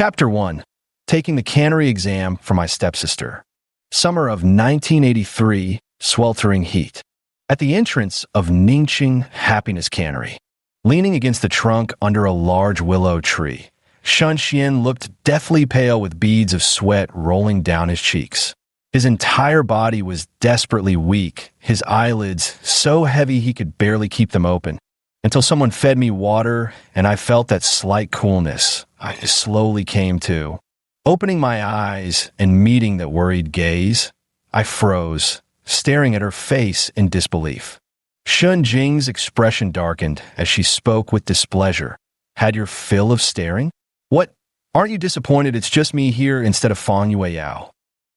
Chapter 1. Taking the cannery exam for my stepsister. Summer of 1983, sweltering heat. At the entrance of Ningqing Happiness Cannery, leaning against the trunk under a large willow tree, Shun Xian looked deathly pale with beads of sweat rolling down his cheeks. His entire body was desperately weak, his eyelids so heavy he could barely keep them open. Until someone fed me water and I felt that slight coolness, I slowly came to. Opening my eyes and meeting that worried gaze, I froze, staring at her face in disbelief. Shun Jing's expression darkened as she spoke with displeasure. Had your fill of staring? What? Aren't you disappointed it's just me here instead of Fang Yueyao?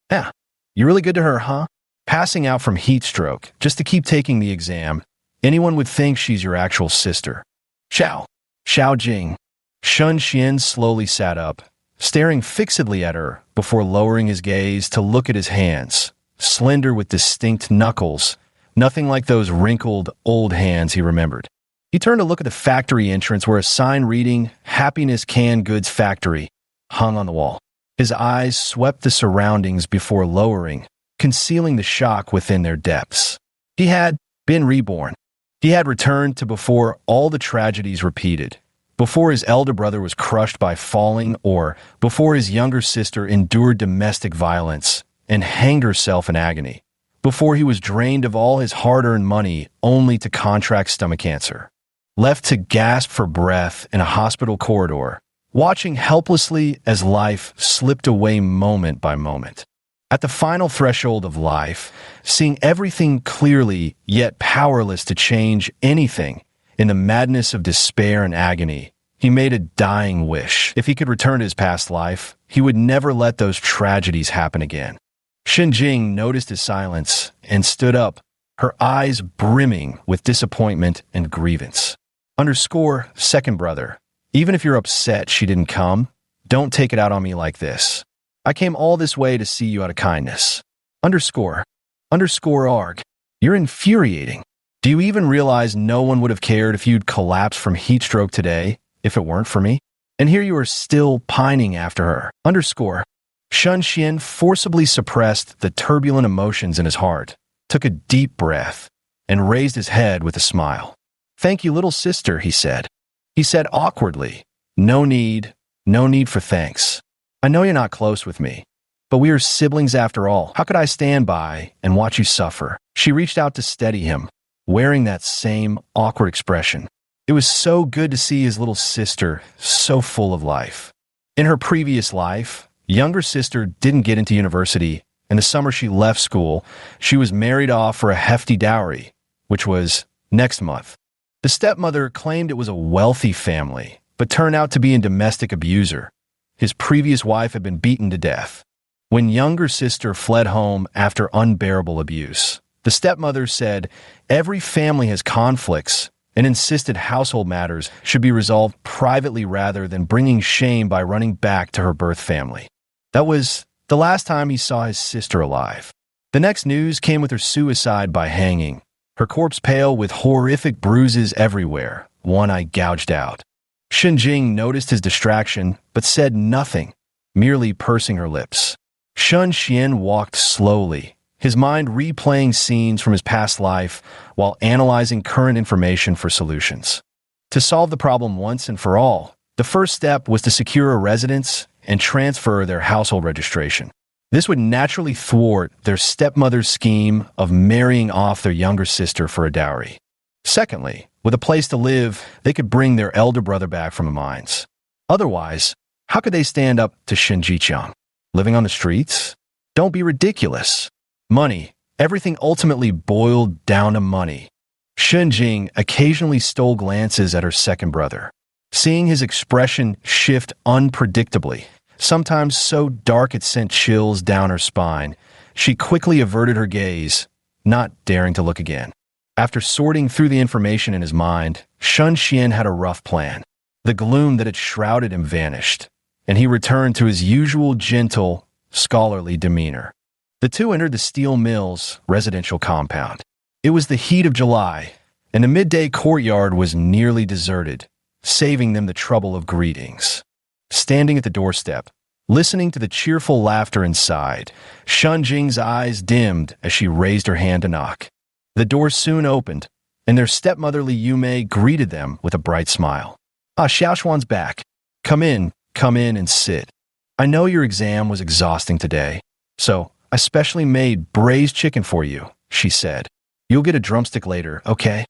Yeah, you're really good to her, huh? Passing out from heat stroke just to keep taking the exam. Anyone would think she's your actual sister. Xiao Jing. Shun Xian slowly sat up, staring fixedly at her before lowering his gaze to look at his hands, slender with distinct knuckles, nothing like those wrinkled, old hands he remembered. He turned to look at the factory entrance where a sign reading Happiness Canned Goods Factory hung on the wall. His eyes swept the surroundings before lowering, concealing the shock within their depths. He had been reborn. He had returned to before all the tragedies repeated, before his elder brother was crushed by falling, or before his younger sister endured domestic violence and hanged herself in agony, before he was drained of all his hard-earned money only to contract stomach cancer, left to gasp for breath in a hospital corridor, watching helplessly as life slipped away moment by moment. At the final threshold of life, seeing everything clearly yet powerless to change anything, in the madness of despair and agony, he made a dying wish. If he could return to his past life, he would never let those tragedies happen again. Jing noticed his silence and stood up, her eyes brimming with disappointment and grievance. Underscore, second brother. Even if you're upset she didn't come, don't take it out on me like this. I came all this way to see you out of kindness. Underscore arg. You're infuriating. Do you even realize no one would have cared if you'd collapsed from heat stroke today if it weren't for me? And here you are still pining after her. Underscore. Shun Xian forcibly suppressed the turbulent emotions in his heart, took a deep breath, and raised his head with a smile. Thank you, little sister, he said. He said awkwardly, no need for thanks. I know you're not close with me, but we are siblings after all. How could I stand by and watch you suffer? She reached out to steady him, wearing that same awkward expression. It was so good to see his little sister so full of life. In her previous life, younger sister didn't get into university, and the summer she left school, she was married off for a hefty dowry, which was next month. The stepmother claimed it was a wealthy family, but turned out to be a domestic abuser. His previous wife had been beaten to death. When younger sister fled home after unbearable abuse, the stepmother said every family has conflicts and insisted household matters should be resolved privately rather than bringing shame by running back to her birth family. That was the last time he saw his sister alive. The next news came with her suicide by hanging, her corpse pale with horrific bruises everywhere, one eye gouged out. Jing noticed his distraction, but said nothing, merely pursing her lips. Shun Xian walked slowly, his mind replaying scenes from his past life while analyzing current information for solutions. To solve the problem once and for all, the first step was to secure a residence and transfer their household registration. This would naturally thwart their stepmother's scheme of marrying off their younger sister for a dowry. Secondly, with a place to live, they could bring their elder brother back from the mines. Otherwise, how could they stand up to Shen Jiqiang? Living on the streets? Don't be ridiculous. Money. Everything ultimately boiled down to money. Shun Jing occasionally stole glances at her second brother. Seeing his expression shift unpredictably, sometimes so dark it sent chills down her spine, she quickly averted her gaze, not daring to look again. After sorting through the information in his mind, Shun Xian had a rough plan. The gloom that had shrouded him vanished, and he returned to his usual gentle, scholarly demeanor. The two entered the steel mill's residential compound. It was the heat of July, and the midday courtyard was nearly deserted, saving them the trouble of greetings. standing at the doorstep, listening to the cheerful laughter inside. Shun Jing's eyes dimmed as she raised her hand to knock. The door soon opened, and their stepmotherly Yume greeted them with a bright smile. Ah, Xiaoxuan's back. Come in and sit. I know your exam was exhausting today, so I specially made braised chicken for you, she said. You'll get a drumstick later, okay?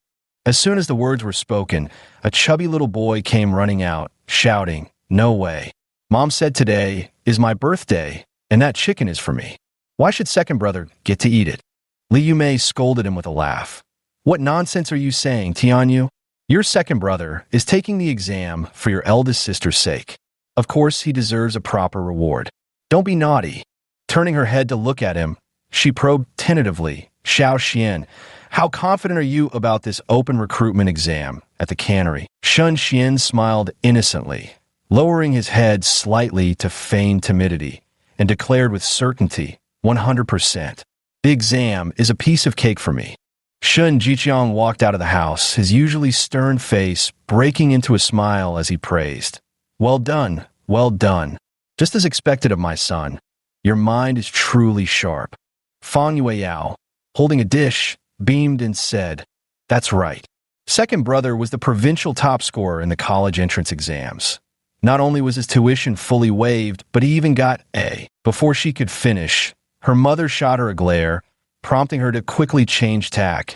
As soon as the words were spoken, a chubby little boy came running out, shouting, No way. Mom said today is my birthday, and that chicken is for me. Why should second brother get to eat it? Li Yumei scolded him with a laugh. What nonsense are you saying, Tianyu? Your second brother is taking the exam for your eldest sister's sake. Of course, he deserves a proper reward. Don't be naughty. Turning her head to look at him, she probed tentatively, Xiao Xian, how confident are you about this open recruitment exam at the cannery? Shun Xian smiled innocently, lowering his head slightly to feign timidity, and declared with certainty, 100%. The exam is a piece of cake for me. Shun Jiqiang walked out of the house, his usually stern face breaking into a smile as he praised. Well done, well done. Just as expected of my son. Your mind is truly sharp. Fang Yueyao, holding a dish, beamed and said, That's right. Second brother was the provincial top scorer in the college entrance exams. Not only was his tuition fully waived, but he even got A. Before she could finish, her mother shot her a glare, prompting her to quickly change tack.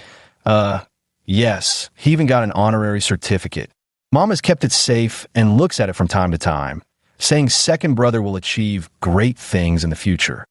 Yes, he even got an honorary certificate. Mom has kept it safe and looks at it from time to time, saying second brother will achieve great things in the future.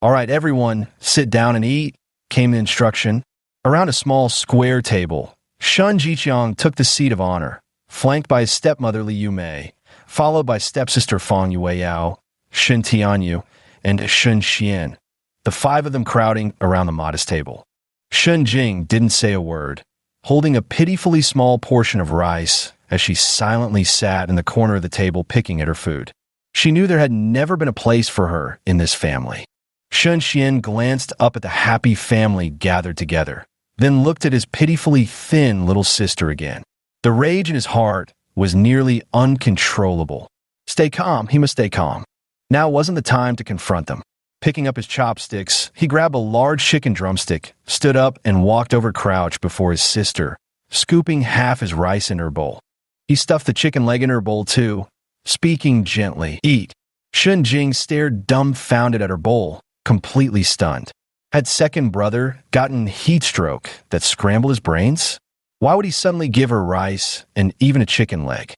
All right, everyone, sit down and eat, came the instruction. Around a small square table, Shun Jiqiang took the seat of honor, flanked by his stepmother Li Yumei, followed by stepsister Fang Yueyao, Shun Tianyu, and Shun Xian, the five of them crowding around the modest table. Shun Jing didn't say a word, holding a pitifully small portion of rice as she silently sat in the corner of the table picking at her food. She knew there had never been a place for her in this family. Shun Xian glanced up at the happy family gathered together, then looked at his pitifully thin little sister again. The rage in his heart was nearly uncontrollable. Stay calm, he must stay calm. Now wasn't the time to confront them. Picking up his chopsticks, he grabbed a large chicken drumstick, stood up, and walked over crouched before his sister, scooping half his rice in her bowl. He stuffed the chicken leg in her bowl too, speaking gently, Eat. Shun Jing stared dumbfounded at her bowl, completely stunned. Had second brother gotten heat stroke that scrambled his brains? Why would he suddenly give her rice and even a chicken leg?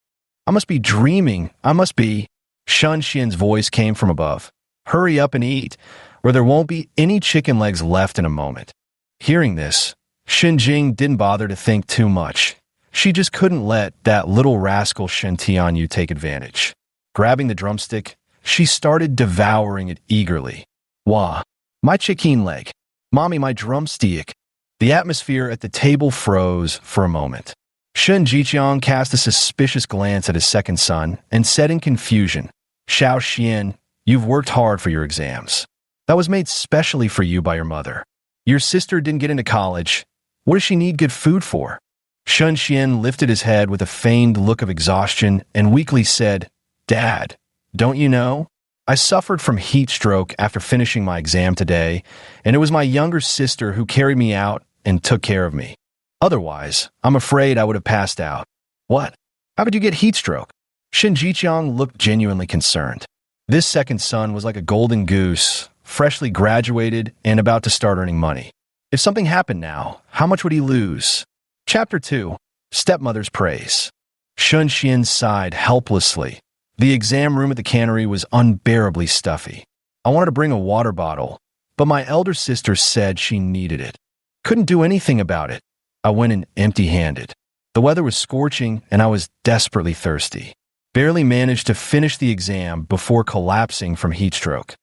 I must be dreaming. I must be. Shun Xian's voice came from above. Hurry up and eat, or there won't be any chicken legs left in a moment. Hearing this, Shun Jing didn't bother to think too much. She just couldn't let that little rascal Shen Tianyu take advantage. Grabbing the drumstick, she started devouring it eagerly. Wah, my chicken leg. Mommy, my drumstick. The atmosphere at the table froze for a moment. Shun Jiqiang cast a suspicious glance at his second son and said in confusion, Xiao Xian, you've worked hard for your exams. That was made specially for you by your mother. Your sister didn't get into college. What does she need good food for? Shun Xian lifted his head with a feigned look of exhaustion and weakly said, Dad, don't you know? I suffered from heat stroke after finishing my exam today, and it was my younger sister who carried me out and took care of me. Otherwise, I'm afraid I would have passed out. What? How did you get heat stroke? Shin Jiqiang looked genuinely concerned. This second son was like a golden goose, freshly graduated and about to start earning money. If something happened now, how much would he lose? Chapter 2. Stepmother's Praise. Shun Xian sighed helplessly. The exam room at the cannery was unbearably stuffy. I wanted to bring a water bottle, but my elder sister said she needed it. Couldn't do anything about it. I went in empty-handed. The weather was scorching and I was desperately thirsty. Barely managed to finish the exam before collapsing from heat stroke.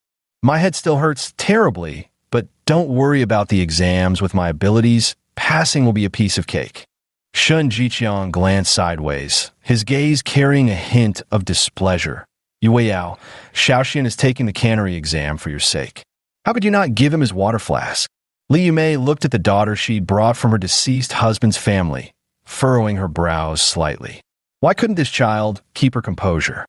My head still hurts terribly, but don't worry about the exams with my abilities. Passing will be a piece of cake. Shun Jiqiang glanced sideways, his gaze carrying a hint of displeasure. Yueyao, Xiaoxian is taking the cannery exam for your sake. How could you not give him his water flask? Li Yumei looked at the daughter she'd brought from her deceased husband's family, furrowing her brows slightly. Why couldn't this child keep her composure?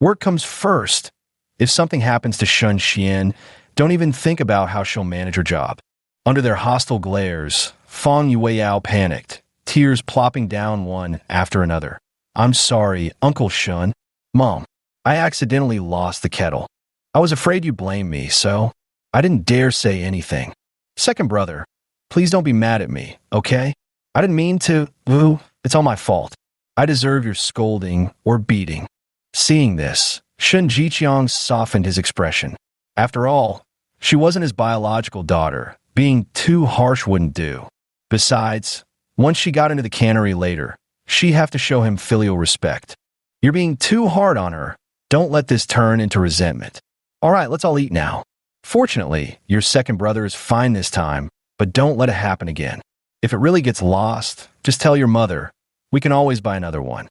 Work comes first. If something happens to Shun Xian, don't even think about how she'll manage her job. Under their hostile glares, Fang Yueyao panicked, tears plopping down one after another. I'm sorry, Uncle Shun. Mom, I accidentally lost the kettle. I was afraid you blamed me, so I didn't dare say anything. Second brother, please don't be mad at me, okay? I didn't mean to. Wu, it's all my fault. I deserve your scolding or beating. Seeing this, Shun Jiqiang softened his expression. After all, she wasn't his biological daughter. Being too harsh wouldn't do. Besides, once she got into the cannery later, she'd have to show him filial respect. You're being too hard on her. Don't let this turn into resentment. All right, let's all eat now. Fortunately, your second brother is fine this time, but don't let it happen again. If it really gets lost, just tell your mother. We can always buy another one.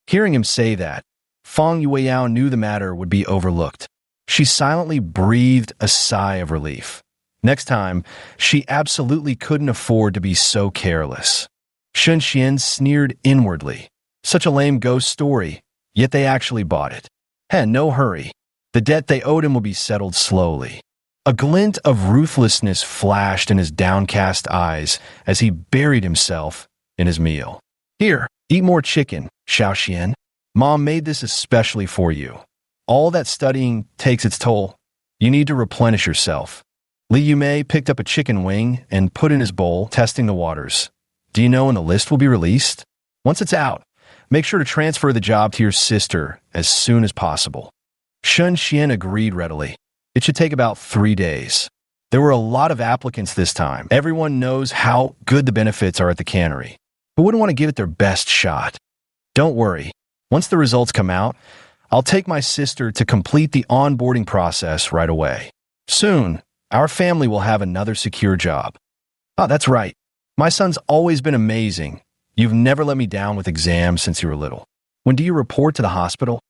Hearing him say that, Fang Yueyao knew the matter would be overlooked. She silently breathed a sigh of relief. Next time, she absolutely couldn't afford to be so careless. Shun Xian sneered inwardly. Such a lame ghost story, yet they actually bought it. No hurry. The debt they owed him will be settled slowly. A glint of ruthlessness flashed in his downcast eyes as he buried himself in his meal. Here, eat more chicken, Xiaoxian. Mom made this especially for you. All that studying takes its toll. You need to replenish yourself. Li Yumei picked up a chicken wing and put in his bowl, testing the waters. Do you know when the list will be released? Once it's out, make sure to transfer the job to your sister as soon as possible. Shun Xian agreed readily. It should take about 3 days. There were a lot of applicants this time. Everyone knows how good the benefits are at the cannery. Who wouldn't want to give it their best shot? Don't worry. Once the results come out, I'll take my sister to complete the onboarding process right away. Soon, our family will have another secure job. Oh, that's right. My son's always been amazing. You've never let me down with exams since you were little. When do you report to the hospital?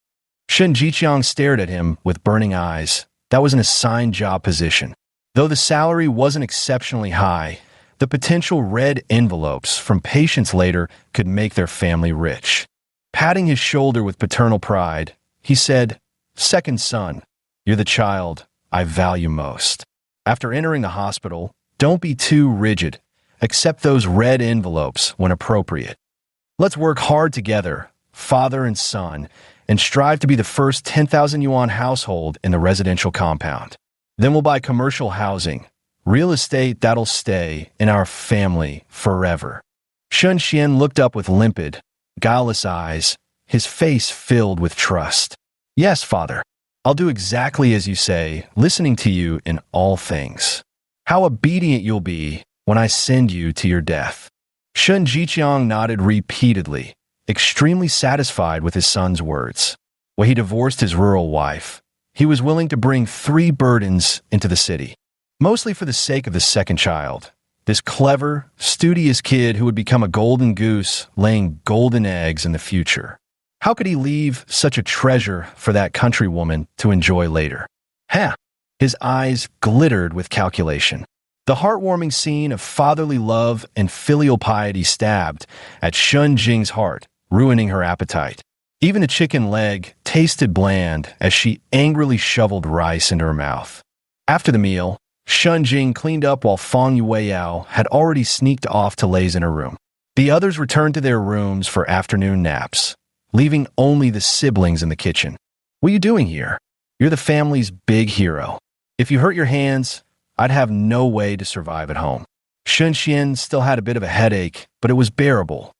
Shen Jiqiang stared at him with burning eyes. That was an assigned job position. Though the salary wasn't exceptionally high, the potential red envelopes from patients later could make their family rich. Patting his shoulder with paternal pride, he said, "Second son, you're the child I value most." After entering the hospital, don't be too rigid. Accept those red envelopes when appropriate. Let's work hard together, father and son, and strive to be the first 10,000 yuan household in the residential compound. Then we'll buy commercial housing, real estate that'll stay in our family forever. Shun Xian looked up with limpid, guileless eyes, his face filled with trust. Yes, father, I'll do exactly as you say, listening to you in all things. How obedient you'll be when I send you to your death. Shun Jiqiang nodded repeatedly, extremely satisfied with his son's words. When he divorced his rural wife, he was willing to bring 3 burdens into the city, mostly for the sake of the second child, this clever, studious kid who would become a golden goose laying golden eggs in the future. How could he leave such a treasure for that countrywoman to enjoy later? His eyes glittered with calculation. The heartwarming scene of fatherly love and filial piety stabbed at Shun Jing's heart, ruining her appetite. Even the chicken leg tasted bland as she angrily shoveled rice into her mouth. After the meal, Shun Jing cleaned up while Fang Yueyao had already sneaked off to laze in her room. The others returned to their rooms for afternoon naps, leaving only the siblings in the kitchen. What are you doing here? You're the family's big hero. If you hurt your hands, I'd have no way to survive at home. Shun Xian still had a bit of a headache, but it was bearable.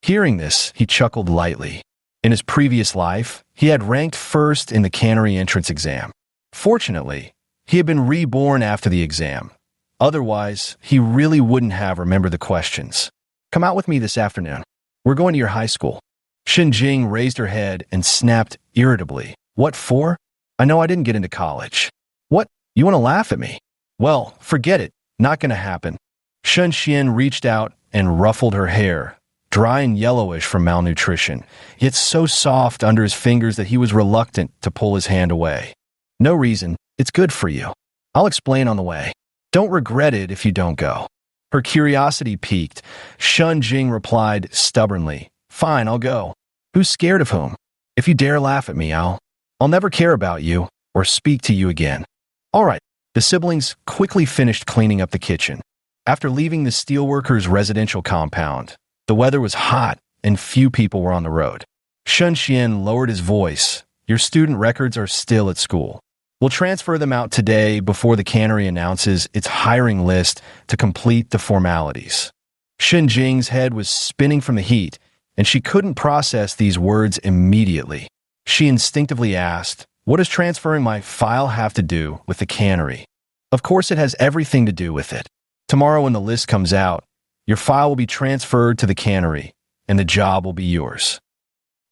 Hearing this, he chuckled lightly. In his previous life, he had ranked first in the cannery entrance exam. Fortunately, he had been reborn after the exam. Otherwise, he really wouldn't have remembered the questions. Come out with me this afternoon. We're going to your high school. Xin Jing raised her head and snapped irritably. What for? I know I didn't get into college. What? You want to laugh at me? Well, forget it. Not going to happen. Shun Xian reached out and ruffled her hair, dry and yellowish from malnutrition, yet so soft under his fingers that he was reluctant to pull his hand away. No reason. It's good for you. I'll explain on the way. Don't regret it if you don't go. Her curiosity piqued. Shun Jing replied stubbornly, Fine, I'll go. Who's scared of whom? If you dare laugh at me, I'll... I'll never care about you or speak to you again. All right. The siblings quickly finished cleaning up the kitchen. After leaving the steelworkers' residential compound, the weather was hot and few people were on the road. Shun Xian lowered his voice. Your student records are still at school. We'll transfer them out today before the cannery announces its hiring list to complete the formalities. Shen Jing's head was spinning from the heat, and she couldn't process these words immediately. She instinctively asked, "What does transferring my file have to do with the cannery?" Of course it has everything to do with it. Tomorrow when the list comes out, your file will be transferred to the cannery, and the job will be yours.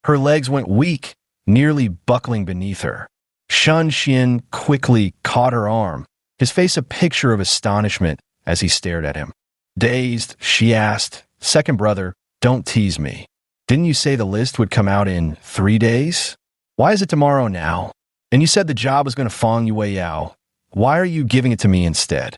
Her legs went weak, nearly buckling beneath her. Shun Xian quickly caught her arm, his face a picture of astonishment as he stared at him. Dazed, she asked, "Second brother, don't tease me. Didn't you say the list would come out in 3 days? Why is it tomorrow now? And you said the job was going to Fang Yue Yao. Why are you giving it to me instead?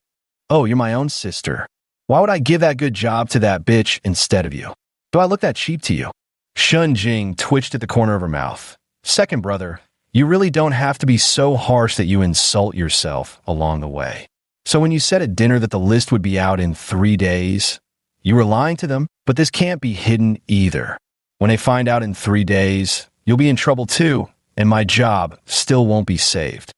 Oh, you're my own sister. Why would I give that good job to that bitch instead of you? Do I look that cheap to you?" Shun Jing twitched at the corner of her mouth. "Second brother, you really don't have to be so harsh that you insult yourself along the way. So when you said at dinner that the list would be out in 3 days, you were lying to them, but this can't be hidden either. When they find out in 3 days, you'll be in trouble too, and my job still won't be saved."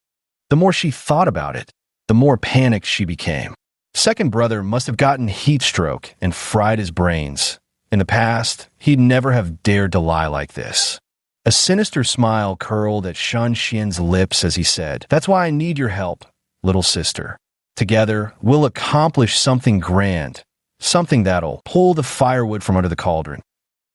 The more she thought about it, the more panicked she became. Second brother must have gotten heat stroke and fried his brains. In the past, he'd never have dared to lie like this. A sinister smile curled at Shun Xian's lips as he said, "That's why I need your help, little sister. Together, we'll accomplish something grand, something that'll pull the firewood from under the cauldron."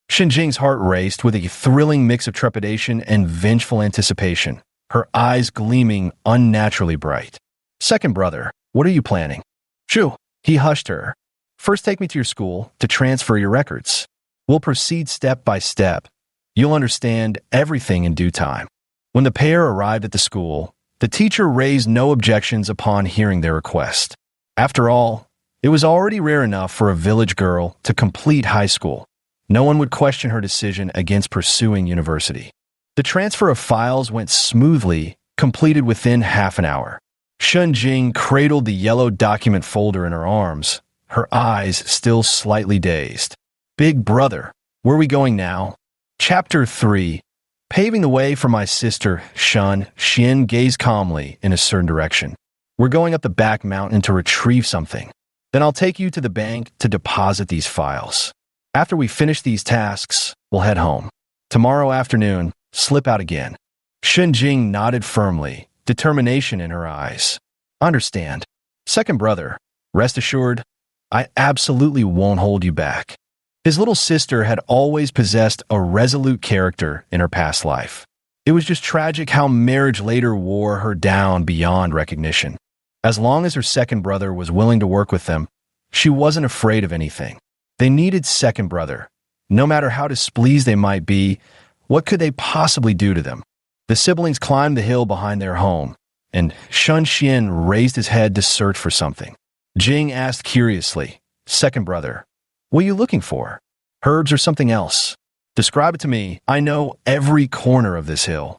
Shen Jing's heart raced with a thrilling mix of trepidation and vengeful anticipation, her eyes gleaming unnaturally bright. "Second brother, what are you planning?" "Shoo," he hushed her. "First take me to your school to transfer your records. We'll proceed step by step. You'll understand everything in due time." When the pair arrived at the school, the teacher raised no objections upon hearing their request. After all, it was already rare enough for a village girl to complete high school. No one would question her decision against pursuing university. The transfer of files went smoothly, completed within half an hour. Shun Jing cradled the yellow document folder in her arms, her eyes still slightly dazed. "Big brother, where are we going now?" Chapter 3. Paving the way for my sister, Shun Xian gazed calmly in a certain direction. "We're going up the back mountain to retrieve something. Then I'll take you to the bank to deposit these files. After we finish these tasks, we'll head home. Tomorrow afternoon, slip out again." Shun Jing nodded firmly, determination in her eyes. "Understand. Second brother, rest assured, I absolutely won't hold you back." His little sister had always possessed a resolute character in her past life. It was just tragic how marriage later wore her down beyond recognition. As long as her second brother was willing to work with them, she wasn't afraid of anything. They needed second brother. No matter how displeased they might be, what could they possibly do to them? The siblings climbed the hill behind their home, and Shun Xian raised his head to search for something. Jing asked curiously, "Second brother, what are you looking for? Herbs or something else? Describe it to me. I know every corner of this hill."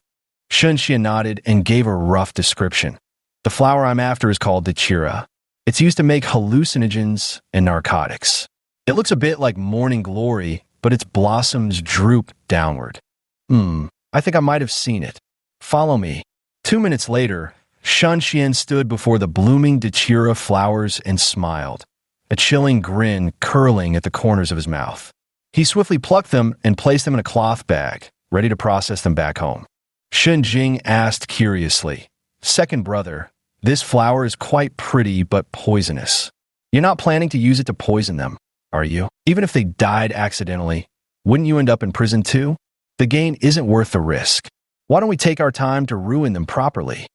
Shun Xian nodded and gave a rough description. "The flower I'm after is called dachira. It's used to make hallucinogens and narcotics. It looks a bit like morning glory, but its blossoms droop downward. I think I might have seen it. Follow me." 2 minutes later, Shun Xian stood before the blooming dachira flowers and smiled, a chilling grin curling at the corners of his mouth. He swiftly plucked them and placed them in a cloth bag, ready to process them back home. Shun Jing asked curiously, "Second brother, this flower is quite pretty but poisonous. You're not planning to use it to poison them, are you? Even if they died accidentally, wouldn't you end up in prison too? The gain isn't worth the risk. Why don't we take our time to ruin them properly?"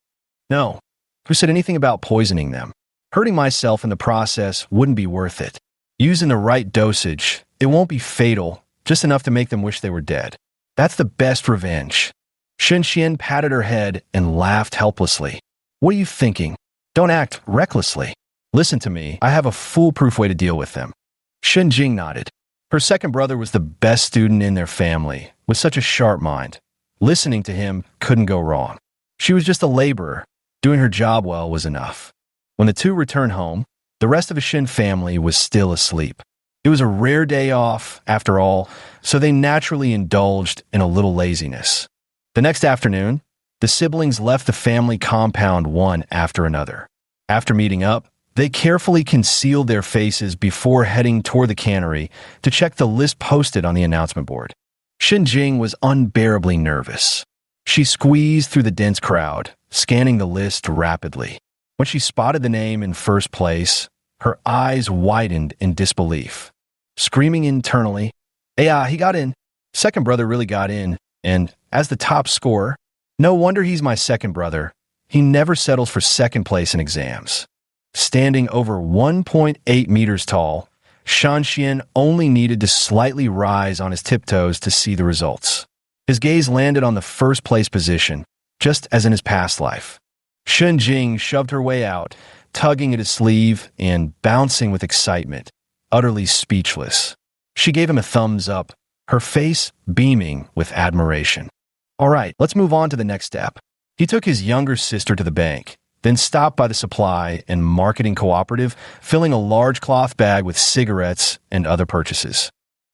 "No. Who said anything about poisoning them? Hurting myself in the process wouldn't be worth it. Using the right dosage, it won't be fatal, just enough to make them wish they were dead. That's the best revenge." Shun Xian patted her head and laughed helplessly. "What are you thinking? Don't act recklessly. Listen to me, I have a foolproof way to deal with them." Shun Jing nodded. Her second brother was the best student in their family, with such a sharp mind. Listening to him couldn't go wrong. She was just a laborer. Doing her job well was enough. When the two returned home, the rest of the Shin family was still asleep. It was a rare day off, after all, so they naturally indulged in a little laziness. The next afternoon, the siblings left the family compound one after another. After meeting up, they carefully concealed their faces before heading toward the cannery to check the list posted on the announcement board. Shinjing was unbearably nervous. She squeezed through the dense crowd, scanning the list rapidly. When she spotted the name in first place, her eyes widened in disbelief. Screaming internally, "Yeah, he got in. Second brother really got in, and as the top scorer, no wonder he's my second brother. He never settles for second place in exams." Standing over 1.8 meters tall, Shan Xian only needed to slightly rise on his tiptoes to see the results. His gaze landed on the first place position, just as in his past life. Shun Jing shoved her way out, tugging at his sleeve and bouncing with excitement, utterly speechless. She gave him a thumbs up, her face beaming with admiration. "All right, let's move on to the next step." He took his younger sister to the bank, then stopped by the supply and marketing cooperative, filling a large cloth bag with cigarettes and other purchases.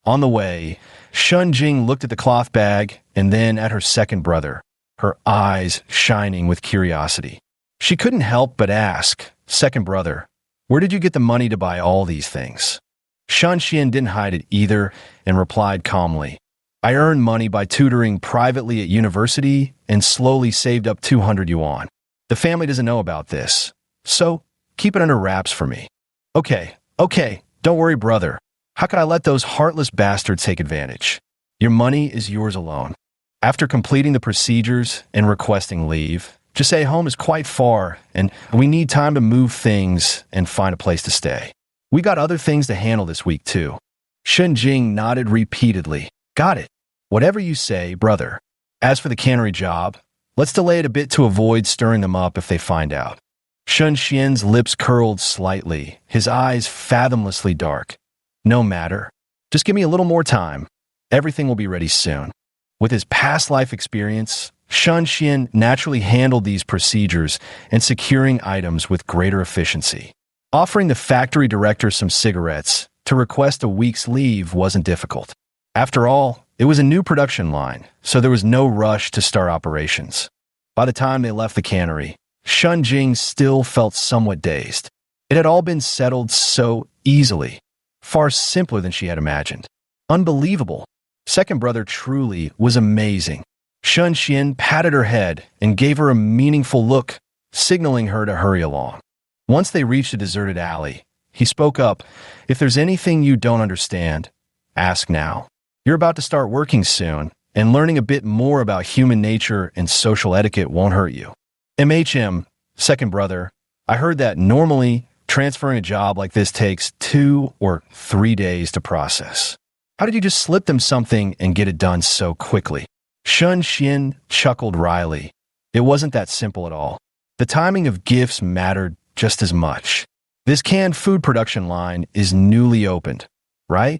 On the way, Shun Jing looked at the cloth bag and then at her second brother, her eyes shining with curiosity. She couldn't help but ask, "Second brother, where did you get the money to buy all these things?" Shan Xian didn't hide it either and replied calmly, "I earned money by tutoring privately at university and slowly saved up 200 yuan. The family doesn't know about this, so keep it under wraps for me." Okay, don't worry, brother. How could I let those heartless bastards take advantage? Your money is yours alone. After completing the procedures and requesting leave, just say home is quite far and we need time to move things and find a place to stay. We got other things to handle this week too. Shun Jing nodded repeatedly. Got it. Whatever you say, brother. As for the cannery job, let's delay it a bit to avoid stirring them up if they find out. Shun Xian's lips curled slightly, his eyes fathomlessly dark. No matter. Just give me a little more time. Everything will be ready soon. With his past life experience, Shun Xian naturally handled these procedures and securing items with greater efficiency. Offering the factory director some cigarettes to request a week's leave wasn't difficult. After all, it was a new production line, so there was no rush to start operations. By the time they left the cannery, Shun Jing still felt somewhat dazed. It had all been settled so easily, far simpler than she had imagined. Unbelievable. Second brother truly was amazing. Shun Xian patted her head and gave her a meaningful look, signaling her to hurry along. Once they reached a deserted alley, he spoke up, "If there's anything you don't understand, ask now. You're about to start working soon, and learning a bit more about human nature and social etiquette won't hurt you." Second brother, I heard that normally transferring a job like this takes 2 or 3 days to process. How did you just slip them something and get it done so quickly? Shun Xian chuckled wryly. It wasn't that simple at all. The timing of gifts mattered just as much. This canned food production line is newly opened, right?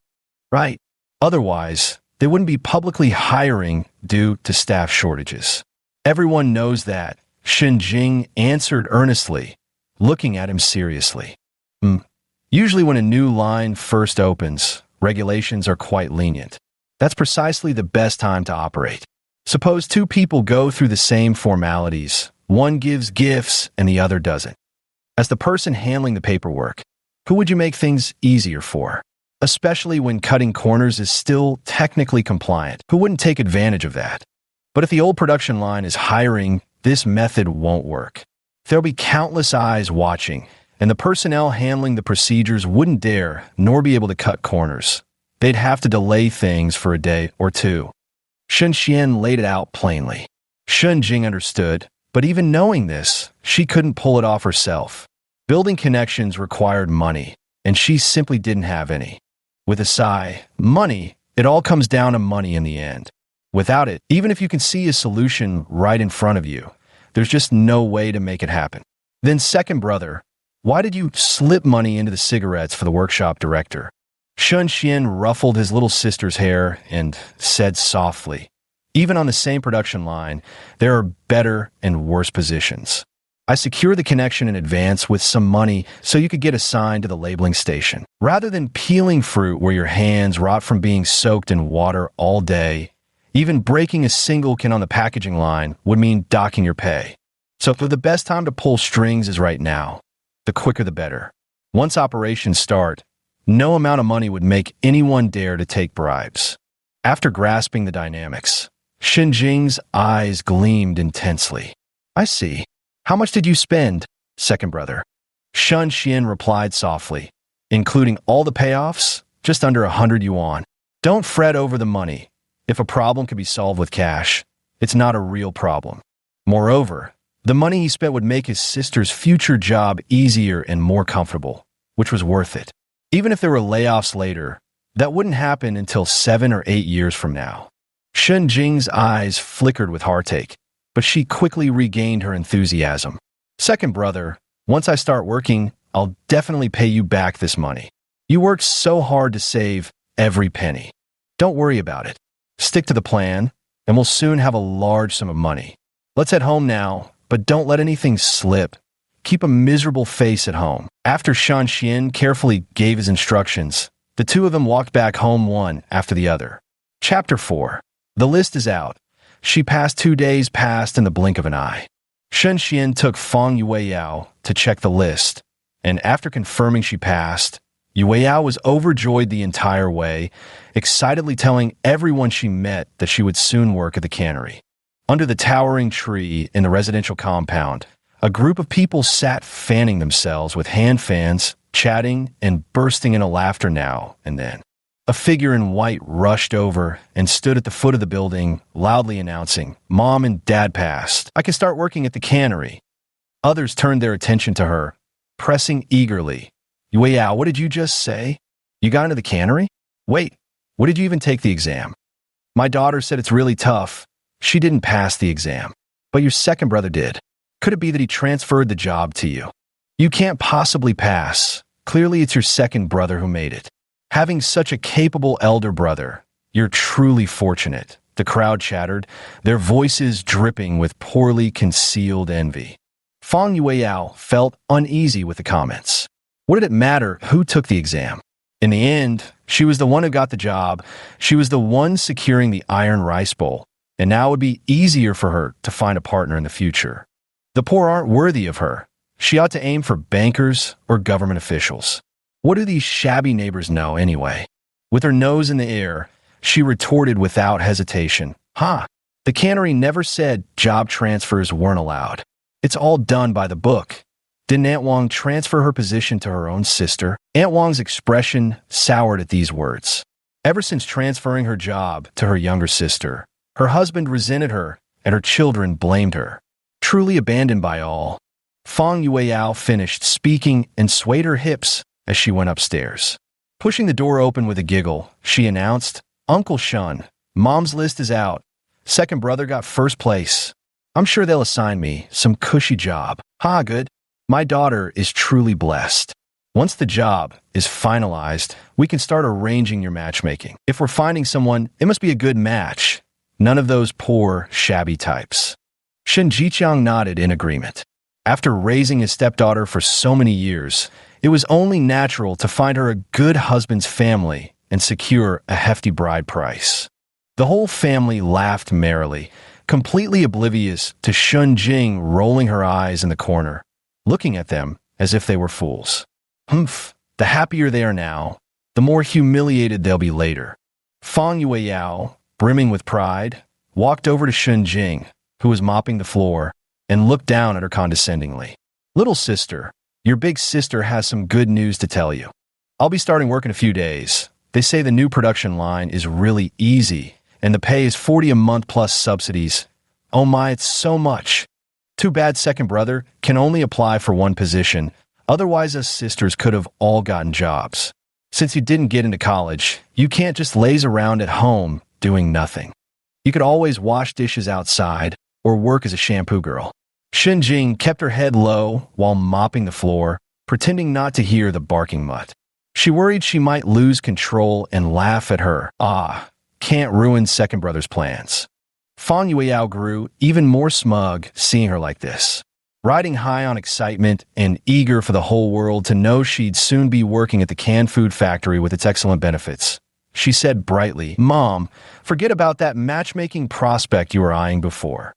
Right. Otherwise, they wouldn't be publicly hiring due to staff shortages. Everyone knows that, Shin Jing answered earnestly, looking at him seriously. Usually when a new line first opens, regulations are quite lenient. That's precisely the best time to operate. Suppose 2 people go through the same formalities. One gives gifts and the other doesn't. As the person handling the paperwork, who would you make things easier for? Especially when cutting corners is still technically compliant. Who wouldn't take advantage of that? But if the old production line is hiring, this method won't work. There'll be countless eyes watching, and the personnel handling the procedures wouldn't dare nor be able to cut corners. They'd have to delay things for a day or 2. Shun Xian laid it out plainly. Shun Jing understood, but even knowing this, she couldn't pull it off herself. Building connections required money, and she simply didn't have any. With a sigh, money, it all comes down to money in the end. Without it, even if you can see a solution right in front of you, there's just no way to make it happen. Then second brother, why did you slip money into the cigarettes for the workshop director? Shun Xian ruffled his little sister's hair and said softly, Even on the same production line, there are better and worse positions. I secure the connection in advance with some money so you could get assigned to the labeling station. Rather than peeling fruit where your hands rot from being soaked in water all day, even breaking a single can on the packaging line would mean docking your pay. So the best time to pull strings is right now. The quicker the better. Once operations start, no amount of money would make anyone dare to take bribes. After grasping the dynamics, Shinjing's eyes gleamed intensely. I see. How much did you spend, second brother? Shun Xian replied softly. Including all the payoffs, just under 100 yuan. Don't fret over the money. If a problem can be solved with cash, it's not a real problem. Moreover, the money he spent would make his sister's future job easier and more comfortable, which was worth it. Even if there were layoffs later, that wouldn't happen until 7 or 8 years from now. Shun Jing's eyes flickered with heartache, but she quickly regained her enthusiasm. Second brother, once I start working, I'll definitely pay you back this money. You worked so hard to save every penny. Don't worry about it. Stick to the plan, and we'll soon have a large sum of money. Let's head home now, but don't let anything slip. Keep a miserable face at home. After Shan Xian carefully gave his instructions, the two of them walked back home one after the other. Chapter 4. The list is out. She passed 2 days past in the blink of an eye. Shen Xian took Fang Yueyao to check the list, and after confirming she passed, Yueyao was overjoyed the entire way, excitedly telling everyone she met that she would soon work at the cannery. Under the towering tree in the residential compound, a group of people sat fanning themselves with hand fans, chatting and bursting into laughter now and then. A figure in white rushed over and stood at the foot of the building, loudly announcing, "Mom and Dad passed. I can start working at the cannery." Others turned their attention to her, pressing eagerly. "Yueyao, what did you just say? You got into the cannery? Wait, what did you even take the exam?" "My daughter said it's really tough. She didn't pass the exam. But your second brother did. Could it be that he transferred the job to you? You can't possibly pass. Clearly it's your second brother who made it. Having such a capable elder brother, you're truly fortunate," the crowd chattered, their voices dripping with poorly concealed envy. Fang Yueyao felt uneasy with the comments. What did it matter who took the exam? In the end, she was the one who got the job, she was the one securing the iron rice bowl, and now it would be easier for her to find a partner in the future. The poor aren't worthy of her. She ought to aim for bankers or government officials. What do these shabby neighbors know anyway? With her nose in the air, she retorted without hesitation. The cannery never said job transfers weren't allowed. It's all done by the book. Didn't Aunt Wang transfer her position to her own sister? Aunt Wang's expression soured at these words. Ever since transferring her job to her younger sister, her husband resented her and her children blamed her. Truly abandoned by all, Fang Yueyao finished speaking and swayed her hips as she went upstairs. Pushing the door open with a giggle, she announced, "Uncle Shun, Mom's list is out. Second brother got first place. I'm sure they'll assign me some cushy job. Good. My daughter is truly blessed. Once the job is finalized, we can start arranging your matchmaking. If we're finding someone, it must be a good match. None of those poor, shabby types." Shen Jiqiang nodded in agreement. After raising his stepdaughter for so many years, it was only natural to find her a good husband's family and secure a hefty bride price. The whole family laughed merrily, completely oblivious to Shun Jing rolling her eyes in the corner, looking at them as if they were fools. The happier they are now, the more humiliated they'll be later. Fang Yueyao, brimming with pride, walked over to Shun Jing, who was mopping the floor, and looked down at her condescendingly. "Little sister, your big sister has some good news to tell you. I'll be starting work in a few days. They say the new production line is really easy, and the pay is 40 a month plus subsidies. Oh my, it's so much. Too bad second brother can only apply for one position, otherwise us sisters could have all gotten jobs. Since you didn't get into college, you can't just laze around at home doing nothing. You could always wash dishes outside or work as a shampoo girl." Shin Jing kept her head low while mopping the floor, pretending not to hear the barking mutt. She worried she might lose control and laugh at her. Can't ruin second brother's plans. Fang Yueyao grew even more smug seeing her like this. Riding high on excitement and eager for the whole world to know she'd soon be working at the canned food factory with its excellent benefits, she said brightly, "Mom, forget about that matchmaking prospect you were eyeing before.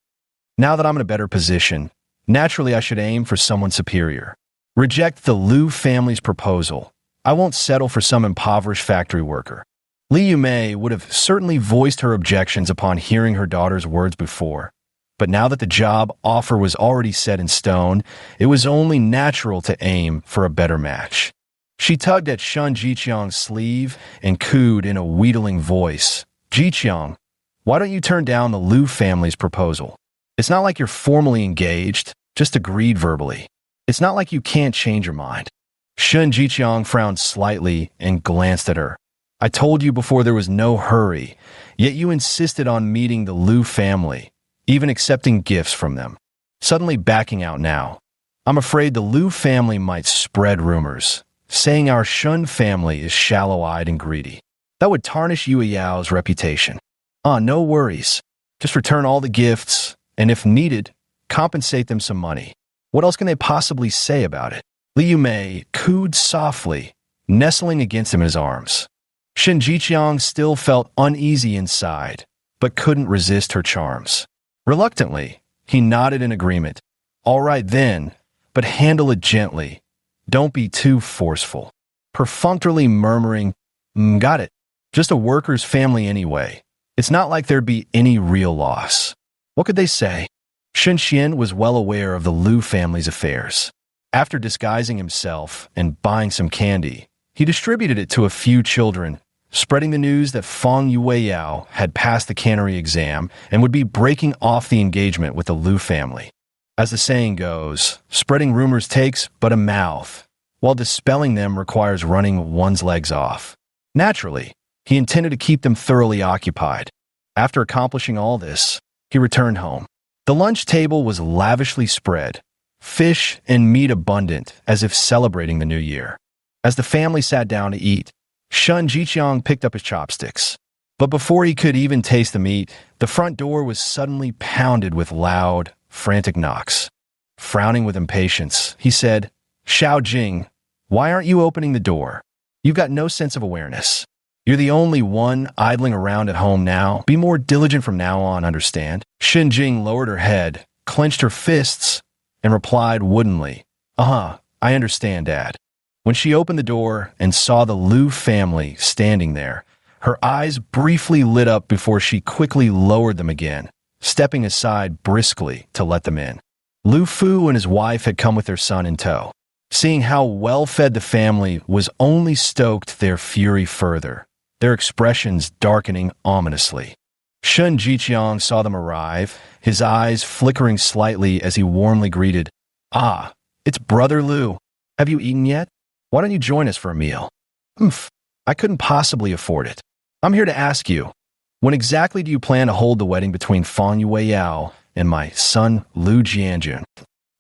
Now that I'm in a better position, naturally I should aim for someone superior. Reject the Liu family's proposal. I won't settle for some impoverished factory worker." Li Yumei would have certainly voiced her objections upon hearing her daughter's words before, but now that the job offer was already set in stone, it was only natural to aim for a better match. She tugged at Shun Jiqiang's sleeve and cooed in a wheedling voice, "Jiqiang, why don't you turn down the Liu family's proposal? It's not like you're formally engaged, just agreed verbally. It's not like you can't change your mind." Shun Jiqiang frowned slightly and glanced at her. "I told you before there was no hurry, yet you insisted on meeting the Liu family, even accepting gifts from them. Suddenly backing out now. I'm afraid the Liu family might spread rumors, saying our Shun family is shallow-eyed and greedy. That would tarnish Yue Yao's reputation. No worries. Just return all the gifts, and if needed, compensate them some money. What else can they possibly say about it?" Li Yumei cooed softly, nestling against him in his arms. Shin Jiqiang still felt uneasy inside, but couldn't resist her charms. Reluctantly, he nodded in agreement. "All right then, but handle it gently. Don't be too forceful." Perfunctorily murmuring, "Got it. Just a worker's family anyway. It's not like there'd be any real loss." What could they say? Shen Xian was well aware of the Liu family's affairs. After disguising himself and buying some candy, he distributed it to a few children, spreading the news that Fang Yueyao had passed the cannery exam and would be breaking off the engagement with the Liu family. As the saying goes, spreading rumors takes but a mouth, while dispelling them requires running one's legs off. Naturally, he intended to keep them thoroughly occupied. After accomplishing all this, he returned home. The lunch table was lavishly spread, fish and meat abundant, as if celebrating the new year. As the family sat down to eat, Shun Jiqiang picked up his chopsticks. But before he could even taste the meat, the front door was suddenly pounded with loud, frantic knocks. Frowning with impatience, he said, "Xiao Jing, why aren't you opening the door? You've got no sense of awareness. You're the only one idling around at home now. Be more diligent from now on, understand?" Shin Jing lowered her head, clenched her fists, and replied woodenly, I understand, Dad." When she opened the door and saw the Liu family standing there, her eyes briefly lit up before she quickly lowered them again, stepping aside briskly to let them in. Lu Fu and his wife had come with their son in tow. Seeing how well-fed the family was only stoked their fury further, their expressions darkening ominously. Shun Jiqiang saw them arrive, his eyes flickering slightly as he warmly greeted, It's Brother Liu. Have you eaten yet? Why don't you join us for a meal?" I couldn't possibly afford it. I'm here to ask you, when exactly do you plan to hold the wedding between Fang Yueyao and my son Liu Jianjun?"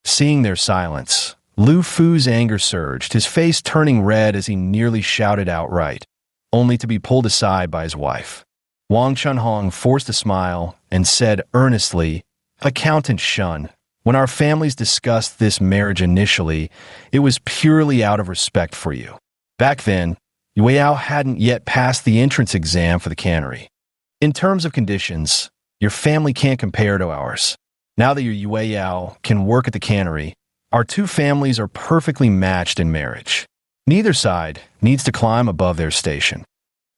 Seeing their silence, Lu Fu's anger surged, his face turning red as he nearly shouted outright, only to be pulled aside by his wife. Wang Chunhong forced a smile and said earnestly, "Accountant Shun, when our families discussed this marriage initially, it was purely out of respect for you. Back then, Yueyao hadn't yet passed the entrance exam for the cannery. In terms of conditions, your family can't compare to ours. Now that your Yueyao can work at the cannery, our two families are perfectly matched in marriage. Neither side needs to climb above their station.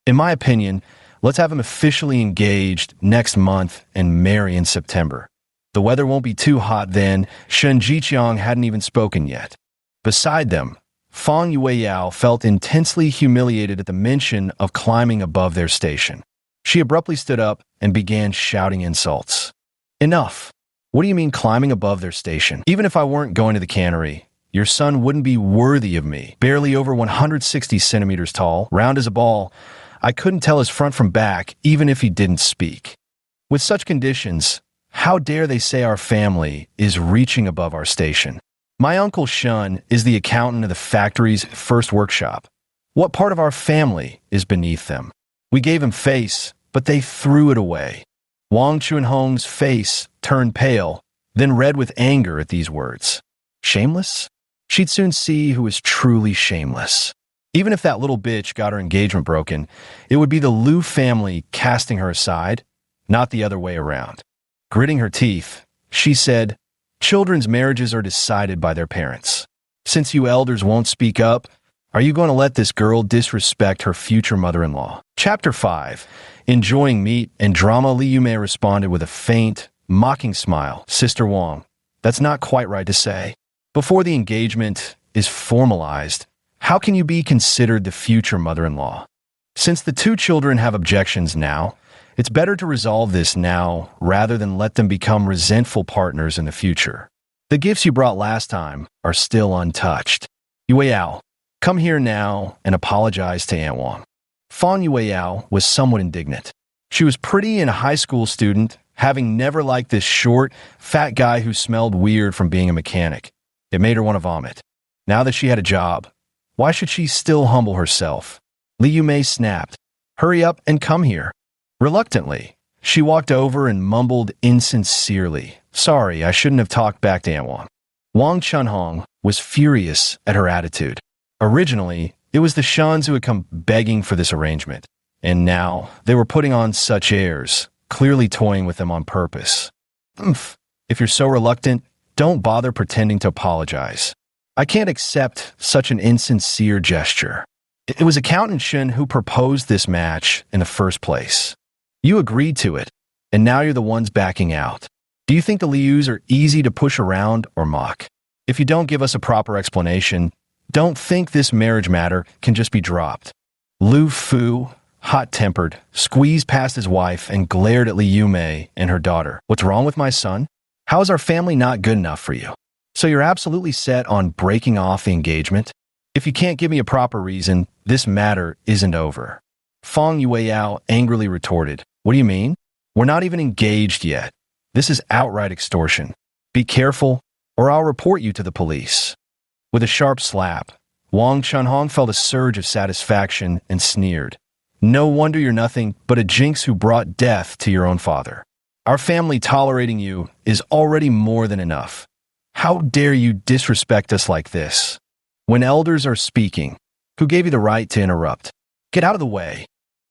In my opinion, let's have them officially engaged next month and marry in September. The weather won't be too hot then." Shen Jiqiang hadn't even spoken yet. Beside them, Fang Yueyao felt intensely humiliated at the mention of climbing above their station. She abruptly stood up and began shouting insults. "Enough! What do you mean climbing above their station? Even if I weren't going to the cannery, your son wouldn't be worthy of me. Barely over 160 centimeters tall, round as a ball. I couldn't tell his front from back even if he didn't speak. With such conditions, how dare they say our family is reaching above our station? My uncle Shun is the accountant of the factory's first workshop. What part of our family is beneath them? We gave him face, but they threw it away. Wang Chunhong's face turned pale, then red with anger at these words. Shameless? She'd soon see who was truly shameless. Even if that little bitch got her engagement broken, it would be the Liu family casting her aside, not the other way around. Gritting her teeth, she said, children's marriages are decided by their parents. Since you elders won't speak up, are you going to let this girl disrespect her future mother-in-law? Chapter 5. Enjoying meat and drama, Li Yume responded with a faint, mocking smile. Sister Wang, that's not quite right to say. Before the engagement is formalized, how can you be considered the future mother-in-law? Since the two children have objections now, it's better to resolve this now rather than let them become resentful partners in the future. The gifts you brought last time are still untouched. Yueyao, come here now and apologize to Aunt Wang. Fan Yueyao was somewhat indignant. She was pretty and a high school student, having never liked this short, fat guy who smelled weird from being a mechanic. It made her want to vomit. Now that she had a job, why should she still humble herself? Li Yume snapped. Hurry up and come here. Reluctantly, she walked over and mumbled insincerely, sorry, I shouldn't have talked back to Aunt Wang. Wang Chunhong was furious at her attitude. Originally, it was the Shuns who had come begging for this arrangement, and now they were putting on such airs, clearly toying with them on purpose. If you're so reluctant, don't bother pretending to apologize. I can't accept such an insincere gesture. It was Accountant Shun who proposed this match in the first place. You agreed to it, and now you're the ones backing out. Do you think the Lius are easy to push around or mock? If you don't give us a proper explanation, don't think this marriage matter can just be dropped. Lu Fu, hot-tempered, squeezed past his wife and glared at Li Yume and her daughter. What's wrong with my son? How is our family not good enough for you? So you're absolutely set on breaking off the engagement? If you can't give me a proper reason, this matter isn't over. Fang Yueyao angrily retorted. What do you mean? We're not even engaged yet. This is outright extortion. Be careful, or I'll report you to the police. With a sharp slap, Wang Chunhong felt a surge of satisfaction and sneered. No wonder you're nothing but a jinx who brought death to your own father. Our family tolerating you is already more than enough. How dare you disrespect us like this? When elders are speaking, who gave you the right to interrupt? Get out of the way.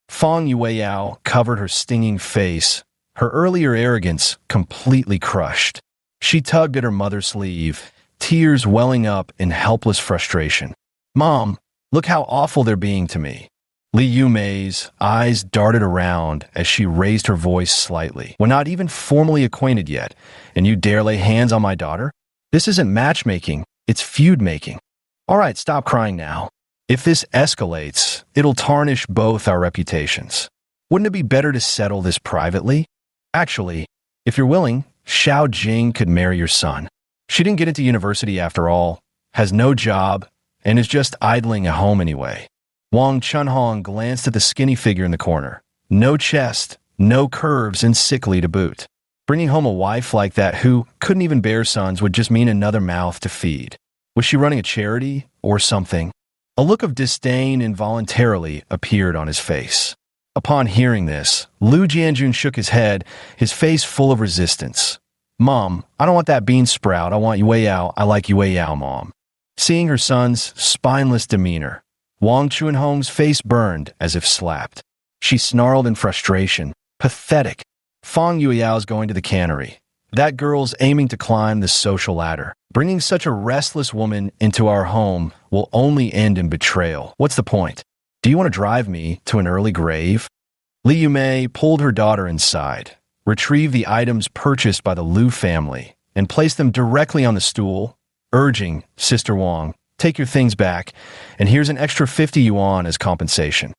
Fang Yueyao covered her stinging face, her earlier arrogance completely crushed. She tugged at her mother's sleeve, tears welling up in helpless frustration. Mom, look how awful they're being to me. Li Yume's eyes darted around as she raised her voice slightly. We're not even formally acquainted yet, and you dare lay hands on my daughter? This isn't matchmaking, it's feud-making. All right, stop crying now. If this escalates, it'll tarnish both our reputations. Wouldn't it be better to settle this privately? Actually, if you're willing, Xiao Jing could marry your son. She didn't get into university after all, has no job, and is just idling at home anyway. Wang Chunhong glanced at the skinny figure in the corner. No chest, no curves, and sickly to boot. Bringing home a wife like that who couldn't even bear sons would just mean another mouth to feed. Was she running a charity or something? A look of disdain involuntarily appeared on his face. Upon hearing this, Lu Jianjun shook his head, his face full of resistance. Mom, I don't want that bean sprout. I want Yueyao. I like Yueyao, Mom. Seeing her son's spineless demeanor, Wang Chunhong's face burned as if slapped. She snarled in frustration. Pathetic. Fang Yueyao's going to the cannery. That girl's aiming to climb the social ladder. Bringing such a restless woman into our home will only end in betrayal. What's the point? Do you want to drive me to an early grave? Li Yume pulled her daughter inside, retrieved the items purchased by the Liu family, and placed them directly on the stool, urging Sister Wang, take your things back, and here's an extra 50 yuan as compensation.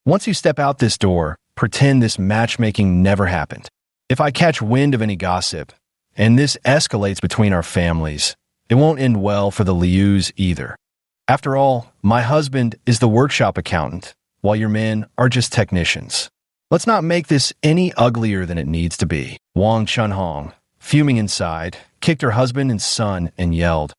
Once you step out this door, pretend this matchmaking never happened. If I catch wind of any gossip, and this escalates between our families, it won't end well for the Lius either. After all, my husband is the workshop accountant, while your men are just technicians. Let's not make this any uglier than it needs to be. Wang Chunhong, fuming inside, kicked her husband and son and yelled,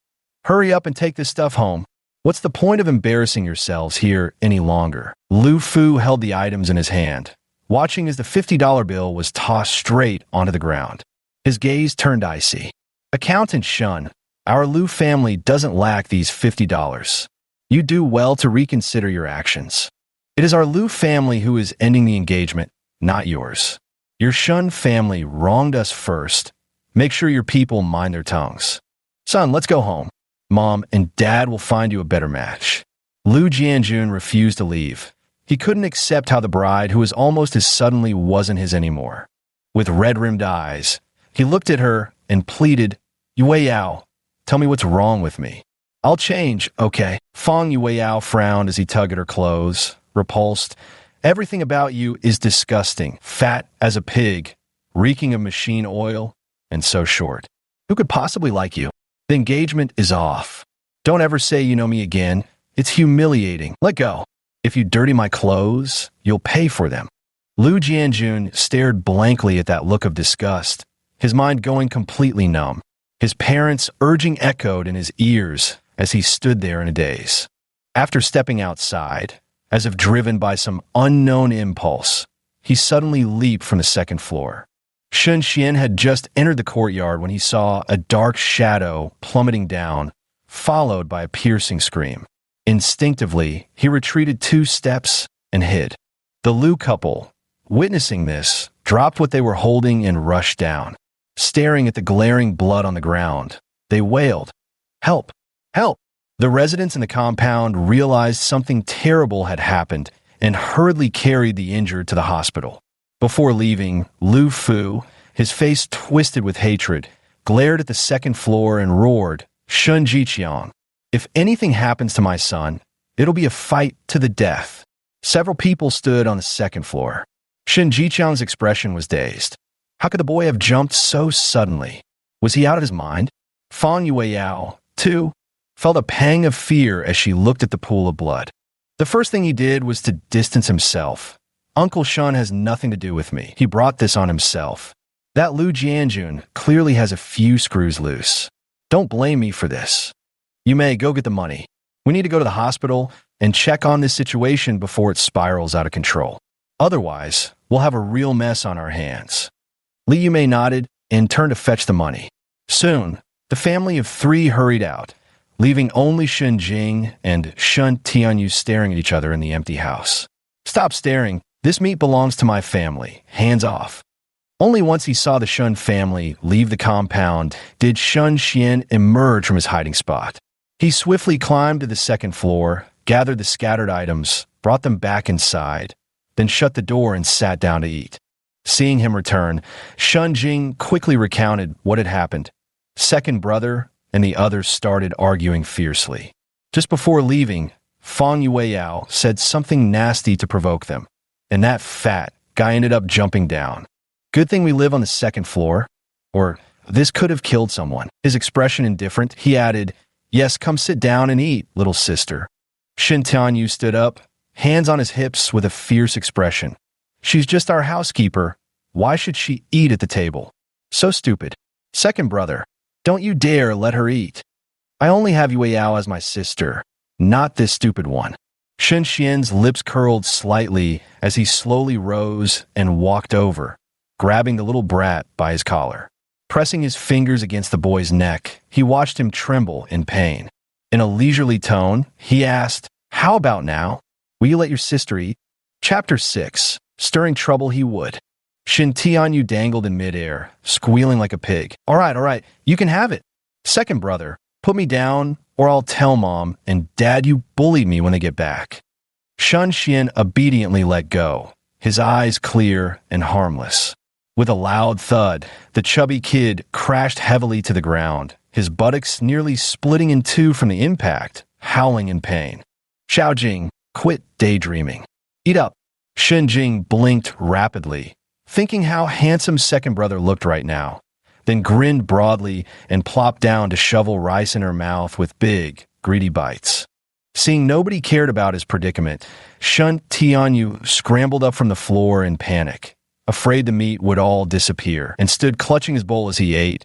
Hurry up and take this stuff home. What's the point of embarrassing yourselves here any longer? Lu Fu held the items in his hand, watching as the $50 bill was tossed straight onto the ground. His gaze turned icy. Accountant Shun, our Liu family doesn't lack these $50. You do well to reconsider your actions. It is our Liu family who is ending the engagement, not yours. Your Shun family wronged us first. Make sure your people mind their tongues. Son, let's go home. Mom and Dad will find you a better match. Liu Jianjun refused to leave. He couldn't accept how the bride, who was almost as suddenly, wasn't his anymore. With red-rimmed eyes, he looked at her and pleaded, Yue Yao, tell me what's wrong with me. I'll change, okay. Fang Yue Yao frowned as he tugged at her clothes, repulsed. Everything about you is disgusting, fat as a pig, reeking of machine oil, and so short. Who could possibly like you? The engagement is off. Don't ever say you know me again. It's humiliating. Let go. If you dirty my clothes, you'll pay for them. Liu Jianjun stared blankly at that look of disgust, his mind going completely numb. His parents' urging echoed in his ears as he stood there in a daze. After stepping outside, as if driven by some unknown impulse, he suddenly leaped from the second floor. Shun Xian had just entered the courtyard when he saw a dark shadow plummeting down, followed by a piercing scream. Instinctively, he retreated 2 steps and hid. The Liu couple, witnessing this, dropped what they were holding and rushed down. Staring at the glaring blood on the ground, they wailed, Help! Help! The residents in the compound realized something terrible had happened and hurriedly carried the injured to the hospital. Before leaving, Lu Fu, his face twisted with hatred, glared at the second floor and roared, Shun Jiqiang, if anything happens to my son, it'll be a fight to the death. Several people stood on the second floor. Shun Jiqiang's expression was dazed. How could the boy have jumped so suddenly? Was he out of his mind? Fang Yue Yao, too, felt a pang of fear as she looked at the pool of blood. The first thing he did was to distance himself. Uncle Shun has nothing to do with me. He brought this on himself. That Liu Jianjun clearly has a few screws loose. Don't blame me for this. You may go get the money. We need to go to the hospital and check on this situation before it spirals out of control. Otherwise, we'll have a real mess on our hands. Li Yumei nodded and turned to fetch the money. Soon, the family of 3 hurried out, leaving only Shun Jing and Shun Tianyu staring at each other in the empty house. Stop staring. This meat belongs to my family. Hands off. Only once he saw the Shun family leave the compound did Shun Xian emerge from his hiding spot. He swiftly climbed to the second floor, gathered the scattered items, brought them back inside, then shut the door and sat down to eat. Seeing him return, Shun Jing quickly recounted what had happened. Second brother and the others started arguing fiercely. Just before leaving, Fang Yue Yao said something nasty to provoke them, and that fat guy ended up jumping down. Good thing we live on the second floor, or this could have killed someone. His expression indifferent, he added, Yes, come sit down and eat, little sister. Shin Tianyu stood up, hands on his hips with a fierce expression. She's just our housekeeper. Why should she eat at the table? So stupid. Second brother, don't you dare let her eat. I only have Yue Yao as my sister, not this stupid one. Shen Xian's lips curled slightly as he slowly rose and walked over, grabbing the little brat by his collar. Pressing his fingers against the boy's neck, he watched him tremble in pain. In a leisurely tone, he asked, How about now? Will you let your sister eat? Chapter 6. Stirring trouble he would. Shin Tianyu dangled in midair, squealing like a pig. All right, you can have it. Second brother, put me down, or I'll tell Mom and Dad you bullied me when they get back. Shun Xian obediently let go, his eyes clear and harmless. With a loud thud, the chubby kid crashed heavily to the ground, his buttocks nearly splitting in 2 from the impact, howling in pain. Xiaojing, quit daydreaming. Eat up. Shen Jing blinked rapidly, thinking how handsome second brother looked right now, then grinned broadly and plopped down to shovel rice in her mouth with big, greedy bites. Seeing nobody cared about his predicament, Shun Tianyu scrambled up from the floor in panic, afraid the meat would all disappear, and stood clutching his bowl as he ate,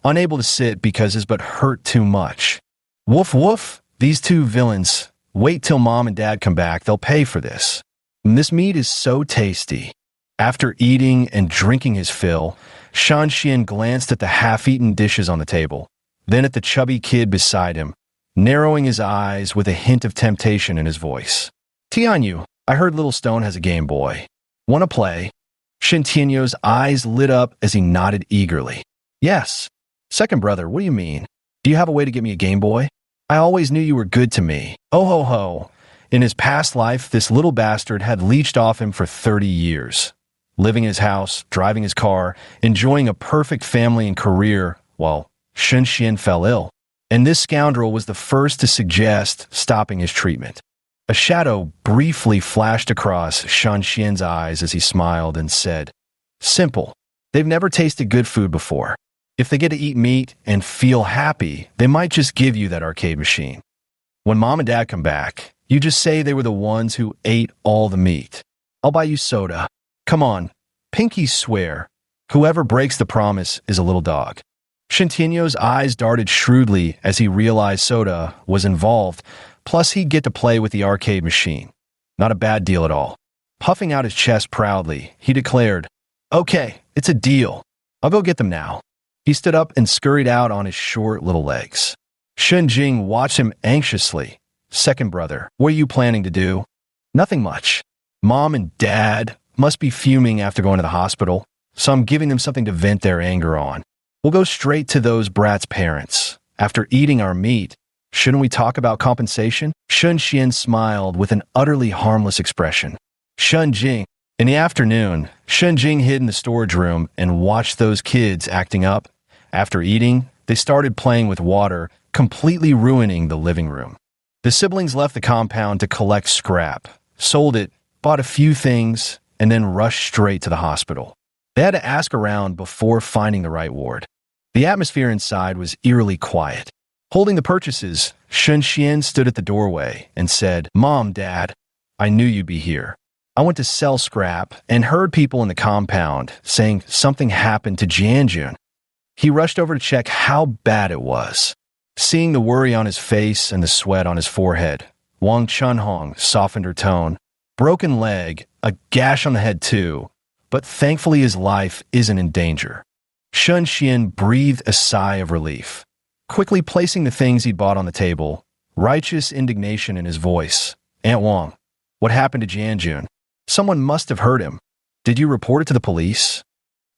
unable to sit because his butt hurt too much. Woof woof, these 2 villains. Wait till Mom and Dad come back, they'll pay for this. And this meat is so tasty. After eating and drinking his fill, Shan Xian glanced at the half-eaten dishes on the table, then at the chubby kid beside him, narrowing his eyes with a hint of temptation in his voice. Tianyu, I heard Little Stone has a Game Boy. Want to play? Shen Tianyu's eyes lit up as he nodded eagerly. Yes. Second brother, what do you mean? Do you have a way to get me a Game Boy? I always knew you were good to me. Oh ho ho. In his past life, this little bastard had leeched off him for 30 years. Living in his house, driving his car, enjoying a perfect family and career, while Shen Xian fell ill. And this scoundrel was the first to suggest stopping his treatment. A shadow briefly flashed across Shan Xian's eyes as he smiled and said, Simple. They've never tasted good food before. If they get to eat meat and feel happy, they might just give you that arcade machine. When mom and dad come back, you just say they were the ones who ate all the meat. I'll buy you soda. Come on, pinkies swear. Whoever breaks the promise is a little dog. Shentinyo's eyes darted shrewdly as he realized soda was involved, plus he'd get to play with the arcade machine. Not a bad deal at all. Puffing out his chest proudly, he declared, Okay, it's a deal. I'll go get them now. He stood up and scurried out on his short little legs. Shen Jing watched him anxiously. Second brother, what are you planning to do? Nothing much. Mom and dad must be fuming after going to the hospital, so I'm giving them something to vent their anger on. We'll go straight to those brats' parents. After eating our meat, shouldn't we talk about compensation? Shen Xian smiled with an utterly harmless expression. Shen Jing. In the afternoon, Shen Jing hid in the storage room and watched those kids acting up. After eating, they started playing with water, completely ruining the living room. The siblings left the compound to collect scrap, sold it, bought a few things, and then rushed straight to the hospital. They had to ask around before finding the right ward. The atmosphere inside was eerily quiet. Holding the purchases, Shen Xian stood at the doorway and said, Mom, Dad, I knew you'd be here. I went to sell scrap and heard people in the compound saying something happened to Jianjun. He rushed over to check how bad it was. Seeing the worry on his face and the sweat on his forehead, Wang Chunhong softened her tone. Broken leg, a gash on the head too, but thankfully his life isn't in danger. Shen Xian breathed a sigh of relief, quickly placing the things he'd bought on the table, righteous indignation in his voice. Aunt Wang, what happened to Jianjun? Someone must have hurt him. Did you report it to the police?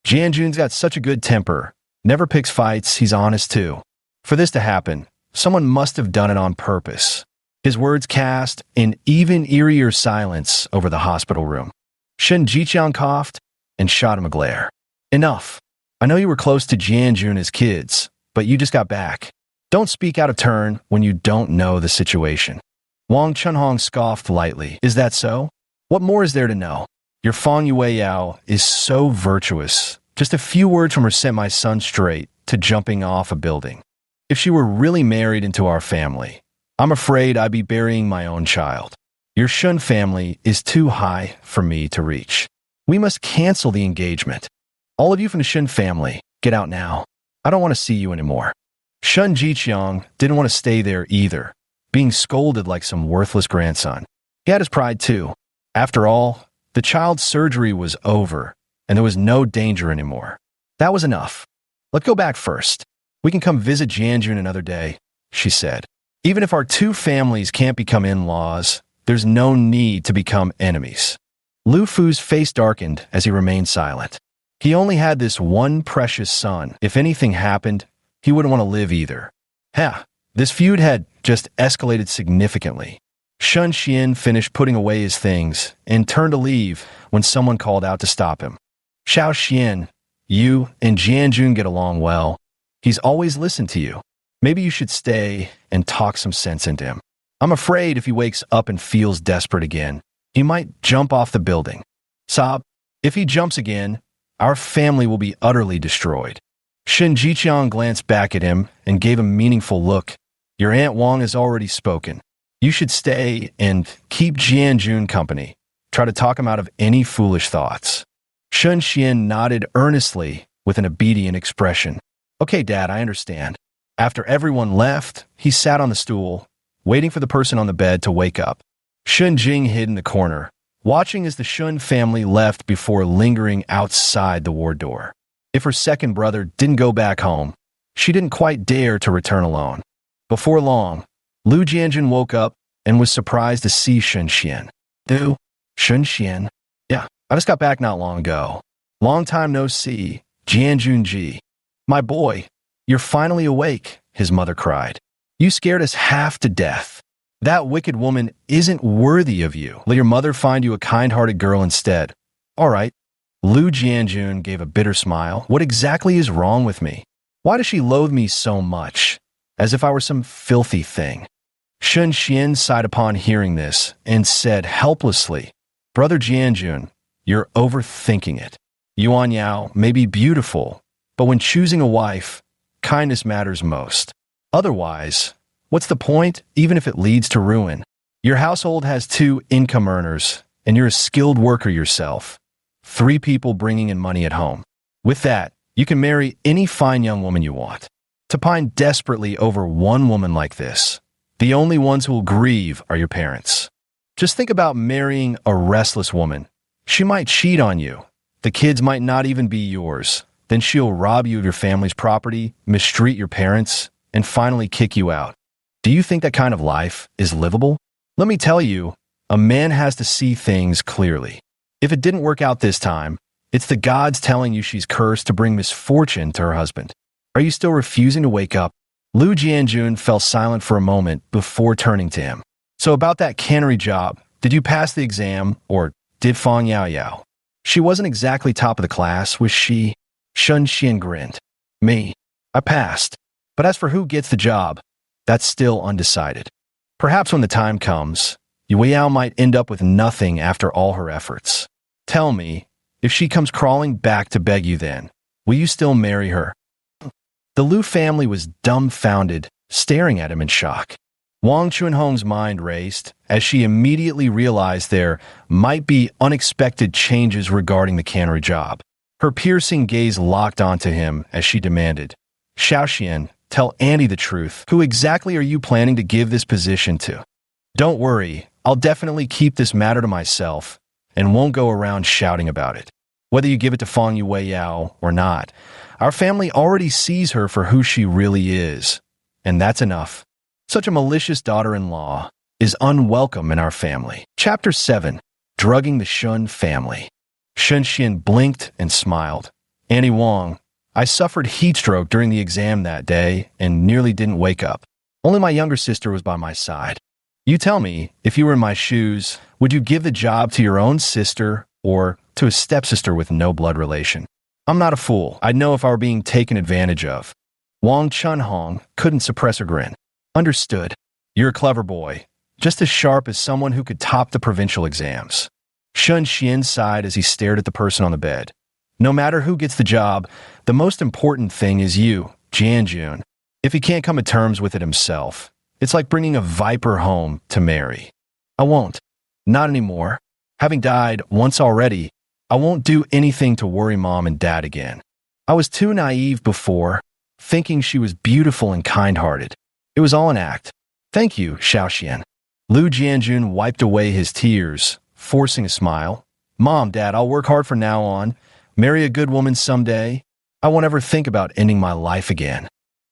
Jianjun's got such a good temper. Never picks fights, he's honest too. For this to happen, someone must have done it on purpose. His words cast an even eerier silence over the hospital room. Shen Jiqiang coughed and shot him a glare. Enough. I know you were close to Jianjun as kids, but you just got back. Don't speak out of turn when you don't know the situation. Wang Chunhong scoffed lightly. Is that so? What more is there to know? Your Fang Yueyao is so virtuous. Just a few words from her sent my son straight to jumping off a building. If she were really married into our family, I'm afraid I'd be burying my own child. Your Shun family is too high for me to reach. We must cancel the engagement. All of you from the Shun family, get out now. I don't want to see you anymore. Shun Jiqiang didn't want to stay there either, being scolded like some worthless grandson. He had his pride too. After all, the child's surgery was over, and there was no danger anymore. That was enough. Let's go back first. We can come visit Jianjun another day, she said. Even if our two families can't become in-laws, there's no need to become enemies. Lu Fu's face darkened as he remained silent. He only had this one precious son. If anything happened, he wouldn't want to live either. This feud had just escalated significantly. Shun Xian finished putting away his things and turned to leave when someone called out to stop him. Xiao Xian, you and Jianjun get along well. He's always listened to you. Maybe you should stay and talk some sense into him. I'm afraid if he wakes up and feels desperate again, he might jump off the building. Sob, if he jumps again, our family will be utterly destroyed. Shen Jiqiang glanced back at him and gave a meaningful look. Your Aunt Wang has already spoken. You should stay and keep Jianjun company. Try to talk him out of any foolish thoughts. Shun Xian nodded earnestly with an obedient expression. Okay, Dad, I understand. After everyone left, he sat on the stool, waiting for the person on the bed to wake up. Shun Jing hid in the corner, watching as the Shun family left before lingering outside the ward door. If her second brother didn't go back home, she didn't quite dare to return alone. Before long, Lu Jianjun woke up and was surprised to see Shun Xian. Du, Shun Xian? Yeah, I just got back not long ago. Long time no see, Jianjun Ji. My boy, you're finally awake, his mother cried. You scared us half to death. That wicked woman isn't worthy of you. Let your mother find you a kind-hearted girl instead. All right. Lu Jianjun gave a bitter smile. What exactly is wrong with me? Why does she loathe me so much? As if I were some filthy thing. Shun Xian sighed upon hearing this and said helplessly, Brother Jianjun, you're overthinking it. Yuan Yao may be beautiful, but when choosing a wife, kindness matters most. Otherwise, what's the point, even if it leads to ruin? Your household has 2 income earners, and you're a skilled worker yourself. 3 people bringing in money at home. With that, you can marry any fine young woman you want. To pine desperately over one woman like this, the only ones who will grieve are your parents. Just think about marrying a restless woman. She might cheat on you. The kids might not even be yours. Then she'll rob you of your family's property, mistreat your parents, and finally kick you out. Do you think that kind of life is livable? Let me tell you, a man has to see things clearly. If it didn't work out this time, it's the gods telling you she's cursed to bring misfortune to her husband. Are you still refusing to wake up? Lu Jianjun fell silent for a moment before turning to him. So about that cannery job, did you pass the exam, or did Fang Yao Yao? She wasn't exactly top of the class, was she? Shun Xian grinned. Me. I passed. But as for who gets the job, that's still undecided. Perhaps when the time comes, Yu Yao might end up with nothing after all her efforts. Tell me, if she comes crawling back to beg you then, will you still marry her? The Lu family was dumbfounded, staring at him in shock. Wang Chunhong's mind raced as she immediately realized there might be unexpected changes regarding the cannery job. Her piercing gaze locked onto him as she demanded, Xiaoxian, tell Andy the truth. Who exactly are you planning to give this position to? Don't worry, I'll definitely keep this matter to myself and won't go around shouting about it. Whether you give it to Fang Yao or not, our family already sees her for who she really is, and that's enough. Such a malicious daughter-in-law is unwelcome in our family. Chapter 7. Drugging the Shun Family. Shun Xian blinked and smiled. Annie Wang, I suffered heat stroke during the exam that day and nearly didn't wake up. Only my younger sister was by my side. You tell me, if you were in my shoes, would you give the job to your own sister or to a stepsister with no blood relation? I'm not a fool. I'd know if I were being taken advantage of. Wang Chunhong couldn't suppress a grin. Understood. You're a clever boy, just as sharp as someone who could top the provincial exams. Shun Xian sighed as he stared at the person on the bed. No matter who gets the job, the most important thing is you, Jianjun. If he can't come to terms with it himself, it's like bringing a viper home to marry. I won't. Not anymore. Having died once already, I won't do anything to worry Mom and Dad again. I was too naive before, thinking she was beautiful and kind-hearted. It was all an act. Thank you, Xiaoxian. Lu Jianjun wiped away his tears, forcing a smile. Mom, Dad, I'll work hard from now on. Marry a good woman someday. I won't ever think about ending my life again.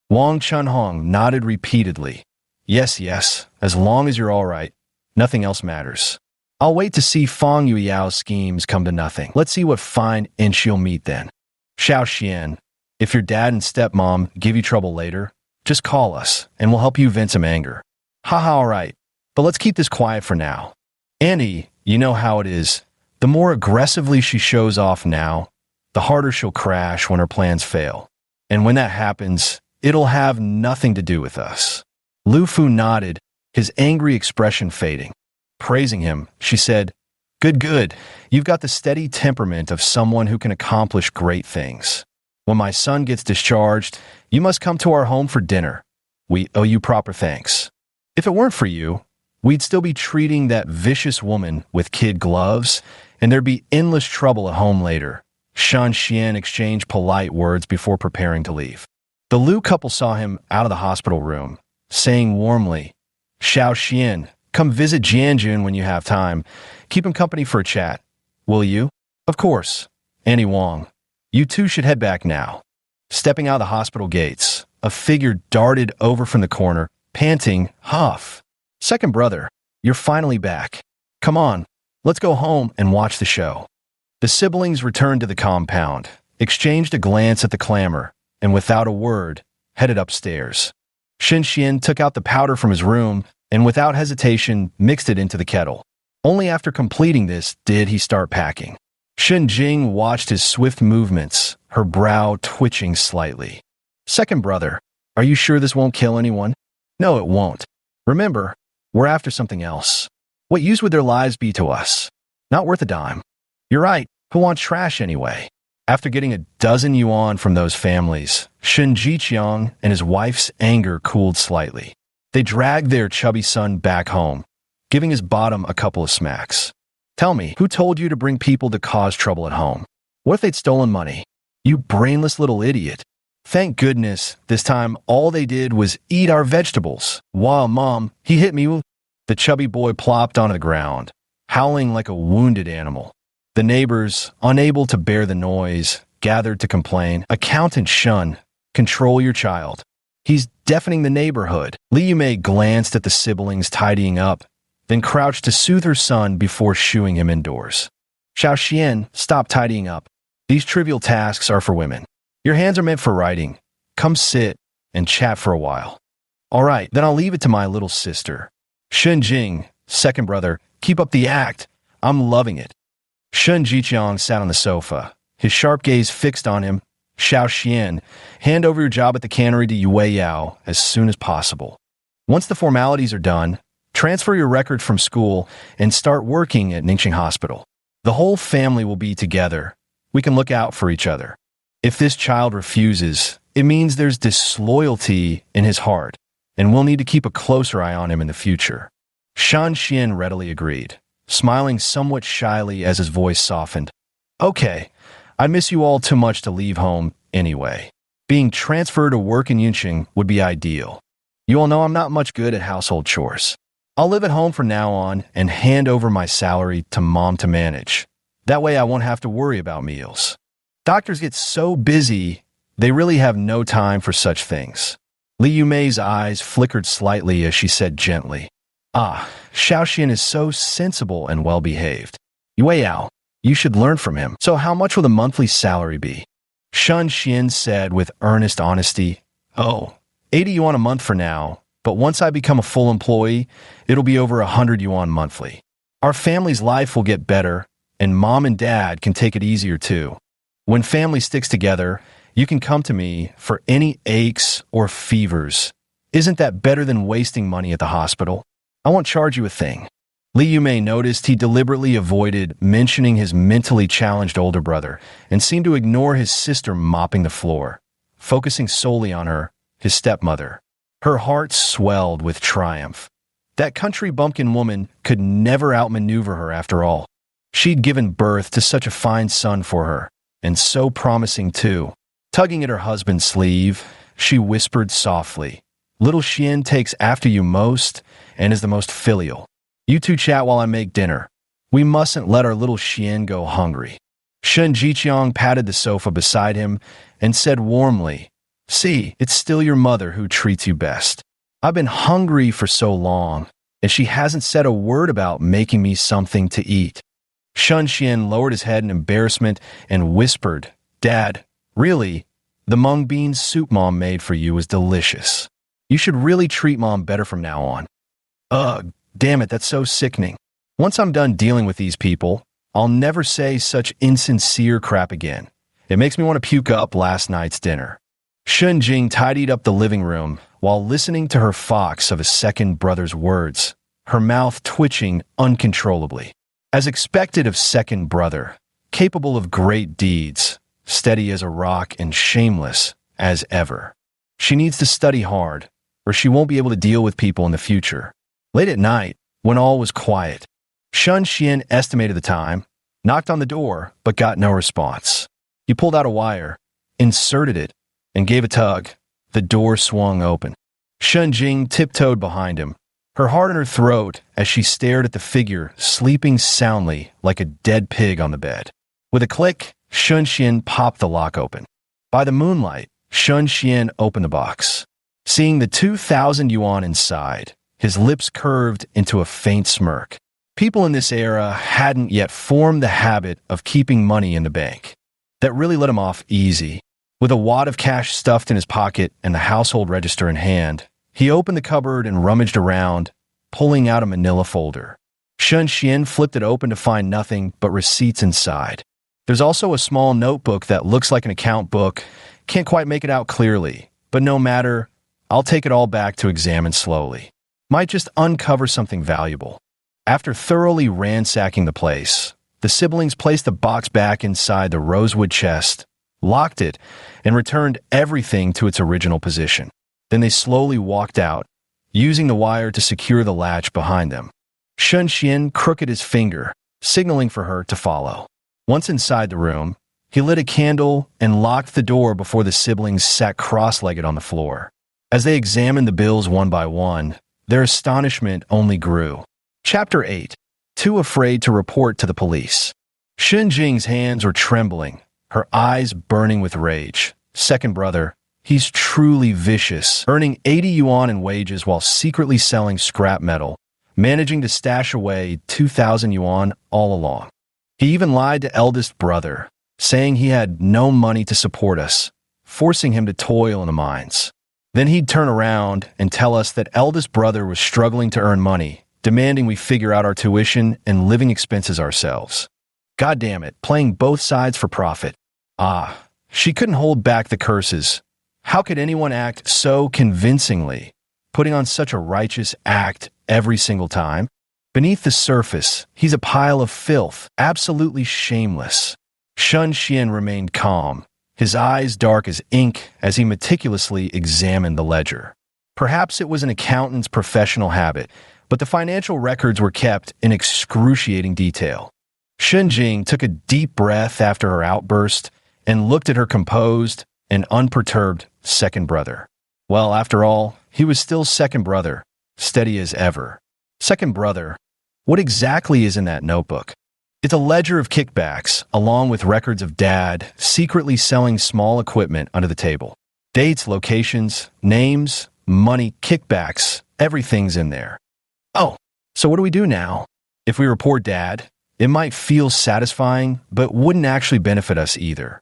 Wang Chunhong nodded repeatedly. Yes, yes, as long as you're all right. Nothing else matters. I'll wait to see Fang Yuyao's schemes come to nothing. Let's see what fine inch you'll meet then. Xiaoxian, if your dad and stepmom give you trouble later, just call us, and we'll help you vent some anger. Haha, all right. But let's keep this quiet for now. Annie, you know how it is. The more aggressively she shows off now, the harder she'll crash when her plans fail. And when that happens, it'll have nothing to do with us. Lu Fu nodded, his angry expression fading. Praising him, she said, Good, good. You've got the steady temperament of someone who can accomplish great things. When my son gets discharged, you must come to our home for dinner. We owe you proper thanks. If it weren't for you, we'd still be treating that vicious woman with kid gloves, and there'd be endless trouble at home later. Shun Xian exchanged polite words before preparing to leave. The Lu couple saw him out of the hospital room, saying warmly, Xiao Xian, Come visit Jianjun when you have time. Keep him company for a chat. Will you? Of course. Annie Wong. You two should head back now. Stepping out of the hospital gates, a figure darted over from the corner, panting, huff. Second brother, you're finally back. Come on, let's go home and watch the show. The siblings returned to the compound, exchanged a glance at the clamor, and without a word, headed upstairs. Shen Xian took out the powder from his room and without hesitation mixed it into the kettle. Only after completing this did he start packing. Shen Jing watched his swift movements, her brow twitching slightly. Second brother, are you sure this won't kill anyone? No, it won't. Remember, we're after something else. What use would their lives be to us? Not worth a dime. You're right, who wants trash anyway? After getting a dozen yuan from those families, Shen Jiqiang and his wife's anger cooled slightly. They dragged their chubby son back home, giving his bottom a couple of smacks. Tell me, who told you to bring people to cause trouble at home? What if they'd stolen money? You brainless little idiot. Thank goodness, this time all they did was eat our vegetables. Wow, Mom, he hit me. The chubby boy plopped onto the ground, howling like a wounded animal. The neighbors, unable to bear the noise, gathered to complain. Accountant Shun, control your child. He's deafening the neighborhood. Li Yumei glanced at the siblings tidying up, then crouched to soothe her son before shooing him indoors. Xiao Xian, stop tidying up. These trivial tasks are for women. Your hands are meant for writing. Come sit and chat for a while. All right, then I'll leave it to my little sister. Shen Jing, second brother, keep up the act. I'm loving it. Shen Jiqiang sat on the sofa, his sharp gaze fixed on him. Xiao Xian, hand over your job at the cannery to Yue Yao as soon as possible. Once the formalities are done, transfer your record from school and start working at Ningxing Hospital. The whole family will be together. We can look out for each other. If this child refuses, it means there's disloyalty in his heart, and we'll need to keep a closer eye on him in the future. Shan Xian readily agreed, smiling somewhat shyly as his voice softened. Okay, I miss you all too much to leave home anyway. Being transferred to work in Yunqing would be ideal. You all know I'm not much good at household chores. I'll live at home from now on and hand over my salary to Mom to manage. That way I won't have to worry about meals. Doctors get so busy, they really have no time for such things. Li Yumei's eyes flickered slightly as she said gently, Ah, Xiaoxian is so sensible and well-behaved. Yue Yao, you should learn from him. So how much will the monthly salary be? Shan Xian said with earnest honesty, Oh, 80 yuan a month for now, but once I become a full employee, it'll be over 100 yuan monthly. Our family's life will get better, and Mom and Dad can take it easier too. When family sticks together, you can come to me for any aches or fevers. Isn't that better than wasting money at the hospital? I won't charge you a thing. Li Yumei noticed he deliberately avoided mentioning his mentally challenged older brother and seemed to ignore his sister mopping the floor, focusing solely on her, his stepmother. Her heart swelled with triumph. That country bumpkin woman could never outmaneuver her after all. She'd given birth to such a fine son for her, and so promising too. Tugging at her husband's sleeve, she whispered softly, Little Xian takes after you most and is the most filial. You two chat while I make dinner. We mustn't let our little Xian go hungry. Shen Jiqiang patted the sofa beside him and said warmly, See, it's still your mother who treats you best. I've been hungry for so long, and she hasn't said a word about making me something to eat. Shen Xian lowered his head in embarrassment and whispered, Dad, really, the mung bean soup Mom made for you is delicious. You should really treat Mom better from now on. Ugh, damn it, that's so sickening. Once I'm done dealing with these people, I'll never say such insincere crap again. It makes me want to puke up last night's dinner. Shen Jing tidied up the living room while listening to her fox of a second brother's words, her mouth twitching uncontrollably. As expected of second brother, capable of great deeds, steady as a rock and shameless as ever. She needs to study hard, or she won't be able to deal with people in the future. Late at night, when all was quiet, Shen Xian estimated the time, knocked on the door, but got no response. He pulled out a wire, inserted it, and gave a tug. The door swung open. Shen Jing tiptoed behind him, her heart in her throat as she stared at the figure sleeping soundly like a dead pig on the bed. With a click, Shun Xian popped the lock open. By the moonlight, Shun Xian opened the box. Seeing the 2,000 yuan inside, his lips curved into a faint smirk. People in this era hadn't yet formed the habit of keeping money in the bank. That really let him off easy. With a wad of cash stuffed in his pocket and the household register in hand, he opened the cupboard and rummaged around, pulling out a manila folder. Shun Xian flipped it open to find nothing but receipts inside. There's also a small notebook that looks like an account book. Can't quite make it out clearly, but no matter, I'll take it all back to examine slowly. Might just uncover something valuable. After thoroughly ransacking the place, the siblings placed the box back inside the rosewood chest, locked it, and returned everything to its original position. Then they slowly walked out, using the wire to secure the latch behind them. Shun Xian crooked his finger, signaling for her to follow. Once inside the room, he lit a candle and locked the door before the siblings sat cross-legged on the floor. As they examined the bills one by one, their astonishment only grew. Chapter 8. Too afraid to report to the police. Shun Jing's hands were trembling, her eyes burning with rage. Second brother, he's truly vicious, earning 80 yuan in wages while secretly selling scrap metal, managing to stash away 2,000 yuan all along. He even lied to eldest brother, saying he had no money to support us, forcing him to toil in the mines. Then he'd turn around and tell us that eldest brother was struggling to earn money, demanding we figure out our tuition and living expenses ourselves. God damn it, playing both sides for profit. She couldn't hold back the curses. How could anyone act so convincingly, putting on such a righteous act every single time? Beneath the surface, he's a pile of filth, absolutely shameless. Shun Xian remained calm, his eyes dark as ink as he meticulously examined the ledger. Perhaps it was an accountant's professional habit, but the financial records were kept in excruciating detail. Shun Jing took a deep breath after her outburst and looked at her composed and unperturbed second brother. Well, after all, he was still second brother, steady as ever. Second brother, what exactly is in that notebook? It's a ledger of kickbacks, along with records of Dad secretly selling small equipment under the table. Dates, locations, names, money, kickbacks, everything's in there. Oh, so what do we do now? If we report Dad, it might feel satisfying, but wouldn't actually benefit us either.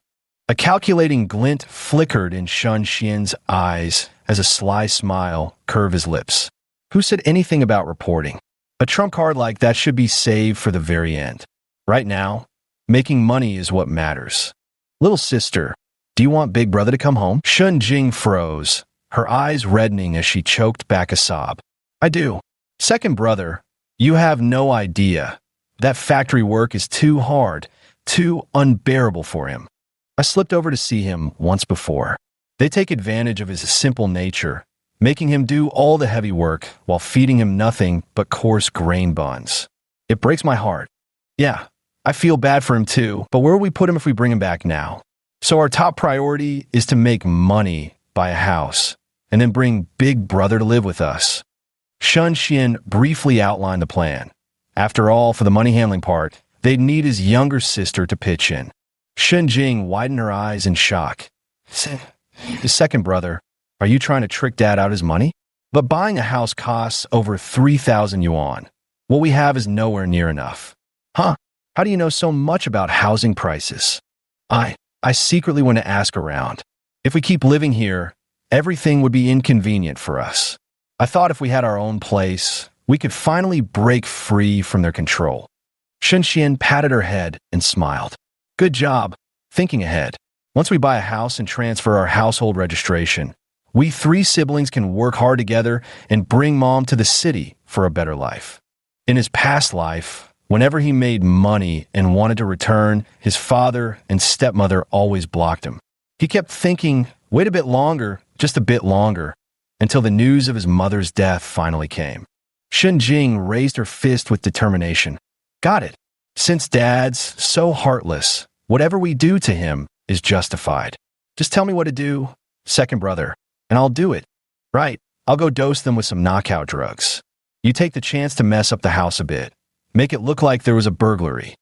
A calculating glint flickered in Shun Xian's eyes as a sly smile curved his lips. Who said anything about reporting? A trump card like that should be saved for the very end. Right now, making money is what matters. Little sister, do you want Big Brother to come home? Shun Jing froze, her eyes reddening as she choked back a sob. I do. Second brother, you have no idea. That factory work is too hard, too unbearable for him. I slipped over to see him once before. They take advantage of his simple nature, making him do all the heavy work while feeding him nothing but coarse grain buns. It breaks my heart. Yeah, I feel bad for him too, but where will we put him if we bring him back now? So our top priority is to make money, buy a house, and then bring Big Brother to live with us. Shun Xian briefly outlined the plan. After all, for the money handling part, they'd need his younger sister to pitch in. Shun Jing widened her eyes in shock. His second brother, are you trying to trick Dad out his money? But buying a house costs over 3,000 yuan. What we have is nowhere near enough. Huh? How do you know so much about housing prices? I secretly want to ask around. If we keep living here, everything would be inconvenient for us. I thought if we had our own place, we could finally break free from their control. Shun Xian patted her head and smiled. Good job, thinking ahead. Once we buy a house and transfer our household registration, we three siblings can work hard together and bring Mom to the city for a better life. In his past life, whenever he made money and wanted to return, his father and stepmother always blocked him. He kept thinking, wait a bit longer, just a bit longer, until the news of his mother's death finally came. Shun Jing raised her fist with determination. Got it. Since Dad's so heartless, whatever we do to him is justified. Just tell me what to do, second brother, and I'll do it. Right, I'll go dose them with some knockout drugs. You take the chance to mess up the house a bit. Make it look like there was a burglary.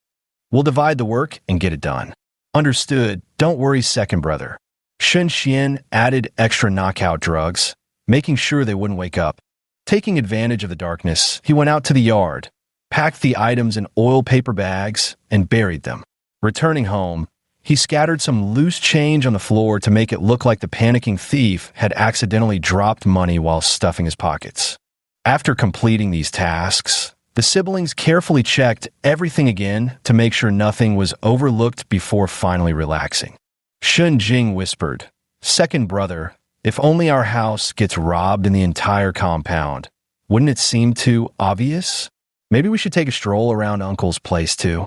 We'll divide the work and get it done. Understood. Don't worry, second brother. Shun Xian added extra knockout drugs, making sure they wouldn't wake up. Taking advantage of the darkness, he went out to the yard, packed the items in oil paper bags, and buried them. Returning home, he scattered some loose change on the floor to make it look like the panicking thief had accidentally dropped money while stuffing his pockets. After completing these tasks, the siblings carefully checked everything again to make sure nothing was overlooked before finally relaxing. Shun Jing whispered, "Second brother, if only our house gets robbed in the entire compound, wouldn't it seem too obvious? Maybe we should take a stroll around Uncle's place too."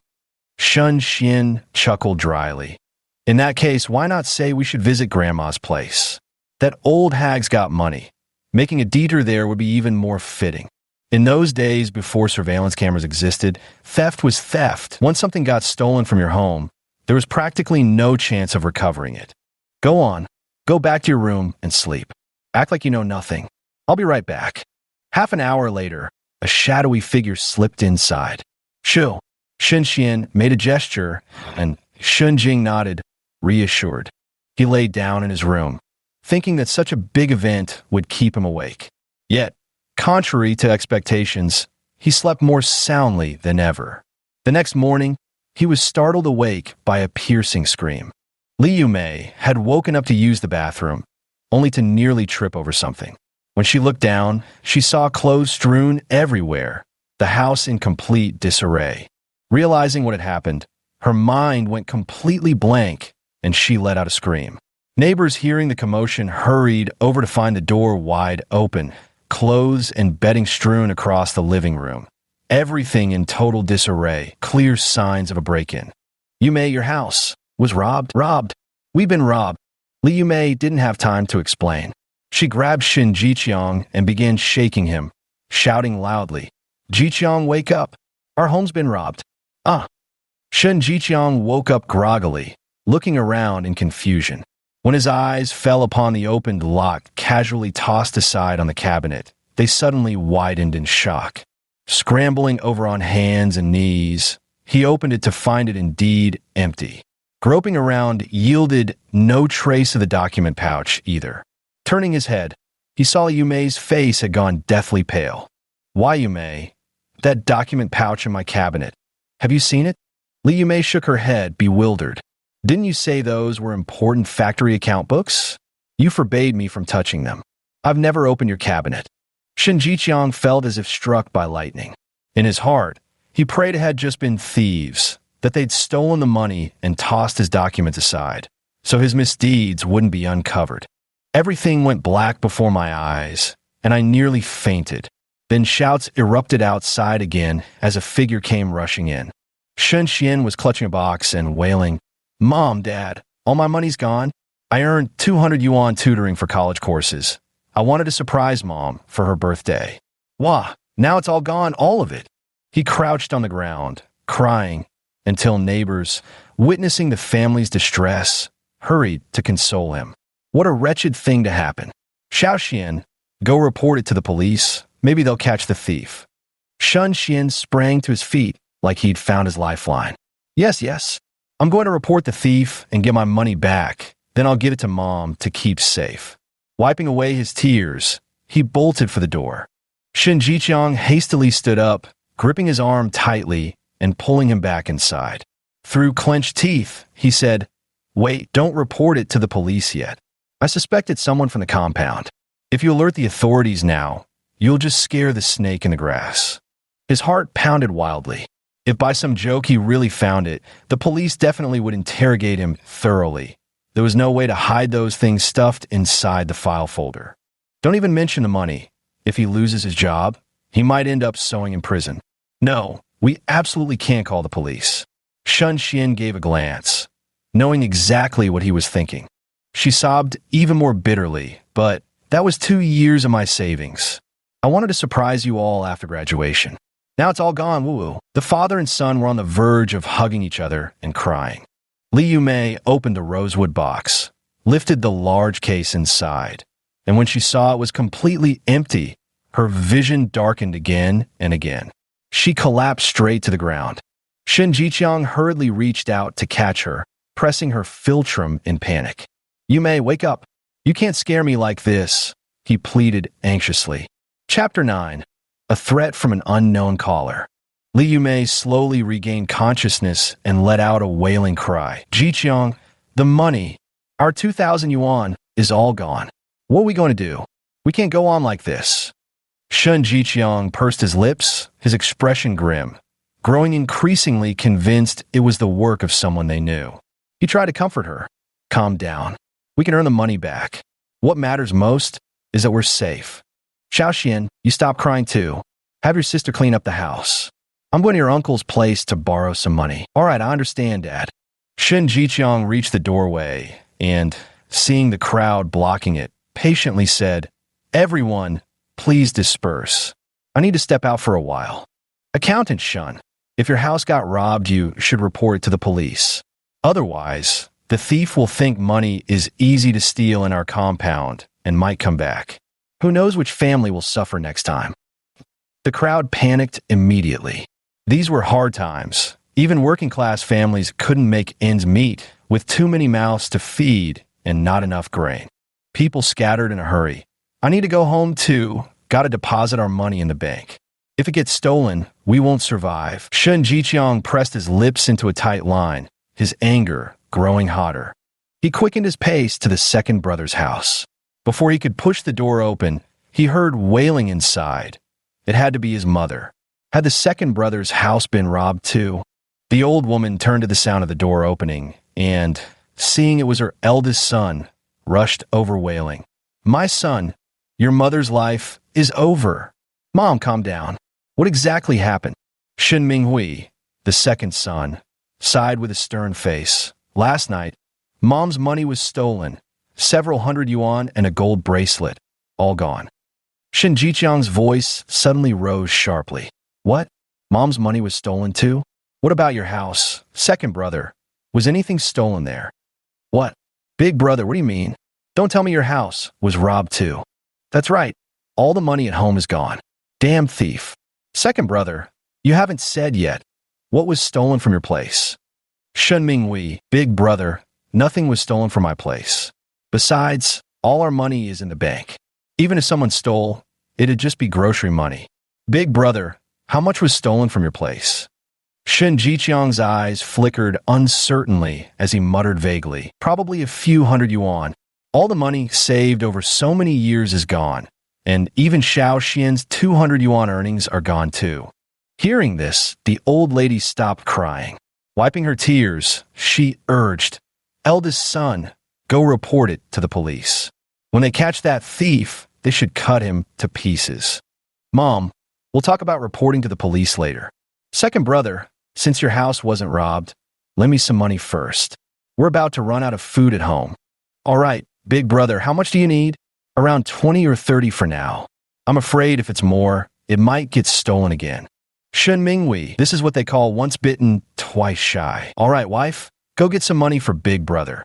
Shun Xian chuckled dryly. "In that case, why not say we should visit Grandma's place? That old hag's got money. Making a detour there would be even more fitting." In those days before surveillance cameras existed, theft was theft. Once something got stolen from your home, there was practically no chance of recovering it. Go on, go back to your room and sleep. Act like you know nothing. I'll be right back. Half an hour later, a shadowy figure slipped inside. Shu. Shun Xian made a gesture, and Shun Jing nodded, reassured. He lay down in his room, thinking that such a big event would keep him awake. Yet, contrary to expectations, he slept more soundly than ever. The next morning, he was startled awake by a piercing scream. Li Yumei had woken up to use the bathroom, only to nearly trip over something. When she looked down, she saw clothes strewn everywhere, the house in complete disarray. Realizing what had happened, her mind went completely blank, and she let out a scream. Neighbors hearing the commotion hurried over to find the door wide open, clothes and bedding strewn across the living room. Everything in total disarray, clear signs of a break-in. "Yumei, your house was robbed? Robbed. We've been robbed." Li Yumei didn't have time to explain. She grabbed Shin Jiqiang and began shaking him, shouting loudly, "Jiqiang, wake up! Our home's been robbed." "Ah!" Shin Jiqiang woke up groggily, looking around in confusion. When his eyes fell upon the opened lock casually tossed aside on the cabinet, they suddenly widened in shock. Scrambling over on hands and knees, he opened it to find it indeed empty. Groping around yielded no trace of the document pouch either. Turning his head, he saw Yumei's face had gone deathly pale. "Why, Yumei? That document pouch in my cabinet. Have you seen it?" Li Yumei shook her head, bewildered. "Didn't you say those were important factory account books? You forbade me from touching them. I've never opened your cabinet." Shin Jiqiang felt as if struck by lightning. In his heart, he prayed it had just been thieves, that they'd stolen the money and tossed his documents aside, so his misdeeds wouldn't be uncovered. Everything went black before my eyes, and I nearly fainted. Then shouts erupted outside again as a figure came rushing in. Shun Xian was clutching a box and wailing, "Mom, Dad, all my money's gone. I earned 200 yuan tutoring for college courses. I wanted to surprise Mom for her birthday. Wah, now it's all gone, all of it." He crouched on the ground, crying, until neighbors, witnessing the family's distress, hurried to console him. What a wretched thing to happen. "Xiao Xian, go report it to the police. Maybe they'll catch the thief." Shun Xian sprang to his feet like he'd found his lifeline. Yes. I'm going to report the thief and get my money back. Then I'll give it to Mom to keep safe." Wiping away his tears, he bolted for the door. Shin Jiqiang hastily stood up, gripping his arm tightly and pulling him back inside. Through clenched teeth, he said, "Wait, don't report it to the police yet. I suspect it's someone from the compound. If you alert the authorities now, you'll just scare the snake in the grass." His heart pounded wildly. If by some joke he really found it, the police definitely would interrogate him thoroughly. There was no way to hide those things stuffed inside the file folder. Don't even mention the money. If he loses his job, he might end up sewing in prison. "No, we absolutely can't call the police." Shun Xian gave a glance, knowing exactly what he was thinking. She sobbed even more bitterly, "But that was 2 years of my savings. I wanted to surprise you all after graduation. Now it's all gone, woo-woo." The father and son were on the verge of hugging each other and crying. Li Yumei opened the rosewood box, lifted the large case inside, and when she saw it was completely empty, Her vision darkened again and again. She collapsed straight to the ground. Shen Jiqiang hurriedly reached out to catch her, pressing her philtrum in panic. "You may wake up. You can't scare me like this," he pleaded anxiously. Chapter 9. A Threat from an Unknown Caller. Li Yumei slowly regained consciousness and let out a wailing cry. "Jiqiang, the money, our 2,000 yuan, is all gone. What are we going to do? We can't go on like this." Shen Jiqiang pursed his lips, his expression grim, growing increasingly convinced it was the work of someone they knew. He tried to comfort her. "Calm down. We can earn the money back. What matters most is that we're safe. Xiaoxian, you stop crying too. Have your sister clean up the house. I'm going to your uncle's place to borrow some money." "All right, I understand, Dad." Shen Jiqiang reached the doorway and, seeing the crowd blocking it, patiently said, "Everyone, please disperse. I need to step out for a while. Accountant Shun, if your house got robbed, you should report it to the police. Otherwise, the thief will think money is easy to steal in our compound and might come back. Who knows which family will suffer next time?" The crowd panicked immediately. These were hard times. Even working-class families couldn't make ends meet, with too many mouths to feed and not enough grain. People scattered in a hurry. "I need to go home too. Gotta deposit our money in the bank. If it gets stolen, we won't survive." Shen Jiqiang pressed his lips into a tight line, his anger growing hotter. He quickened his pace to the second brother's house. Before he could push the door open, he heard wailing inside. It had to be his mother. Had the second brother's house been robbed too? The old woman turned to the sound of the door opening and, seeing it was her eldest son, rushed over wailing. "My son, your mother's life is over." "Mom, calm down. What exactly happened?" Shen Minghui, the second son, sighed with a stern face. "Last night, Mom's money was stolen. Several hundred yuan and a gold bracelet. All gone." Shen Jiqiang's voice suddenly rose sharply. "What? Mom's money was stolen too? What about your house? Second brother, was anything stolen there?" "What? Big brother, what do you mean? Don't tell me your house was robbed too." "That's right. All the money at home is gone. Damn thief." "Second brother, you haven't said yet. What was stolen from your place?" Shen Minghui, "Big brother, nothing was stolen from my place. Besides, all our money is in the bank. Even if someone stole, it'd just be grocery money." "Big brother, how much was stolen from your place?" Shen Jiqiang's eyes flickered uncertainly as he muttered vaguely, "Probably a few hundred yuan. All the money saved over so many years is gone, and even Xiao Xian's 200 yuan earnings are gone too." Hearing this, the old lady stopped crying. Wiping her tears, she urged, "Eldest son, go report it to the police. When they catch that thief, they should cut him to pieces." "Mom, we'll talk about reporting to the police later." "Second brother, since your house wasn't robbed, lend me some money first. We're about to run out of food at home." "All right, big brother, how much do you need?" "Around 20 or 30 for now. I'm afraid if it's more, it might get stolen again." Shen Minghui, this is what they call once bitten, twice shy. "All right, wife, go get some money for big brother."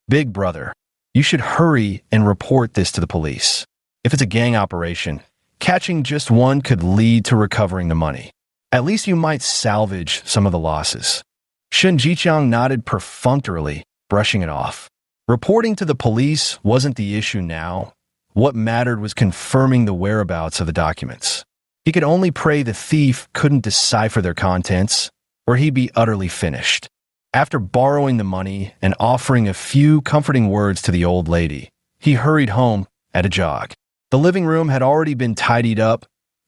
"Big brother, you should hurry and report this to the police. If it's a gang operation, catching just one could lead to recovering the money. At least you might salvage some of the losses." Shen Jiqiang nodded perfunctorily, brushing it off. Reporting to the police wasn't the issue now. What mattered was confirming the whereabouts of the documents. He could only pray the thief couldn't decipher their contents, or he'd be utterly finished. After borrowing the money and offering a few comforting words to the old lady, he hurried home at a jog. The living room had already been tidied up,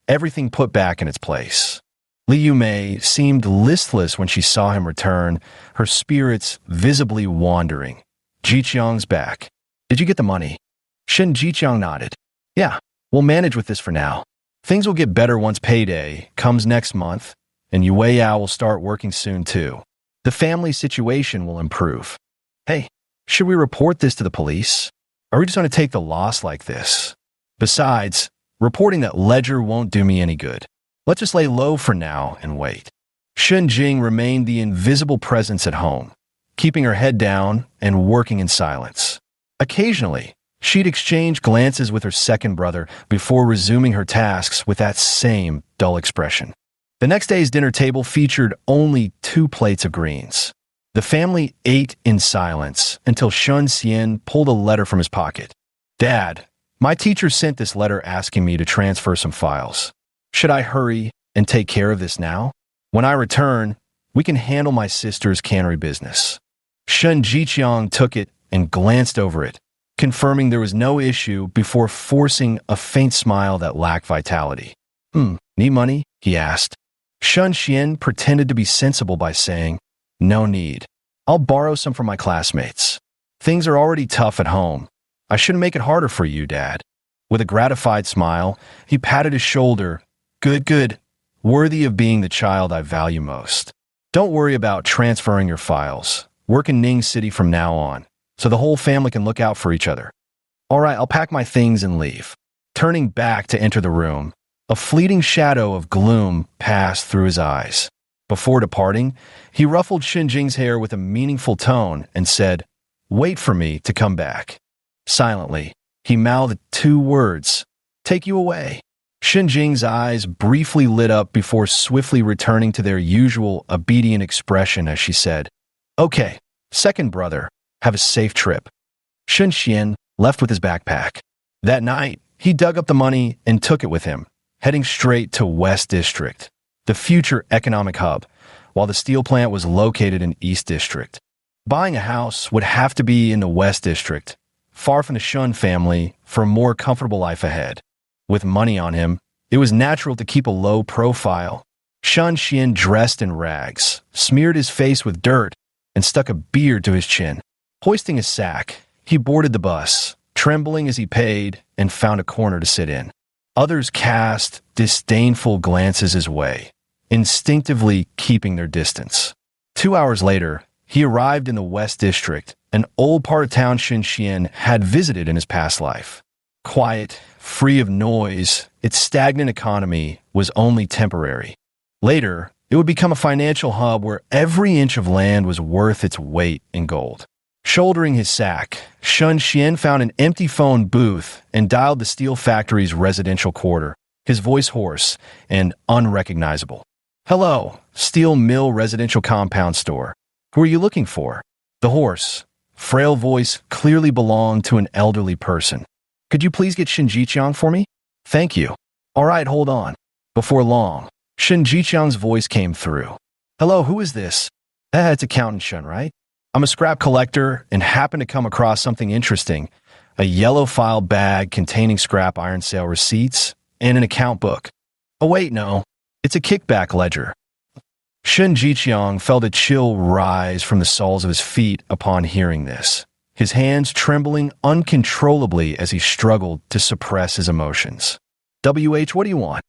everything put back in its place. Li Yumei seemed listless when she saw him return, her spirits visibly wandering. "Jiqiang's back. Did you get the money?" Shen Jiqiang nodded. "Yeah, we'll manage with this for now. Things will get better once payday comes next month, and Yue Yao will start working soon too. The family situation will improve." "Hey, should we report this to the police? Are we just going to take the loss like this? Besides, reporting that ledger won't do me any good. Let's just lay low for now and wait." Shen Jing remained the invisible presence at home, keeping her head down and working in silence. Occasionally, She'd exchange glances with her second brother before resuming her tasks with that same dull expression. The next day's dinner table featured only 2 plates of greens. The family ate in silence until Shun Xian pulled a letter from his pocket. "Dad, my teacher sent this letter asking me to transfer some files. Should I hurry and take care of this now? When I return, we can handle my sister's cannery business." Shun Jiqiang took it and glanced over it, confirming there was no issue before forcing a faint smile that lacked vitality. Need money?" he asked. Shun Xian pretended to be sensible by saying, "No need. I'll borrow some from my classmates. Things are already tough at home. I shouldn't make it harder for you, Dad." With a gratified smile, he patted his shoulder. Good. Worthy of being the child I value most. Don't worry about transferring your files. Work in Ning City from now on, so the whole family can look out for each other. All right, I'll pack my things and leave." Turning back to enter the room, a fleeting shadow of gloom passed through his eyes. Before departing, he ruffled Xinjing's hair with a meaningful tone and said, "Wait for me to come back." Silently, he mouthed 2 words, "Take you away." Xinjing's eyes briefly lit up before swiftly returning to their usual obedient expression as she said, "Okay, second brother, have a safe trip." Shun Xian left with his backpack. That night, he dug up the money and took it with him, heading straight to West District, the future economic hub, while the steel plant was located in East District. Buying a house would have to be in the West District, far from the Shun family, for a more comfortable life ahead. With money on him, it was natural to keep a low profile. Shun Xian dressed in rags, smeared his face with dirt, and stuck a beard to his chin. Hoisting his sack, he boarded the bus, trembling as he paid and found a corner to sit in. Others cast disdainful glances his way, instinctively keeping their distance. 2 hours later, he arrived in the West District, an old part of town Shun Xian had visited in his past life. Quiet, free of noise, its stagnant economy was only temporary. Later, it would become a financial hub where every inch of land was worth its weight in gold. Shouldering his sack, Shun Xian found an empty phone booth and dialed the steel factory's residential quarter, his voice hoarse and unrecognizable. "Hello, Steel Mill Residential Compound Store. Who are you looking for?" The hoarse, frail voice clearly belonged to an elderly person. "Could you please get Shin Jiqiang for me?" "Thank you." "All right, hold on." Before long, Shin Jiqiang's voice came through. "Hello, who is this?" It's Accountant Shun, right? I'm a scrap collector and happened to come across something interesting, a yellow file bag containing scrap iron sale receipts and an account book. Oh wait, no, it's a kickback ledger. Shin Jiqiang felt a chill rise from the soles of his feet upon hearing this, his hands trembling uncontrollably as he struggled to suppress his emotions. "WH, what do you want?"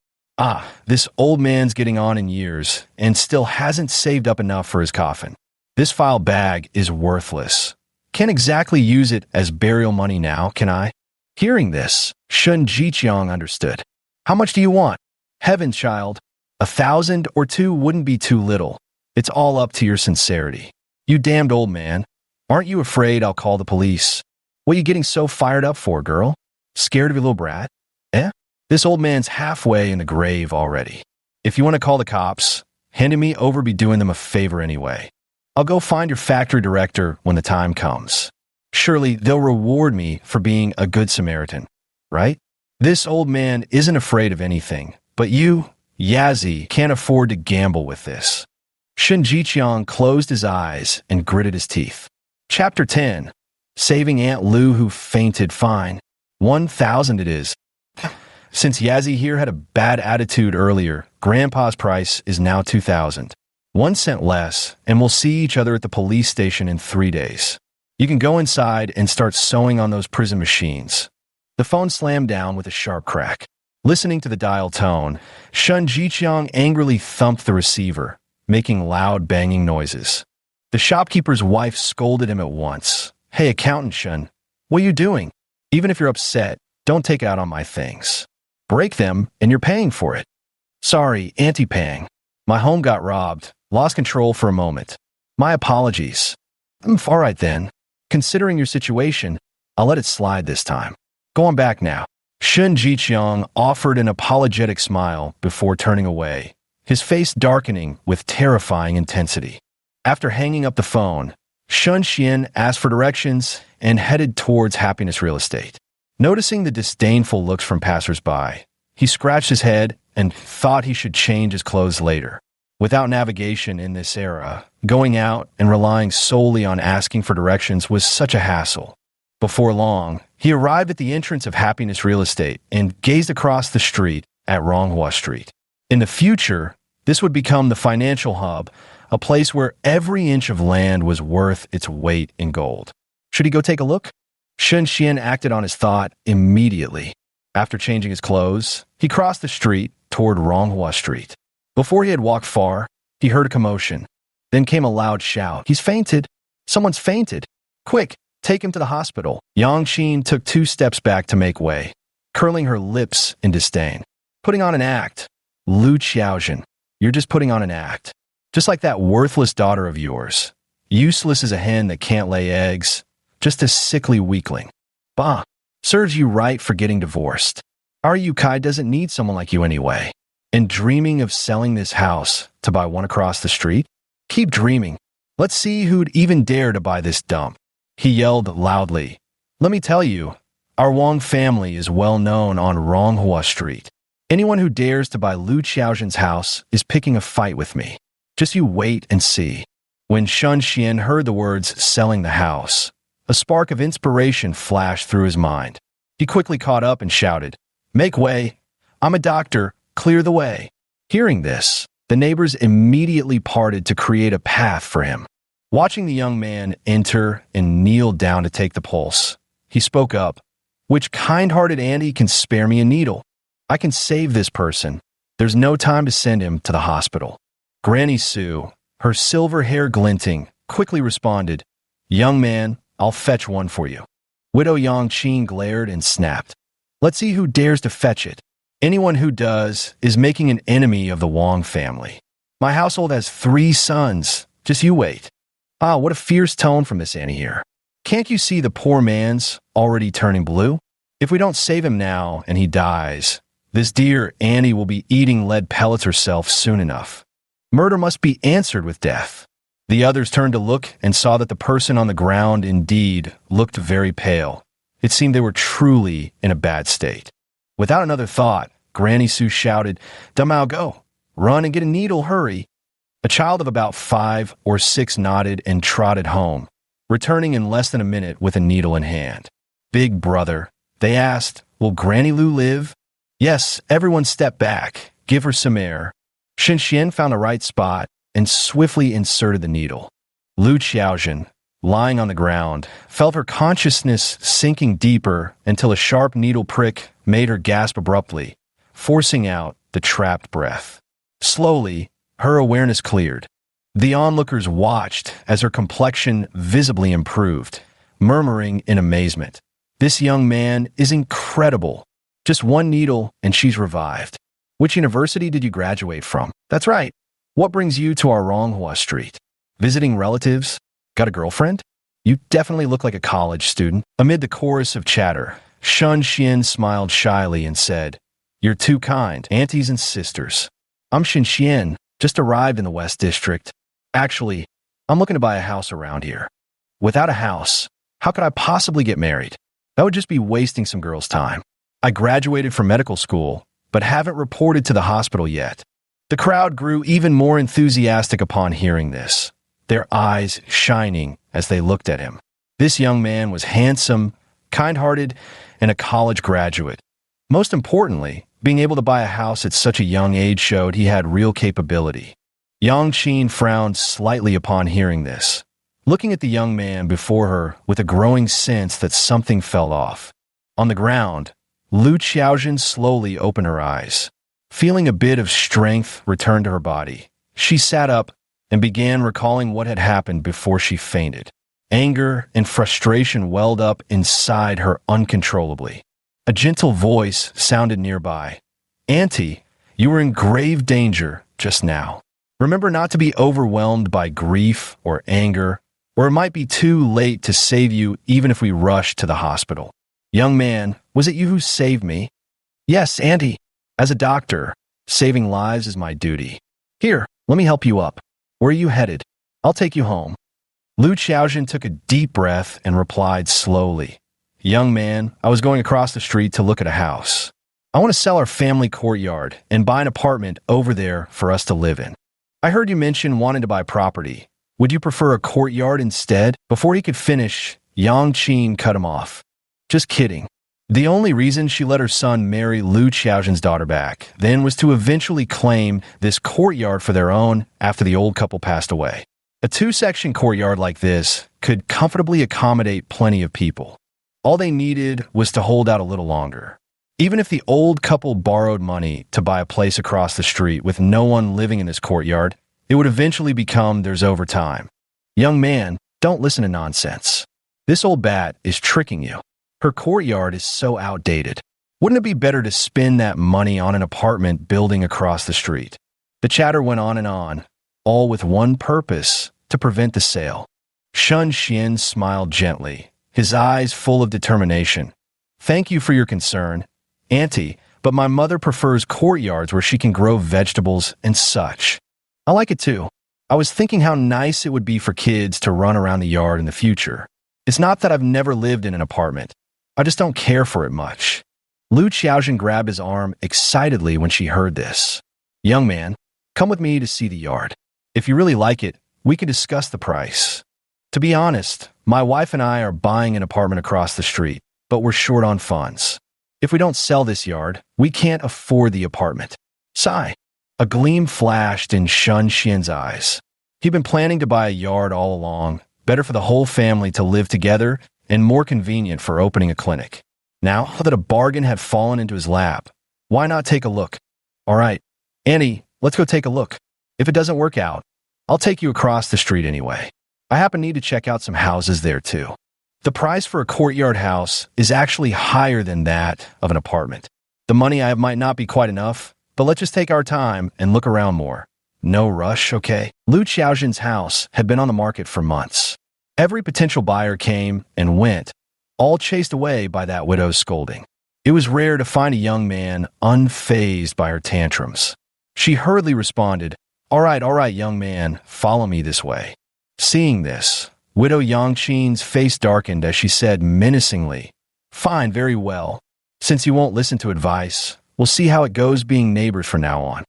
This old man's getting on in years and still hasn't saved up enough for his coffin. "This file bag is worthless. Can't exactly use it as burial money now, can I?" Hearing this, Shun Jiqiang understood. "How much do you want?" "Heaven, child. 1,000 or 2 wouldn't be too little. It's all up to your sincerity." "You damned old man. Aren't you afraid I'll call the police?" "What are you getting so fired up for, girl? Scared of your little brat? This old man's halfway in the grave already. If you want to call the cops, handing me over be doing them a favor anyway. I'll go find your factory director when the time comes. Surely they'll reward me for being a good Samaritan, right? This old man isn't afraid of anything, but you, Yazi, can't afford to gamble with this." Shin Jiqiang closed his eyes and gritted his teeth. Chapter 10. Saving Aunt Lu who fainted fine. 1,000 it is. Since Yazi here had a bad attitude earlier, Grandpa's price is now 2,000. 1 cent less, and we'll see each other at the police station in 3 days. You can go inside and start sewing on those prison machines. The phone slammed down with a sharp crack. Listening to the dial tone, Shun Jiqiang angrily thumped the receiver, making loud banging noises. The shopkeeper's wife scolded him at once. "Hey, Accountant Shun, what are you doing? Even if you're upset, don't take it out on my things. Break them, and you're paying for it." "Sorry, Auntie Pang. My home got robbed. Lost control for a moment. My apologies." All right then. Considering your situation, I'll let it slide this time. Go on back now. Shun Jiqiang offered an apologetic smile before turning away, his face darkening with terrifying intensity. After hanging up the phone, Shun Xian asked for directions and headed towards Happiness Real Estate. Noticing the disdainful looks from passersby, he scratched his head and thought he should change his clothes later. Without navigation in this era, going out and relying solely on asking for directions was such a hassle. Before long, he arrived at the entrance of Happiness Real Estate and gazed across the street at Ronghua Street. In the future, this would become the financial hub, a place where every inch of land was worth its weight in gold. Should he go take a look? Shun Xian acted on his thought immediately. After changing his clothes, he crossed the street toward Ronghua Street. Before he had walked far, he heard a commotion. Then came a loud shout. He's fainted! Someone's fainted! Quick, take him to the hospital. Yang Qin took 2 steps back to make way, curling her lips in disdain. Putting on an act. Lu Qiaozhen, you're just putting on an act. Just like that worthless daughter of yours. Useless as a hen that can't lay eggs. Just a sickly weakling. Bah, serves you right for getting divorced. Our Yukai doesn't need someone like you anyway. And dreaming of selling this house to buy one across the street? Keep dreaming. Let's see who'd even dare to buy this dump. He yelled loudly. Let me tell you, our Wang family is well known on Ronghua Street. Anyone who dares to buy Lu Qiaozhen's house is picking a fight with me. Just you wait and see. When Shun Xian heard the words selling the house, a spark of inspiration flashed through his mind. He quickly caught up and shouted, Make way! I'm a doctor! Clear the way! Hearing this, the neighbors immediately parted to create a path for him. Watching the young man enter and kneel down to take the pulse, he spoke up, Which kind-hearted auntie can spare me a needle? I can save this person. There's no time to send him to the hospital. Granny Sue, her silver hair glinting, quickly responded, Young man, I'll fetch one for you. Widow Yang Qin glared and snapped. Let's see who dares to fetch it. Anyone who does is making an enemy of the Wang family. My household has 3 sons. Just you wait. Ah, what a fierce tone from this auntie here. Can't you see the poor man's already turning blue? If we don't save him now and he dies, this dear auntie will be eating lead pellets herself soon enough. Murder must be answered with death. The others turned to look and saw that the person on the ground indeed looked very pale. It seemed they were truly in a bad state. Without another thought, Granny Sue shouted, Damao, go! Run and get a needle, hurry! A child of about 5 or 6 nodded and trotted home, returning in less than a minute with a needle in hand. Big brother, they asked, will Granny Lu live? Yes, everyone step back, give her some air. Shin Xian found the right spot and swiftly inserted the needle. Lu Qiaozhen, lying on the ground, felt her consciousness sinking deeper until a sharp needle prick made her gasp abruptly, forcing out the trapped breath. Slowly, her awareness cleared. The onlookers watched as her complexion visibly improved, murmuring in amazement, This young man is incredible. Just one needle and she's revived. Which university did you graduate from? That's right. What brings you to our Ronghua Street? Visiting relatives? Got a girlfriend? You definitely look like a college student. Amid the chorus of chatter, Shun Xian smiled shyly and said, You're too kind, aunties and sisters. I'm Shin Xian, just arrived in the West District. Actually, I'm looking to buy a house around here. Without a house, how could I possibly get married? That would just be wasting some girls' time. I graduated from medical school, but haven't reported to the hospital yet. The crowd grew even more enthusiastic upon hearing this, their eyes shining as they looked at him. This young man was handsome, kind-hearted, and a college graduate. Most importantly, being able to buy a house at such a young age showed he had real capability. Yang Qin frowned slightly upon hearing this, looking at the young man before her with a growing sense that something fell off. On the ground, Lu Qiaozhen slowly opened her eyes. Feeling a bit of strength return to her body, she sat up and began recalling what had happened before she fainted. Anger and frustration welled up inside her uncontrollably. A gentle voice sounded nearby. Auntie, you were in grave danger just now. Remember not to be overwhelmed by grief or anger or it might be too late to save you even if we rush to the hospital. Young man, was it you who saved me? Yes, Auntie. As a doctor, saving lives is my duty. Here, let me help you up. Where are you headed? I'll take you home. Lu Xiaojin took a deep breath and replied slowly. Young man, I was going across the street to look at a house. I want to sell our family courtyard and buy an apartment over there for us to live in. I heard you mention wanting to buy property. Would you prefer a courtyard instead? Before he could finish, Yang Qin cut him off. Just kidding. The only reason she let her son marry Lu Xiaojin's daughter back then was to eventually claim this courtyard for their own after the old couple passed away. A two-section courtyard like this could comfortably accommodate plenty of people. All they needed was to hold out a little longer. Even if the old couple borrowed money to buy a place across the street with no one living in this courtyard, it would eventually become theirs over time. Young man, don't listen to nonsense. This old bat is tricking you. Her courtyard is so outdated. Wouldn't it be better to spend that money on an apartment building across the street? The chatter went on, all with one purpose, to prevent the sale. Shun Xian smiled gently, his eyes full of determination. Thank you for your concern, Auntie, but my mother prefers courtyards where she can grow vegetables and such. I like it too. I was thinking how nice it would be for kids to run around the yard in the future. It's not that I've never lived in an apartment. I just don't care for it much. Lu Xiaojin grabbed his arm excitedly when she heard this. Young man, come with me to see the yard. If you really like it, we can discuss the price. To be honest, my wife and I are buying an apartment across the street, but we're short on funds. If we don't sell this yard, we can't afford the apartment. Sigh. A gleam flashed in Shun Xian's eyes. He'd been planning to buy a yard all along, better for the whole family to live together and more convenient for opening a clinic. Now that a bargain had fallen into his lap, why not take a look? All right, Annie, let's go take a look. If it doesn't work out, I'll take you across the street anyway. I happen to need to check out some houses there too. The price for a courtyard house is actually higher than that of an apartment. The money I have might not be quite enough, but let's just take our time and look around more. No rush, okay? Lu Xiaojin's house had been on the market for months. Every potential buyer came and went, all chased away by that widow's scolding. It was rare to find a young man unfazed by her tantrums. She hurriedly responded, all right, young man, follow me this way. Seeing this, Widow Yang Qin's face darkened as she said menacingly, fine, very well. Since you won't listen to advice, we'll see how it goes being neighbors from now on.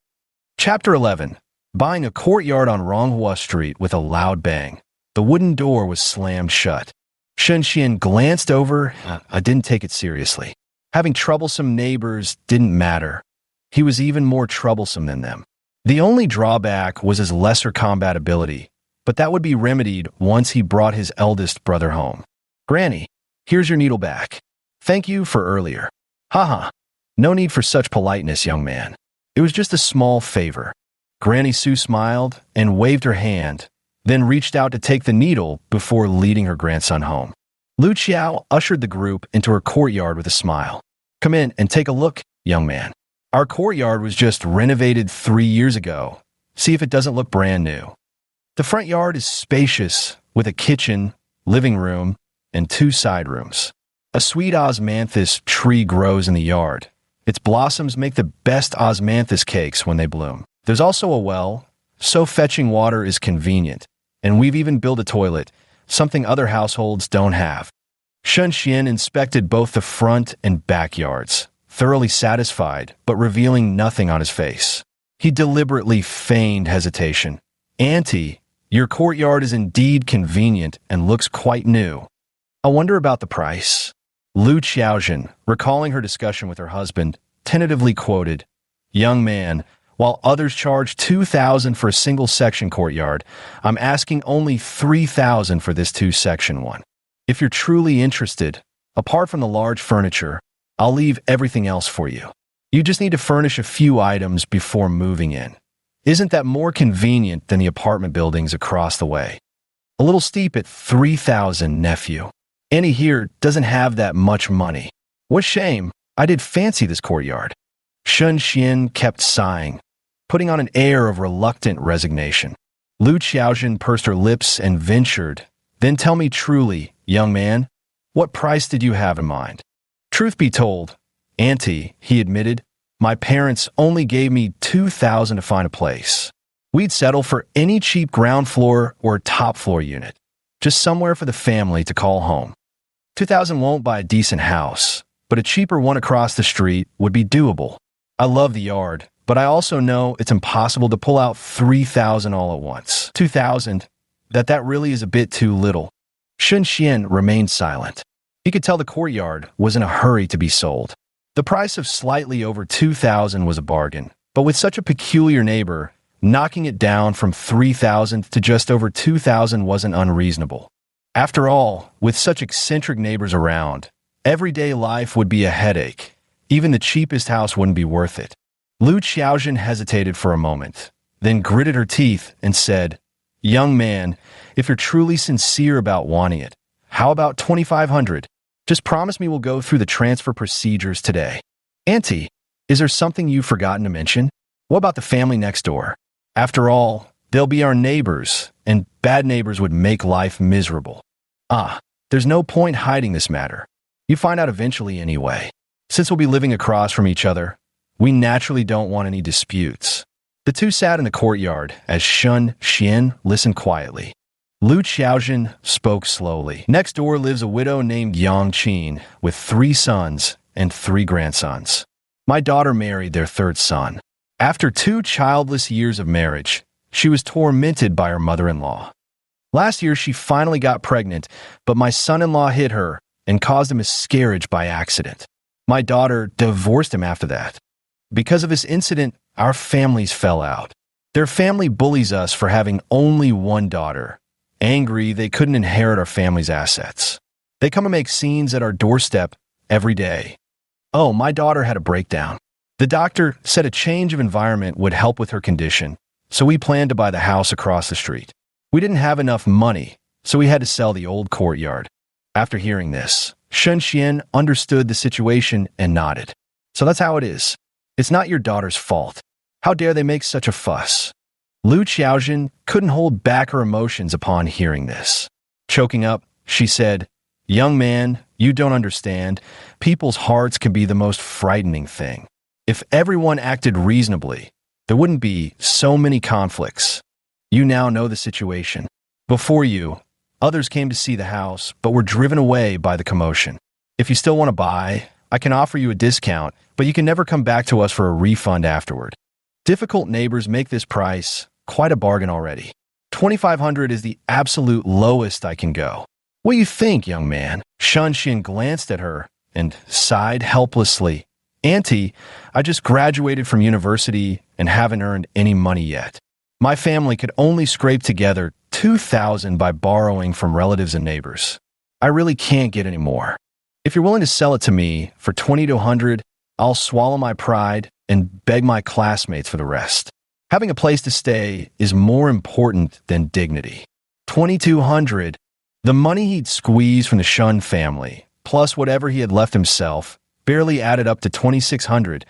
Chapter 11. Buying a courtyard on Ronghua Street with a loud bang. The wooden door was slammed shut. Shun Xian glanced over. I didn't take it seriously. Having troublesome neighbors didn't matter. He was even more troublesome than them. The only drawback was his lesser combat ability, but that would be remedied once he brought his eldest brother home. Granny, here's your needle back. Thank you for earlier. Haha. No need for such politeness, young man. It was just a small favor. Granny Sue smiled and waved her hand, then reached out to take the needle before leading her grandson home. Lu Qiao ushered the group into her courtyard with a smile. Come in and take a look, young man. Our courtyard was just renovated 3 years ago. See if it doesn't look brand new. The front yard is spacious with a kitchen, living room, and 2 side rooms. A sweet osmanthus tree grows in the yard. Its blossoms make the best osmanthus cakes when they bloom. There's also a well, so fetching water is convenient, and we've even built a toilet, something other households don't have. Shun Xian inspected both the front and backyards, thoroughly satisfied, but revealing nothing on his face. He deliberately feigned hesitation. Auntie, your courtyard is indeed convenient and looks quite new. I wonder about the price. Lu Xiaojin, recalling her discussion with her husband, tentatively quoted, Young man, while others charge 2,000 for a single-section courtyard, I'm asking only 3,000 for this 2-section one. If you're truly interested, apart from the large furniture, I'll leave everything else for you. You just need to furnish a few items before moving in. Isn't that more convenient than the apartment buildings across the way? A little steep at 3,000, nephew. Annie here doesn't have that much money. What shame, I did fancy this courtyard. Shun Xian kept sighing, putting on an air of reluctant resignation. Lu Xiaojin pursed her lips and ventured, Then tell me truly, young man, what price did you have in mind? Truth be told, Auntie, he admitted, my parents only gave me $2,000 to find a place. We'd settle for any cheap ground floor or top floor unit, just somewhere for the family to call home. $2,000 won't buy a decent house, but a cheaper one across the street would be doable. I love the yard, but I also know it's impossible to pull out $3,000 all at once. $2,000, that really is a bit too little. Shun Xian remained silent. He could tell the courtyard was in a hurry to be sold. The price of slightly over $2,000 was a bargain, but with such a peculiar neighbor, knocking it down from $3,000 to just over $2,000 wasn't unreasonable. After all, with such eccentric neighbors around, everyday life would be a headache. Even the cheapest house wouldn't be worth it. Lu Xiaojun hesitated for a moment, then gritted her teeth and said, Young man, if you're truly sincere about wanting it, how about $2,500? Just promise me we'll go through the transfer procedures today. Auntie, is there something you've forgotten to mention? What about the family next door? After all, they'll be our neighbors, and bad neighbors would make life miserable. There's no point hiding this matter. You find out eventually anyway. Since we'll be living across from each other, we naturally don't want any disputes. The two sat in the courtyard as Shun Xian listened quietly. Lu Xiaojun spoke slowly. Next door lives a widow named Yang Qin with 3 sons and 3 grandsons. My daughter married their 3rd son. After 2 childless years of marriage, she was tormented by her mother-in-law. Last year, she finally got pregnant, but my son-in-law hit her and caused a miscarriage by accident. My daughter divorced him after that. Because of this incident, our families fell out. Their family bullies us for having only 1 daughter. Angry, they couldn't inherit our family's assets. They come and make scenes at our doorstep every day. Oh, my daughter had a breakdown. The doctor said a change of environment would help with her condition, so we planned to buy the house across the street. We didn't have enough money, so we had to sell the old courtyard. After hearing this, Shun Xian understood the situation and nodded. So that's how it is. It's not your daughter's fault. How dare they make such a fuss? Lu Xiaojun couldn't hold back her emotions upon hearing this. Choking up, she said, Young man, you don't understand. People's hearts can be the most frightening thing. If everyone acted reasonably, there wouldn't be so many conflicts. You now know the situation. Before you, others came to see the house, but were driven away by the commotion. If you still want to buy, I can offer you a discount, but you can never come back to us for a refund afterward. Difficult neighbors make this price quite a bargain already. $2,500 is the absolute lowest I can go. What do you think, young man? Shun Xian glanced at her and sighed helplessly. Auntie, I just graduated from university and haven't earned any money yet. My family could only scrape together $2,000 by borrowing from relatives and neighbors. I really can't get any more. If you're willing to sell it to me for $2,200, I'll swallow my pride and beg my classmates for the rest. Having a place to stay is more important than dignity. $2,200, the money he'd squeezed from the Shun family, plus whatever he had left himself, barely added up to $2,600,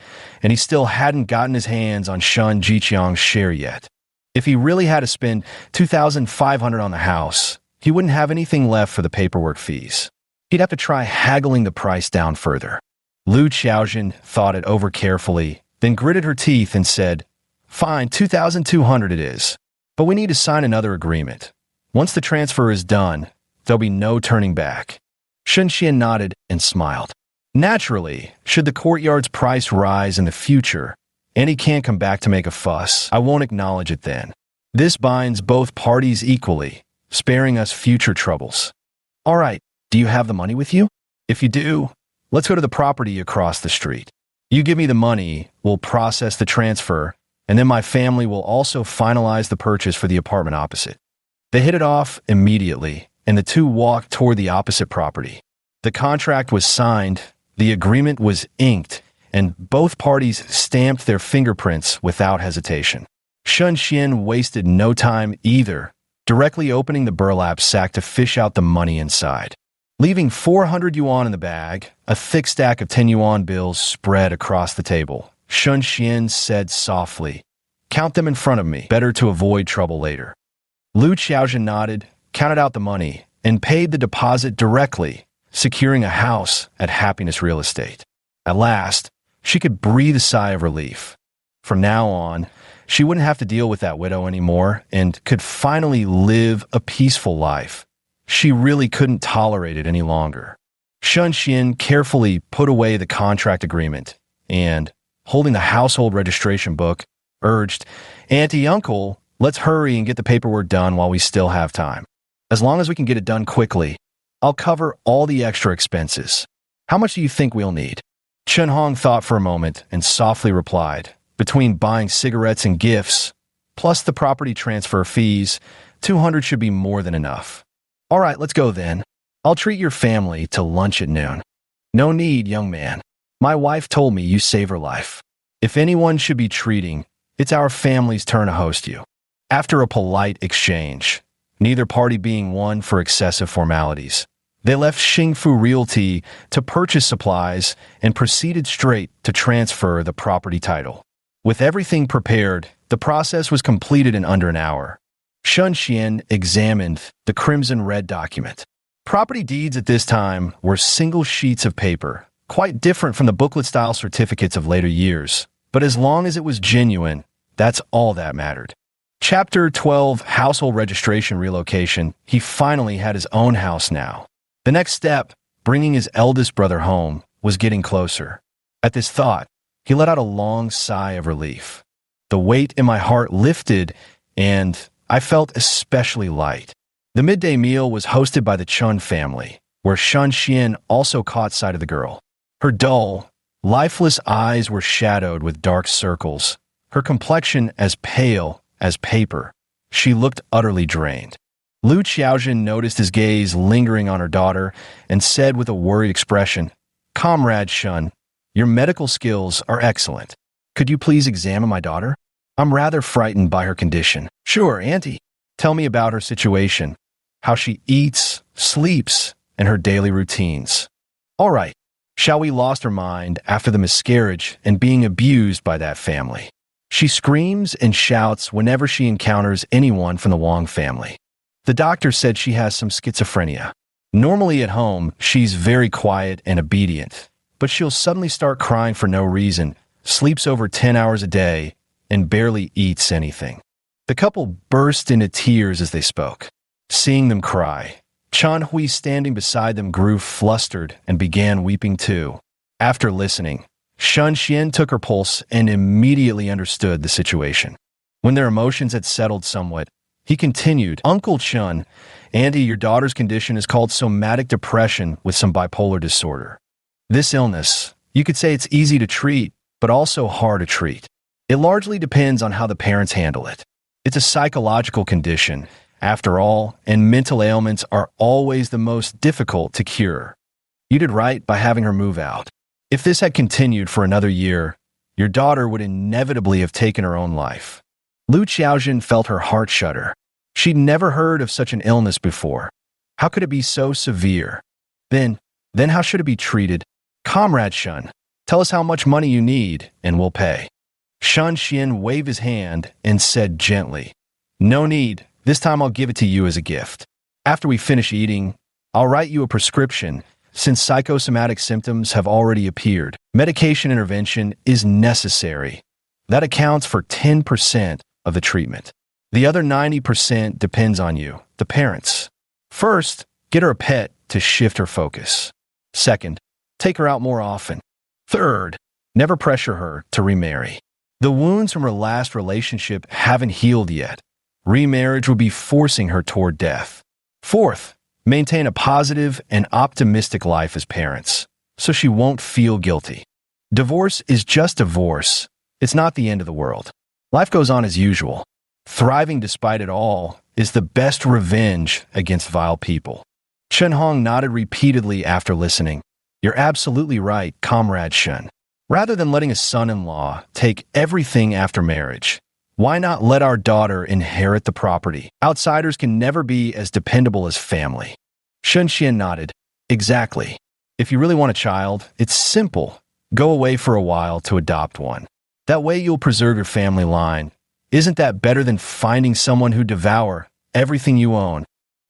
and he still hadn't gotten his hands on Shun Jiqiang's share yet. If he really had to spend $2,500 on the house, he wouldn't have anything left for the paperwork fees. He'd have to try haggling the price down further. Lu Xiaojun thought it over carefully, then gritted her teeth and said, Fine, $2,200 it is, but we need to sign another agreement. Once the transfer is done, there'll be no turning back. Shun Xian nodded and smiled. Naturally, should the courtyard's price rise in the future, and he can't come back to make a fuss, I won't acknowledge it then. This binds both parties equally, sparing us future troubles. All right, do you have the money with you? If you do, let's go to the property across the street. You give me the money, we'll process the transfer, and then my family will also finalize the purchase for the apartment opposite. They hit it off immediately, and the two walked toward the opposite property. The contract was signed, the agreement was inked, and both parties stamped their fingerprints without hesitation. Shun Xian wasted no time either, directly opening the burlap sack to fish out the money inside. Leaving 400 yuan in the bag, a thick stack of 10 yuan bills spread across the table, Shun Xian said softly, Count them in front of me, better to avoid trouble later. Lu Xiaojun nodded, counted out the money, and paid the deposit directly, securing a house at Happiness Real Estate. At last, she could breathe a sigh of relief. From now on, she wouldn't have to deal with that widow anymore and could finally live a peaceful life. She really couldn't tolerate it any longer. Shun Xian carefully put away the contract agreement and, holding the household registration book, urged, "Auntie, Uncle, let's hurry and get the paperwork done while we still have time. As long as we can get it done quickly, I'll cover all the extra expenses. How much do you think we'll need?" Chen Hong thought for a moment and softly replied, "Between buying cigarettes and gifts, plus the property transfer fees, 200 should be more than enough." "All right, let's go then. I'll treat your family to lunch at noon." "No need, young man. My wife told me you save her life. If anyone should be treating, it's our family's turn to host you." After a polite exchange, neither party being one for excessive formalities, they left Xingfu Realty to purchase supplies and proceeded straight to transfer the property title. With everything prepared, the process was completed in under an hour. Shun Xian examined the crimson-red document. Property deeds at this time were single sheets of paper, quite different from the booklet-style certificates of later years, but as long as it was genuine, that's all that mattered. Chapter 12, Household Registration Relocation. He finally had his own house now. The next step, bringing his eldest brother home, was getting closer. At this thought, he let out a long sigh of relief. The weight in my heart lifted, and I felt especially light. The midday meal was hosted by the Chun family, where Shun Xian also caught sight of the girl. Her dull, lifeless eyes were shadowed with dark circles, her complexion as pale as paper. She looked utterly drained. Lu Xiaojin noticed his gaze lingering on her daughter and said with a worried expression, "Comrade Shun, your medical skills are excellent. Could you please examine my daughter? I'm rather frightened by her condition." "Sure, Auntie. Tell me about her situation, how she eats, sleeps, and her daily routines." "All right. Xiaoyi lost her mind after the miscarriage and being abused by that family. She screams and shouts whenever she encounters anyone from the Wang family. The doctor said she has some schizophrenia. Normally at home, she's very quiet and obedient, but she'll suddenly start crying for no reason, sleeps over 10 hours a day, and barely eats anything." The couple burst into tears as they spoke. Seeing them cry, Chan Hui standing beside them grew flustered and began weeping too. After listening, Shun Xian took her pulse and immediately understood the situation. When their emotions had settled somewhat, he continued, "Uncle Chun, Auntie, your daughter's condition is called somatic depression with some bipolar disorder. This illness, you could say it's easy to treat, but also hard to treat. It largely depends on how the parents handle it. It's a psychological condition, after all, and mental ailments are always the most difficult to cure. You did right by having her move out. If this had continued for another year, your daughter would inevitably have taken her own life." Lu Xiaojin felt her heart shudder. She'd never heard of such an illness before. How could it be so severe? Then how should it be treated? "Comrade Shun, tell us how much money you need, and we'll pay." Shun Xian waved his hand and said gently, "No need. This time I'll give it to you as a gift. After we finish eating, I'll write you a prescription, since psychosomatic symptoms have already appeared. Medication intervention is necessary. That accounts for 10% of the treatment. The other 90% depends on you, the parents. First, get her a pet to shift her focus. Second, take her out more often. Third, never pressure her to remarry. The wounds from her last relationship haven't healed yet. Remarriage would be forcing her toward death. Fourth, maintain a positive and optimistic life as parents, so she won't feel guilty. Divorce is just divorce. It's not the end of the world. Life goes on as usual. Thriving despite it all is the best revenge against vile people." Chen Hong nodded repeatedly after listening. "You're absolutely right, Comrade Shen. Rather than letting a son-in-law take everything after marriage, why not let our daughter inherit the property? Outsiders can never be as dependable as family." Shen Xian nodded. "Exactly. If you really want a child, it's simple. Go away for a while to adopt one. That way you'll preserve your family line. Isn't that better than finding someone who devour everything you own?"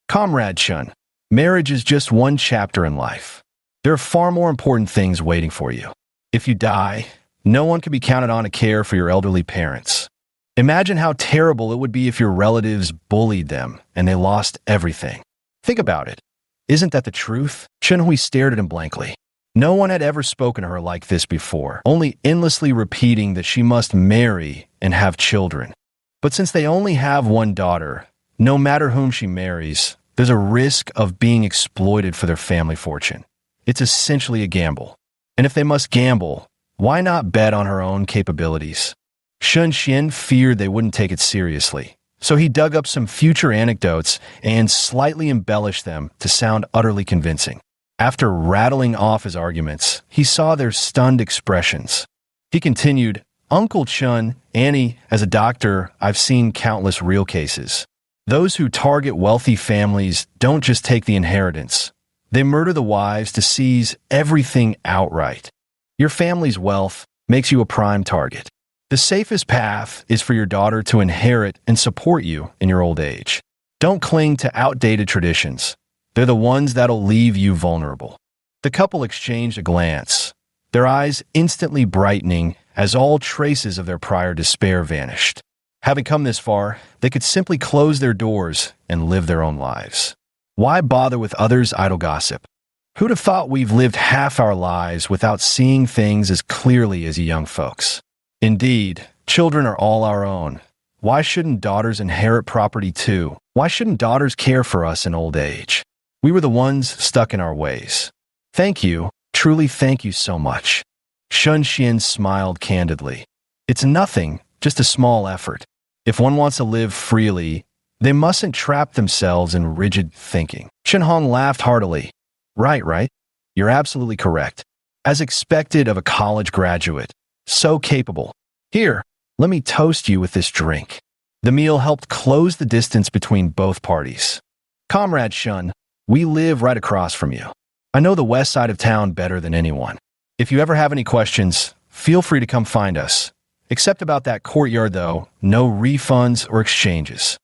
"Comrade Shun, Marriage is just one chapter in life. There are far more important things waiting for you. If you die, no one can be counted on to care for your elderly parents. Imagine how terrible it would be if your relatives bullied them and they lost everything. Think about it. Isn't that the truth? Chunhui stared at him blankly. No one had ever spoken to her like this before, only endlessly repeating that she must marry and have children. But since they only have one daughter, no matter whom she marries, there's a risk of being exploited for their family fortune. It's essentially a gamble. And if they must gamble, why not bet on her own capabilities? Shun Xian feared they wouldn't take it seriously, so he dug up some future anecdotes and slightly embellished them to sound utterly convincing. After rattling off his arguments, he saw their stunned expressions. He continued, Uncle Chun, Annie, as a doctor, I've seen countless real cases. Those who target wealthy families don't just take the inheritance. They murder the wives to seize everything outright. Your family's wealth makes you a prime target. The safest path is for your daughter to inherit and support you in your old age. Don't cling to outdated traditions. They're the ones that'll leave you vulnerable. The couple exchanged a glance, their eyes instantly brightening as all traces of their prior despair vanished. Having come this far, they could simply close their doors and live their own lives. Why bother with others' idle gossip? Who'd have thought we've lived half our lives without seeing things as clearly as you young folks? Indeed, children are all our own. Why shouldn't daughters inherit property too? Why shouldn't daughters care for us in old age? We were the ones stuck in our ways. Thank you, truly thank you so much. Shun Xian smiled candidly. It's nothing, just a small effort. If one wants to live freely, they mustn't trap themselves in rigid thinking. Chen Hong laughed heartily. Right. You're absolutely correct. As expected of a college graduate. So capable. Here, let me toast you with this drink. The meal helped close the distance between both parties. Comrade Shun, we live right across from you. I know the west side of town better than anyone. If you ever have any questions, feel free to come find us. Except about that courtyard, though, no refunds or exchanges.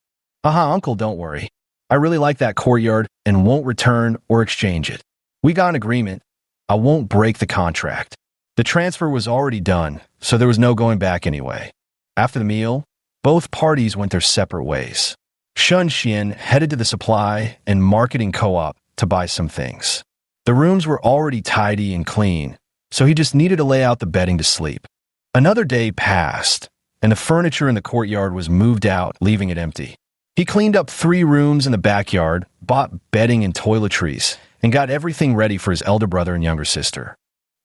Uncle, don't worry. I really like that courtyard and won't return or exchange it. We got an agreement. I won't break the contract. The transfer was already done, so there was no going back anyway. After the meal, both parties went their separate ways. Shun Xian headed to the supply and marketing co-op to buy some things. The rooms were already tidy and clean, so he just needed to lay out the bedding to sleep. Another day passed, and the furniture in the courtyard was moved out, leaving it empty. He cleaned up 3 rooms in the backyard, bought bedding and toiletries, and got everything ready for his elder brother and younger sister.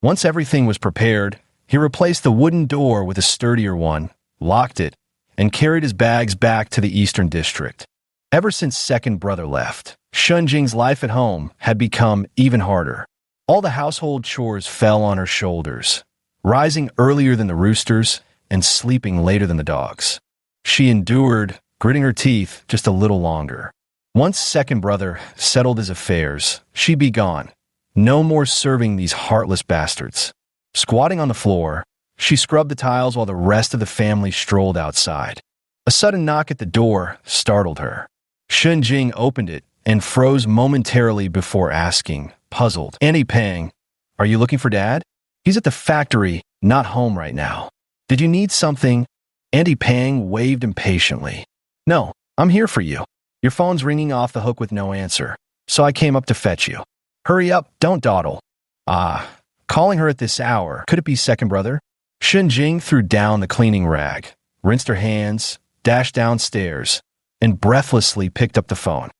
Once everything was prepared, he replaced the wooden door with a sturdier one, locked it, and carried his bags back to the Eastern District. Ever since second brother left, Shunjing's life at home had become even harder. All the household chores fell on her shoulders, rising earlier than the roosters and sleeping later than the dogs. She endured, gritting her teeth just a little longer. Once second brother settled his affairs, she'd be gone. No more serving these heartless bastards. Squatting on the floor, she scrubbed the tiles while the rest of the family strolled outside. A sudden knock at the door startled her. Shunjing opened it and froze momentarily before asking, puzzled, Annie Pang, are you looking for Dad? He's at the factory, not home right now. Did you need something? Andy Pang waved impatiently. No, I'm here for you. Your phone's ringing off the hook with no answer, so I came up to fetch you. Hurry up, don't dawdle. Calling her at this hour, could it be second brother? Shunjing threw down the cleaning rag, rinsed her hands, dashed downstairs, and breathlessly picked up the phone.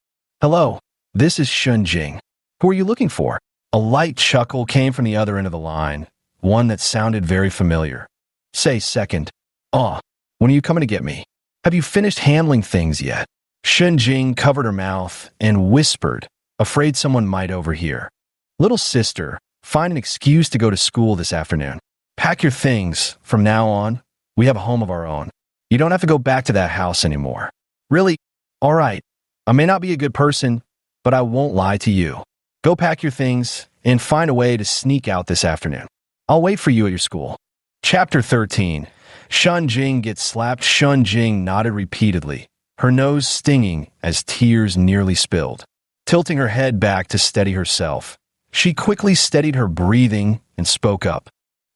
Hello, this is Shunjing. Who are you looking for? A light chuckle came from the other end of the line, one that sounded very familiar. Say, second. When are you coming to get me? Have you finished handling things yet? Shunjing covered her mouth and whispered, afraid someone might overhear. Little sister, find an excuse to go to school this afternoon. Pack your things. From now on, we have a home of our own. You don't have to go back to that house anymore. Really? All right. I may not be a good person, but I won't lie to you. Go pack your things and find a way to sneak out this afternoon. I'll wait for you at your school. Chapter 13. Shunjing gets slapped. Shunjing nodded repeatedly, her nose stinging as tears nearly spilled. tilting her head back to steady herself. She quickly steadied her breathing and spoke up.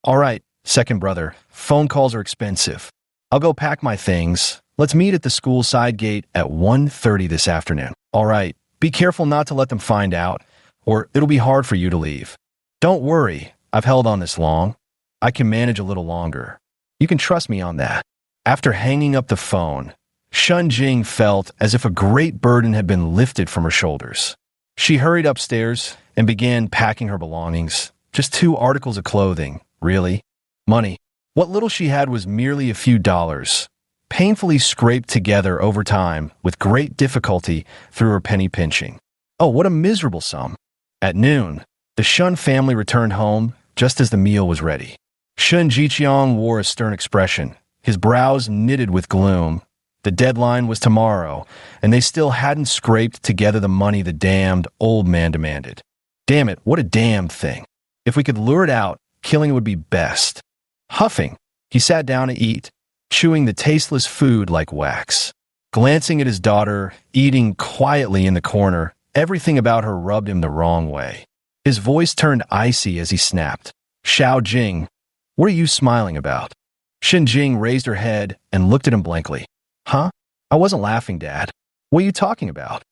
All right, second brother, phone calls are expensive. I'll go pack my things. Let's meet at the school side gate at 1:30 this afternoon. All right, be careful not to let them find out, or it'll be hard for you to leave. Don't worry, I've held on this long. I can manage a little longer. You can trust me on that. After hanging up the phone, Shun Jing felt as if a great burden had been lifted from her shoulders. She hurried upstairs and began packing her belongings. Just 2 articles of clothing, really. Money. What little she had was merely a few dollars, painfully scraped together over time with great difficulty through her penny pinching. Oh, what a miserable sum. At noon, the Shun family returned home just as the meal was ready. Shun Jiqiang wore a stern expression, his brows knitted with gloom. The deadline was tomorrow, and they still hadn't scraped together the money the damned old man demanded. Damn it, what a damned thing. If we could lure it out, killing it would be best. Huffing, he sat down to eat, chewing the tasteless food like wax. Glancing at his daughter, eating quietly in the corner, everything about her rubbed him the wrong way. His voice turned icy as he snapped. Xiao Jing, what are you smiling about? Shin Jing raised her head and looked at him blankly. Huh? I wasn't laughing, Dad. What are you talking about?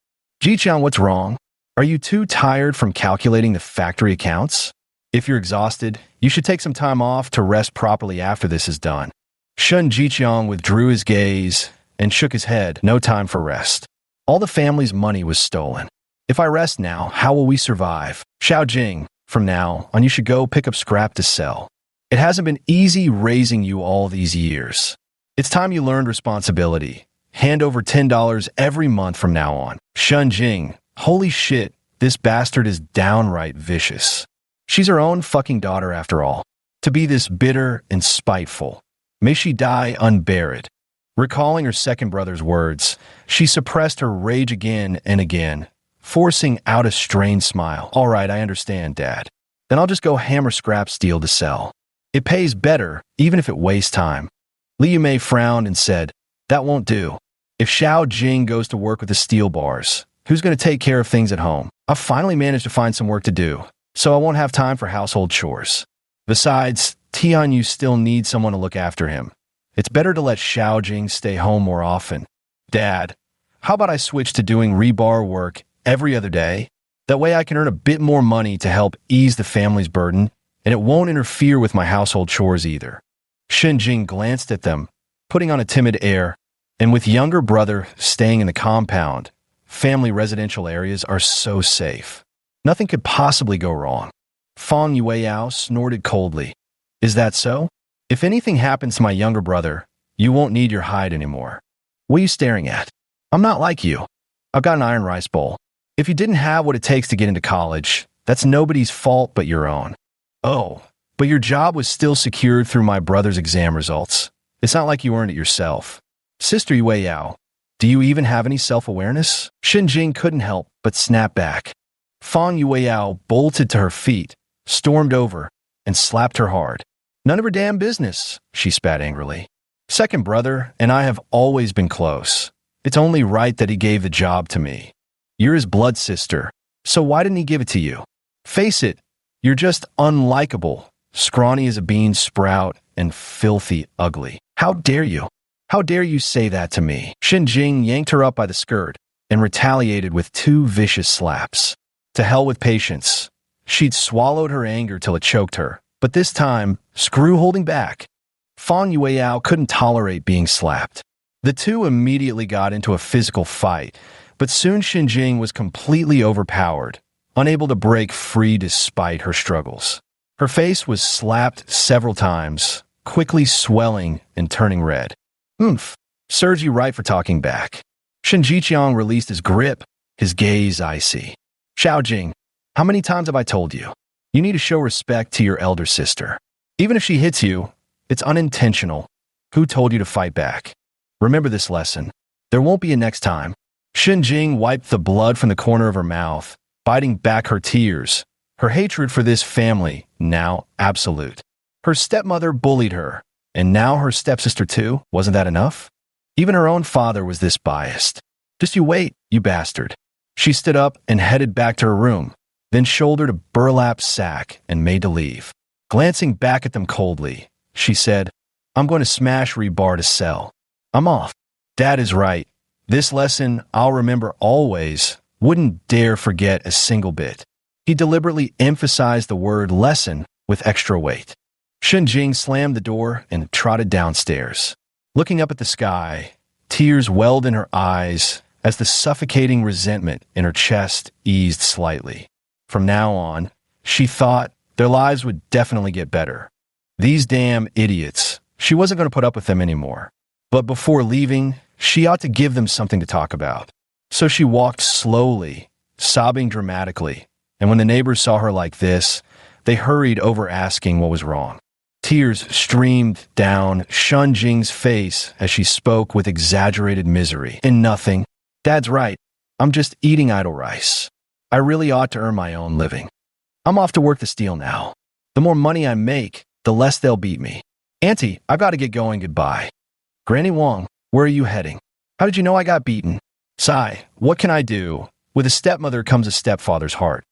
Jiqiang, what's wrong? Are you too tired from calculating the factory accounts? If you're exhausted, you should take some time off to rest properly after this is done. Shun Jiqiang withdrew his gaze and shook his head. No time for rest. All the family's money was stolen. If I rest now, how will we survive? Xiao Jing, from now on you should go pick up scrap to sell. It hasn't been easy raising you all these years. It's time you learned responsibility. Hand over $10 every month from now on. Shun Jing, holy shit, this bastard is downright vicious. She's her own fucking daughter after all. To be this bitter and spiteful. May she die unburied. Recalling her second brother's words, she suppressed her rage again and again, forcing out a strained smile. All right, I understand, Dad. Then I'll just go hammer scrap steel to sell. It pays better, even if it wastes time. Liu Mei frowned and said, that won't do. If Xiao Jing goes to work with the steel bars, who's going to take care of things at home? I've finally managed to find some work to do, so I won't have time for household chores. Besides, Tianyu still needs someone to look after him. It's better to let Xiao Jing stay home more often. Dad, how about I switch to doing rebar work every other day? That way I can earn a bit more money to help ease the family's burden, and it won't interfere with my household chores either. Shin Jing glanced at them, putting on a timid air, and with younger brother staying in the compound, family residential areas are so safe. Nothing could possibly go wrong. Fang Yueyao snorted coldly. Is that so? If anything happens to my younger brother, you won't need your hide anymore. What are you staring at? I'm not like you. I've got an iron rice bowl. If you didn't have what it takes to get into college, that's nobody's fault but your own. Oh, but your job was still secured through my brother's exam results. It's not like you earned it yourself. Sister Yueyao, do you even have any self-awareness? Shin Jing couldn't help but snap back. Fang Yueyao bolted to her feet, stormed over, and slapped her hard. None of her damn business, she spat angrily. Second brother and I have always been close. It's only right that he gave the job to me. You're his blood sister, so why didn't he give it to you? Face it, you're just unlikable, scrawny as a bean sprout, and filthy ugly. How dare you? How dare you say that to me? Shin Jing yanked her up by the skirt and retaliated with 2 vicious slaps. To hell with patience. She'd swallowed her anger till it choked her, but this time, screw holding back. Fang Yueyao couldn't tolerate being slapped. The two immediately got into a physical fight, but soon Shin Jing was completely overpowered, unable to break free despite her struggles. Her face was slapped several times, quickly swelling and turning red. Oomph, serves you right for talking back. Shin Jiqiang released his grip, his gaze icy. Xiao Jing, how many times have I told you? You need to show respect to your elder sister. Even if she hits you, it's unintentional. Who told you to fight back? Remember this lesson. There won't be a next time. Shin Jing wiped the blood from the corner of her mouth, biting back her tears, her hatred for this family now absolute. Her stepmother bullied her, and now her stepsister too. Wasn't that enough? Even her own father was this biased. Just you wait, you bastard. She stood up and headed back to her room, then shouldered a burlap sack and made to leave. Glancing back at them coldly, she said, "I'm going to smash rebar to sell. I'm off." Dad is right. This lesson I'll remember always, wouldn't dare forget a single bit. He deliberately emphasized the word lesson with extra weight. Shenjing slammed the door and trotted downstairs. Looking up at the sky, tears welled in her eyes as the suffocating resentment in her chest eased slightly. From now on, she thought their lives would definitely get better. These damn idiots, she wasn't going to put up with them anymore. But before leaving, she ought to give them something to talk about. So she walked slowly, sobbing dramatically, and when the neighbors saw her like this, they hurried over asking what was wrong. Tears streamed down Shunjing's face as she spoke with exaggerated misery. "In nothing. Dad's right. I'm just eating idle rice. I really ought to earn my own living. I'm off to work the steel now. The more money I make, the less they'll beat me. Auntie, I've got to get going. Goodbye. Granny Wong, where are you heading? How did you know I got beaten? Sigh, what can I do? With a stepmother comes a stepfather's heart.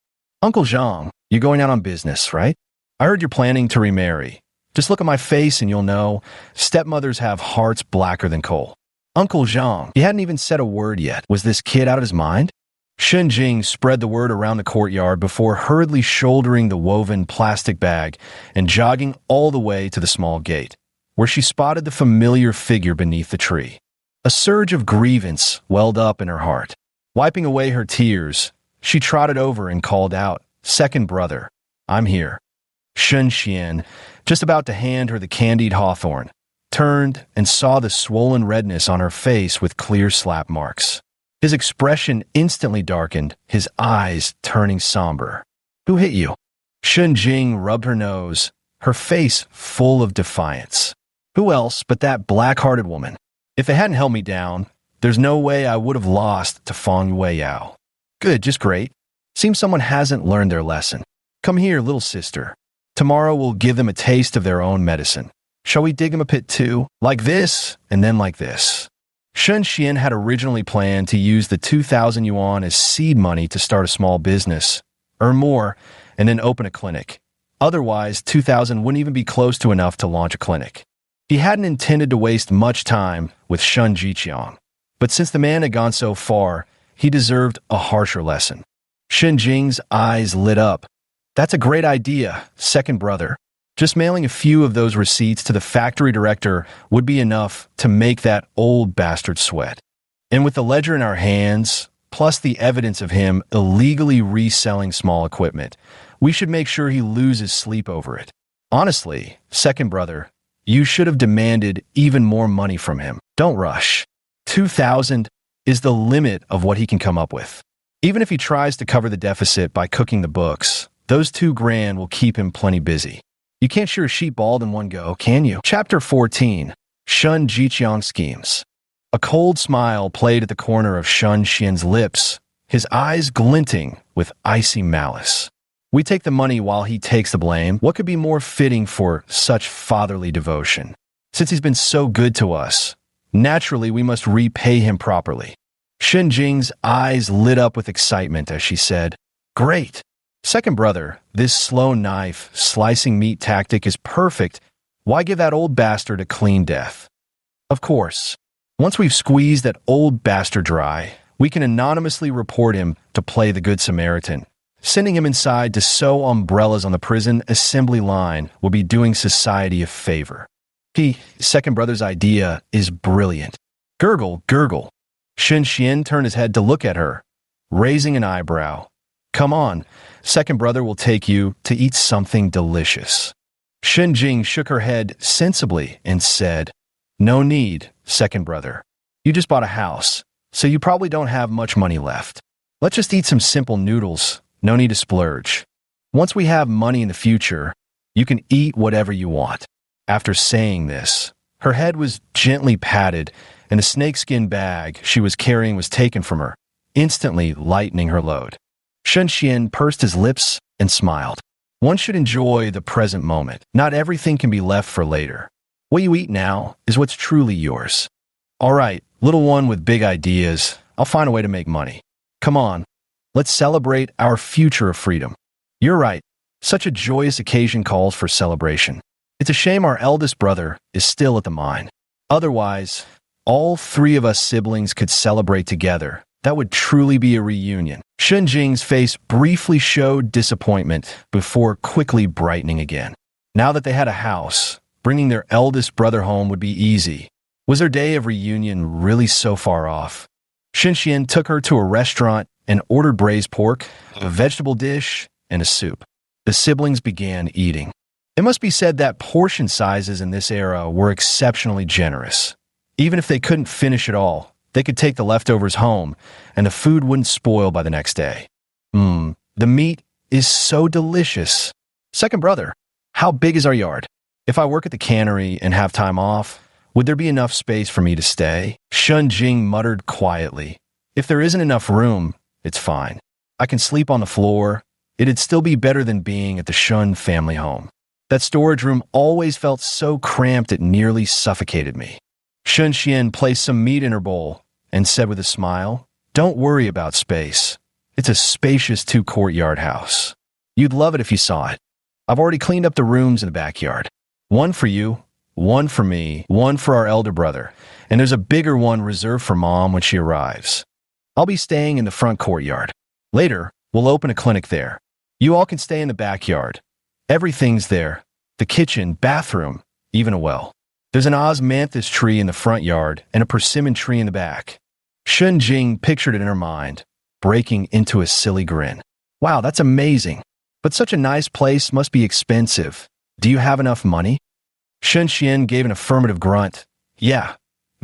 Uncle Zhang, you're going out on business, right? I heard you're planning to remarry. Just look at my face and you'll know stepmothers have hearts blacker than coal. Uncle Zhang, he hadn't even said a word yet. Was this kid out of his mind? Shenjing spread the word around the courtyard before hurriedly shouldering the woven plastic bag and jogging all the way to the small gate, where she spotted the familiar figure beneath the tree. A surge of grievance welled up in her heart. Wiping away her tears, she trotted over and called out, "Second brother, I'm here." Shun Xian, just about to hand her the candied hawthorn, turned and saw the swollen redness on her face with clear slap marks. His expression instantly darkened, his eyes turning somber. "Who hit you?" Shun Jing rubbed her nose, her face full of defiance. "Who else but that black-hearted woman? If they hadn't held me down, there's no way I would have lost to Feng Weiyao." "Good, just great. Seems someone hasn't learned their lesson. Come here, little sister. Tomorrow we'll give them a taste of their own medicine. Shall we dig them a pit too? Like this, and then like this." Shun Xian had originally planned to use the 2,000 yuan as seed money to start a small business, earn more, and then open a clinic. Otherwise, 2,000 wouldn't even be close to enough to launch a clinic. He hadn't intended to waste much time with Shun Jiqiang, but since the man had gone so far, he deserved a harsher lesson. Shen Jing's eyes lit up. "That's a great idea, second brother. Just mailing a few of those receipts to the factory director would be enough to make that old bastard sweat. And with the ledger in our hands, plus the evidence of him illegally reselling small equipment, we should make sure he loses sleep over it. Honestly, second brother, you should have demanded even more money from him. Don't rush. 2,000 is the limit of what he can come up with. Even if he tries to cover the deficit by cooking the books, those 2 grand will keep him plenty busy. You can't shear a sheep bald in one go, can you?" Chapter 14. Shun Jiqiang's Schemes. A cold smile played at the corner of Shun Xian's lips, his eyes glinting with icy malice. "We take the money while he takes the blame. What could be more fitting for such fatherly devotion? Since he's been so good to us, naturally we must repay him properly." Shen Jing's eyes lit up with excitement as she said, "Great! Second brother, this slow knife slicing meat tactic is perfect. Why give that old bastard a clean death? Of course, once we've squeezed that old bastard dry, we can anonymously report him to play the Good Samaritan. Sending him inside to sew umbrellas on the prison assembly line will be doing society a favor. Second brother's idea is brilliant." Gurgle, gurgle. Shen Xian turned his head to look at her, raising an eyebrow. "Come on, second brother will take you to eat something delicious." Shen Jing shook her head sensibly and said, "No need, second brother. You just bought a house, so you probably don't have much money left. Let's just eat some simple noodles. No need to splurge. Once we have money in the future, you can eat whatever you want." After saying this, her head was gently patted and the snakeskin bag she was carrying was taken from her, instantly lightening her load. Shen Xian pursed his lips and smiled. One should enjoy the present moment. Not everything can be left for later. What you eat now is what's truly yours. All right, little one with big ideas, I'll find a way to make money. Come on, Let's celebrate our future of freedom. You're right. Such a joyous occasion calls for celebration. It's a shame our eldest brother is still at the mine. Otherwise, all three of us siblings could celebrate together. That would truly be a reunion. Shunjing's face briefly showed disappointment before quickly brightening again. Now that they had a house, bringing their eldest brother home would be easy. Was their day of reunion really so far off? Xinxian took her to a restaurant and ordered braised pork, a vegetable dish, and a soup. The siblings began eating. It must be said that portion sizes in this era were exceptionally generous. Even if they couldn't finish it all, they could take the leftovers home, and the food wouldn't spoil by the next day. The meat is so delicious. Second brother, how big is our yard? If I work at the cannery and have time off, would there be enough space for me to stay? Shun Jing muttered quietly. If there isn't enough room, it's fine. I can sleep on the floor. It'd still be better than being at the Shun family home. That storage room always felt so cramped it nearly suffocated me. Shun Xian placed some meat in her bowl and said with a smile, "Don't worry about space. It's a spacious two-courtyard house. You'd love it if you saw it. I've already cleaned up the rooms in the backyard. One for you, one for me, one for our elder brother, and there's a bigger one reserved for Mom when she arrives. I'll be staying in the front courtyard. Later, we'll open a clinic there. You all can stay in the backyard. Everything's there. The kitchen, bathroom, even a well. There's an osmanthus tree in the front yard and a persimmon tree in the back." Shun Jing pictured it in her mind, breaking into a silly grin. "Wow, that's amazing. But such a nice place must be expensive. Do you have enough money?" Shun Xian gave an affirmative grunt. "Yeah,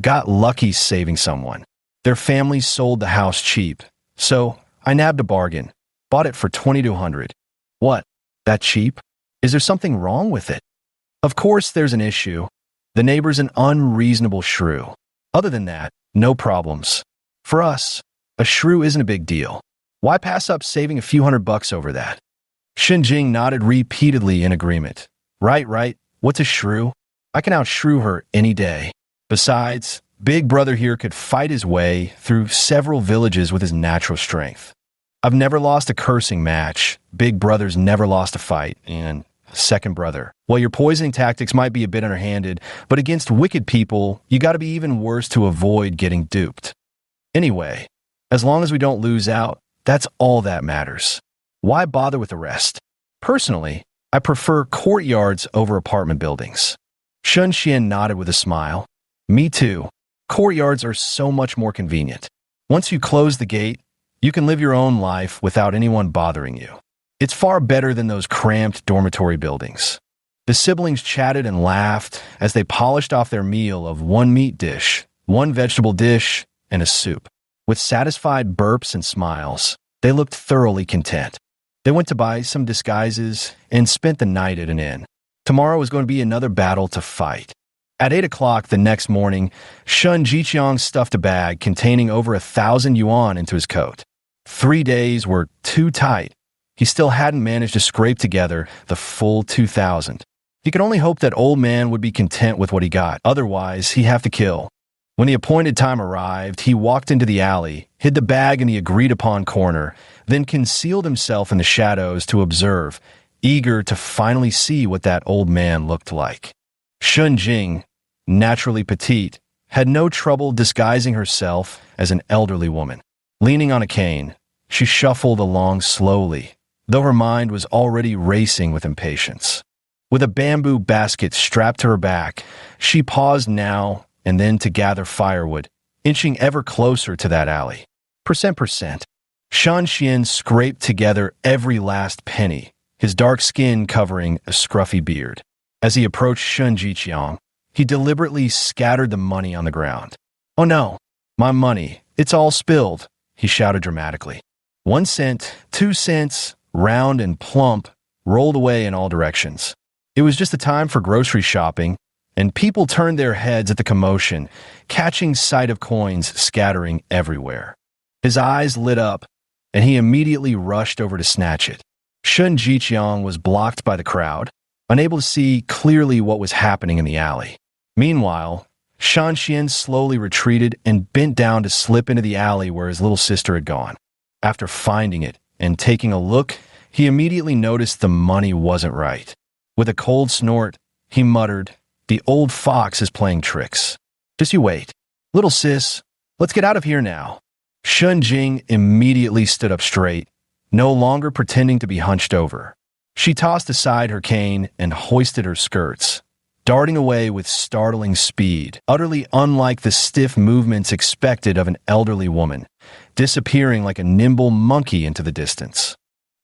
got lucky saving someone. Their family sold the house cheap, so I nabbed a bargain. Bought it for 2,200. What? That cheap? Is there something wrong with it?" "Of course there's an issue. The neighbor's an unreasonable shrew. Other than that, no problems. For us, a shrew isn't a big deal. Why pass up saving a few $100 over that?" Xinjing nodded repeatedly in agreement. Right. What's a shrew? I can outshrew her any day. Besides, Big Brother here could fight his way through several villages with his natural strength. I've never lost a cursing match. Big Brother's never lost a fight. And Second Brother, well, your poisoning tactics might be a bit underhanded, but against wicked people, you gotta be even worse to avoid getting duped. Anyway, as long as we don't lose out, that's all that matters. Why bother with the rest? Personally, I prefer courtyards over apartment buildings. Shun Xian nodded with a smile. Me too. Courtyards are so much more convenient. Once you close the gate, you can live your own life without anyone bothering you. It's far better than those cramped dormitory buildings. The siblings chatted and laughed as they polished off their meal of one meat dish, one vegetable dish, and a soup. With satisfied burps and smiles, they looked thoroughly content. They went to buy some disguises and spent the night at an inn. Tomorrow was going to be another battle to fight. At 8 o'clock the next morning, Shun Jiqiang stuffed a bag containing over 1,000 yuan into his coat. 3 days were too tight. He still hadn't managed to scrape together the full 2,000. He could only hope that old man would be content with what he got. Otherwise, he'd have to kill. When the appointed time arrived, he walked into the alley, hid the bag in the agreed-upon corner, then concealed himself in the shadows to observe, eager to finally see what that old man looked like. Shun Jing, naturally petite, had no trouble disguising herself as an elderly woman. Leaning on a cane, she shuffled along slowly, though her mind was already racing with impatience. With a bamboo basket strapped to her back, she paused now and then to gather firewood, inching ever closer to that alley. Percent. Shan Xian scraped together every last penny, his dark skin covering a scruffy beard. As he approached Shun Jiqiang, he deliberately scattered the money on the ground. "Oh no, my money, it's all spilled," he shouted dramatically. 1 cent, 2 cents, round and plump, rolled away in all directions. It was just the time for grocery shopping, and people turned their heads at the commotion, catching sight of coins scattering everywhere. His eyes lit up, and he immediately rushed over to snatch it. Shun Jiqiang was blocked by the crowd, unable to see clearly what was happening in the alley. Meanwhile, Shan Xian slowly retreated and bent down to slip into the alley where his little sister had gone. After finding it and taking a look, he immediately noticed the money wasn't right. With a cold snort, he muttered, "The old fox is playing tricks. Just you wait. Little sis, let's get out of here now." Shun Jing immediately stood up straight, no longer pretending to be hunched over. She tossed aside her cane and hoisted her skirts, darting away with startling speed, utterly unlike the stiff movements expected of an elderly woman, disappearing like a nimble monkey into the distance.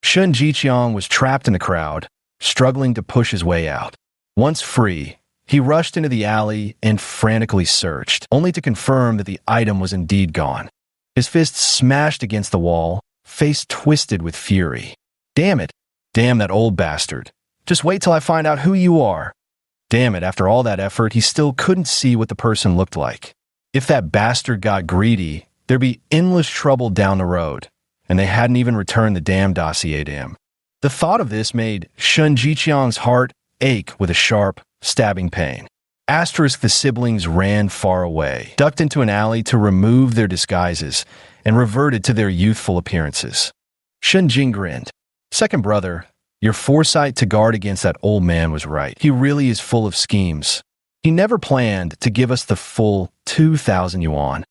Shun Jiqiang was trapped in the crowd, struggling to push his way out. Once free, he rushed into the alley and frantically searched, only to confirm that the item was indeed gone. His fists smashed against the wall, face twisted with fury. "Damn it! Damn that old bastard! Just wait till I find out who you are!" Damn it, after all that effort, he still couldn't see what the person looked like. If that bastard got greedy, there'd be endless trouble down the road, and they hadn't even returned the damn dossier to him. The thought of this made Shun Jiqiang's heart ache with a sharp, stabbing pain. Asterisk the siblings ran far away, ducked into an alley to remove their disguises, and reverted to their youthful appearances. Shun Jing grinned. "Second brother, your foresight to guard against that old man was right. He really is full of schemes. He never planned to give us the full 2,000 yuan.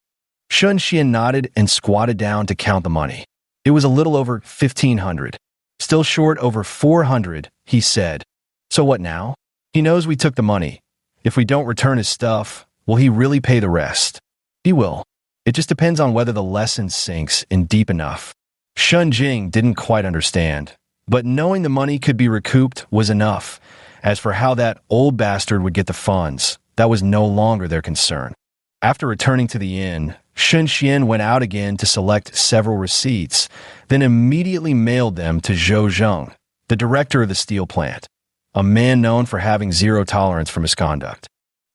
Shun Xian nodded and squatted down to count the money. It was a little over 1,500. Still short over 400, he said. "So what now? He knows we took the money. If we don't return his stuff, will he really pay the rest?" "He will. It just depends on whether the lesson sinks in deep enough." Shun Jing didn't quite understand, but knowing the money could be recouped was enough. As for how that old bastard would get the funds, that was no longer their concern. After returning to the inn, Shun Xian went out again to select several receipts, then immediately mailed them to Zhou Zheng, the director of the steel plant, a man known for having zero tolerance for misconduct.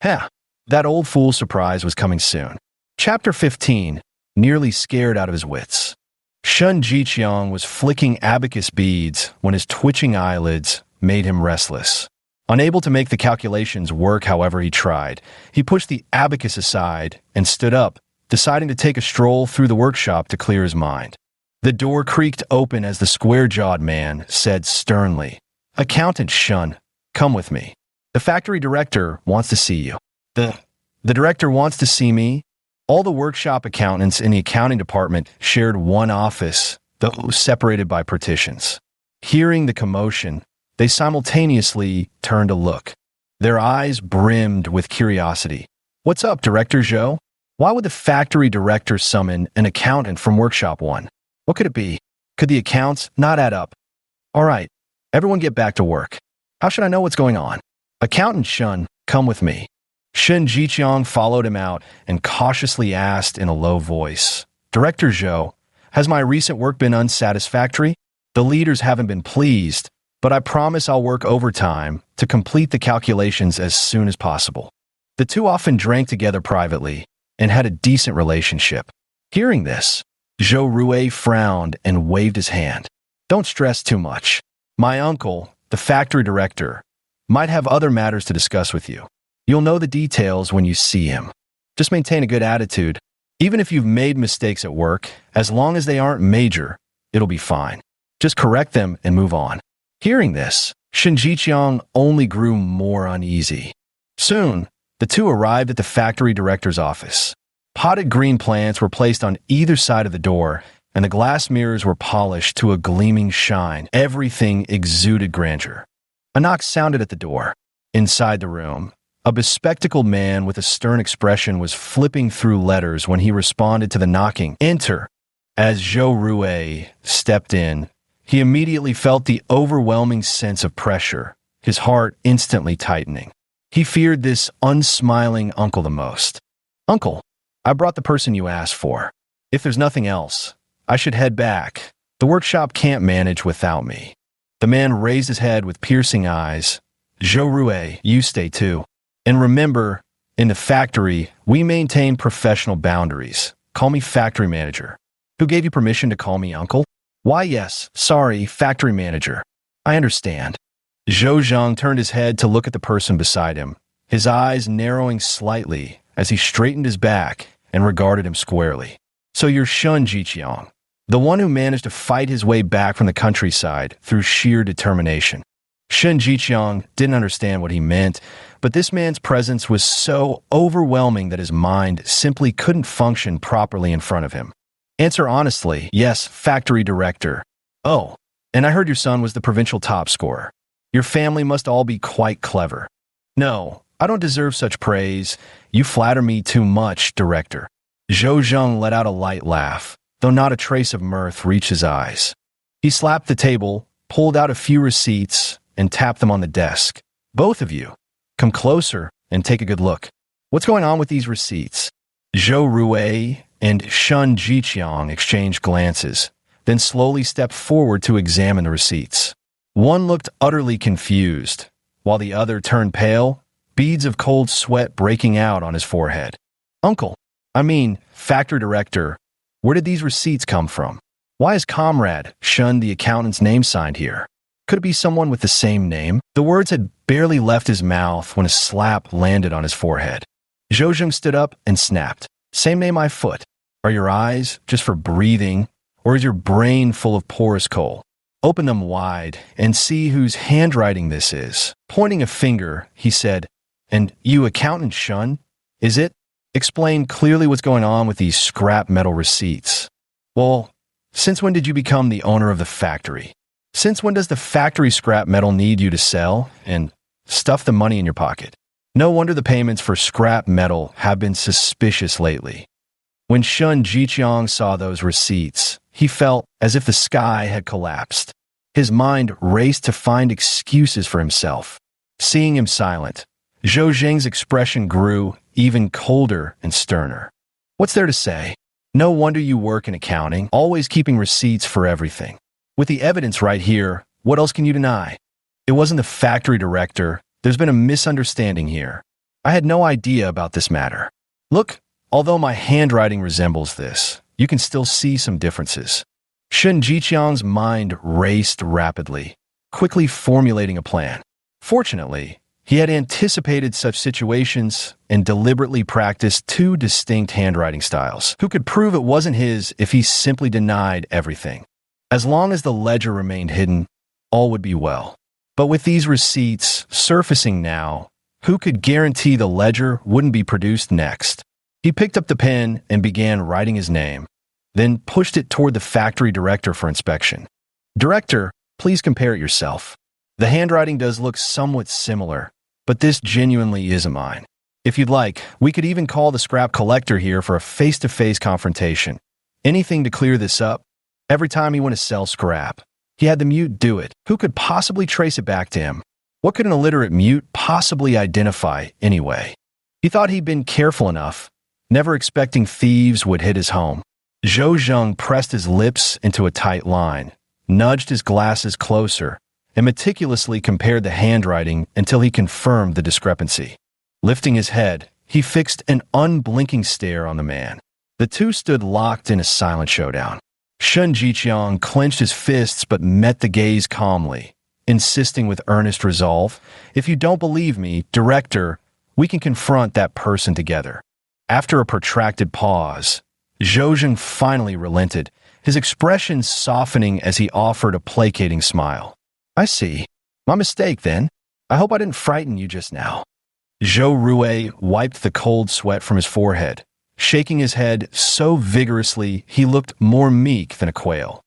That old fool's surprise was coming soon. Chapter 15, nearly scared out of his wits. Shun Jiqiang was flicking abacus beads when his twitching eyelids made him restless. Unable to make the calculations work however he tried, he pushed the abacus aside and stood up, deciding to take a stroll through the workshop to clear his mind. The door creaked open as the square-jawed man said sternly, "Accountant Shun, come with me. The factory director wants to see you." The director wants to see me? All the workshop accountants in the accounting department shared one office, though separated by partitions. Hearing the commotion, they simultaneously turned to look. Their eyes brimmed with curiosity. "What's up, Director Zhou? Why would the factory director summon an accountant from Workshop 1? What could it be? Could the accounts not add up? All right, everyone get back to work. How should I know what's going on? Accountant Shun, come with me." Shun Jiqiang followed him out and cautiously asked in a low voice, "Director Zhou, has my recent work been unsatisfactory? The leaders haven't been pleased, but I promise I'll work overtime to complete the calculations as soon as possible." The two often drank together privately and had a decent relationship. Hearing this, Zhou Rui frowned and waved his hand. "Don't stress too much. My uncle, the factory director, might have other matters to discuss with you. You'll know the details when you see him. Just maintain a good attitude. Even if you've made mistakes at work, as long as they aren't major, it'll be fine. Just correct them and move on." Hearing this, Shun Jiqiang only grew more uneasy. Soon, the two arrived at the factory director's office. Potted green plants were placed on either side of the door, and the glass mirrors were polished to a gleaming shine. Everything exuded grandeur. A knock sounded at the door. Inside the room, a bespectacled man with a stern expression was flipping through letters when he responded to the knocking. "Enter." As Zhou Rui stepped in, he immediately felt the overwhelming sense of pressure, his heart instantly tightening. He feared this unsmiling uncle the most. "Uncle, I brought the person you asked for. If there's nothing else, I should head back. The workshop can't manage without me." The man raised his head with piercing eyes. "Zhou Rui, you stay too. And remember, in the factory, we maintain professional boundaries. Call me factory manager." "Who gave you permission to call me uncle?" "Why, yes, sorry, factory manager. I understand." Zhou Zheng turned his head to look at the person beside him, his eyes narrowing slightly as he straightened his back and regarded him squarely. "So you're Shun Jiqiang. the one who managed to fight his way back from the countryside through sheer determination. Shen Jiqiang didn't understand what he meant, but this man's presence was so overwhelming that his mind simply couldn't function properly in front of him. Answer honestly. Yes, factory director. Oh, and I heard your son was the provincial top scorer. Your family must all be quite clever. No, I don't deserve such praise. You flatter me too much, director. Zhou Zheng let out a light laugh, though not a trace of mirth reached his eyes. He slapped the table, pulled out a few receipts, and tapped them on the desk. Both of you, come closer and take a good look. What's going on with these receipts? Zhou Rui and Shun Jiqiang exchanged glances, then slowly stepped forward to examine the receipts. One looked utterly confused, while the other turned pale, beads of cold sweat breaking out on his forehead. Factory director, where did these receipts come from? Why is Comrade Shun the accountant's name signed here? Could it be someone with the same name? The words had barely left his mouth when a slap landed on his forehead. Zhou Zheng stood up and snapped. Same name I foot. Are your eyes just for breathing, or is your brain full of porous coal? Open them wide and see whose handwriting this is. Pointing a finger, he said, And you accountant Shun? Is it? Explain clearly what's going on with these scrap metal receipts. Well, since when did you become the owner of the factory? Since when does the factory scrap metal need you to sell and stuff the money in your pocket? No wonder the payments for scrap metal have been suspicious lately. When Shun Jiqiang saw those receipts, he felt as if the sky had collapsed. His mind raced to find excuses for himself. Seeing him silent, Zhou Zheng's expression grew even colder and sterner. What's there to say? No wonder you work in accounting, always keeping receipts for everything. With the evidence right here, what else can you deny? It wasn't the factory director. There's been a misunderstanding here. I had no idea about this matter. Look, although my handwriting resembles this, you can still see some differences. Shun Jiqiang's mind raced rapidly, quickly formulating a plan. Fortunately, he had anticipated such situations and deliberately practiced two distinct handwriting styles. Who could prove it wasn't his if he simply denied everything? As long as the ledger remained hidden, all would be well. But with these receipts surfacing now, who could guarantee the ledger wouldn't be produced next? He picked up the pen and began writing his name, then pushed it toward the factory director for inspection. Director, please compare it yourself. The handwriting does look somewhat similar, but this genuinely isn't mine. If you'd like, we could even call the scrap collector here for a face-to-face confrontation. Anything to clear this up? Every time he went to sell scrap, he had the mute do it. Who could possibly trace it back to him? What could an illiterate mute possibly identify anyway? He thought he'd been careful enough, never expecting thieves would hit his home. Zhou Zheng pressed his lips into a tight line, nudged his glasses closer, and meticulously compared the handwriting until he confirmed the discrepancy. Lifting his head, he fixed an unblinking stare on the man. The two stood locked in a silent showdown. Shun Jiqiang clenched his fists but met the gaze calmly, insisting with earnest resolve, "If you don't believe me, director, we can confront that person together." After a protracted pause, Zhou Zheng finally relented, his expression softening as he offered a placating smile. "I see. My mistake, then. I hope I didn't frighten you just now." Zhou Rui wiped the cold sweat from his forehead, shaking his head so vigorously he looked more meek than a quail.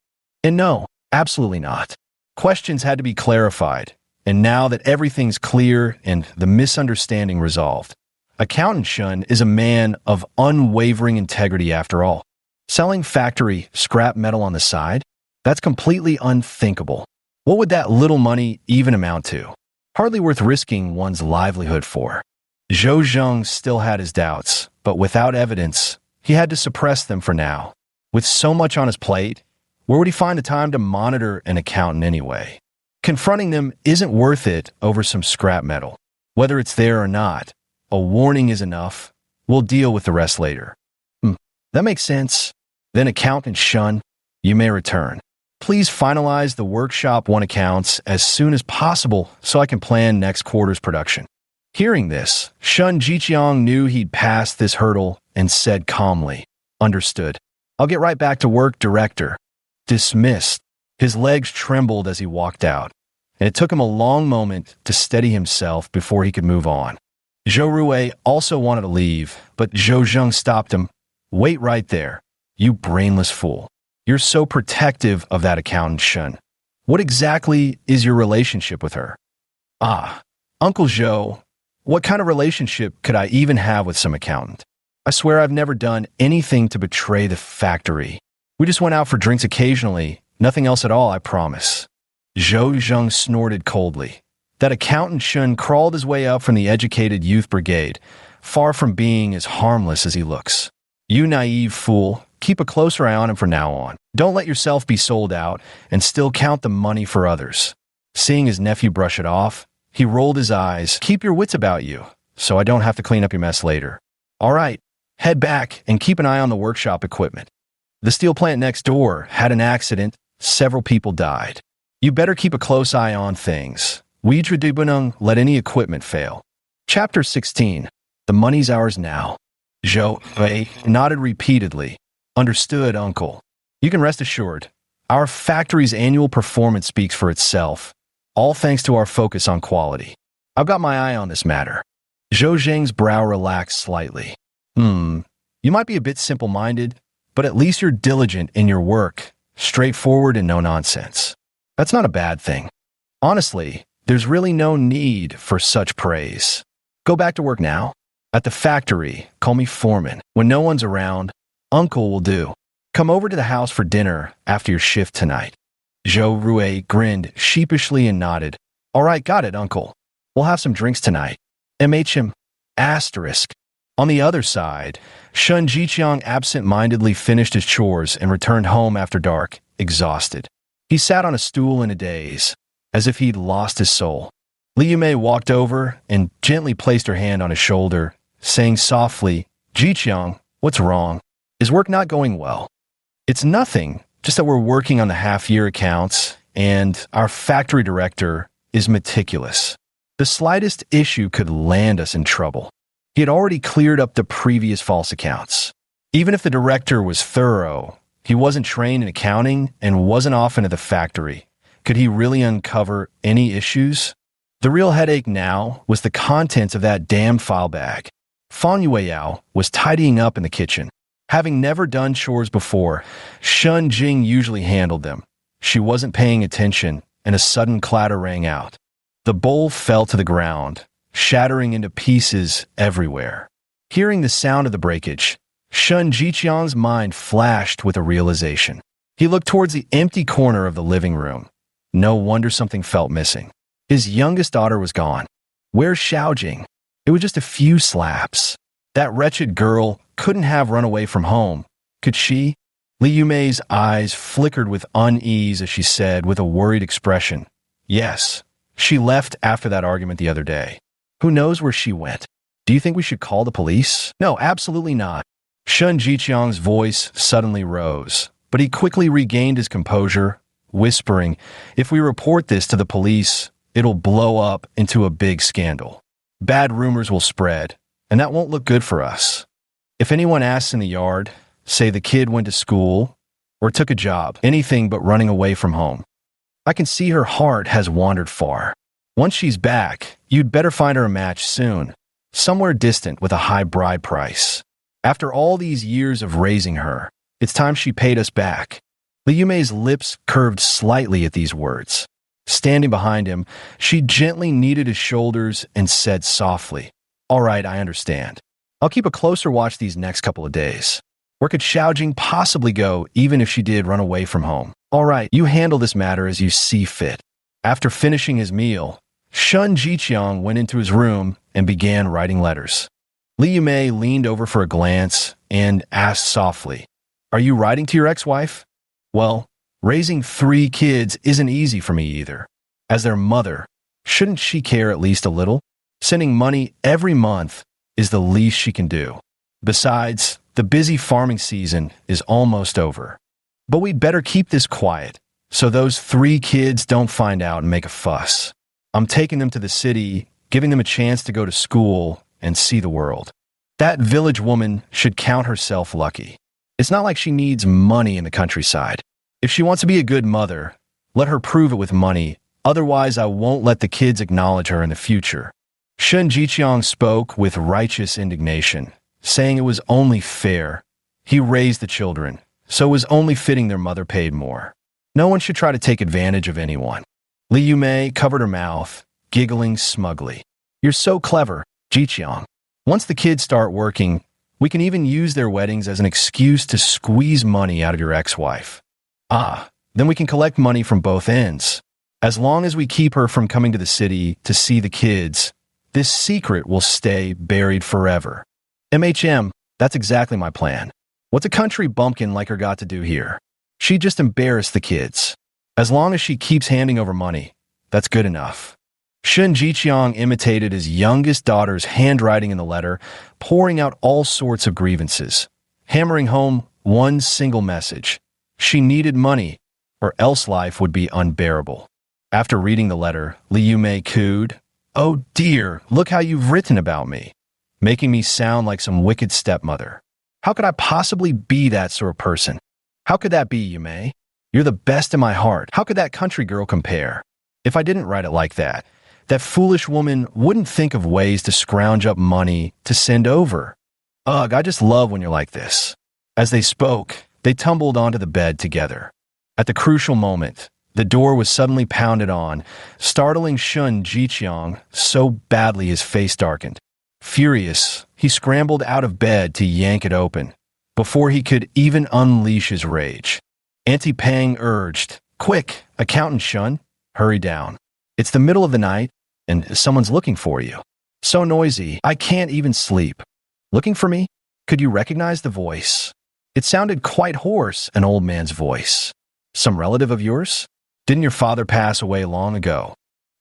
"And no, absolutely not. Questions had to be clarified, and now that everything's clear and the misunderstanding resolved, Accountant Shun is a man of unwavering integrity after all. Selling factory scrap metal on the side? That's completely unthinkable. What would that little money even amount to? Hardly worth risking one's livelihood for." Zhou Zheng still had his doubts, but without evidence, he had to suppress them for now. With so much on his plate, where would he find the time to monitor an accountant anyway? Confronting them isn't worth it over some scrap metal. Whether it's there or not, a warning is enough. We'll deal with the rest later. That makes sense. Then Accountant Shun, you may return. Please finalize the Workshop 1 accounts as soon as possible so I can plan next quarter's production. Hearing this, Shun Jiqiang knew he'd passed this hurdle and said calmly, "Understood. I'll get right back to work, director." dismissed. His legs trembled as he walked out, and it took him a long moment to steady himself before he could move on. Zhou Rui also wanted to leave, but Zhou Zheng stopped him. Wait right there, you brainless fool. You're so protective of that accountant Shun. What exactly is your relationship with her? Ah, Uncle Zhou, what kind of relationship could I even have with some accountant? I swear I've never done anything to betray the factory. We just went out for drinks occasionally, nothing else at all, I promise. Zhou Zheng snorted coldly. That accountant Shun crawled his way up from the educated youth brigade, far from being as harmless as he looks. You naive fool, keep a closer eye on him from now on. Don't let yourself be sold out and still count the money for others. Seeing his nephew brush it off, he rolled his eyes. Keep your wits about you, so I don't have to clean up your mess later. All right, head back and keep an eye on the workshop equipment. The steel plant next door had an accident. Several people died. You better keep a close eye on things. We Tradibunung let any equipment fail. Chapter 16. The money's ours now. Zhou Wei nodded repeatedly. Understood, Uncle. You can rest assured. Our factory's annual performance speaks for itself, all thanks to our focus on quality. I've got my eye on this matter. Zhou Zheng's brow relaxed slightly. You might be a bit simple-minded, but at least you're diligent in your work, straightforward and no nonsense. That's not a bad thing. Honestly, there's really no need for such praise. Go back to work now. At the factory, call me foreman. When no one's around, Uncle will do. Come over to the house for dinner after your shift tonight. Zhou Rui grinned sheepishly and nodded. All right, got it, Uncle. We'll have some drinks tonight. MHM. Asterisk. On the other side, Shun Jiqiang absent-mindedly finished his chores and returned home after dark, exhausted. He sat on a stool in a daze, as if he'd lost his soul. Li Yumei walked over and gently placed her hand on his shoulder, saying softly, Jiqiang, what's wrong? Is work not going well? It's nothing, just that we're working on the half-year accounts, and our factory director is meticulous. The slightest issue could land us in trouble. He had already cleared up the previous false accounts. Even if the director was thorough, he wasn't trained in accounting and wasn't often at the factory. Could he really uncover any issues? The real headache now was the contents of that damn file bag. Fang Yueyao was tidying up in the kitchen. Having never done chores before, Shun Jing usually handled them. She wasn't paying attention, and a sudden clatter rang out. The bowl fell to the ground, shattering into pieces everywhere. Hearing the sound of the breakage, Shun Jiqiang's mind flashed with a realization. He looked towards the empty corner of the living room. No wonder something felt missing. His youngest daughter was gone. Where's Xiaojing? It was just a few slaps. That wretched girl couldn't have run away from home, could she? Li Yumei's eyes flickered with unease as she said with a worried expression, Yes, she left after that argument the other day. Who knows where she went? Do you think we should call the police? No, absolutely not. Shun Jiqiang's voice suddenly rose, but he quickly regained his composure, whispering, If we report this to the police, it'll blow up into a big scandal. Bad rumors will spread, and that won't look good for us. If anyone asks in the yard, say the kid went to school or took a job, anything but running away from home. I can see her heart has wandered far. Once she's back, you'd better find her a match soon, somewhere distant with a high bride price. After all these years of raising her, it's time she paid us back. Li Yumei's lips curved slightly at these words. Standing behind him, she gently kneaded his shoulders and said softly, All right, I understand. I'll keep a closer watch these next couple of days. Where could Xiaojing possibly go even if she did run away from home? All right, you handle this matter as you see fit. After finishing his meal, Shun Jiqiang went into his room and began writing letters. Li Yumei leaned over for a glance and asked softly, Are you writing to your ex-wife? Well, raising 3 kids isn't easy for me either. As their mother, shouldn't she care at least a little? Sending money every month is the least she can do. Besides, the busy farming season is almost over. But we'd better keep this quiet, so those 3 kids don't find out and make a fuss. I'm taking them to the city, giving them a chance to go to school and see the world. That village woman should count herself lucky. It's not like she needs money in the countryside. If she wants to be a good mother, let her prove it with money. Otherwise, I won't let the kids acknowledge her in the future. Shun Jiqiang spoke with righteous indignation, saying it was only fair. He raised the children, so it was only fitting their mother paid more. No one should try to take advantage of anyone. Li Yumei covered her mouth, giggling smugly. You're so clever, Jiqiang. Once the kids start working, we can even use their weddings as an excuse to squeeze money out of your ex-wife. Then we can collect money from both ends. As long as we keep her from coming to the city to see the kids, this secret will stay buried forever. MHM, that's exactly my plan. What's a country bumpkin like her got to do here? She just embarrassed the kids. As long as she keeps handing over money, that's good enough. Shun Jiqiang imitated his youngest daughter's handwriting in the letter, pouring out all sorts of grievances, hammering home one single message. She needed money, or else life would be unbearable. After reading the letter, Li Yumei cooed, "Oh dear, look how you've written about me, making me sound like some wicked stepmother. How could I possibly be that sort of person? How could that be, Yumei? You're the best in my heart. How could that country girl compare? If I didn't write it like that, that foolish woman wouldn't think of ways to scrounge up money to send over. Ugh, I just love when you're like this." As they spoke, they tumbled onto the bed together. At the crucial moment, the door was suddenly pounded on, startling Shun Jiqiang so badly his face darkened. Furious, he scrambled out of bed to yank it open, before he could even unleash his rage. Auntie Pang urged, "Quick, Accountant Shun, hurry down. It's the middle of the night, and someone's looking for you. So noisy, I can't even sleep." "Looking for me? Could you recognize the voice?" It sounded quite hoarse, an old man's voice. "Some relative of yours? Didn't your father pass away long ago?"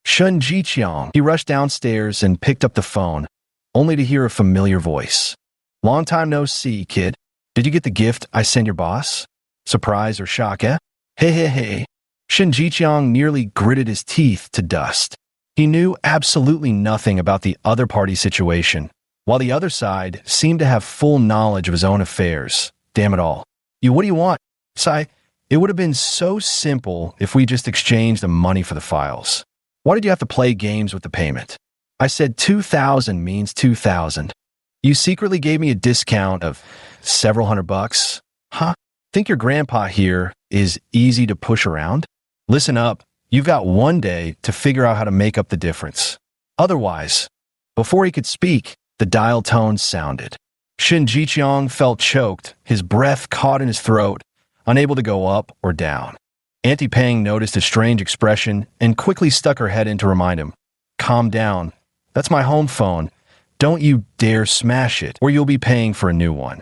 Shun Jiqiang. He rushed downstairs and picked up the phone, only to hear a familiar voice. "Long time no see, kid. Did you get the gift I sent your boss? Surprise or shock, eh? Hey. Shun Jiqiang nearly gritted his teeth to dust. He knew absolutely nothing about the other party's situation, while the other side seemed to have full knowledge of his own affairs. Damn it all. What do you want? Sai, it would have been so simple if we just exchanged the money for the files. Why did you have to play games with the payment? I said 2,000 means 2,000. You secretly gave me a discount of several $100. Huh? Think your grandpa here is easy to push around? Listen up. You've got one day to figure out how to make up the difference. Otherwise, before he could speak, the dial tone sounded. Shun Jiqiang felt choked, his breath caught in his throat, unable to go up or down. Auntie Pang noticed his strange expression and quickly stuck her head in to remind him. "Calm down. That's my home phone. Don't you dare smash it, or you'll be paying for a new one."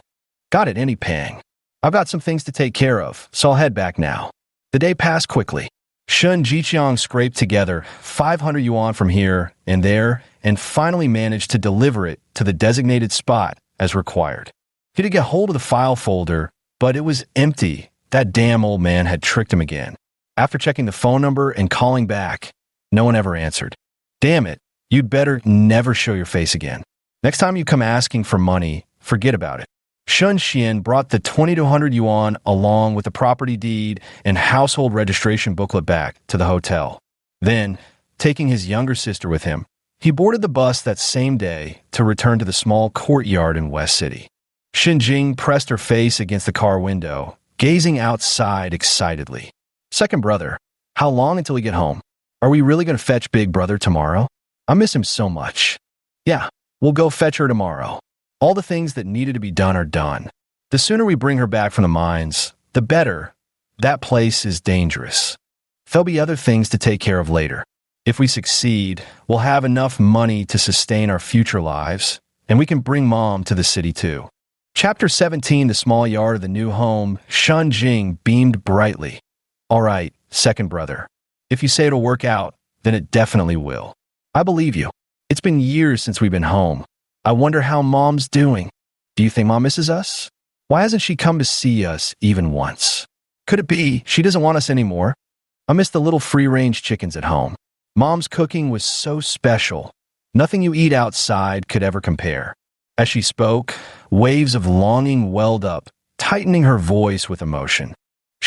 "Got it, Auntie Pang. I've got some things to take care of, so I'll head back now." The day passed quickly. Shun Jiqiang scraped together 500 yuan from here and there and finally managed to deliver it to the designated spot as required. He did get hold of the file folder, but it was empty. That damn old man had tricked him again. After checking the phone number and calling back, no one ever answered. Damn it, you'd better never show your face again. Next time you come asking for money, forget about it. Shun Xian brought the 20 to 100 yuan along with the property deed and household registration booklet back to the hotel. Then, taking his younger sister with him, he boarded the bus that same day to return to the small courtyard in West City. Xinjing pressed her face against the car window, gazing outside excitedly. "Second brother, how long until we get home? Are we really going to fetch Big Brother tomorrow? I miss him so much." "Yeah, we'll go fetch her tomorrow. All the things that needed to be done are done. The sooner we bring her back from the mines, the better. That place is dangerous. There'll be other things to take care of later. If we succeed, we'll have enough money to sustain our future lives, and we can bring Mom to the city too." Chapter 17, the small yard of the new home. Shun Jing beamed brightly. "All right, second brother. If you say it'll work out, then it definitely will. I believe you. It's been years since we've been home. I wonder how Mom's doing. Do you think Mom misses us? Why hasn't she come to see us even once? Could it be she doesn't want us anymore? I miss the little free-range chickens at home. Mom's cooking was so special. Nothing you eat outside could ever compare." As she spoke, waves of longing welled up, tightening her voice with emotion.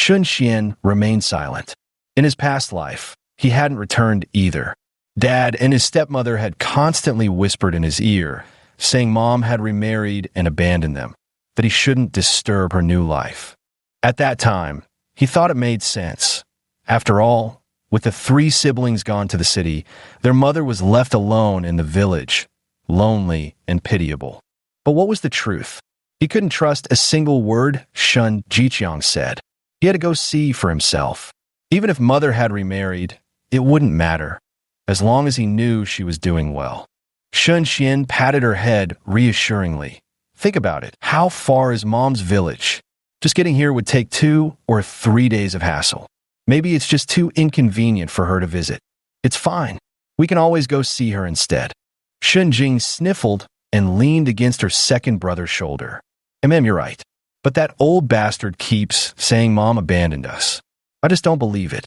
Shun Xian remained silent. In his past life, he hadn't returned either. Dad and his stepmother had constantly whispered in his ear, saying Mom had remarried and abandoned them, that he shouldn't disturb her new life. At that time, he thought it made sense. After all, with the 3 siblings gone to the city, their mother was left alone in the village, lonely and pitiable. But what was the truth? He couldn't trust a single word Shun Jiqiang said. He had to go see for himself. Even if Mother had remarried, it wouldn't matter, as long as he knew she was doing well. Shun Xian patted her head reassuringly. Think about it. How far is Mom's village? Just getting here would take 2 or 3 days of hassle. Maybe it's just too inconvenient for her to visit. It's fine. We can always go see her instead. Shun Jing sniffled and leaned against her second brother's shoulder. You're right. But that old bastard keeps saying Mom abandoned us. I just don't believe it.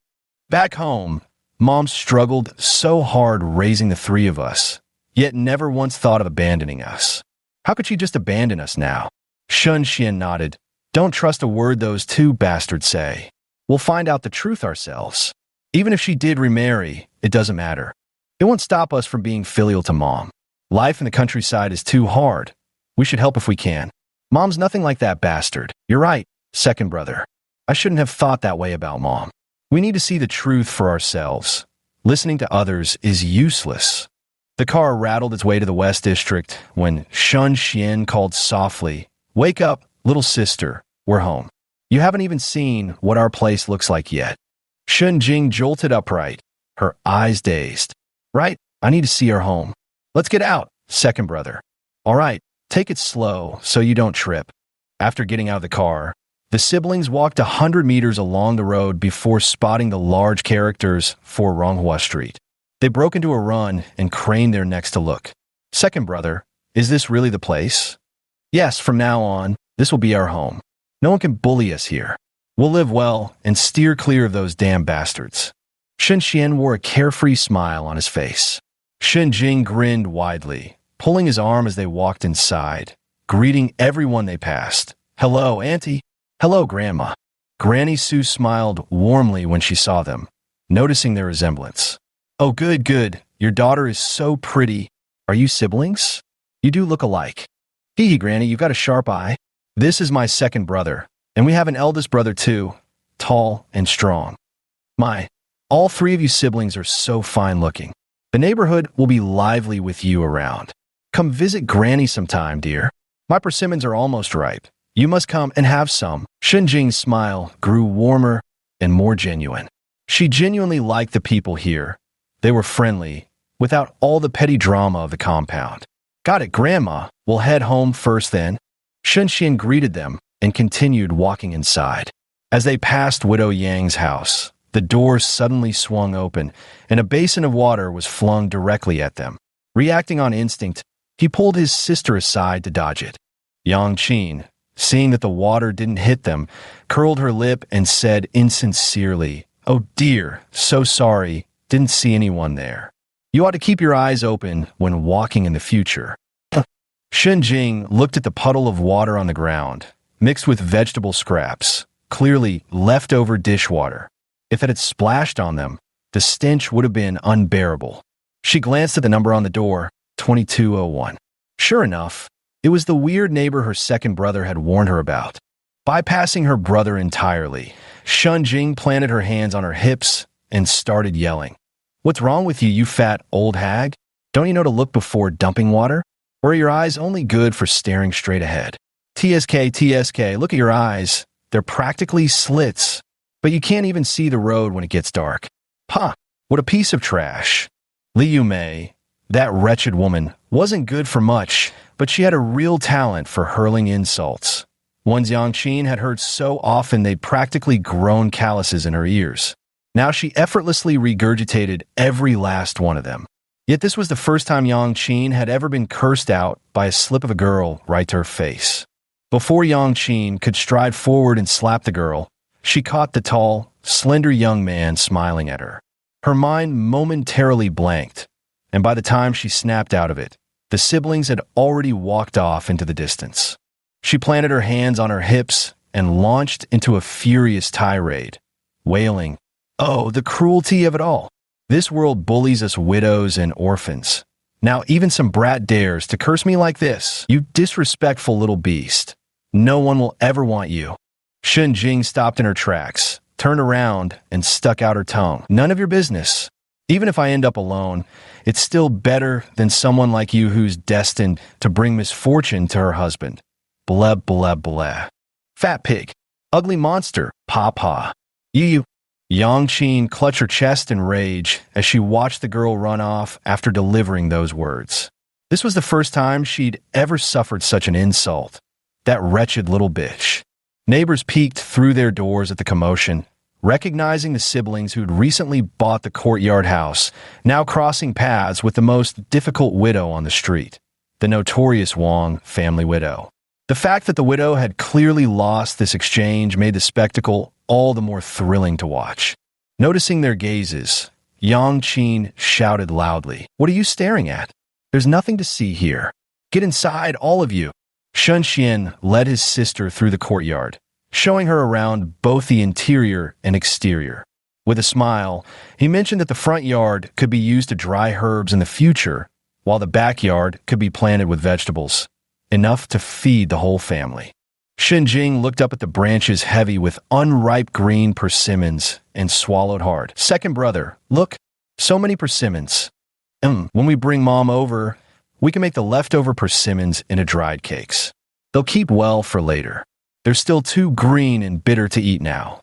Back home, Mom struggled so hard raising the 3 of us, yet never once thought of abandoning us. How could she just abandon us now? Shun Xian nodded. Don't trust a word those 2 bastards say. We'll find out the truth ourselves. Even if she did remarry, it doesn't matter. It won't stop us from being filial to Mom. Life in the countryside is too hard. We should help if we can. Mom's nothing like that bastard. You're right, second brother. I shouldn't have thought that way about Mom. We need to see the truth for ourselves. Listening to others is useless. The car rattled its way to the West District when Shun Xian called softly, Wake up, little sister. We're home. You haven't even seen what our place looks like yet. Shun Jing jolted upright, her eyes dazed. Right, I need to see our home. Let's get out, second brother. All right, take it slow so you don't trip. After getting out of the car, the siblings walked 100 meters along the road before spotting the large characters for Ronghua Street. They broke into a run and craned their necks to look. Second brother, is this really the place? Yes, from now on, this will be our home. No one can bully us here. We'll live well and steer clear of those damn bastards. Shun Xian wore a carefree smile on his face. Shun Jing grinned widely, pulling his arm as they walked inside, greeting everyone they passed. Hello, Auntie. Hello, Grandma. Granny Sue smiled warmly when she saw them, noticing their resemblance. Oh, good, good. Your daughter is so pretty. Are you siblings? You do look alike. Hee hee, Granny, you've got a sharp eye. This is my second brother, and we have an eldest brother too, tall and strong. All 3 of you siblings are so fine-looking. The neighborhood will be lively with you around. Come visit Granny sometime, dear. My persimmons are almost ripe. You must come and have some. Shun Jing's smile grew warmer and more genuine. She genuinely liked the people here. They were friendly, without all the petty drama of the compound. Got it, Grandma. We'll head home first then. Shun Xian greeted them and continued walking inside. As they passed Widow Yang's house, the door suddenly swung open, and a basin of water was flung directly at them. Reacting on instinct, he pulled his sister aside to dodge it. Yang Qin, seeing that the water didn't hit them, curled her lip and said insincerely, Oh dear, so sorry, didn't see anyone there. You ought to keep your eyes open when walking in the future. Shun Jing looked at the puddle of water on the ground, mixed with vegetable scraps, clearly leftover dishwater. If it had splashed on them, the stench would have been unbearable. She glanced at the number on the door, 2201. Sure enough, it was the weird neighbor her second brother had warned her about. Bypassing her brother entirely, Shun Jing planted her hands on her hips and started yelling. What's wrong with you, you fat old hag? Don't you know to look before dumping water? Or are your eyes only good for staring straight ahead? TSK, look at your eyes. They're practically slits. But you can't even see the road when it gets dark. Huh, what a piece of trash. Liu Mei, that wretched woman, wasn't good for much, but she had a real talent for hurling insults. Ones Yang Qin had heard so often they'd practically grown calluses in her ears. Now she effortlessly regurgitated every last one of them. Yet this was the first time Yang Qin had ever been cursed out by a slip of a girl right to her face. Before Yang Qin could stride forward and slap the girl, she caught the tall, slender young man smiling at her. Her mind momentarily blanked, and by the time she snapped out of it, the siblings had already walked off into the distance. She planted her hands on her hips and launched into a furious tirade, wailing, "Oh, the cruelty of it all. This world bullies us widows and orphans. Now even some brat dares to curse me like this. You disrespectful little beast. No one will ever want you." Shun Jing stopped in her tracks, turned around, and stuck out her tongue. "None of your business. Even if I end up alone, it's still better than someone like you who's destined to bring misfortune to her husband. Blah, blah, blah. Fat pig. Ugly monster. Pa. You. Yang Qin clutched her chest in rage as she watched the girl run off after delivering those words. This was the first time she'd ever suffered such an insult. That wretched little bitch. Neighbors peeked through their doors at the commotion, recognizing the siblings who'd recently bought the courtyard house, now crossing paths with the most difficult widow on the street, the notorious Wang family widow. The fact that the widow had clearly lost this exchange made the spectacle all the more thrilling to watch. Noticing their gazes, Yang Qin shouted loudly, "What are you staring at? There's nothing to see here. Get inside, all of you." Shun Xian led his sister through the courtyard, showing her around both the interior and exterior. With a smile, he mentioned that the front yard could be used to dry herbs in the future, while the backyard could be planted with vegetables, enough to feed the whole family. Shun Jing looked up at the branches heavy with unripe green persimmons and swallowed hard. "Second brother, look, so many persimmons. When we bring Mom over, we can make the leftover persimmons into dried cakes. They'll keep well for later. They're still too green and bitter to eat now.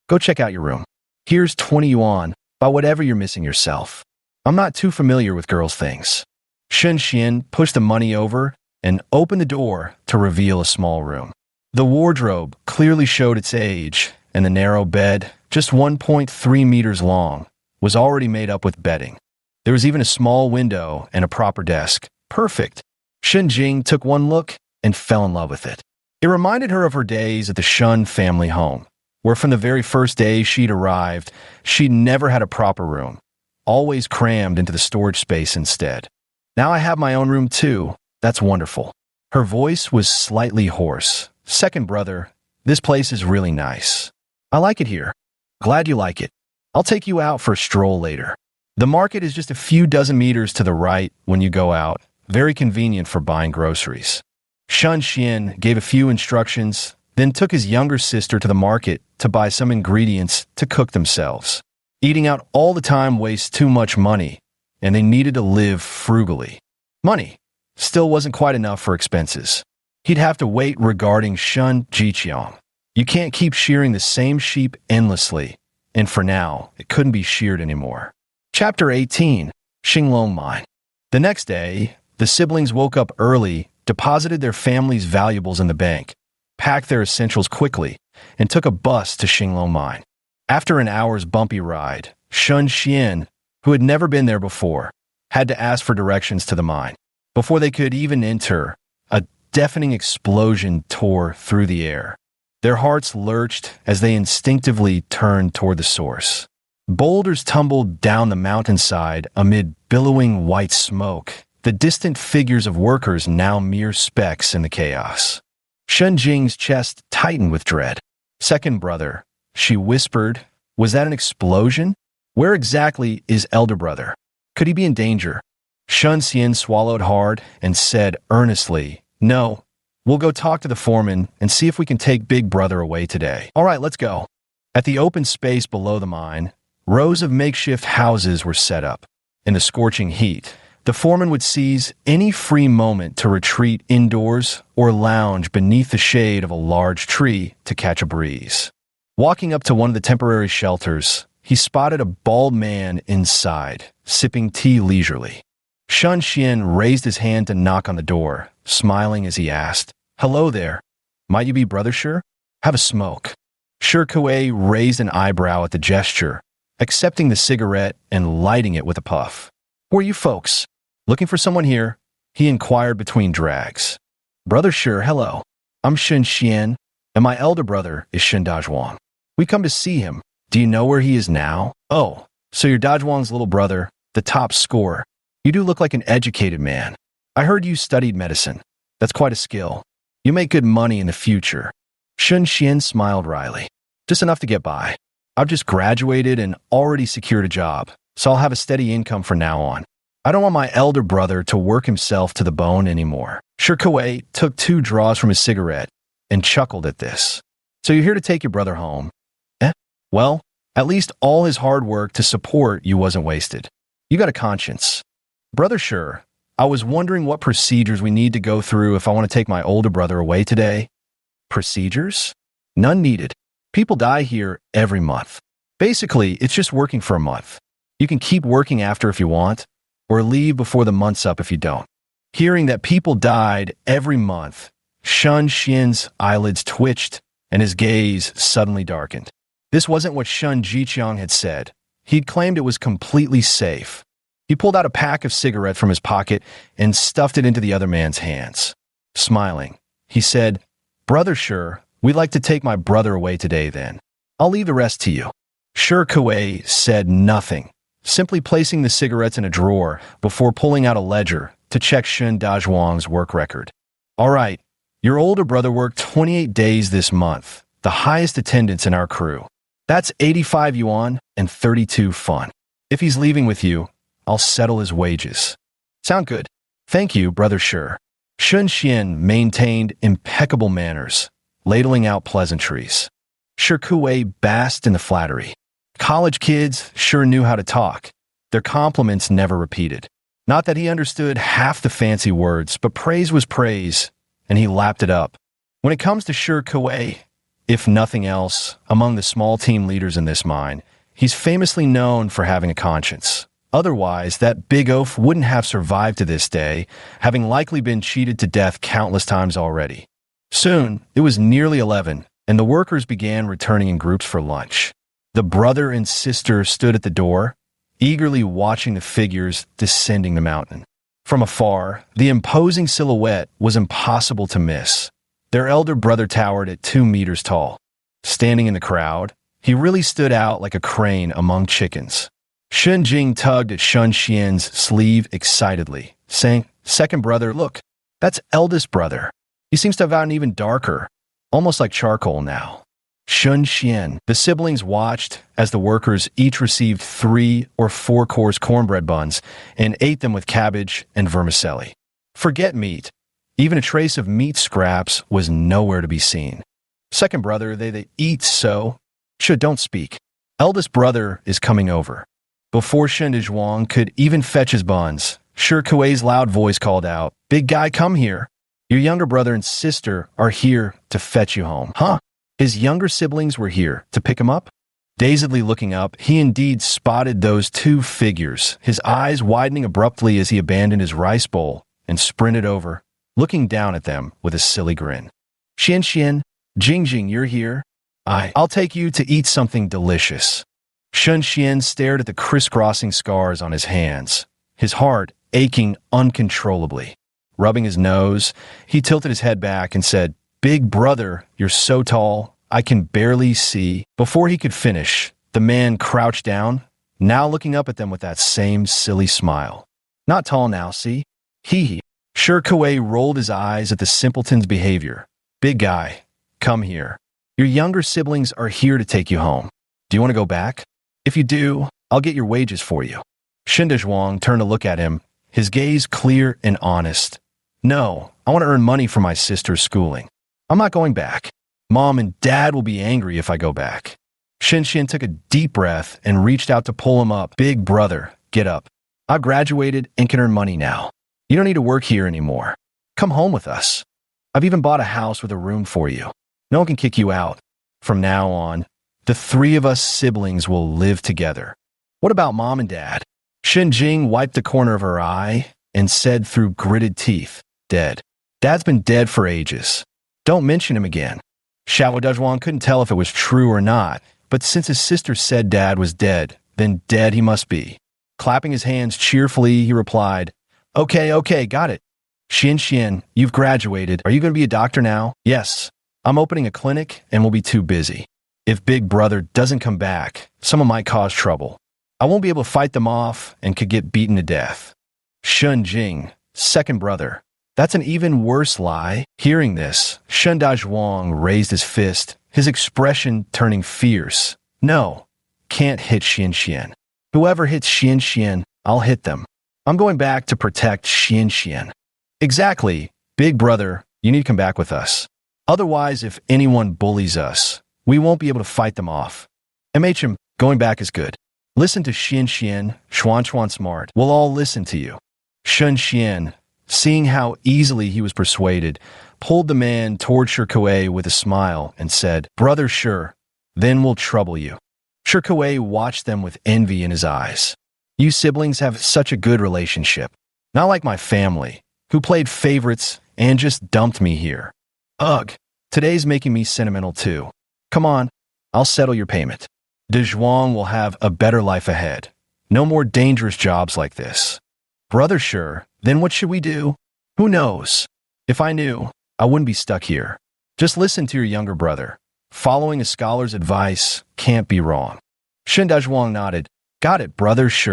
Go check out your room. Here's 20 yuan, buy whatever you're missing yourself. I'm not too familiar with girls' things." Shun Xian pushed the money over and opened the door to reveal a small room. The wardrobe clearly showed its age, and the narrow bed, just 1.3 meters long, was already made up with bedding. There was even a small window and a proper desk. Perfect. Shun Jing took one look and fell in love with it. It reminded her of her days at the Shun family home, where from the very first day she'd arrived, she'd never had a proper room, always crammed into the storage space instead. "Now I have my own room too. That's wonderful." Her voice was slightly hoarse. "Second brother, this place is really nice. I like it here. Glad you like it. I'll take you out for a stroll later. The market is just a few dozen meters to the right when you go out. Very convenient for buying groceries." Shun Xian gave a few instructions, then took his younger sister to the market to buy some ingredients to cook themselves. Eating out all the time wastes too much money, and they needed to live frugally. Money still wasn't quite enough for expenses. He'd have to wait regarding Shun Jiqiang. You can't keep shearing the same sheep endlessly, and for now, it couldn't be sheared anymore. Chapter 18, Xinglong Mine. The next day, the siblings woke up early, deposited their family's valuables in the bank, packed their essentials quickly, and took a bus to Xinglong Mine. After an hour's bumpy ride, Shun Xian, who had never been there before, had to ask for directions to the mine. Before they could even enter, a deafening explosion tore through the air. Their hearts lurched as they instinctively turned toward the source. Boulders tumbled down the mountainside amid billowing white smoke, the distant figures of workers now mere specks in the chaos. Shun Jing's chest tightened with dread. "Second brother," she whispered, "was that an explosion? Where exactly is elder brother? Could he be in danger?" Shun Xian swallowed hard and said earnestly, "No, we'll go talk to the foreman and see if we can take big brother away today. All right, let's go." At the open space below the mine, rows of makeshift houses were set up. In the scorching heat, the foreman would seize any free moment to retreat indoors or lounge beneath the shade of a large tree to catch a breeze. Walking up to one of the temporary shelters, he spotted a bald man inside, sipping tea leisurely. Shun Xian raised his hand to knock on the door, smiling as he asked, "Hello there. Might you be Brother Shi? Have a smoke." Shi Kuei raised an eyebrow at the gesture, accepting the cigarette and lighting it with a puff. "Who are you folks? Looking for someone here?" he inquired between drags. "Brother Shi, hello. I'm Shun Xian, and my elder brother is Shun Dazhuang. We come to see him. Do you know where he is now?" "Oh, so you're Dazhuang's little brother, the top scorer. You do look like an educated man. I heard you studied medicine. That's quite a skill. You make good money in the future." Shun Xian smiled wryly. Just enough to get by. I've just graduated and already secured a job, so I'll have a steady income from now on. I don't want my elder brother to work himself to the bone anymore. Shirkuei took 2 draws from his cigarette and chuckled at this. So you're here to take your brother home? Well, at least all his hard work to support you wasn't wasted. You got a conscience. Brother Sure, I was wondering what procedures we need to go through if I want to take my older brother away today. Procedures? None needed. People die here every month. Basically, it's just working for a month. You can keep working after if you want, or leave before the month's up if you don't. Hearing that people died every month, Shun Xian's eyelids twitched and his gaze suddenly darkened. This wasn't what Shun Jiqiang had said. He'd claimed it was completely safe. He pulled out a pack of cigarettes from his pocket and stuffed it into the other man's hands. Smiling, he said, Brother Sure, we'd like to take my brother away today then. I'll leave the rest to you. Shirkuei said nothing, simply placing the cigarettes in a drawer before pulling out a ledger to check Shun Dazhuang's work record. All right, your older brother worked 28 days this month, the highest attendance in our crew. That's 85 yuan and 32 fun. If he's leaving with you, I'll settle his wages. Sound good? Thank you, Brother Sure. Shun Xian maintained impeccable manners, ladling out pleasantries. Shirkuei basked in the flattery. College kids sure knew how to talk. Their compliments never repeated. Not that he understood half the fancy words, but praise was praise, and he lapped it up. When it comes to Shirkuei, if nothing else, among the small team leaders in this mine, he's famously known for having a conscience. Otherwise, that big oaf wouldn't have survived to this day, having likely been cheated to death countless times already. Soon, it was nearly 11, and the workers began returning in groups for lunch. The brother and sister stood at the door, eagerly watching the figures descending the mountain. From afar, the imposing silhouette was impossible to miss. Their elder brother towered at 2 meters tall. Standing in the crowd, he really stood out like a crane among chickens. Shun Jing tugged at Shun Xian's sleeve excitedly, saying, Second brother, look, that's eldest brother. He seems to have gotten even darker, almost like charcoal now. Shun Xian. The siblings watched as the workers each received 3 or 4-course cornbread buns and ate them with cabbage and vermicelli. Forget meat. Even a trace of meat scraps was nowhere to be seen. Second brother, they eat so. Don't speak. Eldest brother is coming over. Before Shen Dazhuang could even fetch his buns, Shirkuei's loud voice called out, Big guy, come here. Your younger brother and sister are here to fetch you home. Huh? His younger siblings were here to pick him up? Dazedly looking up, he indeed spotted those 2 figures, his eyes widening abruptly as he abandoned his rice bowl and sprinted over, looking down at them with a silly grin. Xian, Jing, you're here? I'll take you to eat something delicious. Shun Xian stared at the crisscrossing scars on his hands, his heart aching uncontrollably. Rubbing his nose, he tilted his head back and said, Big brother, you're so tall, I can barely see. Before he could finish, the man crouched down, now looking up at them with that same silly smile. Not tall now, see? Hee. Shirkuei rolled his eyes at the simpleton's behavior. Big guy, come here. Your younger siblings are here to take you home. Do you want to go back? If you do, I'll get your wages for you. Shen Dazhuang turned to look at him, his gaze clear and honest. No, I want to earn money for my sister's schooling. I'm not going back. Mom and Dad will be angry if I go back. Shen Xian took a deep breath and reached out to pull him up. Big brother, get up. I've graduated and can earn money now. You don't need to work here anymore. Come home with us. I've even bought a house with a room for you. No one can kick you out. From now on, the 3 of us siblings will live together. What about Mom and Dad? Shen Jing wiped the corner of her eye and said through gritted teeth, Dead. Dad's been dead for ages. Don't mention him again. Xiao Dazhuang couldn't tell if it was true or not, but since his sister said Dad was dead, then dead he must be. Clapping his hands cheerfully, he replied, Okay, got it. Xian, you've graduated. Are you going to be a doctor now? Yes. I'm opening a clinic and will be too busy. If Big Brother doesn't come back, someone might cause trouble. I won't be able to fight them off and could get beaten to death. Shun Jing, second brother, That's an even worse lie. Hearing this, Shen Dazhuang raised his fist, his expression turning fierce. No, can't hit Xian Xian. Whoever hits Xian Xian, I'll hit them. I'm going back to protect Xian Xian. Exactly. Big brother, you need to come back with us. Otherwise, if anyone bullies us, we won't be able to fight them off. MHM, going back is good. Listen to Xian Xian, Xuan Xuan smart. We'll all listen to you. Shen Xian, seeing how easily he was persuaded, pulled the man toward Shikuei with a smile and said, Brother Shi, then we'll trouble you. Shikuei watched them with envy in his eyes. You siblings have such a good relationship. Not like my family, who played favorites and just dumped me here. Ugh, today's making me sentimental too. Come on, I'll settle your payment. Dezhuang will have a better life ahead. No more dangerous jobs like this. Brother Shi, then what should we do? Who knows? If I knew, I wouldn't be stuck here. Just listen to your younger brother. Following a scholar's advice can't be wrong. Shen Dezhuang nodded. Got it, brother Shi.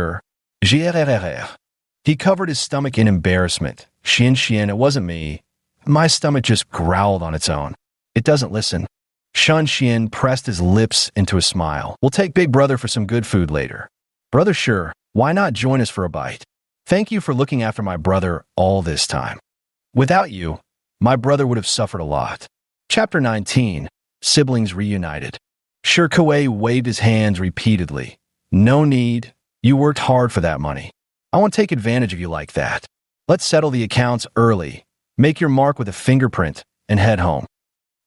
He covered his stomach in embarrassment. Xian Xian, it wasn't me. My stomach just growled on its own. It doesn't listen. Shen Xian pressed his lips into a smile. We'll take big brother for some good food later. Brother Shi, why not join us for a bite? Thank you for looking after my brother all this time. Without you, my brother would have suffered a lot. Chapter 19. Siblings Reunited. Shikuei waved his hands repeatedly. No need. You worked hard for that money. I won't take advantage of you like that. Let's settle the accounts early. Make your mark with a fingerprint and head home.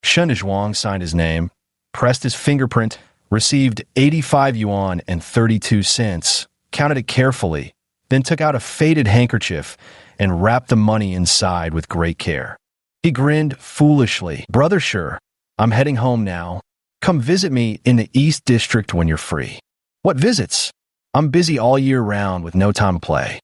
Shen Dezhuang signed his name, pressed his fingerprint, received 85 yuan and 32 cents, counted it carefully, then took out a faded handkerchief and wrapped the money inside with great care. He grinned foolishly. Brother Shi, I'm heading home now. Come visit me in the East District when you're free. What visits? I'm busy all year round with no time to play.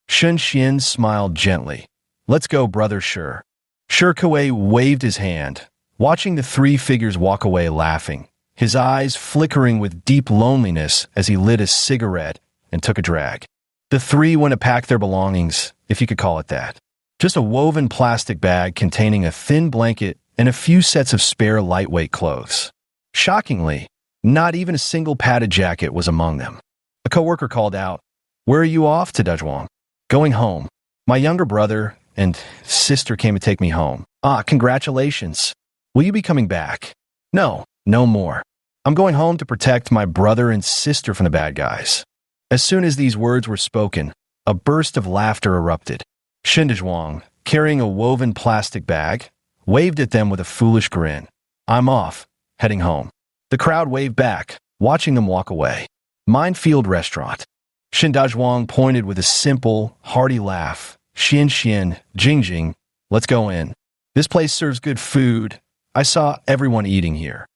Shen Xian smiled gently. Let's go, brother Shi. Shikuei waved his hand, watching the three figures walk away laughing, his eyes flickering with deep loneliness as he lit a cigarette and took a drag. The three went to pack their belongings, if you could call it that. Just a woven plastic bag containing a thin blanket and a few sets of spare lightweight clothes. Shockingly, not even a single padded jacket was among them. A coworker called out, Where are you off to, Dezhuang? Going home. My younger brother and sister came to take me home. Ah, congratulations. Will you be coming back? No, no more. I'm going home to protect my brother and sister from the bad guys. As soon as these words were spoken, a burst of laughter erupted. Shen Dezhuang, carrying a woven plastic bag, waved at them with a foolish grin. I'm off, heading home. The crowd waved back, watching them walk away. Minefield Restaurant. Shen Dezhuang pointed with a simple, hearty laugh. Xian Xian, Jing Jing, let's go in. This place serves good food. I saw everyone eating here.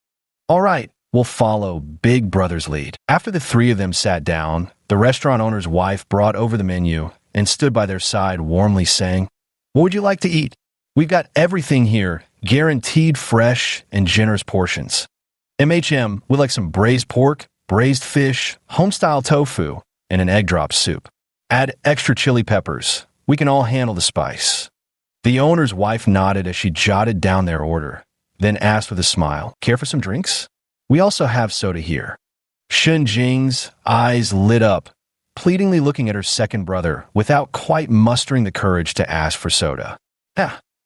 All right, we'll follow Big Brother's lead. After the three of them sat down, the restaurant owner's wife brought over the menu and stood by their side warmly saying, What would you like to eat? We've got everything here, guaranteed fresh and generous portions. MHM, we like some braised pork, braised fish, home-style tofu, and an egg drop soup. Add extra chili peppers. We can all handle the spice. The owner's wife nodded as she jotted down their order, then asked with a smile, Care for some drinks? We also have soda here. Shen Jing's eyes lit up, pleadingly looking at her second brother without quite mustering the courage to ask for soda.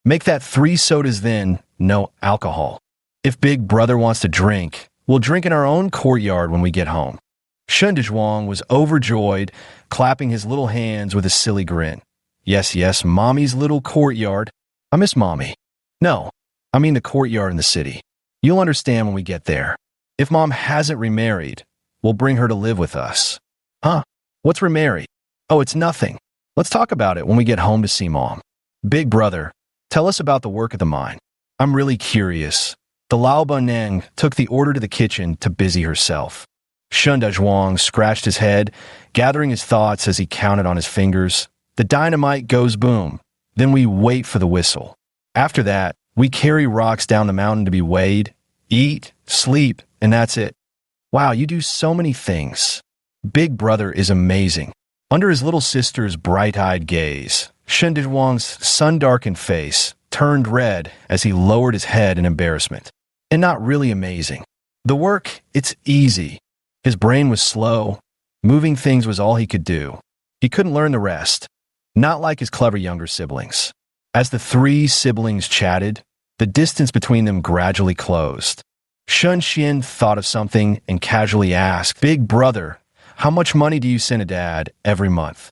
Make that 3 sodas then, no alcohol. If Big Brother wants to drink, we'll drink in our own courtyard when we get home. Shen Dezhuang was overjoyed, clapping his little hands with a silly grin. Yes, Mommy's little courtyard. I miss Mommy. No, I mean the courtyard in the city. You'll understand when we get there. If Mom hasn't remarried, we'll bring her to live with us. Huh? What's remarried? Oh, it's nothing. Let's talk about it when we get home to see Mom. Big Brother, tell us about the work of the mine. I'm really curious. The Lao Neng took the order to the kitchen to busy herself. Shen Dezhuang scratched his head, gathering his thoughts as he counted on his fingers. The dynamite goes boom. Then we wait for the whistle. After that, we carry rocks down the mountain to be weighed, eat, sleep, and that's it. Wow, you do so many things. Big Brother is amazing. Under his little sister's bright-eyed gaze, Shen Dazhuang's sun-darkened face turned red as he lowered his head in embarrassment. And not really amazing. The work, it's easy. His brain was slow. Moving things was all he could do. He couldn't learn the rest. Not like his clever younger siblings. As the three siblings chatted, the distance between them gradually closed. Shun Xian thought of something and casually asked, "Big brother, how much money do you send to Dad every month?"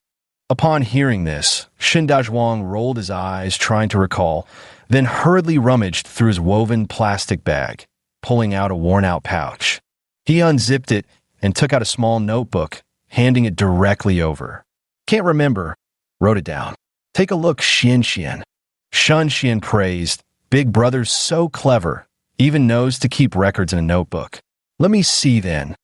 Upon hearing this, Shen Dazhuang rolled his eyes, trying to recall, then hurriedly rummaged through his woven plastic bag, pulling out a worn-out pouch. He unzipped it and took out a small notebook, handing it directly over. "Can't remember." Wrote it down. "Take a look, Xian Xian." Shun Xian praised, "Big brother's so clever, even knows to keep records in a notebook." "Let me see then."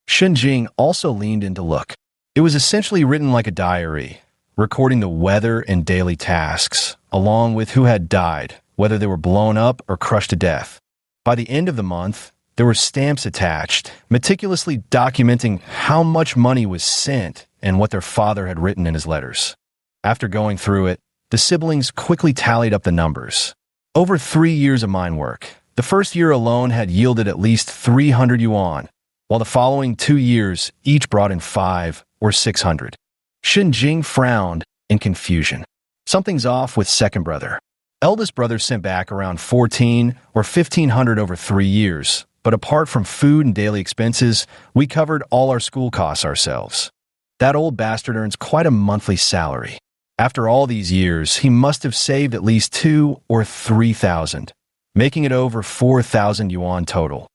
Shen Jing also leaned in to look. It was essentially written like a diary, recording the weather and daily tasks, along with who had died, whether they were blown up or crushed to death. By the end of the month, there were stamps attached, meticulously documenting how much money was sent and what their father had written in his letters. After going through it, the siblings quickly tallied up the numbers. Over 3 years of mine work, the first year alone had yielded at least 300 yuan, while the following 2 years each brought in 5 or 600. Shen Jing frowned in confusion. Something's off with second brother. Eldest brother sent back around 14 or 1,500 over 3 years, but apart from food and daily expenses, we covered all our school costs ourselves. That old bastard earns quite a monthly salary. After all these years, he must have saved at least 2 or 3,000, making it over 4,000 yuan total.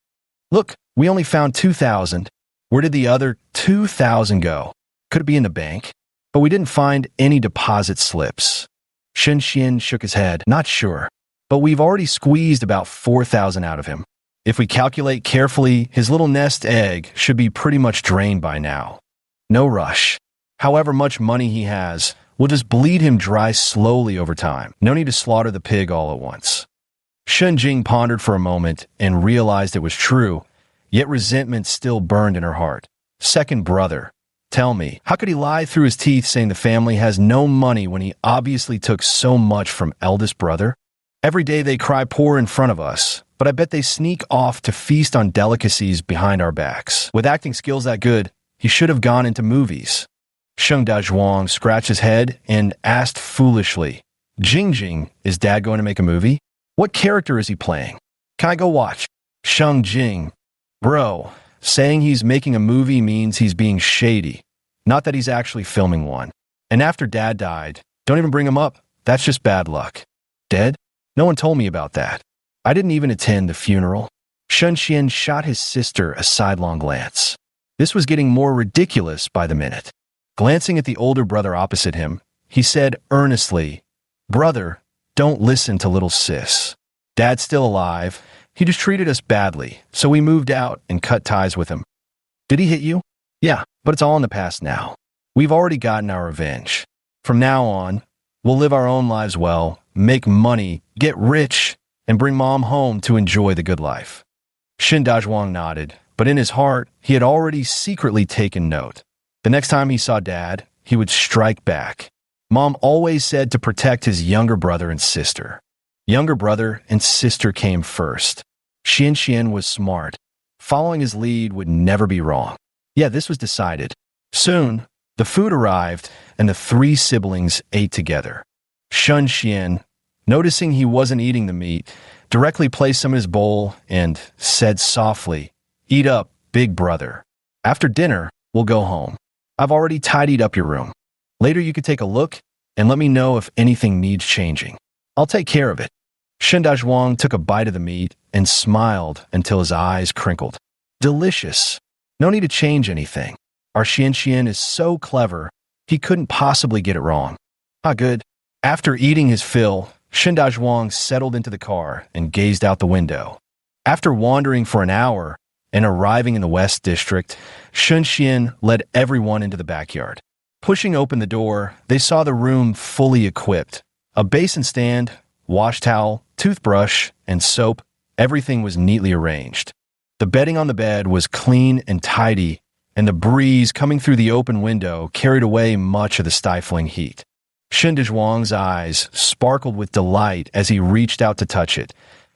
Look, we only found 2,000. Where did the other 2,000 go? Could it be in the bank? But we didn't find any deposit slips. Shen Xian shook his head, not sure. But we've already squeezed about 4,000 out of him. If we calculate carefully, his little nest egg should be pretty much drained by now. No rush. However much money he has, we'll just bleed him dry slowly over time. No need to slaughter the pig all at once. Shen Jing pondered for a moment and realized it was true, yet resentment still burned in her heart. Second brother. Tell me, how could he lie through his teeth saying the family has no money when he obviously took so much from eldest brother? Every day they cry poor in front of us, but I bet they sneak off to feast on delicacies behind our backs. With acting skills that good, he should have gone into movies. Sheng Dazhuang scratched his head and asked foolishly, Jing, is Dad going to make a movie? What character is he playing? Can I go watch? Sheng Jing. Bro, saying he's making a movie means he's being shady, not that he's actually filming one. And after Dad died, don't even bring him up. That's just bad luck. Dead? No one told me about that. I didn't even attend the funeral. Shen Xian shot his sister a sidelong glance. This was getting more ridiculous by the minute. Glancing at the older brother opposite him, he said earnestly, Brother, don't listen to little sis. Dad's still alive. He just treated us badly, so we moved out and cut ties with him. Did he hit you? Yeah, but it's all in the past now. We've already gotten our revenge. From now on, we'll live our own lives well, make money, get rich, and bring Mom home to enjoy the good life. Shen Dazhuang nodded, but in his heart, he had already secretly taken note. The next time he saw Dad, he would strike back. Mom always said to protect his younger brother and sister. Younger brother and sister came first. Xian Xian was smart. Following his lead would never be wrong. Yeah, this was decided. Soon, the food arrived, and the three siblings ate together. Shun Xian, noticing he wasn't eating the meat, directly placed some in his bowl and said softly, Eat up, big brother. After dinner, we'll go home. I've already tidied up your room. Later you could take a look and let me know if anything needs changing. I'll take care of it. Shen Dazhuang took a bite of the meat and smiled until his eyes crinkled. Delicious. No need to change anything. Our Xian Xian is so clever, he couldn't possibly get it wrong. Ah, good. After eating his fill, Shen Dazhuang settled into the car and gazed out the window. After wandering for an hour and arriving in the West District, Shun Xian led everyone into the backyard. Pushing open the door, they saw the room fully equipped. A basin stand, wash towel, toothbrush, and soap, everything was neatly arranged. The bedding on the bed was clean and tidy, and the breeze coming through the open window carried away much of the stifling heat. Shen Dezhuang's eyes sparkled with delight as he reached out to touch it,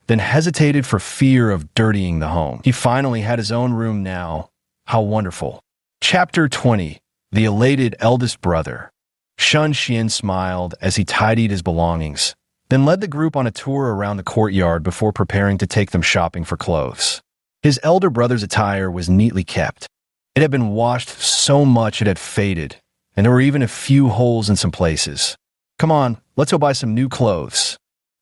then hesitated for fear of dirtying the home. He finally had his own room now. How wonderful. Chapter 20. The Elated Eldest Brother. Shun Xian smiled as he tidied his belongings, then led the group on a tour around the courtyard before preparing to take them shopping for clothes. His elder brother's attire was neatly kept. It had been washed so much it had faded, and there were even a few holes in some places. Come on, let's go buy some new clothes.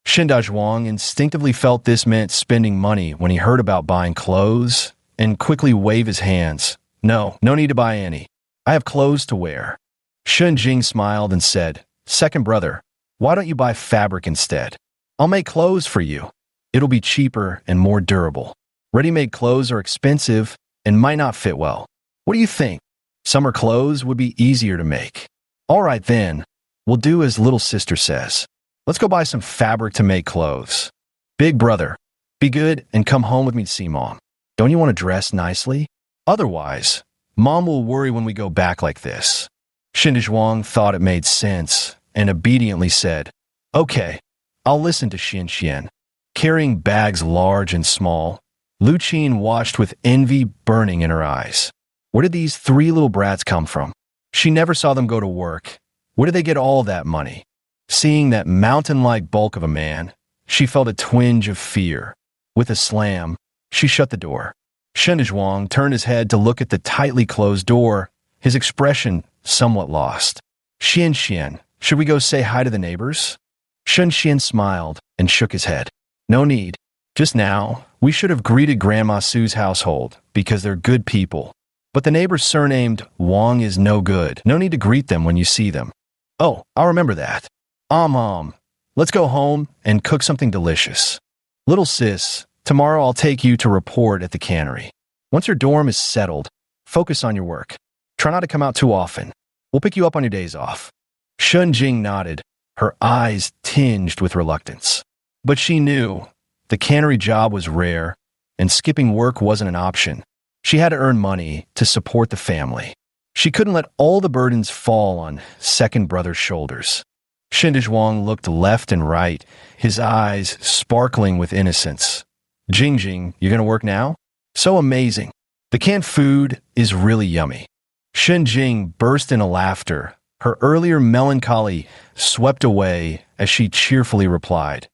Shen Dezhuang instinctively felt this meant spending money when he heard about buying clothes, and quickly waved his hands. No need to buy any. I have clothes to wear. Shun Jing smiled and said, Second brother, why don't you buy fabric instead? I'll make clothes for you. It'll be cheaper and more durable. Ready-made clothes are expensive and might not fit well. What do you think? Summer clothes would be easier to make. All right then, we'll do as little sister says. Let's go buy some fabric to make clothes. Big brother, be good and come home with me to see Mom. Don't you want to dress nicely? Otherwise, Mom will worry when we go back like this. Shen Dezhuang thought it made sense and obediently said, Okay, I'll listen to Xian Xian. Carrying bags large and small, Lu Qin watched with envy burning in her eyes. Where did these three little brats come from? She never saw them go to work. Where did they get all that money? Seeing that mountain-like bulk of a man, she felt a twinge of fear. With a slam, she shut the door. Shen Dezhuang turned his head to look at the tightly closed door, his expression somewhat lost. Xian Xian, should we go say hi to the neighbors? Shen Xian smiled and shook his head. No need. Just now, we should have greeted Grandma Sue's household because they're good people. But the neighbors surnamed Wang is no good. No need to greet them when you see them. Oh, I'll remember that. Let's go home and cook something delicious. Little sis, tomorrow I'll take you to report at the cannery. Once your dorm is settled, focus on your work. Try not to come out too often. We'll pick you up on your days off. Shun Jing nodded, her eyes tinged with reluctance. But she knew the cannery job was rare, and skipping work wasn't an option. She had to earn money to support the family. She couldn't let all the burdens fall on second brother's shoulders. Shen Dezhuang looked left and right, his eyes sparkling with innocence. Jing, you're going to work now? So amazing. The canned food is really yummy. Shen Jing burst into laughter. Her earlier melancholy swept away as she cheerfully replied,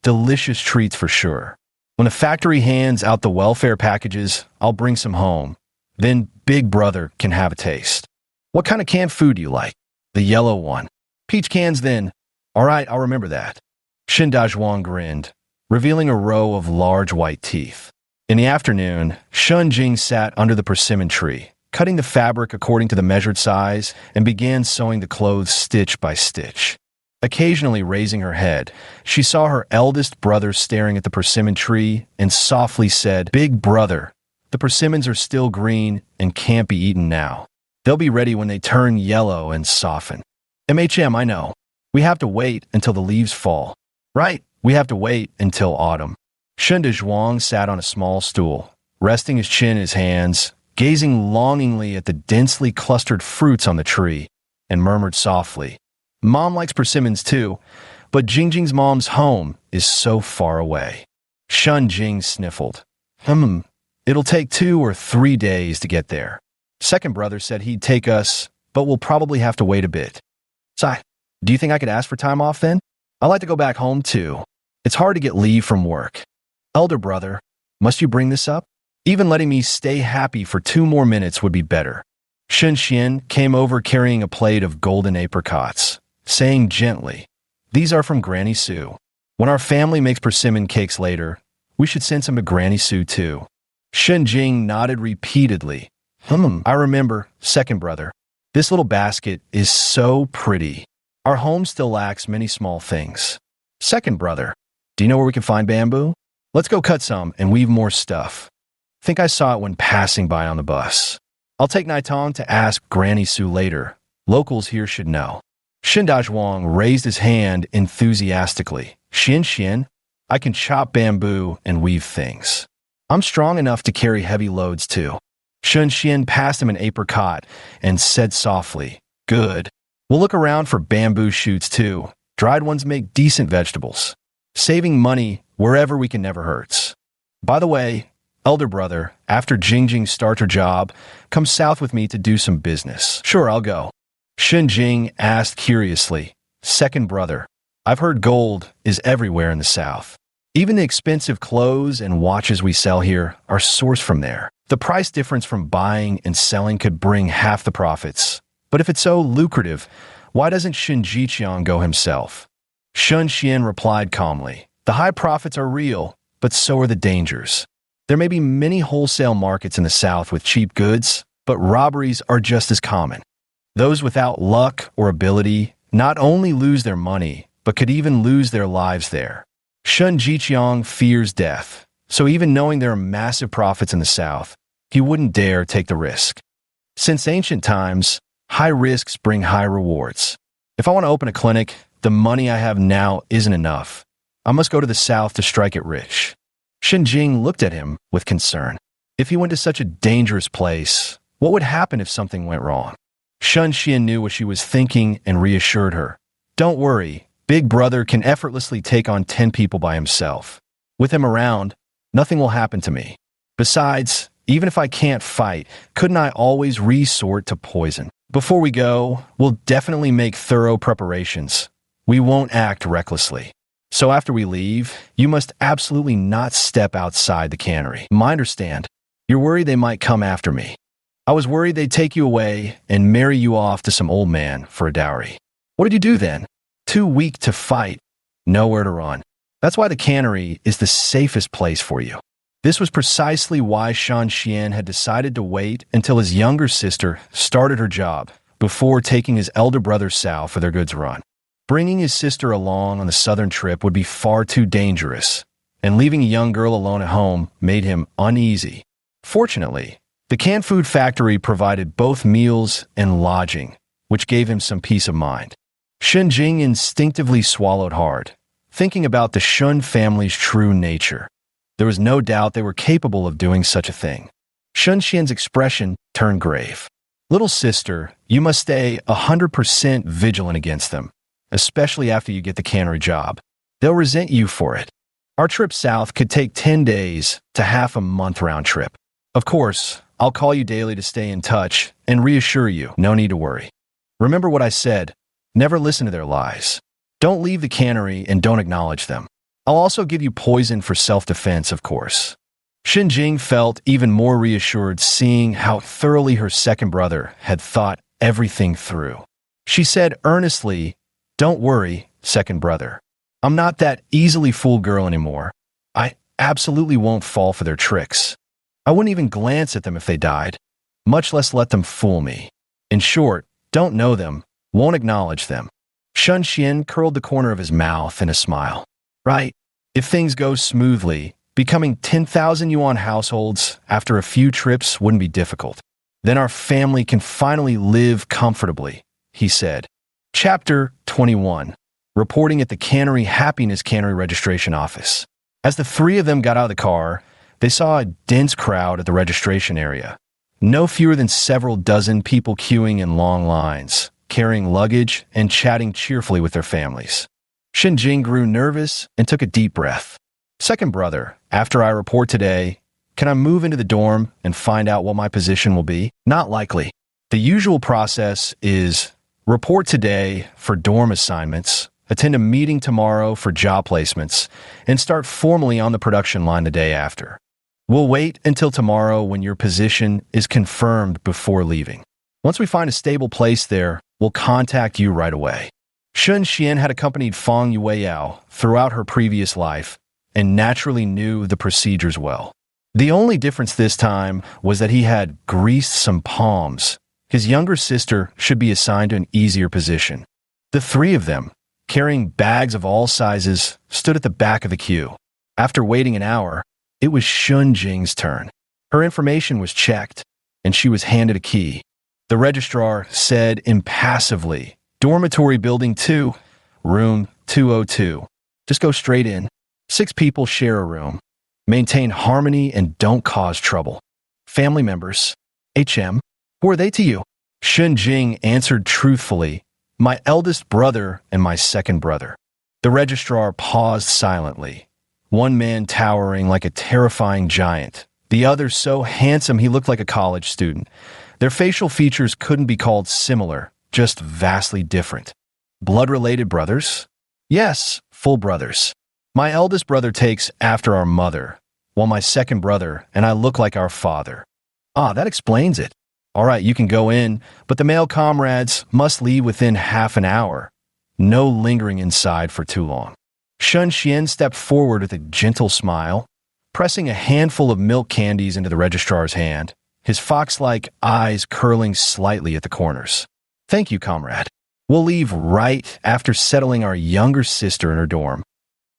delicious treats for sure. When the factory hands out the welfare packages, I'll bring some home. Then Big Brother can have a taste. What kind of canned food do you like? The yellow one. Peach cans then. All right, I'll remember that. Shen Dezhuang grinned, revealing a row of large white teeth. In the afternoon, Shun Jing sat under the persimmon tree, cutting the fabric according to the measured size, and began sewing the clothes stitch by stitch. Occasionally raising her head, she saw her eldest brother staring at the persimmon tree and softly said, Big brother, the persimmons are still green and can't be eaten now. They'll be ready when they turn yellow and soften. I know. We have to wait until the leaves fall. Right, we have to wait until autumn. Shen Dezhuang sat on a small stool, resting his chin in his hands, gazing longingly at the densely clustered fruits on the tree, and murmured softly, Mom likes persimmons too, but Jingjing's mom's home is so far away. Shun Jing sniffled. It'll take 2 or 3 days to get there. Second brother said he'd take us, but we'll probably have to wait a bit. Sai, do you think I could ask for time off then? I'd like to go back home too. It's hard to get leave from work. Elder brother, must you bring this up? Even letting me stay happy for 2 more minutes would be better. Shen Xian came over carrying a plate of golden apricots, saying gently, These are from Granny Sue. When our family makes persimmon cakes later, we should send some to Granny Sue too. Shen Jing nodded repeatedly. I remember, second brother. This little basket is so pretty. Our home still lacks many small things. Second brother, do you know where we can find bamboo? Let's go cut some and weave more stuff. Think I saw it when passing by on the bus. I'll take Naitong to ask Granny Sue later. Locals here should know. Shen Dezhuang raised his hand enthusiastically. Xian, I can chop bamboo and weave things. I'm strong enough to carry heavy loads too. Shun Xian passed him an apricot and said softly, Good. We'll look around for bamboo shoots too. Dried ones make decent vegetables. Saving money wherever we can never hurts. By the way, elder brother, after Jingjing starts her job, come south with me to do some business. Sure, I'll go. Shenjing asked curiously. Second brother, I've heard gold is everywhere in the south. Even the expensive clothes and watches we sell here are sourced from there. The price difference from buying and selling could bring half the profits. But if it's so lucrative, why doesn't Shen Jiqiang go himself? Shun Xian replied calmly. The high profits are real, but so are the dangers. There may be many wholesale markets in the south with cheap goods, but robberies are just as common. Those without luck or ability not only lose their money, but could even lose their lives there. Shun Jiqiang fears death, so even knowing there are massive profits in the south, he wouldn't dare take the risk. Since ancient times, high risks bring high rewards. If I want to open a clinic, the money I have now isn't enough. I must go to the south to strike it rich. Shenjing looked at him with concern. If he went to such a dangerous place, what would happen if something went wrong? Shun Xian knew what she was thinking and reassured her. Don't worry, Big Brother can effortlessly take on 10 people by himself. With him around, nothing will happen to me. Besides, even if I can't fight, couldn't I always resort to poison? Before we go, we'll definitely make thorough preparations. We won't act recklessly. So after we leave, you must absolutely not step outside the cannery. I understand. You're worried they might come after me. I was worried they'd take you away and marry you off to some old man for a dowry. What did you do then? Too weak to fight, nowhere to run. That's why the cannery is the safest place for you. This was precisely why Shan Xian had decided to wait until his younger sister started her job before taking his elder brother south for their goods run. Bringing his sister along on the southern trip would be far too dangerous, and leaving a young girl alone at home made him uneasy. Fortunately, the canned food factory provided both meals and lodging, which gave him some peace of mind. Shenjing instinctively swallowed hard, thinking about the Shun family's true nature. There was no doubt they were capable of doing such a thing. Shun Xian's expression turned grave. Little sister, you must stay 100% vigilant against them, especially after you get the cannery job. They'll resent you for it. Our trip south could take 10 days to half a month round trip. Of course, I'll call you daily to stay in touch and reassure you, no need to worry. Remember what I said, never listen to their lies. Don't leave the cannery and don't acknowledge them. I'll also give you poison for self-defense, of course. Shenjing felt even more reassured seeing how thoroughly her second brother had thought everything through. She said earnestly, don't worry, second brother. I'm not that easily fooled girl anymore. I absolutely won't fall for their tricks. I wouldn't even glance at them if they died, much less let them fool me. In short, don't know them, won't acknowledge them. Shun Xian curled the corner of his mouth in a smile. Right, if things go smoothly, becoming 10,000 yuan households after a few trips wouldn't be difficult. Then our family can finally live comfortably, he said. Chapter 21. Reporting at the Cannery Happiness Cannery Registration Office. As the three of them got out of the car, they saw a dense crowd at the registration area. No fewer than several dozen people queuing in long lines, carrying luggage and chatting cheerfully with their families. Shenjing grew nervous and took a deep breath. Second brother, after I report today, can I move into the dorm and find out what my position will be? Not likely. The usual process is report today for dorm assignments, attend a meeting tomorrow for job placements, and start formally on the production line the day after. We'll wait until tomorrow when your position is confirmed before leaving. Once we find a stable place there, we'll contact you right away. Shun Xian had accompanied Fang Yueyao throughout her previous life and naturally knew the procedures well. The only difference this time was that he had greased some palms. His younger sister should be assigned to an easier position. The three of them, carrying bags of all sizes, stood at the back of the queue. After waiting an hour, it was Shunjing's turn. Her information was checked, and she was handed a key. The registrar said impassively, Dormitory Building 2, Room 202. Just go straight in. 6 people share a room. Maintain harmony and don't cause trouble. Family members. HM. Who are they to you? Shenjing answered truthfully, My eldest brother and my second brother. The registrar paused silently. One man towering like a terrifying giant, the other so handsome he looked like a college student. Their facial features couldn't be called similar, just vastly different. Blood-related brothers? Yes, full brothers. My eldest brother takes after our mother, while my second brother and I look like our father. Ah, that explains it. All right, you can go in, but the male comrades must leave within half an hour. No lingering inside for too long. Shun Xian stepped forward with a gentle smile, pressing a handful of milk candies into the registrar's hand, his fox-like eyes curling slightly at the corners. Thank you, comrade. We'll leave right after settling our younger sister in her dorm.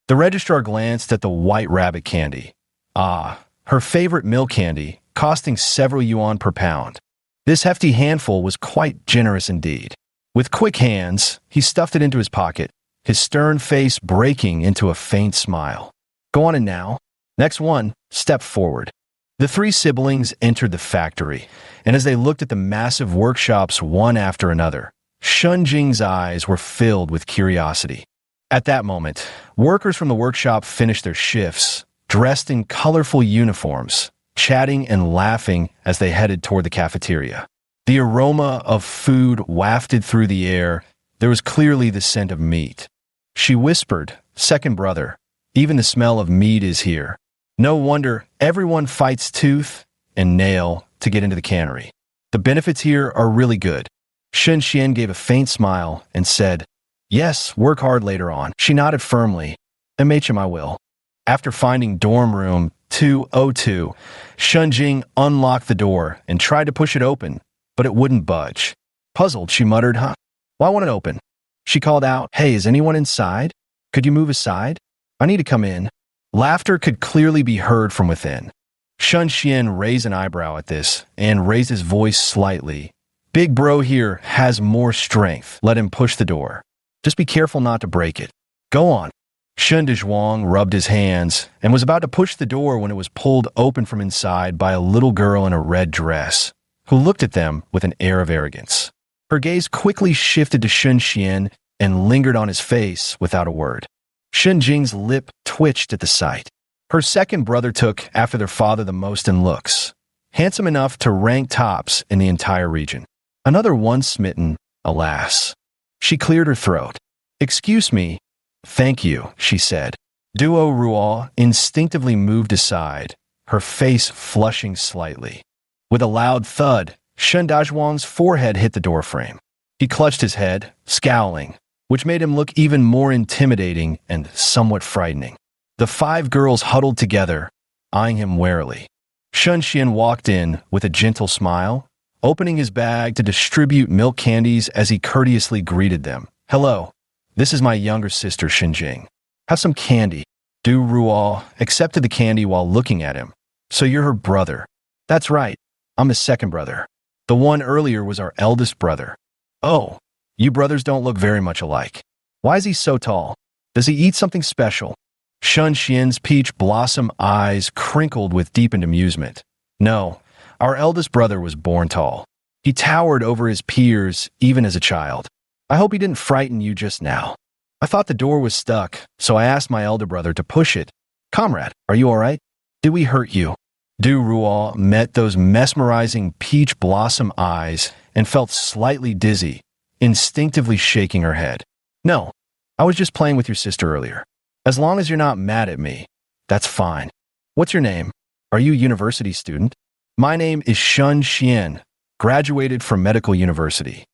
The registrar glanced at the white rabbit candy. Ah, her favorite milk candy, costing several yuan per pound. This hefty handful was quite generous indeed. With quick hands, he stuffed it into his pocket, his stern face breaking into a faint smile. Go on in now. Next one, step forward. The three siblings entered the factory, and as they looked at the massive workshops one after another, Shun Jing's eyes were filled with curiosity. At that moment, workers from the workshop finished their shifts, dressed in colorful uniforms, chatting and laughing as they headed toward the cafeteria. The aroma of food wafted through the air. There was clearly the scent of meat. She whispered, "Second brother, even the smell of meat is here. No wonder everyone fights tooth and nail to get into the cannery. The benefits here are really good." Shun Xian gave a faint smile and said, "Yes, work hard later on." She nodded firmly. "MHM I will." After finding dorm room 202, Shun Jing unlocked the door and tried to push it open, but it wouldn't budge. Puzzled, she muttered, "Why won't it open?" She called out, "Hey, is anyone inside? Could you move aside? I need to come in." Laughter could clearly be heard from within. Shun Xian raised an eyebrow at this and raised his voice slightly. "Big bro here has more strength. Let him push the door. Just be careful not to break it. Go on." Shun Dezhuang rubbed his hands and was about to push the door when it was pulled open from inside by a little girl in a red dress, who looked at them with an air of arrogance. Her gaze quickly shifted to Shun Xian and lingered on his face without a word. Shun Jing's lip twitched at the sight. Her second brother took after their father the most in looks, handsome enough to rank tops in the entire region. Another one smitten, alas. She cleared her throat. "Excuse me." "Thank you," she said. Duo Ruo instinctively moved aside, her face flushing slightly. With a loud thud, Shun Dazhuang's forehead hit the doorframe. He clutched his head, scowling, which made him look even more intimidating and somewhat frightening. The five girls huddled together, eyeing him warily. Shun Xian walked in with a gentle smile, opening his bag to distribute milk candies as he courteously greeted them. "Hello, this is my younger sister, Xinjing. Have some candy." Du Ruo accepted the candy while looking at him. "So you're her brother." "That's right. I'm his second brother. The one earlier was our eldest brother." "Oh, you brothers don't look very much alike. Why is he so tall? Does he eat something special?" Shun Xian's peach blossom eyes crinkled with deepened amusement. "No, our eldest brother was born tall. He towered over his peers even as a child. I hope he didn't frighten you just now. I thought the door was stuck, so I asked my elder brother to push it. Comrade, are you all right? Did we hurt you?" Du Ruo met those mesmerizing peach blossom eyes and felt slightly dizzy, instinctively shaking her head. "No, I was just playing with your sister earlier. As long as you're not mad at me, that's fine. What's your name? Are you a university student?" "My name is Shun Xian, graduated from medical university."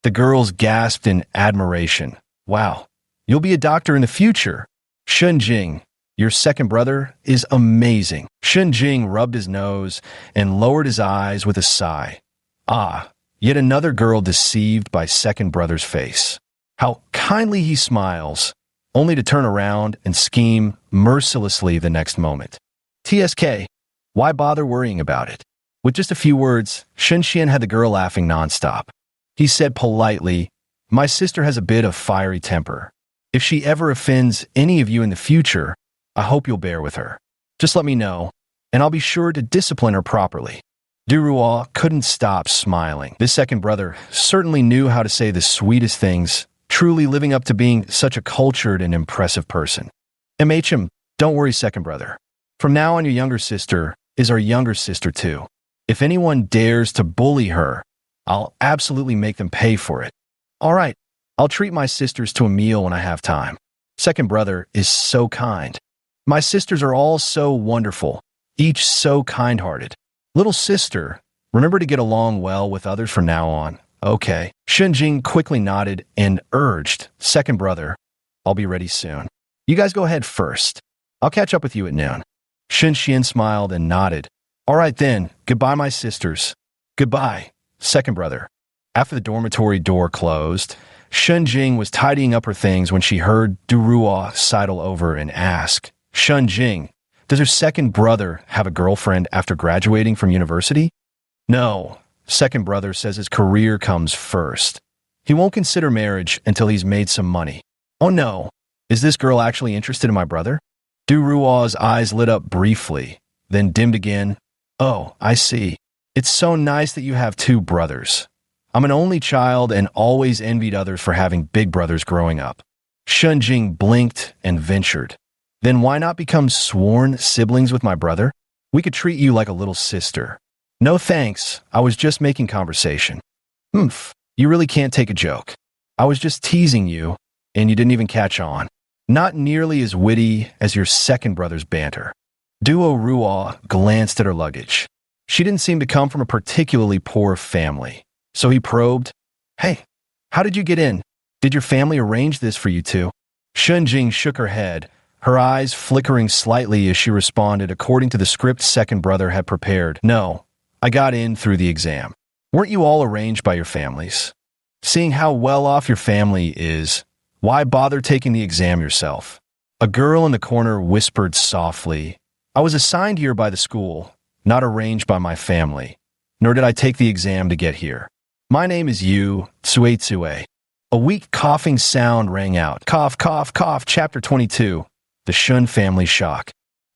The girls gasped in admiration. "Wow, you'll be a doctor in the future." "Shun Jing, your second brother is amazing." Shun Jing rubbed his nose and lowered his eyes with a sigh. Ah, yet another girl deceived by second brother's face. How kindly he smiles, only to turn around and scheme mercilessly the next moment. TSK, why bother worrying about it? With just a few words, Shun Xian had the girl laughing nonstop. He said politely, "My sister has a bit of fiery temper. If she ever offends any of you in the future, I hope you'll bear with her. Just let me know, and I'll be sure to discipline her properly." Duruo couldn't stop smiling. This second brother certainly knew how to say the sweetest things, truly living up to being such a cultured and impressive person. MHM, don't worry, second brother. From now on, your younger sister is our younger sister too. If anyone dares to bully her, I'll absolutely make them pay for it. All right, I'll treat my sisters to a meal when I have time. Second brother is so kind. My sisters are all so wonderful, each so kind-hearted. Little sister, remember to get along well with others from now on. Okay. Shunjing quickly nodded and urged, second brother, I'll be ready soon. You guys go ahead first. I'll catch up with you at noon. Shinxian smiled and nodded. All right then, goodbye my sisters. Goodbye, second brother. After the dormitory door closed, Shunjing was tidying up her things when she heard Duruo sidle over and ask, Shunjing, does her second brother have a girlfriend after graduating from university? No, second brother says his career comes first. He won't consider marriage until he's made some money. Oh no, is this girl actually interested in my brother? Duruo's eyes lit up briefly, then dimmed again. Oh, I see. It's so nice that you have two brothers. I'm an only child and always envied others for having big brothers growing up. Shunjing blinked and ventured. Then why not become sworn siblings with my brother? We could treat you like a little sister. No thanks, I was just making conversation. You really can't take a joke. I was just teasing you, and you didn't even catch on. Not nearly as witty as your second brother's banter. Duo Ruo glanced at her luggage. She didn't seem to come from a particularly poor family. So he probed, Hey, how did you get in? Did your family arrange this for you two? Shunjing shook her head, her eyes flickering slightly as she responded according to the script second brother had prepared. No, I got in through the exam. Weren't you all arranged by your families? Seeing how well off your family is, why bother taking the exam yourself? A girl in the corner whispered softly, I was assigned here by the school, not arranged by my family, nor did I take the exam to get here. My name is Yu Tsue. A weak coughing sound rang out. Cough, cough, cough, chapter 22. The Shun family shock.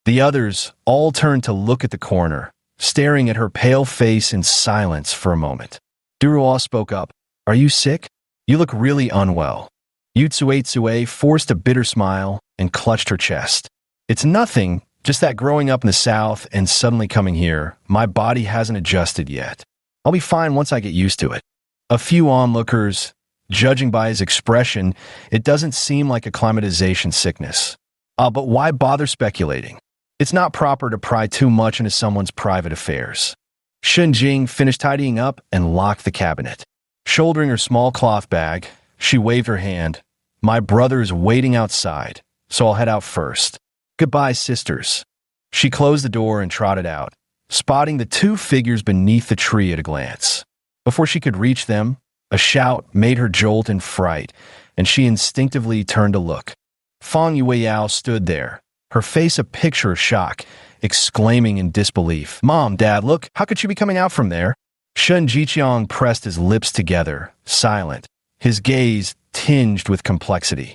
The others all turned to look at the coroner, staring at her pale face in silence for a moment. Duruo spoke up. Are you sick? You look really unwell. Yu Tsue forced a bitter smile and clutched her chest. It's nothing, just that growing up in the South and suddenly coming here, my body hasn't adjusted yet. I'll be fine once I get used to it. A few onlookers, judging by his expression, it doesn't seem like acclimatization sickness. But why bother speculating? It's not proper to pry too much into someone's private affairs. Shunjing finished tidying up and locked the cabinet. Shouldering her small cloth bag, she waved her hand. My brother is waiting outside, so I'll head out first. Goodbye, sisters. She closed the door and trotted out, spotting the two figures beneath the tree at a glance. Before she could reach them, a shout made her jolt in fright, and she instinctively turned to look. Fang Yueyao stood there, her face a picture of shock, exclaiming in disbelief, Mom, Dad, look, how could she be coming out from there? Shun Jiqiang pressed his lips together, silent, his gaze tinged with complexity.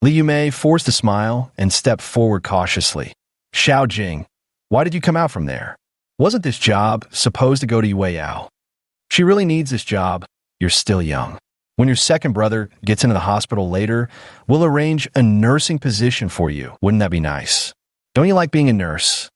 Li Yumei forced a smile and stepped forward cautiously. Xiao Jing, why did you come out from there? Wasn't this job supposed to go to Yueyao? She really needs this job. You're still young. When your second brother gets into the hospital later, we'll arrange a nursing position for you. Wouldn't that be nice? Don't you like being a nurse?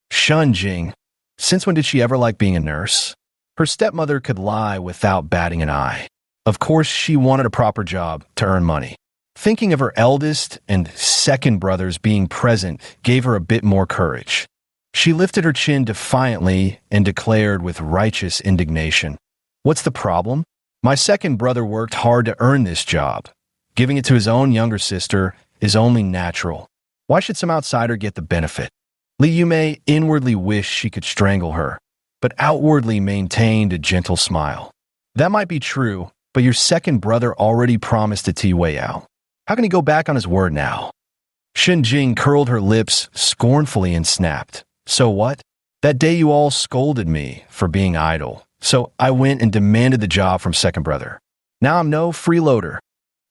Shun Jing, since when did she ever like being a nurse? Her stepmother could lie without batting an eye. Of course, she wanted a proper job to earn money. Thinking of her eldest and second brothers being present gave her a bit more courage. She lifted her chin defiantly and declared with righteous indignation, What's the problem? My second brother worked hard to earn this job. Giving it to his own younger sister is only natural. Why should some outsider get the benefit? Li Yumei inwardly wished she could strangle her, but outwardly maintained a gentle smile. That might be true, but your second brother already promised it to Yueyao. How can he go back on his word now? Shunjing curled her lips scornfully and snapped. So what? That day you all scolded me for being idle. So I went and demanded the job from second brother. Now I'm no freeloader.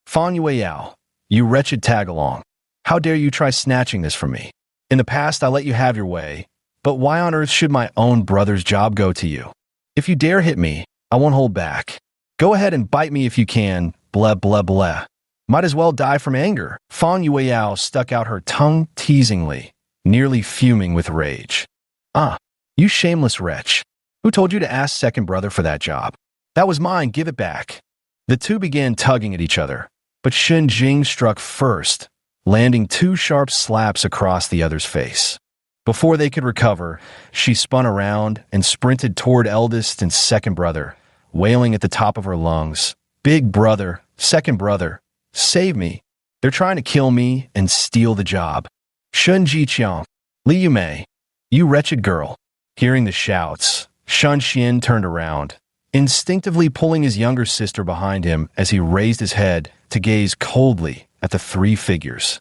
Fang Yueyao, you wretched tag-along. How dare you try snatching this from me? In the past, I let you have your way, but why on earth should my own brother's job go to you? If you dare hit me, I won't hold back. Go ahead and bite me if you can, blah blah blah. Might as well die from anger. Fang Yueyao stuck out her tongue teasingly, nearly fuming with rage. Ah, you shameless wretch. Who told you to ask second brother for that job? That was mine, give it back. The two began tugging at each other, but Shen Jing struck first, landing 2 sharp slaps across the other's face. Before they could recover, she spun around and sprinted toward eldest and second brother, wailing at the top of her lungs. Big brother, second brother, save me. They're trying to kill me and steal the job. Shun Jiqiang, Li Yumei, you wretched girl. Hearing the shouts, Shun Xian turned around, instinctively pulling his younger sister behind him as he raised his head to gaze coldly at the 3 figures.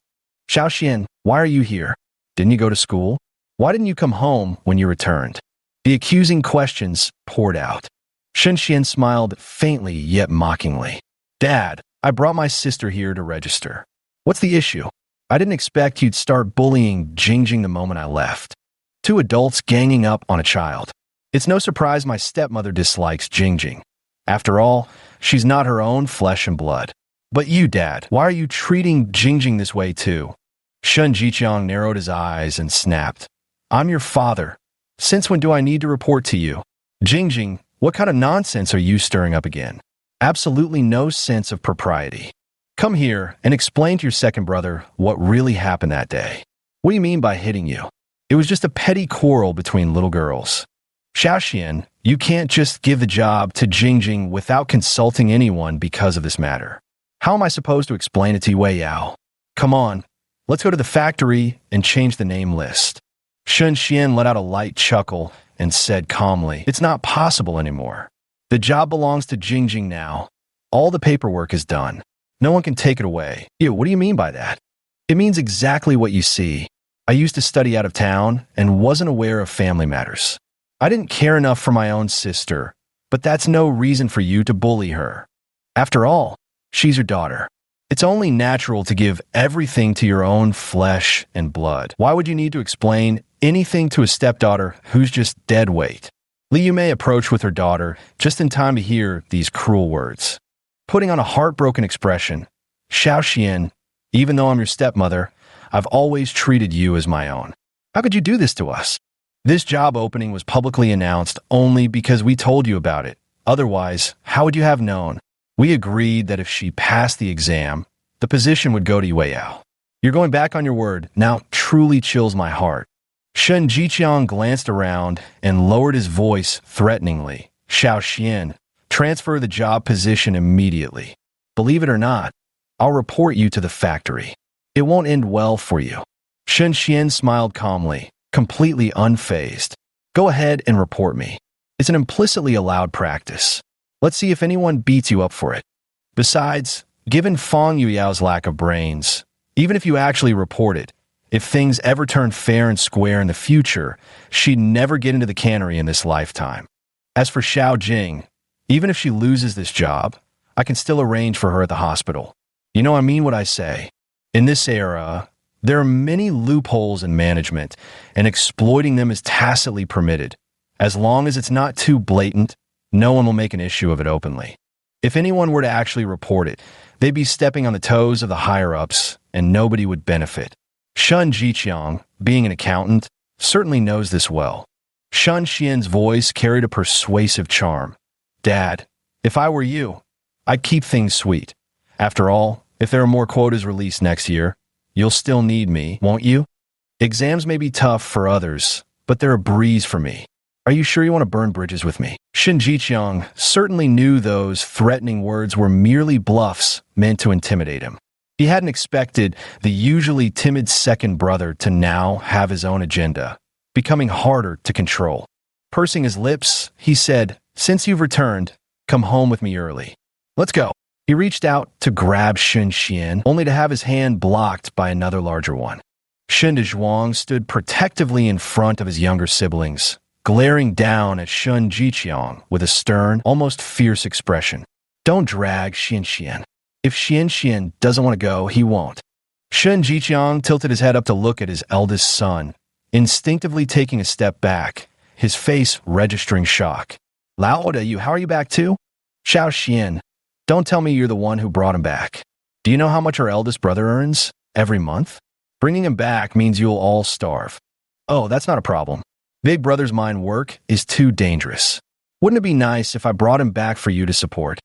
Xiao Xian, why are you here? Didn't you go to school? Why didn't you come home when you returned? The accusing questions poured out. Shun Xian smiled faintly yet mockingly. Dad, I brought my sister here to register. What's the issue? I didn't expect you'd start bullying Jingjing the moment I left. 2 adults ganging up on a child. It's no surprise my stepmother dislikes Jingjing. After all, she's not her own flesh and blood. But you, Dad, why are you treating Jingjing this way too? Shun Jiqiang narrowed his eyes and snapped. I'm your father. Since when do I need to report to you? Jingjing, what kind of nonsense are you stirring up again? Absolutely no sense of propriety. Come here and explain to your second brother what really happened that day. What do you mean by hitting you? It was just a petty quarrel between little girls. Xiaoxian, you can't just give the job to Jingjing without consulting anyone because of this matter. How am I supposed to explain it to Wei Yao? Come on, let's go to the factory and change the name list. Shun Xian let out a light chuckle and said calmly, it's not possible anymore. The job belongs to Jingjing now. All the paperwork is done. No one can take it away. Ew, what do you mean by that? It means exactly what you see. I used to study out of town and wasn't aware of family matters. I didn't care enough for my own sister, but that's no reason for you to bully her. After all, she's your daughter. It's only natural to give everything to your own flesh and blood. Why would you need to explain anything to a stepdaughter who's just dead weight? Li Yumei approached with her daughter just in time to hear these cruel words. Putting on a heartbroken expression, Xiao Xian, even though I'm your stepmother, I've always treated you as my own. How could you do this to us? This job opening was publicly announced only because we told you about it. Otherwise, how would you have known? We agreed that if she passed the exam, the position would go to Wei Yao. You're going back on your word now truly chills my heart. Shen Jiqiang glanced around and lowered his voice threateningly. Xiao Xian, transfer the job position immediately. Believe it or not, I'll report you to the factory. It won't end well for you. Shen Xian smiled calmly, completely unfazed. Go ahead and report me. It's an implicitly allowed practice. Let's see if anyone beats you up for it. Besides, given Fang Yuyao's lack of brains, even if you actually report it, if things ever turn fair and square in the future, she'd never get into the cannery in this lifetime. As for Xiao Jing, even if she loses this job, I can still arrange for her at the hospital. You know I mean what I say. In this era, there are many loopholes in management, and exploiting them is tacitly permitted. As long as it's not too blatant, no one will make an issue of it openly. If anyone were to actually report it, they'd be stepping on the toes of the higher-ups, and nobody would benefit. Shun Jiqiang, being an accountant, certainly knows this well. Shun Xian's voice carried a persuasive charm. Dad, if I were you, I'd keep things sweet. After all, if there are more quotas released next year, you'll still need me, won't you? Exams may be tough for others, but they're a breeze for me. Are you sure you want to burn bridges with me? Shin Jiqiang certainly knew those threatening words were merely bluffs meant to intimidate him. He hadn't expected the usually timid second brother to now have his own agenda, becoming harder to control. Pursing his lips, he said, since you've returned, come home with me early. Let's go. He reached out to grab Shun Xian, only to have his hand blocked by another larger one. Shun Dezhuang stood protectively in front of his younger siblings, glaring down at Shun Jiqiang with a stern, almost fierce expression. Don't drag Xian Xian. If Xian Xian doesn't want to go, he won't. Shun Jiqiang tilted his head up to look at his eldest son, instinctively taking a step back, his face registering shock. Lao you, how are you back too? Xiao Xian, don't tell me you're the one who brought him back. Do you know how much our eldest brother earns every month? Bringing him back means you'll all starve. Oh, that's not a problem. Big brother's mind work is too dangerous. Wouldn't it be nice if I brought him back for you to support?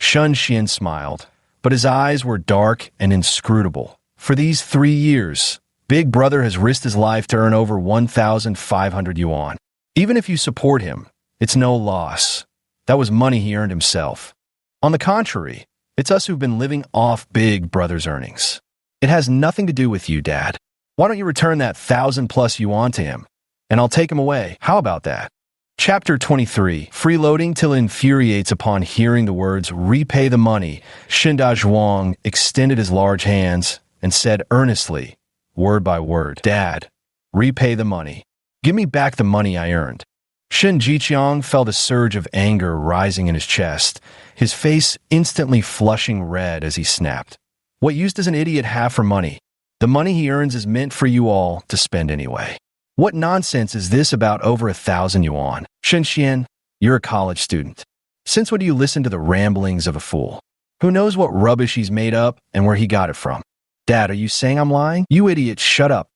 Shun Xian smiled, but his eyes were dark and inscrutable. For these 3 years, Big Brother has risked his life to earn over 1,500 yuan. Even if you support him, it's no loss. That was money he earned himself. On the contrary, it's us who've been living off Big Brother's earnings. It has nothing to do with you, Dad. Why don't you return that 1,000+ yuan to him, and I'll take him away. How about that? Chapter 23, Freeloading till it infuriates upon hearing the words, repay the money. Shinda Zhuang extended his large hands and said earnestly, word by word, Dad, repay the money. Give me back the money I earned. Shin Jiqiang felt a surge of anger rising in his chest, his face instantly flushing red as he snapped. What use does an idiot have for money? The money he earns is meant for you all to spend anyway. What nonsense is this about over 1,000 yuan? Shen Xian, you're a college student. Since when do you listen to the ramblings of a fool? Who knows what rubbish he's made up and where he got it from? Dad, are you saying I'm lying? You idiot, shut up.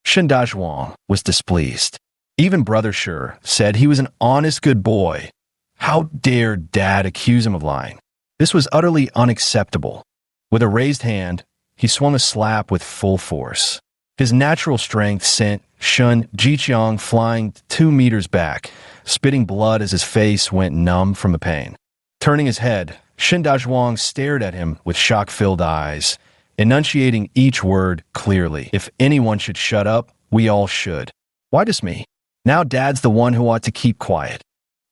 Shen Dazhuang was displeased. Even Brother Shi said he was an honest good boy. How dare Dad accuse him of lying? This was utterly unacceptable. With a raised hand, he swung a slap with full force. His natural strength sent Shun Jiqiang flying 2 meters back, spitting blood as his face went numb from the pain. Turning his head, Shin Dazhuang stared at him with shock-filled eyes, enunciating each word clearly. If anyone should shut up, we all should. Why just me? Now Dad's the one who ought to keep quiet.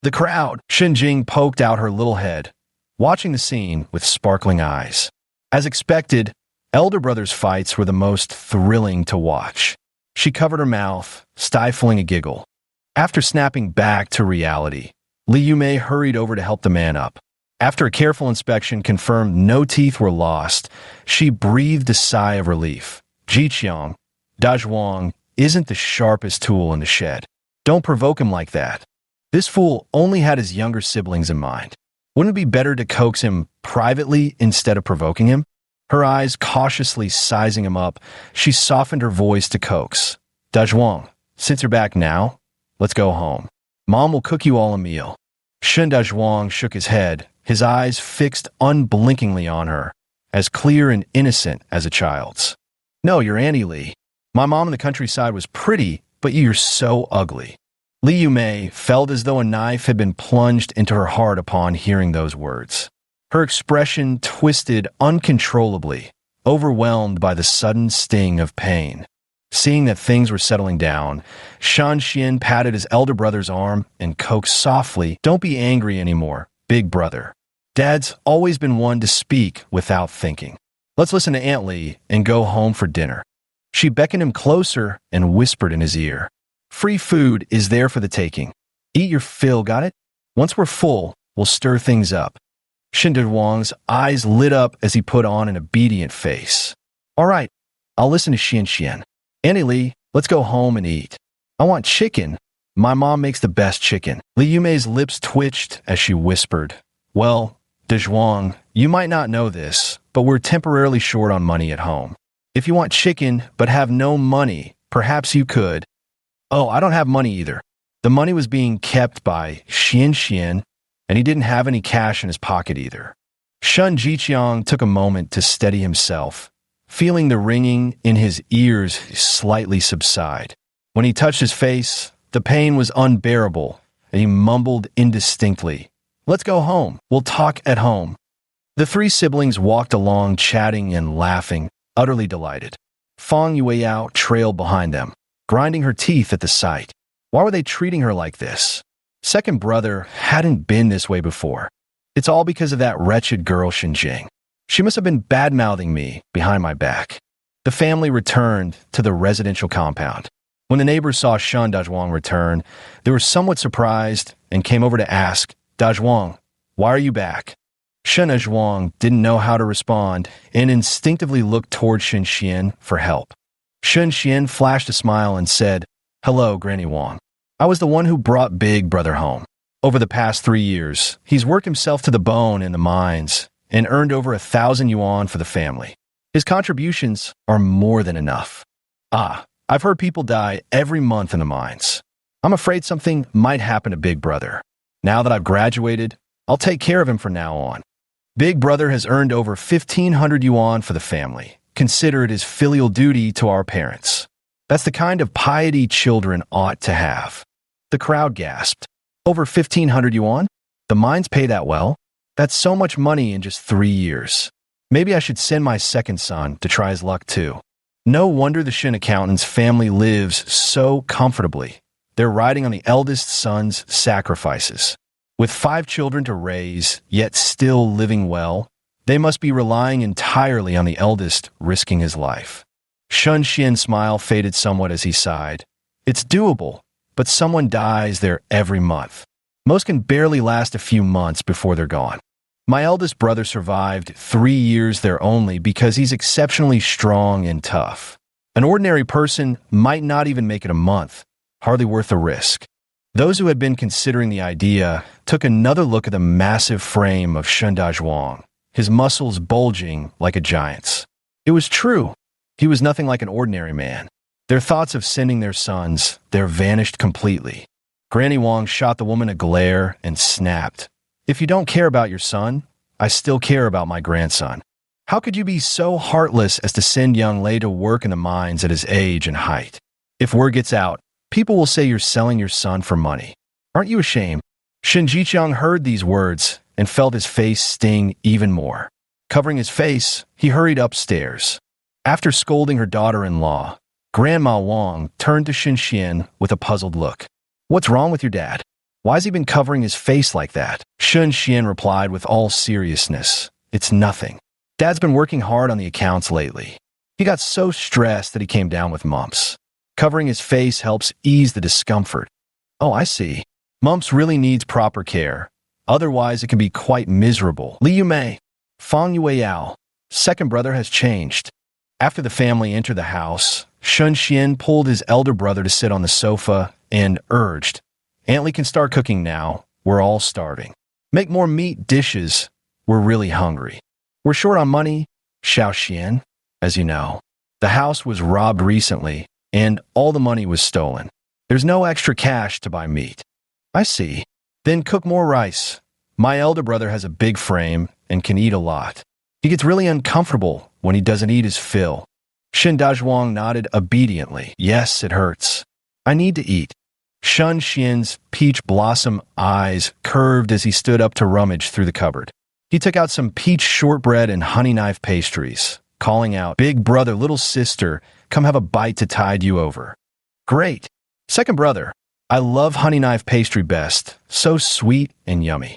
The crowd, Shin Jing poked out her little head, watching the scene with sparkling eyes. As expected, elder brothers' fights were the most thrilling to watch. She covered her mouth, stifling a giggle. After snapping back to reality, Li Yumei hurried over to help the man up. After a careful inspection confirmed no teeth were lost, she breathed a sigh of relief. Jiqiang, Dazhuang isn't the sharpest tool in the shed. Don't provoke him like that. This fool only had his younger siblings in mind. Wouldn't it be better to coax him privately instead of provoking him? Her eyes cautiously sizing him up, she softened her voice to coax. Dazhuang, since you're back now, let's go home. Mom will cook you all a meal. Shen Dazhuang shook his head, his eyes fixed unblinkingly on her, as clear and innocent as a child's. No, you're Auntie Li. My mom in the countryside was pretty, but you're so ugly. Li Yumei felt as though a knife had been plunged into her heart upon hearing those words. Her expression twisted uncontrollably, overwhelmed by the sudden sting of pain. Seeing that things were settling down, Shan Xian patted his elder brother's arm and coaxed softly, Don't be angry anymore, big brother. Dad's always been one to speak without thinking. Let's listen to Aunt Li and go home for dinner. She beckoned him closer and whispered in his ear. Free food is there for the taking. Eat your fill, got it? Once we're full, we'll stir things up. Shin Dazhuang's eyes lit up as he put on an obedient face. All right, I'll listen to Xian Xian. Auntie Li, let's go home and eat. I want chicken. My mom makes the best chicken. Li Yumei's lips twitched as she whispered. Well, Dazhuang, you might not know this, but we're temporarily short on money at home. If you want chicken but have no money, perhaps you could. Oh, I don't have money either. The money was being kept by Xian Xian, and he didn't have any cash in his pocket either. Shun Jiqiang took a moment to steady himself, feeling the ringing in his ears slightly subside. When he touched his face, the pain was unbearable, and he mumbled indistinctly, Let's go home. We'll talk at home. The 3 siblings walked along chatting and laughing, utterly delighted. Fang Yueyao trailed behind them, grinding her teeth at the sight. Why were they treating her like this? Second brother hadn't been this way before. It's all because of that wretched girl Xinjing. She must have been bad-mouthing me behind my back. The family returned to the residential compound. When the neighbors saw Shan Dazhuang return, they were somewhat surprised and came over to ask, Dazhuang, why are you back? Shen Dazhuang didn't know how to respond and instinctively looked toward Shen Xian for help. Shen Xian flashed a smile and said, Hello, Granny Wang. I was the one who brought Big Brother home. Over the past 3 years, he's worked himself to the bone in the mines and earned over 1,000 yuan for the family. His contributions are more than enough. I've heard people die every month in the mines. I'm afraid something might happen to Big Brother. Now that I've graduated, I'll take care of him from now on. Big Brother has earned over 1,500 yuan for the family. Consider it his filial duty to our parents. That's the kind of piety children ought to have. The crowd gasped. Over 1,500 yuan? The mines pay that well? That's so much money in just 3 years. Maybe I should send my second son to try his luck too. No wonder the Shin accountant's family lives so comfortably. They're riding on the eldest son's sacrifices. With 5 children to raise, yet still living well, they must be relying entirely on the eldest risking his life. Shun Xian's smile faded somewhat as he sighed. It's doable, but someone dies there every month. Most can barely last a few months before they're gone. My eldest brother survived 3 years there only because he's exceptionally strong and tough. An ordinary person might not even make it a month, hardly worth the risk. Those who had been considering the idea took another look at the massive frame of Shun Dazhuang, his muscles bulging like a giant's. It was true. He was nothing like an ordinary man. Their thoughts of sending their sons there vanished completely. Granny Wang shot the woman a glare and snapped. If you don't care about your son, I still care about my grandson. How could you be so heartless as to send young Lei to work in the mines at his age and height? If word gets out, people will say you're selling your son for money. Aren't you ashamed? Shin Jiqiang heard these words and felt his face sting even more. Covering his face, he hurried upstairs. After scolding her daughter-in-law, Grandma Wang turned to Shin Xian with a puzzled look. What's wrong with your dad? Why's he been covering his face like that? Shun Xian replied with all seriousness. It's nothing. Dad's been working hard on the accounts lately. He got so stressed that he came down with mumps. Covering his face helps ease the discomfort. Oh, I see. Mumps really needs proper care. Otherwise, it can be quite miserable. Li Yumei, Fang Yueyao, second brother has changed. After the family entered the house, Shun Xian pulled his elder brother to sit on the sofa and urged, Aunt Li can start cooking now. We're all starving. Make more meat dishes. We're really hungry. We're short on money, Xiao Xian. As you know, the house was robbed recently, and all the money was stolen. There's no extra cash to buy meat. I see. Then cook more rice. My elder brother has a big frame and can eat a lot. He gets really uncomfortable when he doesn't eat his fill. Shin Dazhuang nodded obediently. Yes, it hurts. I need to eat. Shun Xian's peach blossom eyes curved as he stood up to rummage through the cupboard. He took out some peach shortbread and honey knife pastries, calling out, Big brother, little sister, come have a bite to tide you over. Great. Second brother, I love honey knife pastry best. So sweet and yummy.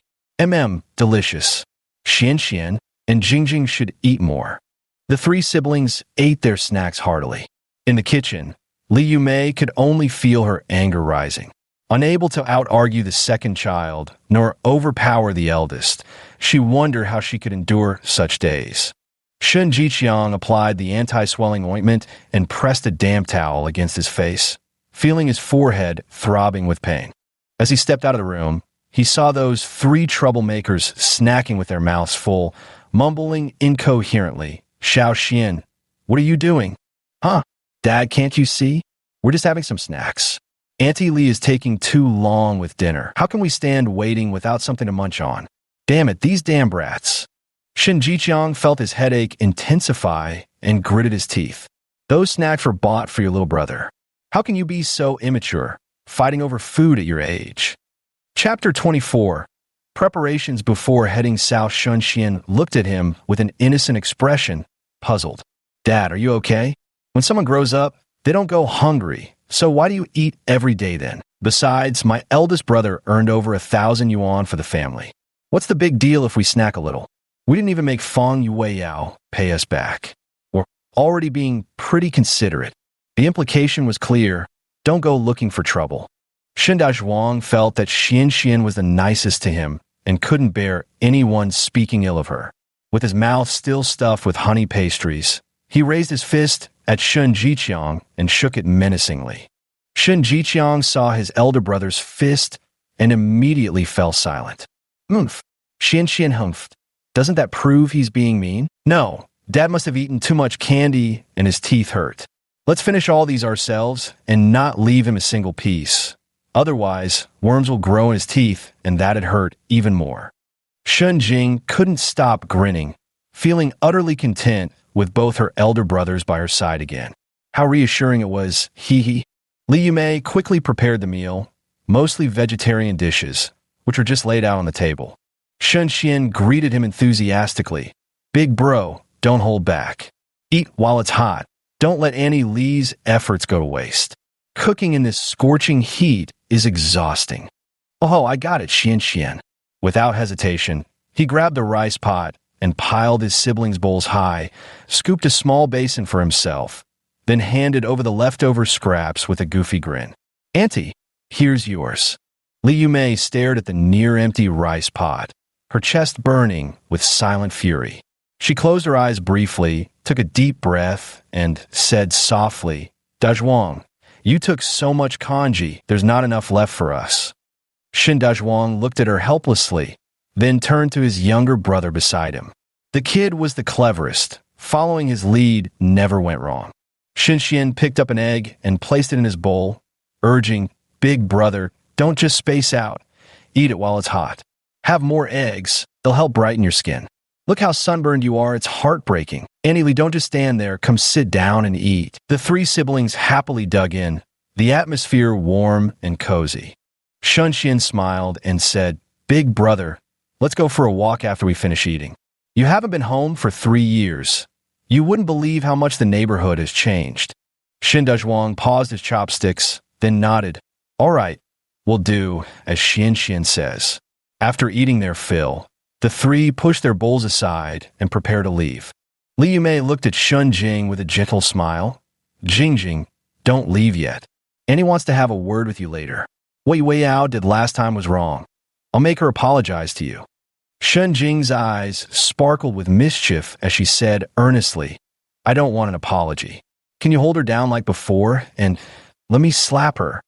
Delicious. Xian Xian and Jingjing should eat more. The 3 siblings ate their snacks heartily. In the kitchen, Li Yumei could only feel her anger rising. Unable to out-argue the second child, nor overpower the eldest, she wondered how she could endure such days. Shun Jiqiang applied the anti-swelling ointment and pressed a damp towel against his face, feeling his forehead throbbing with pain. As he stepped out of the room, he saw those 3 troublemakers snacking with their mouths full, mumbling incoherently. Xiao Xian, what are you doing? Huh? Dad, can't you see? We're just having some snacks. Auntie Li is taking too long with dinner. How can we stand waiting without something to munch on? Damn it, these damn brats. Shin Jiqiang felt his headache intensify and gritted his teeth. Those snacks were bought for your little brother. How can you be so immature, fighting over food at your age? Chapter 24. Preparations before heading south. Shun Xian looked at him with an innocent expression, puzzled. Dad, are you okay? When someone grows up, they don't go hungry, so why do you eat every day then? Besides, my eldest brother earned over 1,000 yuan for the family. What's the big deal if we snack a little? We didn't even make Fang Yueyao pay us back. We're already being pretty considerate. The implication was clear. Don't go looking for trouble. Shin Dazhuang felt that Xian Xian was the nicest to him and couldn't bear anyone speaking ill of her. With his mouth still stuffed with honey pastries, he raised his fist at Shun Jiqiang and shook it menacingly. Shun Jiqiang saw his elder brother's fist and immediately fell silent. Humph. Xian humphed. Doesn't that prove he's being mean? No. Dad must have eaten too much candy and his teeth hurt. Let's finish all these ourselves and not leave him a single piece. Otherwise, worms will grow in his teeth and that'd hurt even more. Shun Jing couldn't stop grinning, feeling utterly content with both her elder brothers by her side again. How reassuring it was, hee. Li Yumei quickly prepared the meal, mostly vegetarian dishes, which were just laid out on the table. Shun Xian greeted him enthusiastically. Big bro, don't hold back. Eat while it's hot. Don't let Annie Li's efforts go to waste. Cooking in this scorching heat is exhausting. Oh, I got it, Xian. Without hesitation, he grabbed the rice pot and piled his siblings' bowls high, scooped a small basin for himself, then handed over the leftover scraps with a goofy grin. Auntie, here's yours. Li Yumei stared at the near-empty rice pot, her chest burning with silent fury. She closed her eyes briefly, took a deep breath, and said softly, Dazhuang, you took so much kanji, there's not enough left for us. Shin Dazhuang looked at her helplessly, then turned to his younger brother beside him. The kid was the cleverest. Following his lead never went wrong. Shin Xian picked up an egg and placed it in his bowl, urging, Big brother, don't just space out. Eat it while it's hot. Have more eggs. They'll help brighten your skin. Look how sunburned you are. It's heartbreaking. Annie Li, don't just stand there. Come sit down and eat. The three siblings happily dug in, the atmosphere warm and cozy. Shun Xian smiled and said, Big brother, let's go for a walk after we finish eating. You haven't been home for 3 years. You wouldn't believe how much the neighborhood has changed. Shin Dazhuang paused his chopsticks, then nodded. All right, we'll do as Xian says. After eating their fill, the three pushed their bowls aside and prepared to leave. Li Yumei looked at Shun Jing with a gentle smile. Jing, don't leave yet. Annie wants to have a word with you later. What Wei Ao did last time was wrong. I'll make her apologize to you. Shun Jing's eyes sparkled with mischief as she said earnestly, I don't want an apology. Can you hold her down like before and let me slap her?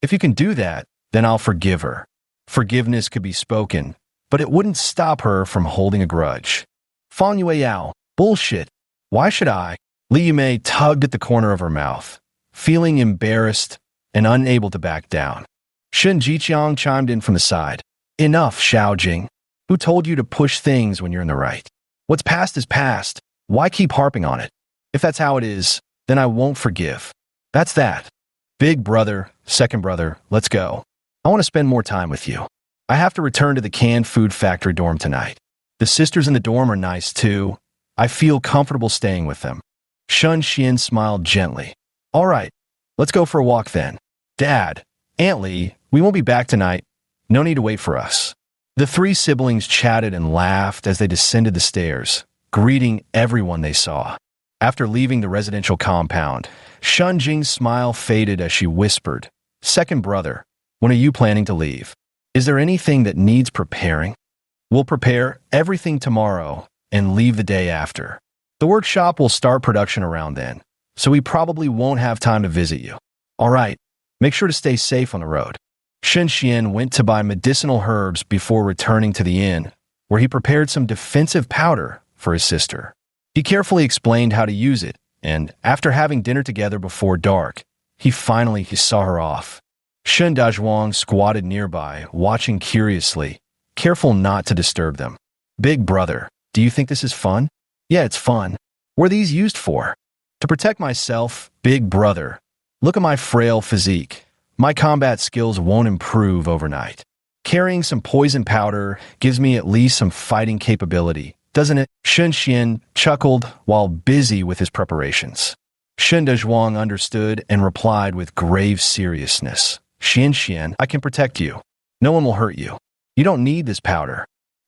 If you can do that, then I'll forgive her. Forgiveness could be spoken, but it wouldn't stop her from holding a grudge. Fan Yue Yao, bullshit. Why should I? Li Yumei tugged at the corner of her mouth, feeling embarrassed and unable to back down. Shen Jiqiang chimed in from the side. Enough, Xiaojing. Who told you to push things when you're in the right? What's past is past. Why keep harping on it? If that's how it is, then I won't forgive. That's that. Big brother, second brother, let's go. I want to spend more time with you. I have to return to the canned food factory dorm tonight. The sisters in the dorm are nice too. I feel comfortable staying with them. Shun Xian smiled gently. All right, let's go for a walk then. Dad, Aunt Li, we won't be back tonight. No need to wait for us. The three siblings chatted and laughed as they descended the stairs, greeting everyone they saw. After leaving the residential compound, Shun Jing's smile faded as she whispered, Second brother, when are you planning to leave? Is there anything that needs preparing? We'll prepare everything tomorrow and leave the day after. The workshop will start production around then, so we probably won't have time to visit you. All right, make sure to stay safe on the road. Shen Xian went to buy medicinal herbs before returning to the inn, where he prepared some defensive powder for his sister. He carefully explained how to use it, and after having dinner together before dark, he finally saw her off. Shen Dazhuang squatted nearby, watching curiously, careful not to disturb them. Big brother, do you think this is fun? Yeah, it's fun. What are these used for? To protect myself, big brother. Look at my frail physique. My combat skills won't improve overnight. Carrying some poison powder gives me at least some fighting capability, doesn't it? Shen Xian chuckled while busy with his preparations. Shen Dazhuang understood and replied with grave seriousness. Xian, I can protect you. No one will hurt you. You don't need this powder.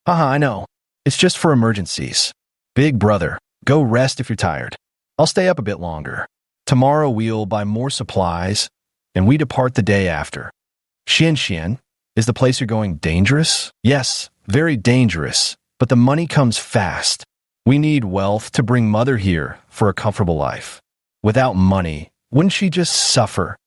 Haha, I know. It's just for emergencies. Big brother, go rest if you're tired. I'll stay up a bit longer. Tomorrow we'll buy more supplies, and we depart the day after. Xian, is the place you're going dangerous? Yes, very dangerous, but the money comes fast. We need wealth to bring mother here for a comfortable life. Without money, wouldn't she just suffer?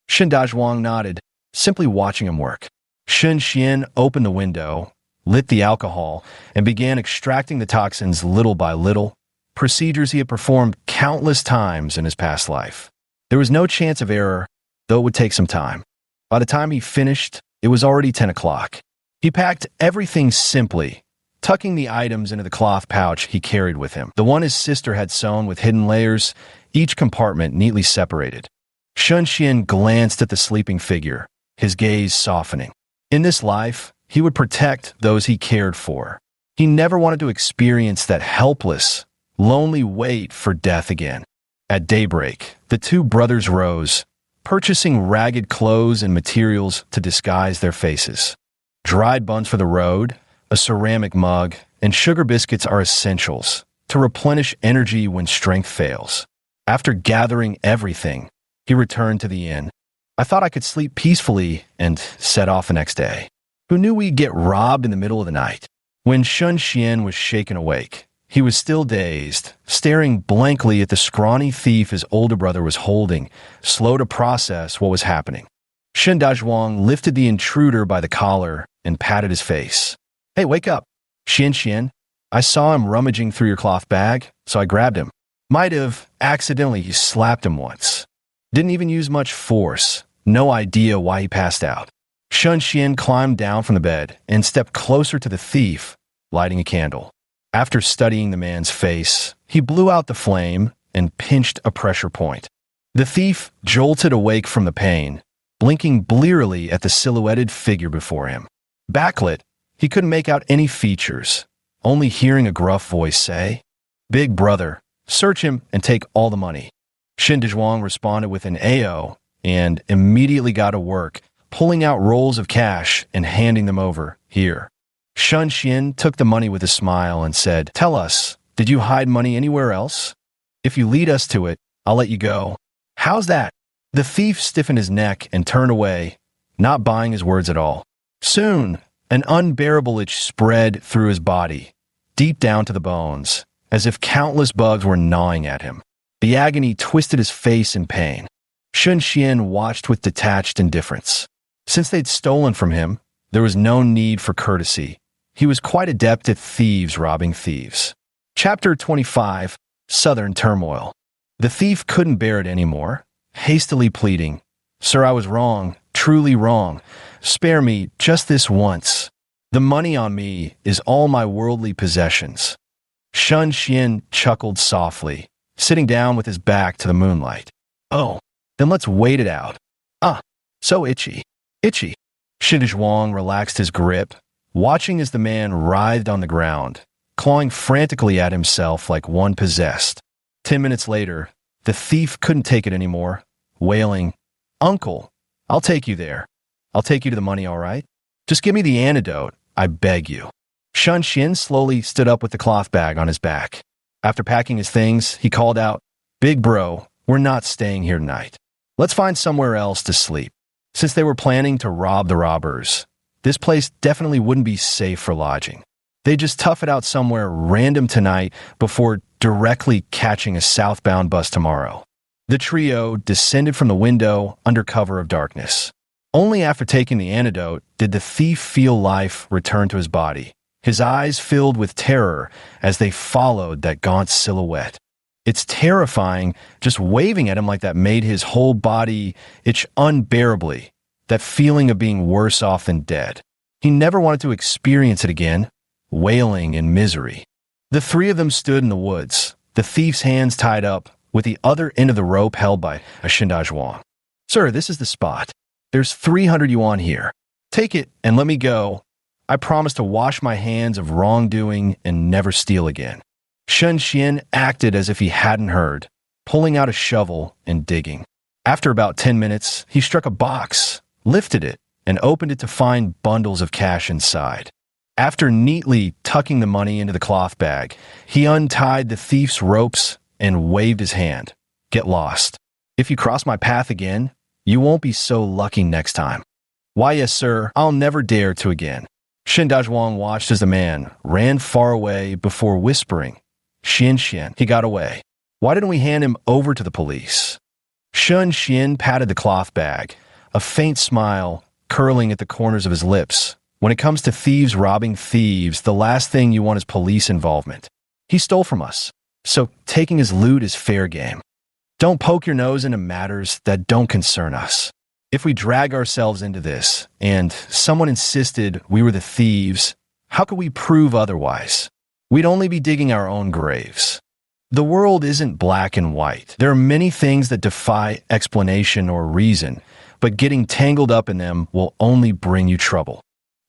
Shen Dazhuang nodded, simply watching him work. Shun Xian opened the window, lit the alcohol, and began extracting the toxins little by little, procedures he had performed countless times in his past life. There was no chance of error, though it would take some time. By the time he finished, it was already 10 o'clock. He packed everything simply, tucking the items into the cloth pouch he carried with him, the one his sister had sewn with hidden layers, each compartment neatly separated. Shun Xian glanced at the sleeping figure, his gaze softening. In this life, he would protect those he cared for. He never wanted to experience that helpless, lonely wait for death again. At daybreak, the two brothers rose, purchasing ragged clothes and materials to disguise their faces. Dried buns for the road, a ceramic mug, and sugar biscuits are essentials to replenish energy when strength fails. After gathering everything, he returned to the inn. I thought I could sleep peacefully and set off the next day. Who knew we'd get robbed in the middle of the night? When Shun Xian was shaken awake, he was still dazed, staring blankly at the scrawny thief his older brother was holding, slow to process what was happening. Shen Dazhuang lifted the intruder by the collar and patted his face. "Hey, wake up. Xian, I saw him rummaging through your cloth bag, so I grabbed him. Might have accidentally slapped him once. Didn't even use much force. No idea why he passed out." Shun Xian climbed down from the bed and stepped closer to the thief, lighting a candle. After studying the man's face, he blew out the flame and pinched a pressure point. The thief jolted awake from the pain, blinking blearily at the silhouetted figure before him. Backlit, he couldn't make out any features, only hearing a gruff voice say, "Big brother, search him and take all the money." Shen Dazhuang responded with an AO and immediately got to work, pulling out rolls of cash and handing them over. "Here." Shun Xian took the money with a smile and said, "Tell us, did you hide money anywhere else? If you lead us to it, I'll let you go." "How's that?" The thief stiffened his neck and turned away, not buying his words at all. Soon, an unbearable itch spread through his body, deep down to the bones, as if countless bugs were gnawing at him. The agony twisted his face in pain. Shun Xian watched with detached indifference. Since they'd stolen from him, there was no need for courtesy. He was quite adept at thieves robbing thieves. Chapter 25, Southern Turmoil. The thief couldn't bear it anymore, hastily pleading, "Sir, I was wrong, truly wrong. Spare me just this once. The money on me is all my worldly possessions." Shun Xian chuckled softly, sitting down with his back to the moonlight. "Oh, then let's wait it out. Ah, so itchy. Itchy." Shen Dazhuang relaxed his grip, watching as the man writhed on the ground, clawing frantically at himself like one possessed. 10 minutes later, the thief couldn't take it anymore, wailing, "Uncle, I'll take you there. I'll take you to the money, all right? Just give me the antidote, I beg you." Shun Xian slowly stood up with the cloth bag on his back. After packing his things, he called out, "Big bro, we're not staying here tonight. Let's find somewhere else to sleep." Since they were planning to rob the robbers, this place definitely wouldn't be safe for lodging. They'd just tough it out somewhere random tonight before directly catching a southbound bus tomorrow. The trio descended from the window under cover of darkness. Only after taking the antidote did the thief feel life return to his body, his eyes filled with terror as they followed that gaunt silhouette. It's terrifying, just waving at him like that made his whole body itch unbearably, that feeling of being worse off than dead. He never wanted to experience it again, wailing in misery. The three of them stood in the woods, the thief's hands tied up, with the other end of the rope held by a Shen Dazhuang. "Sir, this is the spot. There's 300 yuan here. Take it and let me go. I promise to wash my hands of wrongdoing and never steal again." Shun Xian acted as if he hadn't heard, pulling out a shovel and digging. After about 10 minutes, he struck a box, lifted it, and opened it to find bundles of cash inside. After neatly tucking the money into the cloth bag, he untied the thief's ropes and waved his hand. "Get lost. If you cross my path again, you won't be so lucky next time." "Why, yes, sir, I'll never dare to again." Shen Dazhuang watched as the man ran far away before whispering, Xian, he got away. Why didn't we hand him over to the police?" Shun Xian patted the cloth bag, a faint smile curling at the corners of his lips. When it comes to thieves robbing thieves, the last thing you want is police involvement. He stole from us, so taking his loot is fair game. Don't poke your nose into matters that don't concern us. If we drag ourselves into this, and someone insisted we were the thieves, how could we prove otherwise? We'd only be digging our own graves. The world isn't black and white. There are many things that defy explanation or reason, but getting tangled up in them will only bring you trouble.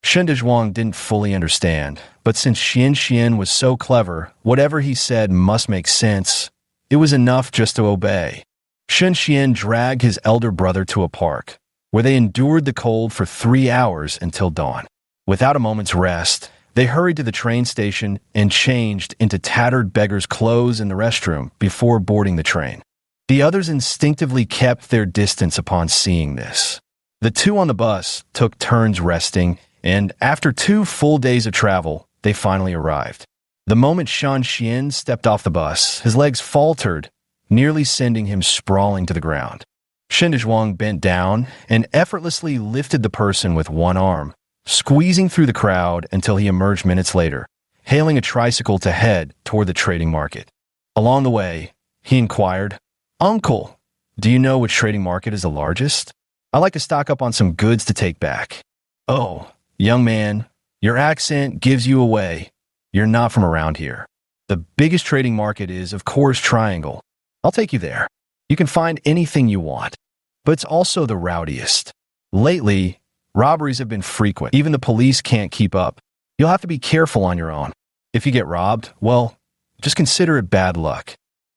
Shen Dezhuang didn't fully understand, but since Xian was so clever, whatever he said must make sense. It was enough just to obey. Xian dragged his elder brother to a park, where they endured the cold for 3 hours until dawn. Without a moment's rest, they hurried to the train station and changed into tattered beggars' clothes in the restroom before boarding the train. The others instinctively kept their distance upon seeing this. The two on the bus took turns resting, and after 2 full days of travel, they finally arrived. The moment Shan Xian stepped off the bus, his legs faltered, nearly sending him sprawling to the ground. Shen Dezhuang bent down and effortlessly lifted the person with one arm, squeezing through the crowd until he emerged minutes later, hailing a tricycle to head toward the trading market. Along the way, he inquired, "Uncle, do you know which trading market is the largest? I'd like to stock up on some goods to take back." "Oh, young man, your accent gives you away. You're not from around here. The biggest trading market is, of course, Triangle. I'll take you there. You can find anything you want. But it's also the rowdiest. Lately, robberies have been frequent. Even the police can't keep up. You'll have to be careful on your own. If you get robbed, well, just consider it bad luck."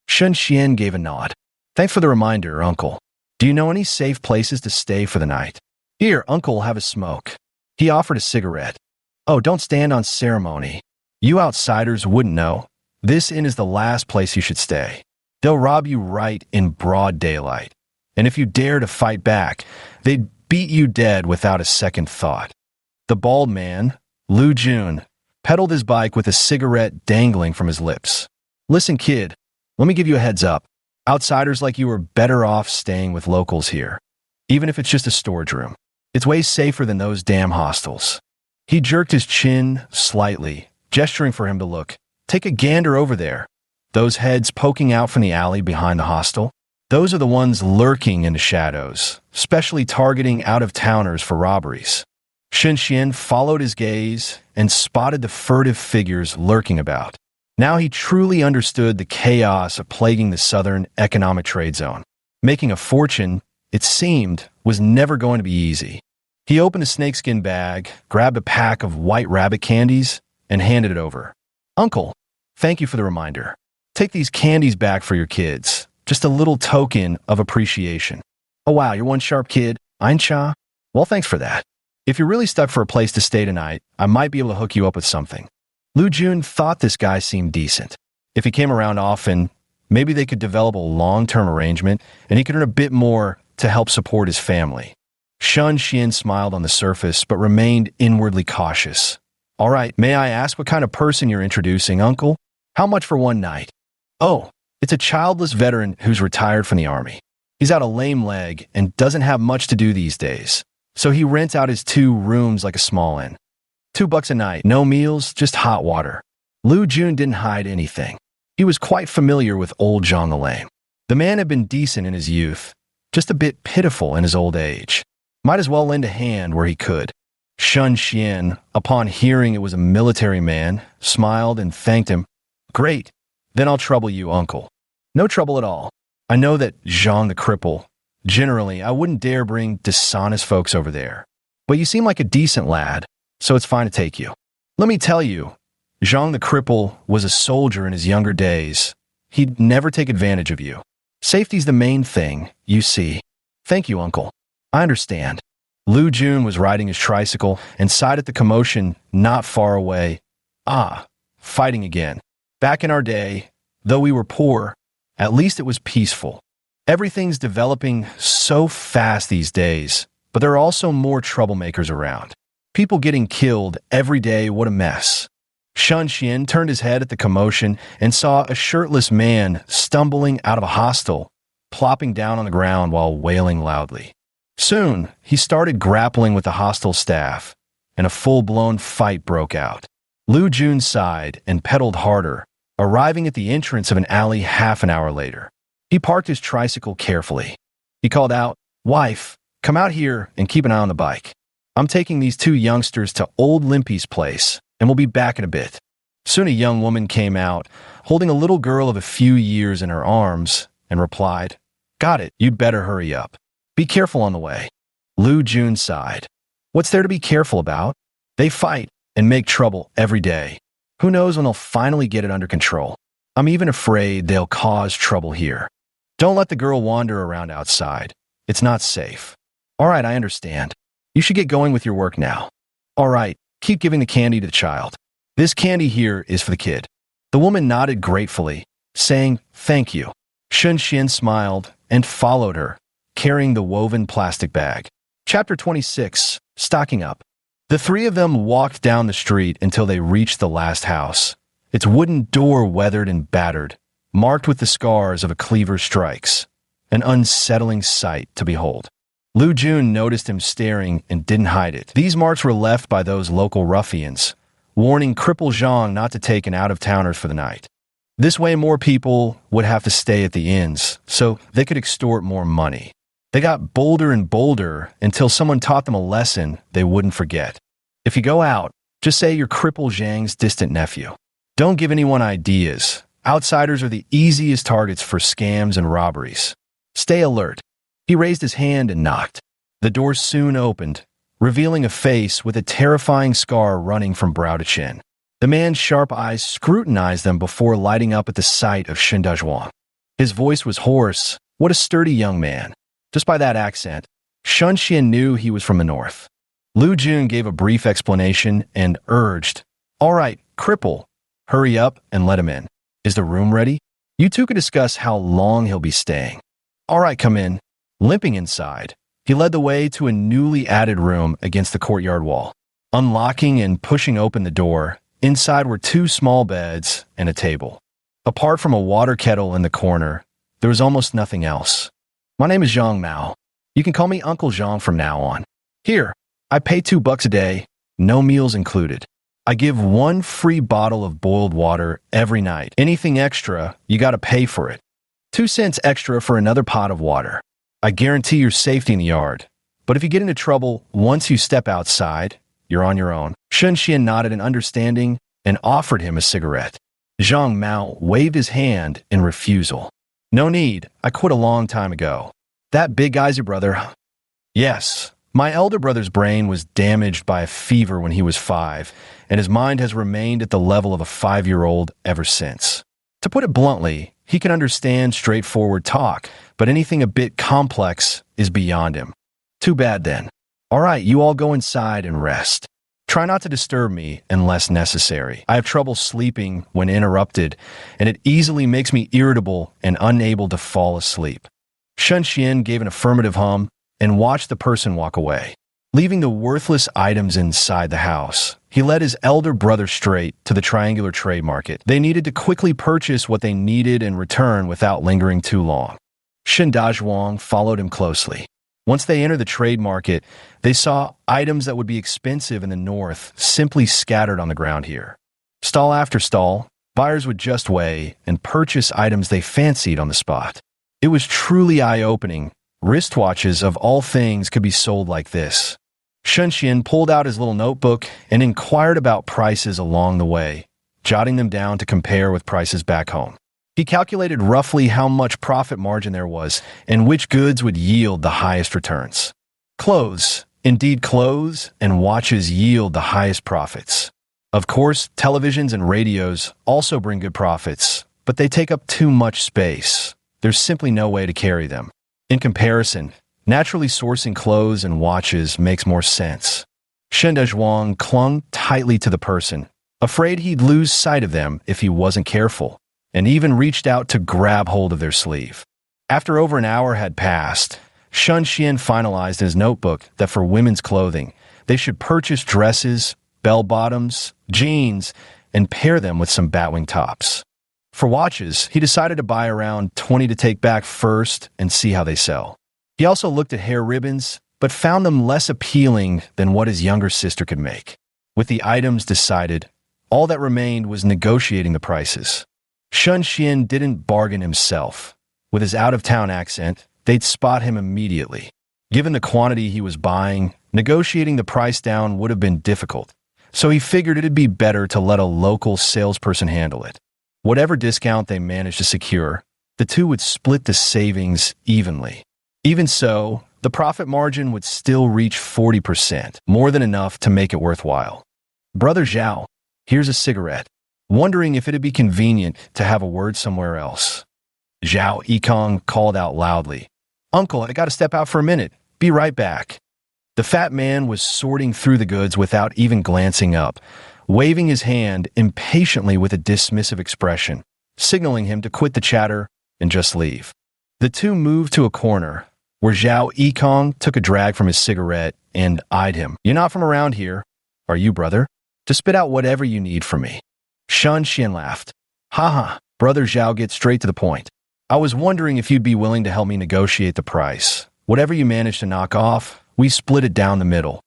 Shen Xian gave a nod. "Thanks for the reminder, Uncle. Do you know any safe places to stay for the night?" "Here, Uncle, have a smoke." He offered a cigarette. "Oh, don't stand on ceremony. You outsiders wouldn't know. This inn is the last place you should stay. They'll rob you right in broad daylight. And if you dare to fight back, they'd beat you dead without a second thought." The bald man, Lu Jun, pedaled his bike with a cigarette dangling from his lips. "Listen, kid, let me give you a heads up. Outsiders like you are better off staying with locals here, even if it's just a storage room. It's way safer than those damn hostels." He jerked his chin slightly, gesturing for him to look. "Take a gander over there. Those heads poking out from the alley behind the hostel? Those are the ones lurking in the shadows, specially targeting out-of-towners for robberies." Shen Xian followed his gaze and spotted the furtive figures lurking about. Now he truly understood the chaos plaguing the southern economic trade zone. Making a fortune, it seemed, was never going to be easy. He opened a snakeskin bag, grabbed a pack of white rabbit candies, and handed it over. "Uncle, thank you for the reminder. Take these candies back for your kids. Just a little token of appreciation." "Oh wow, you're one sharp kid, Aincha? Well, thanks for that. If you're really stuck for a place to stay tonight, I might be able to hook you up with something." Lu Jun thought this guy seemed decent. If he came around often, maybe they could develop a long-term arrangement, and he could earn a bit more to help support his family. Shan Xian smiled on the surface, but remained inwardly cautious. "All right, may I ask what kind of person you're introducing, Uncle? How much for one night?" "Oh, it's a childless veteran who's retired from the army. He's out a lame leg and doesn't have much to do these days, so he rents out his 2 rooms like a small inn. $2 a night, no meals, just hot water." Lu Jun didn't hide anything. He was quite familiar with old John the Lame. The man had been decent in his youth, just a bit pitiful in his old age. Might as well lend a hand where he could. Shen Xian, upon hearing it was a military man, smiled and thanked him. "Great, then I'll trouble you, Uncle." "No trouble at all. I know that Zhang the cripple. Generally, I wouldn't dare bring dishonest folks over there. But you seem like a decent lad, so it's fine to take you. Let me tell you, Zhang the cripple was a soldier in his younger days. He'd never take advantage of you. Safety's the main thing, you see." "Thank you, Uncle. I understand." Lu Jun was riding his tricycle and sighed at the commotion not far away. "Ah, fighting again. Back in our day, though we were poor, at least it was peaceful. Everything's developing so fast these days, but there are also more troublemakers around. People getting killed every day, what a mess." Shan Xian turned his head at the commotion and saw a shirtless man stumbling out of a hostel, plopping down on the ground while wailing loudly. Soon, he started grappling with the hostile staff, and a full-blown fight broke out. Lu Jun sighed and pedaled harder, arriving at the entrance of an alley half an hour later. He parked his tricycle carefully. He called out, "Wife, come out here and keep an eye on the bike. I'm taking these two youngsters to Old Limpy's place, and we'll be back in a bit." Soon a young woman came out, holding a little girl of a few years in her arms, and replied, "Got it, you'd better hurry up. Be careful on the way." Lu Jun sighed. What's there to be careful about? They fight and make trouble every day. Who knows when they'll finally get it under control? I'm even afraid they'll cause trouble here. Don't let the girl wander around outside. It's not safe. All right, I understand. You should get going with your work now. All right, keep giving the candy to the child. This candy here is for the kid. The woman nodded gratefully, saying, "Thank you." Shun Xian smiled and followed her, carrying the woven plastic bag. Chapter 26, Stocking Up. The three of them walked down the street until they reached the last house, its wooden door weathered and battered, marked with the scars of a cleaver's strikes, an unsettling sight to behold. Lu Jun noticed him staring and didn't hide it. These marks were left by those local ruffians, warning cripple Zhang not to take an out-of-towners for the night. This way more people would have to stay at the inns, so they could extort more money. They got bolder and bolder until someone taught them a lesson they wouldn't forget. If you go out, just say you're cripple Zhang's distant nephew. Don't give anyone ideas. Outsiders are the easiest targets for scams and robberies. Stay alert. He raised his hand and knocked. The door soon opened, revealing a face with a terrifying scar running from brow to chin. The man's sharp eyes scrutinized them before lighting up at the sight of Shen Dazhuang. His voice was hoarse. What a sturdy young man. Just by that accent, Shun Xian knew he was from the north. Lu Jun gave a brief explanation and urged, "All right, cripple, hurry up and let him in. Is the room ready? You two could discuss how long he'll be staying." "All right, come in." Limping inside, he led the way to a newly added room against the courtyard wall. Unlocking and pushing open the door, inside were two small beds and a table. Apart from a water kettle in the corner, there was almost nothing else. "My name is Zhang Mao. You can call me Uncle Zhang from now on. Here, I pay $2 a day, no meals included. I give 1 free bottle of boiled water every night. Anything extra, you gotta pay for it. 2 cents extra for another pot of water. I guarantee your safety in the yard. But if you get into trouble, once you step outside, you're on your own." Shun Xian nodded in understanding and offered him a cigarette. Zhang Mao waved his hand in refusal. "No need. I quit a long time ago." "That big guy's your brother?" "Yes. My elder brother's brain was damaged by a fever when he was 5, and his mind has remained at the level of a 5-year-old ever since. To put it bluntly, he can understand straightforward talk, but anything a bit complex is beyond him." "Too bad then. All right, you all go inside and rest. Try not to disturb me unless necessary. I have trouble sleeping when interrupted, and it easily makes me irritable and unable to fall asleep." Shun Xian gave an affirmative hum and watched the person walk away. Leaving the worthless items inside the house, he led his elder brother straight to the triangular trade market. They needed to quickly purchase what they needed and return without lingering too long. Shen Dazhuang followed him closely. Once they entered the trade market, they saw items that would be expensive in the north simply scattered on the ground here. Stall after stall, buyers would just weigh and purchase items they fancied on the spot. It was truly eye-opening. Wristwatches of all things could be sold like this. Shun Xian pulled out his little notebook and inquired about prices along the way, jotting them down to compare with prices back home. He calculated roughly how much profit margin there was and which goods would yield the highest returns. Clothes, indeed clothes and watches yield the highest profits. Of course, televisions and radios also bring good profits, but they take up too much space. There's simply no way to carry them. In comparison, naturally sourcing clothes and watches makes more sense. Shen Dazhuang clung tightly to the person, afraid he'd lose sight of them if he wasn't careful, and even reached out to grab hold of their sleeve. After over an hour had passed, Shun Xian finalized in his notebook that for women's clothing, they should purchase dresses, bell-bottoms, jeans, and pair them with some batwing tops. For watches, he decided to buy around 20 to take back first and see how they sell. He also looked at hair ribbons, but found them less appealing than what his younger sister could make. With the items decided, all that remained was negotiating the prices. Shun Xian didn't bargain himself. With his out-of-town accent, they'd spot him immediately. Given the quantity he was buying, negotiating the price down would have been difficult, so he figured it'd be better to let a local salesperson handle it. Whatever discount they managed to secure, the two would split the savings evenly. Even so, the profit margin would still reach 40%, more than enough to make it worthwhile. "Brother Zhao, here's a cigarette," wondering if it'd be convenient to have a word somewhere else. Zhao Yikong called out loudly, "Uncle, I gotta step out for a minute. Be right back." The fat man was sorting through the goods without even glancing up, waving his hand impatiently with a dismissive expression, signaling him to quit the chatter and just leave. The two moved to a corner, where Zhao Yikong took a drag from his cigarette and eyed him. "You're not from around here, are you, brother? Just spit out whatever you need from me." Shun Xian laughed. "Haha, brother Zhao, get straight to the point. I was wondering if you'd be willing to help me negotiate the price. Whatever you manage to knock off, we split it down the middle.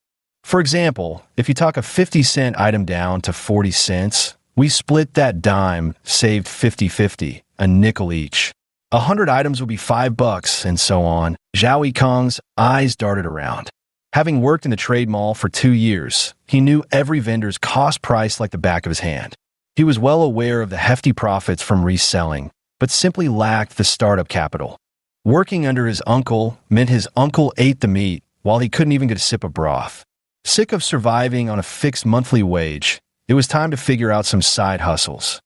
For example, if you talk a 50-cent item down to 40 cents, we split that dime, saved 50-50, a nickel each. 100 items would be $5, and so on." Zhao Yikong's eyes darted around. Having worked in the trade mall for 2 years, he knew every vendor's cost price like the back of his hand. He was well aware of the hefty profits from reselling, but simply lacked the startup capital. Working under his uncle meant his uncle ate the meat while he couldn't even get a sip of broth. Sick of surviving on a fixed monthly wage, it was time to figure out some side hustles.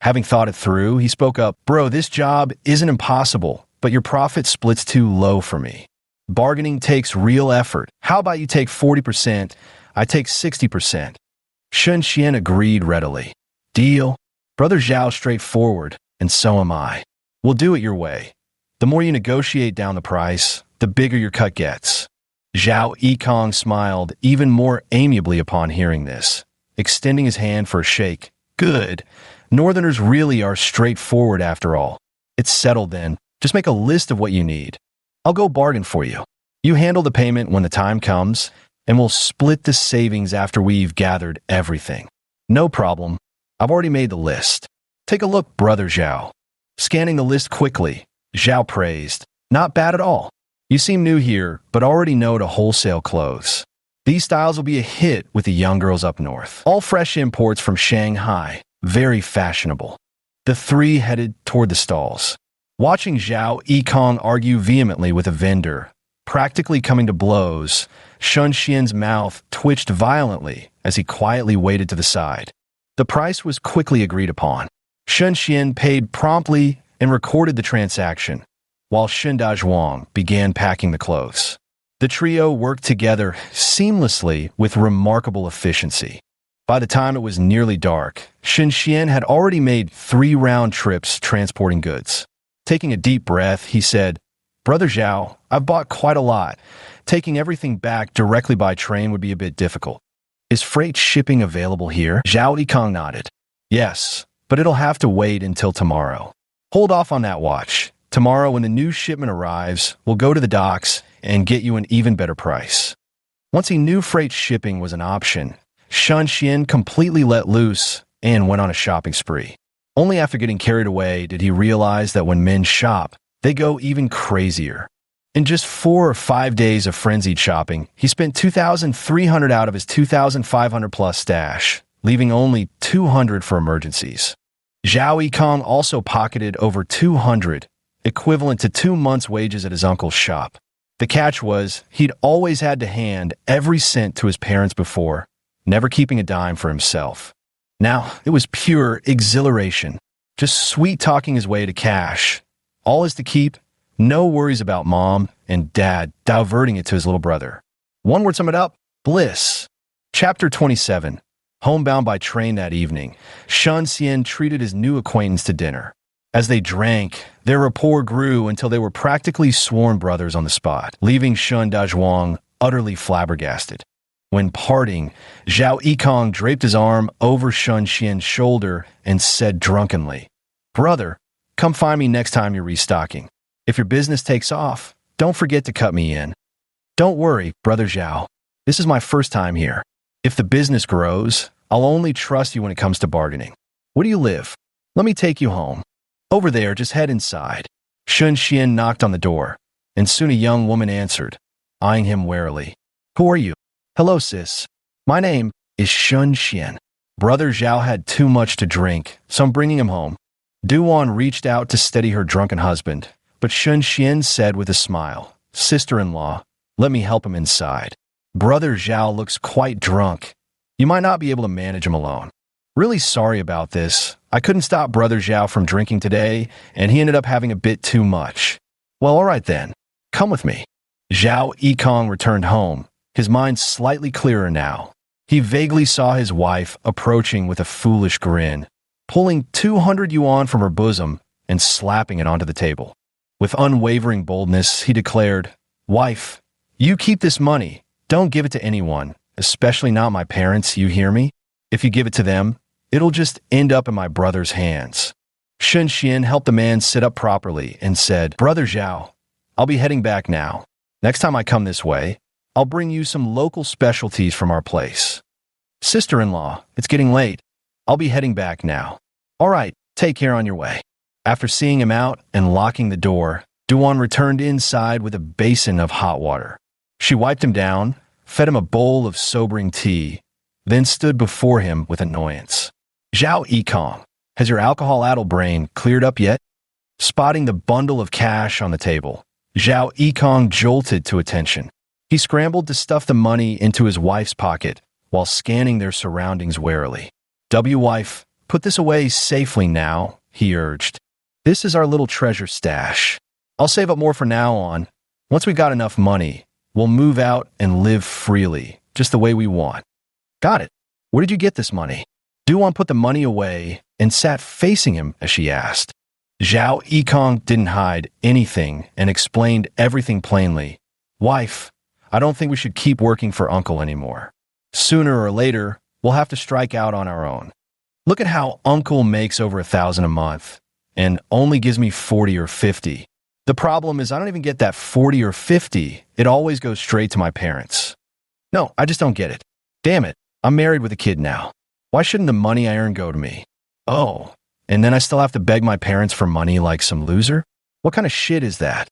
Having thought it through, he spoke up, "Bro, this job isn't impossible, but your profit split's too low for me. Bargaining takes real effort. How about you take 40%, I take 60%. Shun Xian agreed readily. "Deal." Brother Zhao's straightforward, and so am I. "We'll do it your way. The more you negotiate down the price, the bigger your cut gets." Zhao Yikong smiled even more amiably upon hearing this, extending his hand for a shake. "Good. Northerners really are straightforward after all. It's settled then. Just make a list of what you need. I'll go bargain for you. You handle the payment when the time comes, and we'll split the savings after we've gathered everything." "No problem. I've already made the list. Take a look, brother Zhao." Scanning the list quickly, Zhao praised. "Not bad at all. You seem new here, but already know to wholesale clothes. These styles will be a hit with the young girls up north. All fresh imports from Shanghai, very fashionable." The three headed toward the stalls. Watching Zhao Yikong argue vehemently with a vendor, practically coming to blows, Shun Xian's mouth twitched violently as he quietly waited to the side. The price was quickly agreed upon. Shun Xian paid promptly and recorded the transaction, while Shun Dazhuang began packing the clothes. The trio worked together seamlessly with remarkable efficiency. By the time it was nearly dark, Shun Xian had already made 3 round trips transporting goods. Taking a deep breath, he said, "Brother Zhao, I've bought quite a lot. Taking everything back directly by train would be a bit difficult. Is freight shipping available here?" Zhao Yikong nodded. "Yes, but it'll have to wait until tomorrow. Hold off on that watch. Tomorrow, when the new shipment arrives, we'll go to the docks and get you an even better price." Once he knew freight shipping was an option, Shun Xian completely let loose and went on a shopping spree. Only after getting carried away did he realize that when men shop, they go even crazier. In just 4 or 5 days of frenzied shopping, he spent 2,300 out of his 2,500 plus stash, leaving only 200 for emergencies. Zhao Yikong also pocketed over 200, equivalent to 2 months' wages at his uncle's shop. The catch was, he'd always had to hand every cent to his parents before, never keeping a dime for himself. Now, it was pure exhilaration, just sweet-talking his way to cash. All his to keep, no worries about mom and dad diverting it to his little brother. One word sum it up, bliss. Chapter 27. Homebound by train that evening, Shun Xian treated his new acquaintance to dinner. As they drank, their rapport grew until they were practically sworn brothers on the spot, leaving Shun Dazhuang utterly flabbergasted. When parting, Zhao Yikong draped his arm over Shun Xian's shoulder and said drunkenly, "Brother, come find me next time you're restocking. If your business takes off, don't forget to cut me in." Don't worry, Brother Zhao. This is my first time here. If the business grows, I'll only trust you when it comes to bargaining. Where do you live? Let me take you home. Over there, just head inside. Shun Xian knocked on the door, and soon a young woman answered, eyeing him warily. Who are you? Hello, sis. My name is Shun Xian. Brother Zhao had too much to drink, so I'm bringing him home. Duan reached out to steady her drunken husband, but Shun Xian said with a smile, Sister-in-law, let me help him inside. Brother Zhao looks quite drunk. You might not be able to manage him alone. Really sorry about this. I couldn't stop Brother Zhao from drinking today, and he ended up having a bit too much. Well, all right then. Come with me. Zhao Yikong returned home, his mind slightly clearer now. He vaguely saw his wife approaching with a foolish grin, pulling 200 yuan from her bosom and slapping it onto the table. With unwavering boldness, he declared, Wife, you keep this money. Don't give it to anyone, especially not my parents, you hear me? If you give it to them, it'll just end up in my brother's hands. Shun Xian helped the man sit up properly and said, Brother Zhao, I'll be heading back now. Next time I come this way, I'll bring you some local specialties from our place. Sister-in-law, it's getting late. I'll be heading back now. All right, take care on your way. After seeing him out and locking the door, Duan returned inside with a basin of hot water. She wiped him down, fed him a bowl of sobering tea, then stood before him with annoyance. Zhao Yikong, has your alcohol-addled brain cleared up yet? Spotting the bundle of cash on the table, Zhao Yikong jolted to attention. He scrambled to stuff the money into his wife's pocket while scanning their surroundings warily. Wife, put this away safely now, he urged. This is our little treasure stash. I'll save up more from now on. Once we got enough money, we'll move out and live freely, just the way we want. Got it. Where did you get this money? Duan put the money away and sat facing him as she asked. Zhao Yikong didn't hide anything and explained everything plainly. Wife, I don't think we should keep working for Uncle anymore. Sooner or later, we'll have to strike out on our own. Look at how Uncle makes over 1,000 a month and only gives me 40 or 50. The problem is I don't even get that 40 or 50. It always goes straight to my parents. No, I just don't get it. Damn it, I'm married with a kid now. Why shouldn't the money I earn go to me? Oh, and then I still have to beg my parents for money like some loser? What kind of shit is that?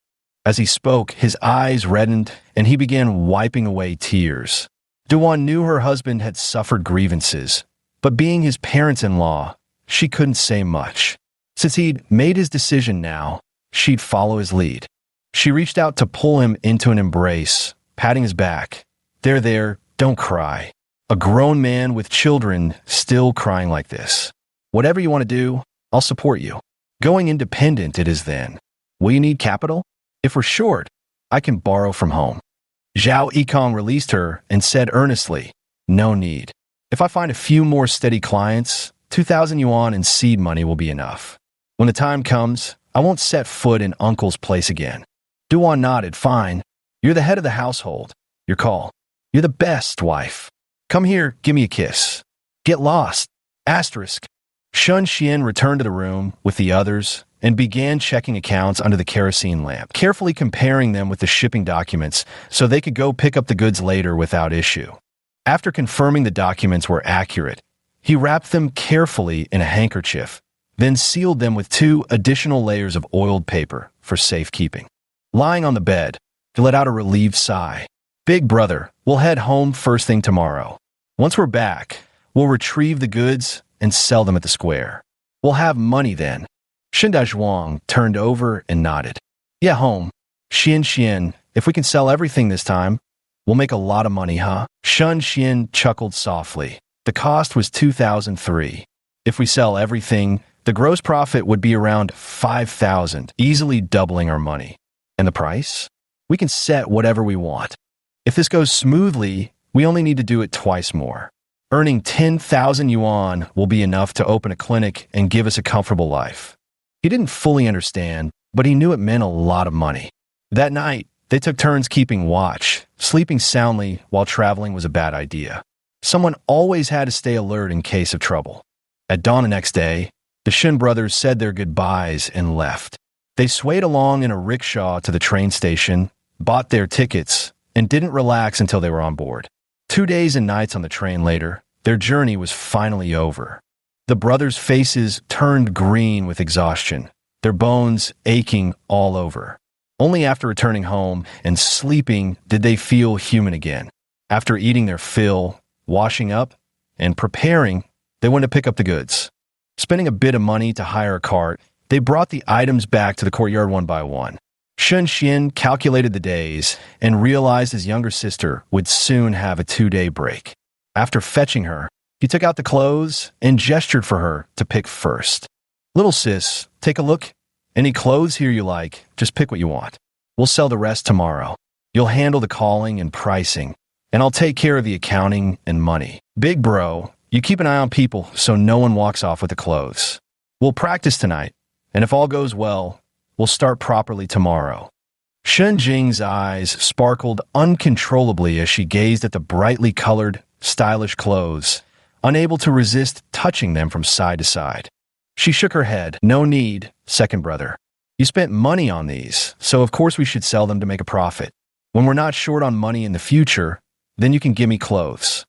As he spoke, his eyes reddened and he began wiping away tears. Duan knew her husband had suffered grievances, but being his parents-in-law, she couldn't say much. Since he'd made his decision now, she'd follow his lead. She reached out to pull him into an embrace, patting his back. There, don't cry. A grown man with children still crying like this. Whatever you want to do, I'll support you. Going independent it is then. Will you need capital? If we're short, I can borrow from home. Zhao Yikong released her and said earnestly, no need. If I find a few more steady clients, 2,000 yuan in seed money will be enough. When the time comes, I won't set foot in Uncle's place again. Duan nodded, fine. You're the head of the household. Your call. You're the best, wife. Come here, give me a kiss. Get lost. Asterisk. Shun Xian returned to the room with the others and began checking accounts under the kerosene lamp, carefully comparing them with the shipping documents so they could go pick up the goods later without issue. After confirming the documents were accurate, he wrapped them carefully in a handkerchief, then sealed them with 2 additional layers of oiled paper for safekeeping. Lying on the bed, he let out a relieved sigh. Big brother, we'll head home first thing tomorrow. Once we're back, we'll retrieve the goods and sell them at the square. We'll have money then. Shinda Zhuang turned over and nodded. Yeah, home. Xian, if we can sell everything this time, we'll make a lot of money, huh? Shun Xian chuckled softly. The cost was 2,003. If we sell everything, the gross profit would be around 5,000, easily doubling our money. And the price? We can set whatever we want. If this goes smoothly, we only need to do it twice more. Earning 10,000 yuan will be enough to open a clinic and give us a comfortable life. He didn't fully understand, but he knew it meant a lot of money. That night, they took turns keeping watch. Sleeping soundly while traveling was a bad idea. Someone always had to stay alert in case of trouble. At dawn the next day, the Shin brothers said their goodbyes and left. They swayed along in a rickshaw to the train station, bought their tickets, and didn't relax until they were on board. 2 days and nights on the train later, their journey was finally over. The brothers' faces turned green with exhaustion, their bones aching all over. Only after returning home and sleeping did they feel human again. After eating their fill, washing up, and preparing, they went to pick up the goods. Spending a bit of money to hire a cart, they brought the items back to the courtyard one by one. Shun Xian calculated the days and realized his younger sister would soon have a 2-day break. After fetching her, he took out the clothes and gestured for her to pick first. "Little sis, take a look. Any clothes here you like, just pick what you want. We'll sell the rest tomorrow. You'll handle the calling and pricing, and I'll take care of the accounting and money. Big bro, you keep an eye on people so no one walks off with the clothes. We'll practice tonight, and if all goes well, we'll start properly tomorrow." Shun Jing's eyes sparkled uncontrollably as she gazed at the brightly colored, stylish clothes, unable to resist touching them from side to side. She shook her head. "No need, second brother. You spent money on these, so of course we should sell them to make a profit. When we're not short on money in the future, then you can give me clothes."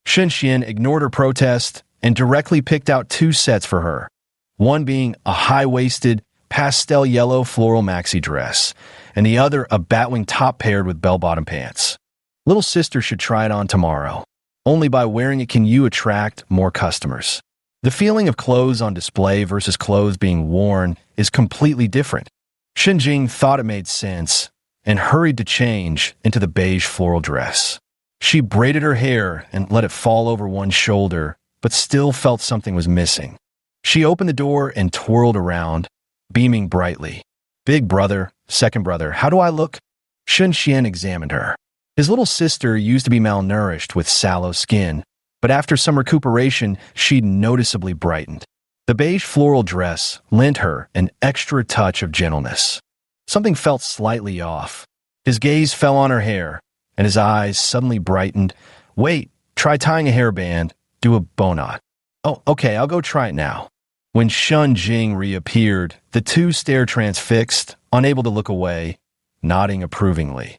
Shun Xian ignored her protest and directly picked out 2 sets for her, one being a high-waisted, pastel yellow floral maxi dress, and the other a batwing top paired with bell-bottom pants. "Little sister should try it on tomorrow. Only by wearing it can you attract more customers." The feeling of clothes on display versus clothes being worn is completely different. Shun Jing thought it made sense and hurried to change into the beige floral dress. She braided her hair and let it fall over one shoulder, but still felt something was missing. She opened the door and twirled around, beaming brightly. "Big brother, second brother, how do I look?" Shun Xian examined her. His little sister used to be malnourished with sallow skin, but after some recuperation, she'd noticeably brightened. The beige floral dress lent her an extra touch of gentleness. Something felt slightly off. His gaze fell on her hair, and his eyes suddenly brightened. "Wait, try tying a hairband, do a bow knot." "Oh, okay, I'll go try it now." When Shun Jing reappeared, the 2 stared transfixed, unable to look away, nodding approvingly.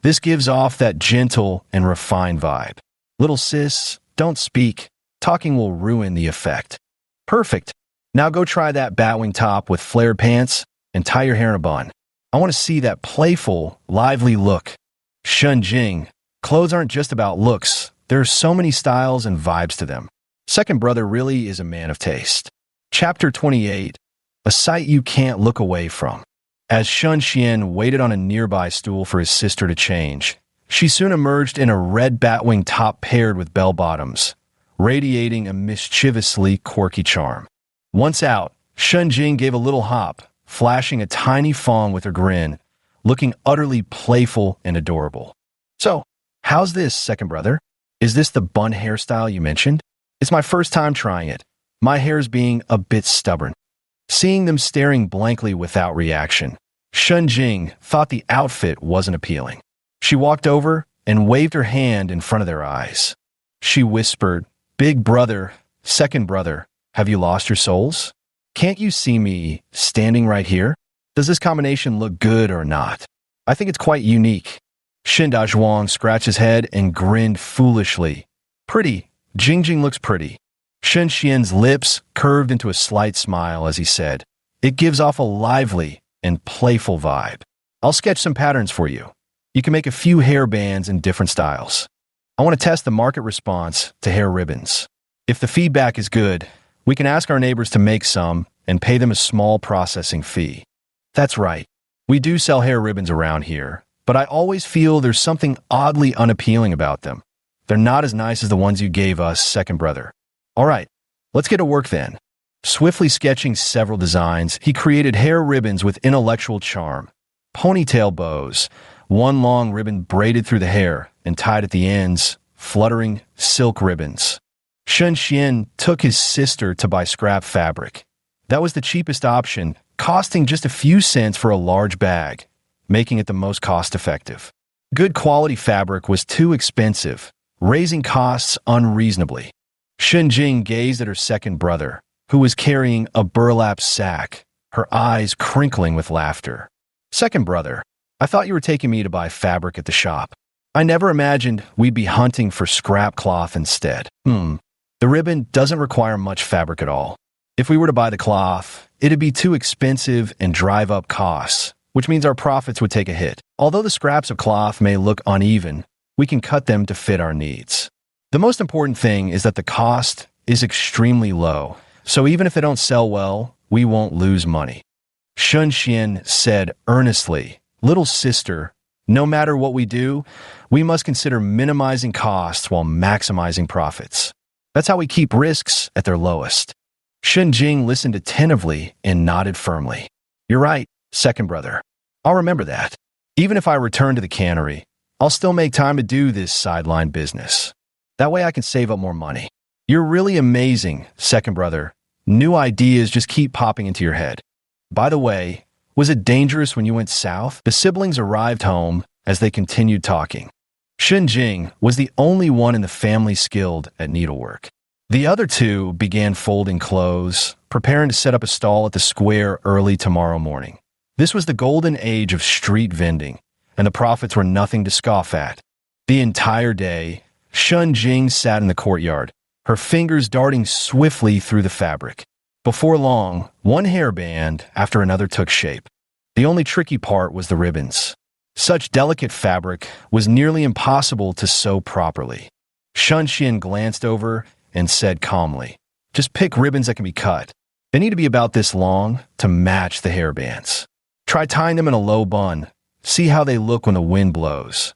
This gives off that gentle and refined vibe. Little sis, don't speak. Talking will ruin the effect." "Perfect. Now go try that batwing top with flared pants and tie your hair in a bun. I want to see that playful, lively look." Shun Jing, clothes aren't just about looks. There are so many styles and vibes to them. Second brother really is a man of taste. Chapter 28, A Sight You Can't Look Away From. As Shun Xian waited on a nearby stool for his sister to change, she soon emerged in a red batwing top paired with bell bottoms, radiating a mischievously quirky charm. Once out, Shun Jing gave a little hop, flashing a tiny fawn with her grin, looking utterly playful and adorable. "So, how's this, second brother? Is this the bun hairstyle you mentioned? It's my first time trying it. My hair's being a bit stubborn." Seeing them staring blankly without reaction, Shun Jing thought the outfit wasn't appealing. She walked over and waved her hand in front of their eyes. She whispered, "Big brother, second brother, have you lost your souls? Can't you see me standing right here? Does this combination look good or not? I think it's quite unique." Shin Dazhuang scratched his head and grinned foolishly. "Pretty. Jingjing looks pretty." Shun Xian's lips curved into a slight smile as he said, "It gives off a lively and playful vibe. I'll sketch some patterns for you. You can make a few hair bands in different styles. I want to test the market response to hair ribbons. If the feedback is good, we can ask our neighbors to make some and pay them a small processing fee." "That's right. We do sell hair ribbons around here, but I always feel there's something oddly unappealing about them. They're not as nice as the ones you gave us, second brother. All right, let's get to work then." Swiftly sketching several designs, he created hair ribbons with intellectual charm, ponytail bows, one long ribbon braided through the hair and tied at the ends, fluttering silk ribbons. Shun Xian took his sister to buy scrap fabric. That was the cheapest option, costing just a few cents for a large bag, making it the most cost-effective. Good quality fabric was too expensive, raising costs unreasonably. Shun Jing gazed at her second brother, who was carrying a burlap sack, her eyes crinkling with laughter. "Second brother, I thought you were taking me to buy fabric at the shop. I never imagined we'd be hunting for scrap cloth instead. The ribbon doesn't require much fabric at all. If we were to buy the cloth, it'd be too expensive and drive up costs, which means our profits would take a hit. Although the scraps of cloth may look uneven, we can cut them to fit our needs. The most important thing is that the cost is extremely low, so even if they don't sell well, we won't lose money. Shun Xian said earnestly, "Little sister, no matter what we do, we must consider minimizing costs while maximizing profits. That's how we keep risks at their lowest." Shun Jing listened attentively and nodded firmly. "You're right, second brother. I'll remember that. Even if I return to the cannery, I'll still make time to do this sideline business. That way I can save up more money." "You're really amazing, second brother. New ideas just keep popping into your head. By the way, was it dangerous when you went south?" The siblings arrived home as they continued talking. Shun Jing was the only one in the family skilled at needlework. The other two began folding clothes, preparing to set up a stall at the square early tomorrow morning. This was the golden age of street vending, and the profits were nothing to scoff at. The entire day, Shun Jing sat in the courtyard, her fingers darting swiftly through the fabric. Before long, one hairband after another took shape. The only tricky part was the ribbons. Such delicate fabric was nearly impossible to sew properly. Shun Xian glanced over and said calmly, "Just pick ribbons that can be cut. They need to be about this long to match the hairbands. Try tying them in a low bun. See how they look when the wind blows."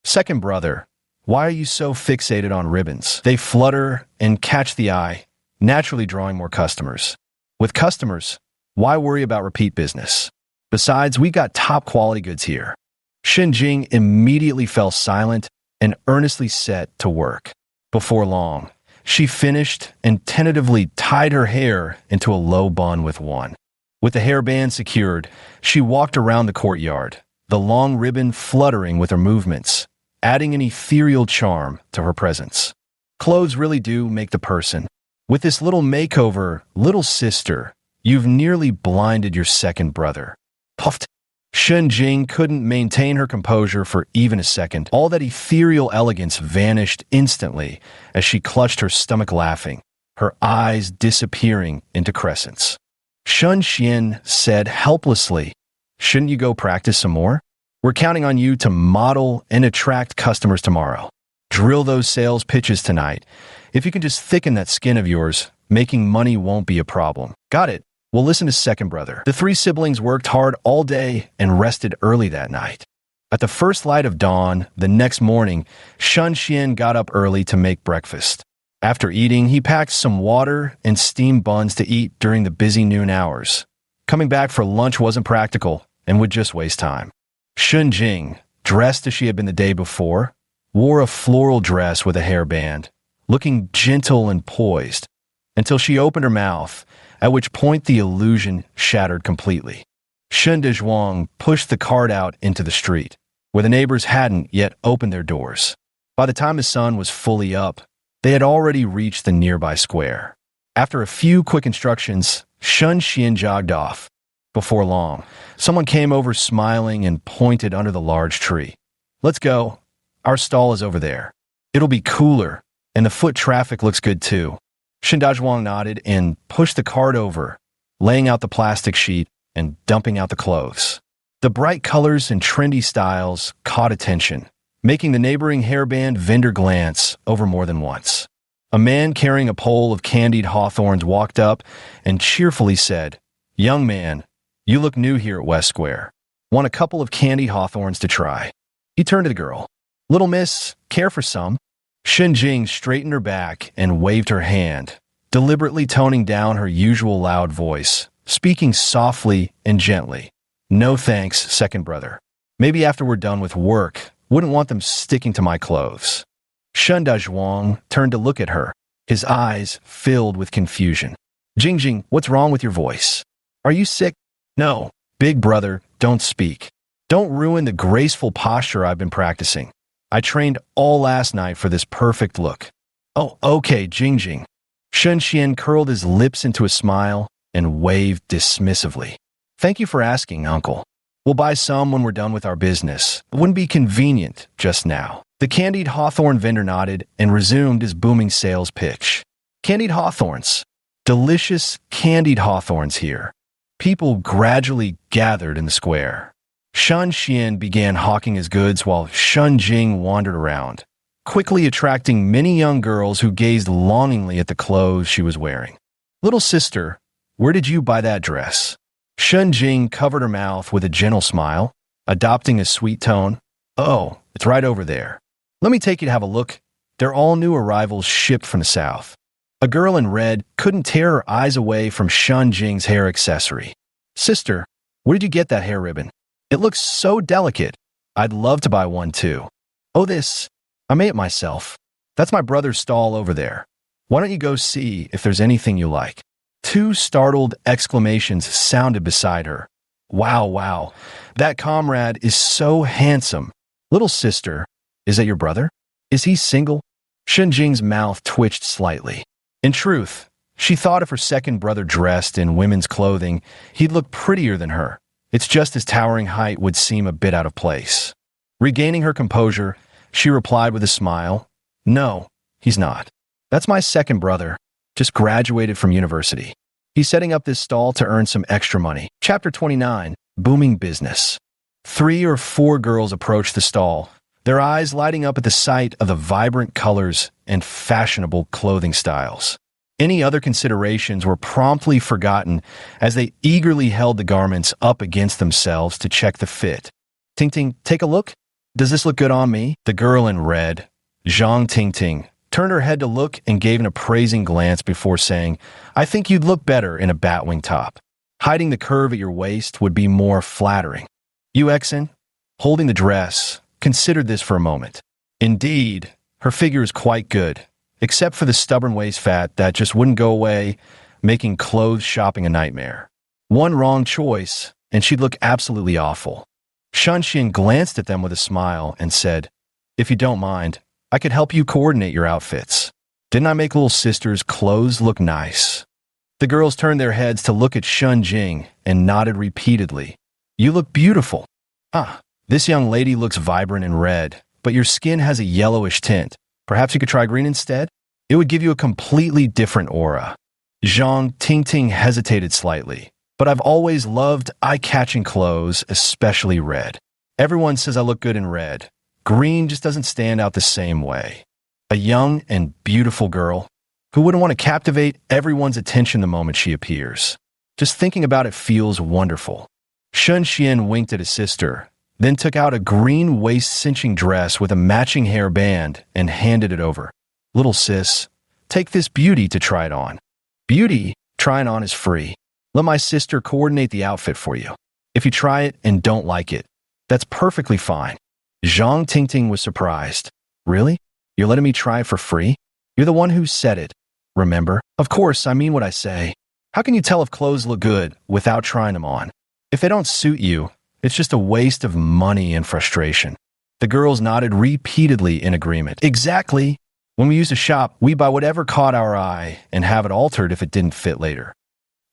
"Second brother, why are you so fixated on ribbons? They flutter and catch the eye, naturally drawing more customers. With customers, why worry about repeat business? Besides, we got top quality goods here." Shun Jing immediately fell silent and earnestly set to work. Before long, she finished and tentatively tied her hair into a low bun with one. With the hairband secured, she walked around the courtyard, the long ribbon fluttering with her movements, adding an ethereal charm to her presence. Clothes really do make the person. With this little makeover, little sister, you've nearly blinded your second brother. Puffed. Shun Jing couldn't maintain her composure for even a second. All that ethereal elegance vanished instantly as she clutched her stomach laughing, her eyes disappearing into crescents. Shun Xian said helplessly, "Shouldn't you go practice some more? We're counting on you to model and attract customers tomorrow. Drill those sales pitches tonight. If you can just thicken that skin of yours, making money won't be a problem." "Got it. We'll listen to second brother." The three siblings worked hard all day and rested early that night. At the first light of dawn, the next morning, Shun Xian got up early to make breakfast. After eating, he packed some water and steamed buns to eat during the busy noon hours. Coming back for lunch wasn't practical and would just waste time. Shun Jing, dressed as she had been the day before, wore a floral dress with a hairband, looking gentle and poised, until she opened her mouth, at which point the illusion shattered completely. Shun Dezhuang pushed the cart out into the street, where the neighbors hadn't yet opened their doors. By the time his son was fully up, they had already reached the nearby square. After a few quick instructions, Shun Xian jogged off. Before long, someone came over smiling and pointed under the large tree. "Let's go. Our stall is over there. It'll be cooler, and the foot traffic looks good too." Shun Dezhuang nodded and pushed the cart over, laying out the plastic sheet and dumping out the clothes. The bright colors and trendy styles caught attention, making the neighboring hairband vendor glance over more than once. A man carrying a pole of candied hawthorns walked up and cheerfully said, "Young man, you look new here at West Square. Want a couple of candied hawthorns to try?" He turned to the girl. "Little miss, care for some?" Shun Jing straightened her back and waved her hand, deliberately toning down her usual loud voice, speaking softly and gently. "No thanks, second brother. Maybe after we're done with work, wouldn't want them sticking to my clothes." Shun Dezhuang turned to look at her, his eyes filled with confusion. "Jingjing, what's wrong with your voice? Are you sick?" "No, big brother, don't speak. Don't ruin the graceful posture I've been practicing. I trained all last night for this perfect look." "Oh, okay, Jingjing." Shun Xian curled his lips into a smile and waved dismissively. "Thank you for asking, uncle. We'll buy some when we're done with our business. It wouldn't be convenient just now. The candied hawthorn vendor nodded and resumed his booming sales pitch. Candied hawthorns. Delicious candied hawthorns here. People gradually gathered in the square. Shun Xian began hawking his goods while Shun Jing wandered around, quickly attracting many young girls who gazed longingly at the clothes she was wearing. Little sister, where did you buy that dress? Shun Jing covered her mouth with a gentle smile, adopting a sweet tone. Oh, it's right over there. Let me take you to have a look. They're all new arrivals shipped from the south. A girl in red couldn't tear her eyes away from Shun Jing's hair accessory. Sister, where did you get that hair ribbon? It looks so delicate. I'd love to buy one too. Oh, this. I made it myself. That's my brother's stall over there. Why don't you go see if there's anything you like? Two startled exclamations sounded beside her. Wow, wow. That comrade is so handsome. Little sister, is that your brother? Is he single? Shun Jing's mouth twitched slightly. In truth, she thought if her second brother dressed in women's clothing, he'd look prettier than her. It's just his towering height would seem a bit out of place. Regaining her composure, she replied with a smile, No, he's not. That's my second brother. Just graduated from university. He's setting up this stall to earn some extra money. Chapter 29, Booming Business. 3 or 4 girls approached the stall, their eyes lighting up at the sight of the vibrant colors and fashionable clothing styles. Any other considerations were promptly forgotten as they eagerly held the garments up against themselves to check the fit. Ting Ting, take a look. Does this look good on me? The girl in red, Zhang Ting Ting, turned her head to look and gave an appraising glance before saying, I think you'd look better in a batwing top. Hiding the curve at your waist would be more flattering. Yu Exin, holding the dress, considered this for a moment. Indeed, her figure is quite good, except for the stubborn waist fat that just wouldn't go away, making clothes shopping a nightmare. One wrong choice, and she'd look absolutely awful. Shun Xian glanced at them with a smile and said, If you don't mind, I could help you coordinate your outfits. Didn't I make little sister's clothes look nice? The girls turned their heads to look at Shun Jing and nodded repeatedly. You look beautiful. Ah, this young lady looks vibrant in red, but your skin has a yellowish tint. Perhaps you could try green instead? It would give you a completely different aura. Zhang Ting Ting hesitated slightly, but I've always loved eye-catching clothes, especially red. Everyone says I look good in red. Green just doesn't stand out the same way. A young and beautiful girl who wouldn't want to captivate everyone's attention the moment she appears. Just thinking about it feels wonderful. Shun Xian winked at his sister, then took out a green waist-cinching dress with a matching hairband and handed it over. Little sis, take this beauty to try it on. Beauty, trying on is free. Let my sister coordinate the outfit for you. If you try it and don't like it, that's perfectly fine. Zhang Ting Ting was surprised. Really? You're letting me try it for free? You're the one who said it. Remember? Of course, I mean what I say. How can you tell if clothes look good without trying them on? If they don't suit you, it's just a waste of money and frustration. The girls nodded repeatedly in agreement. Exactly. When we used to shop, we buy whatever caught our eye and have it altered if it didn't fit later.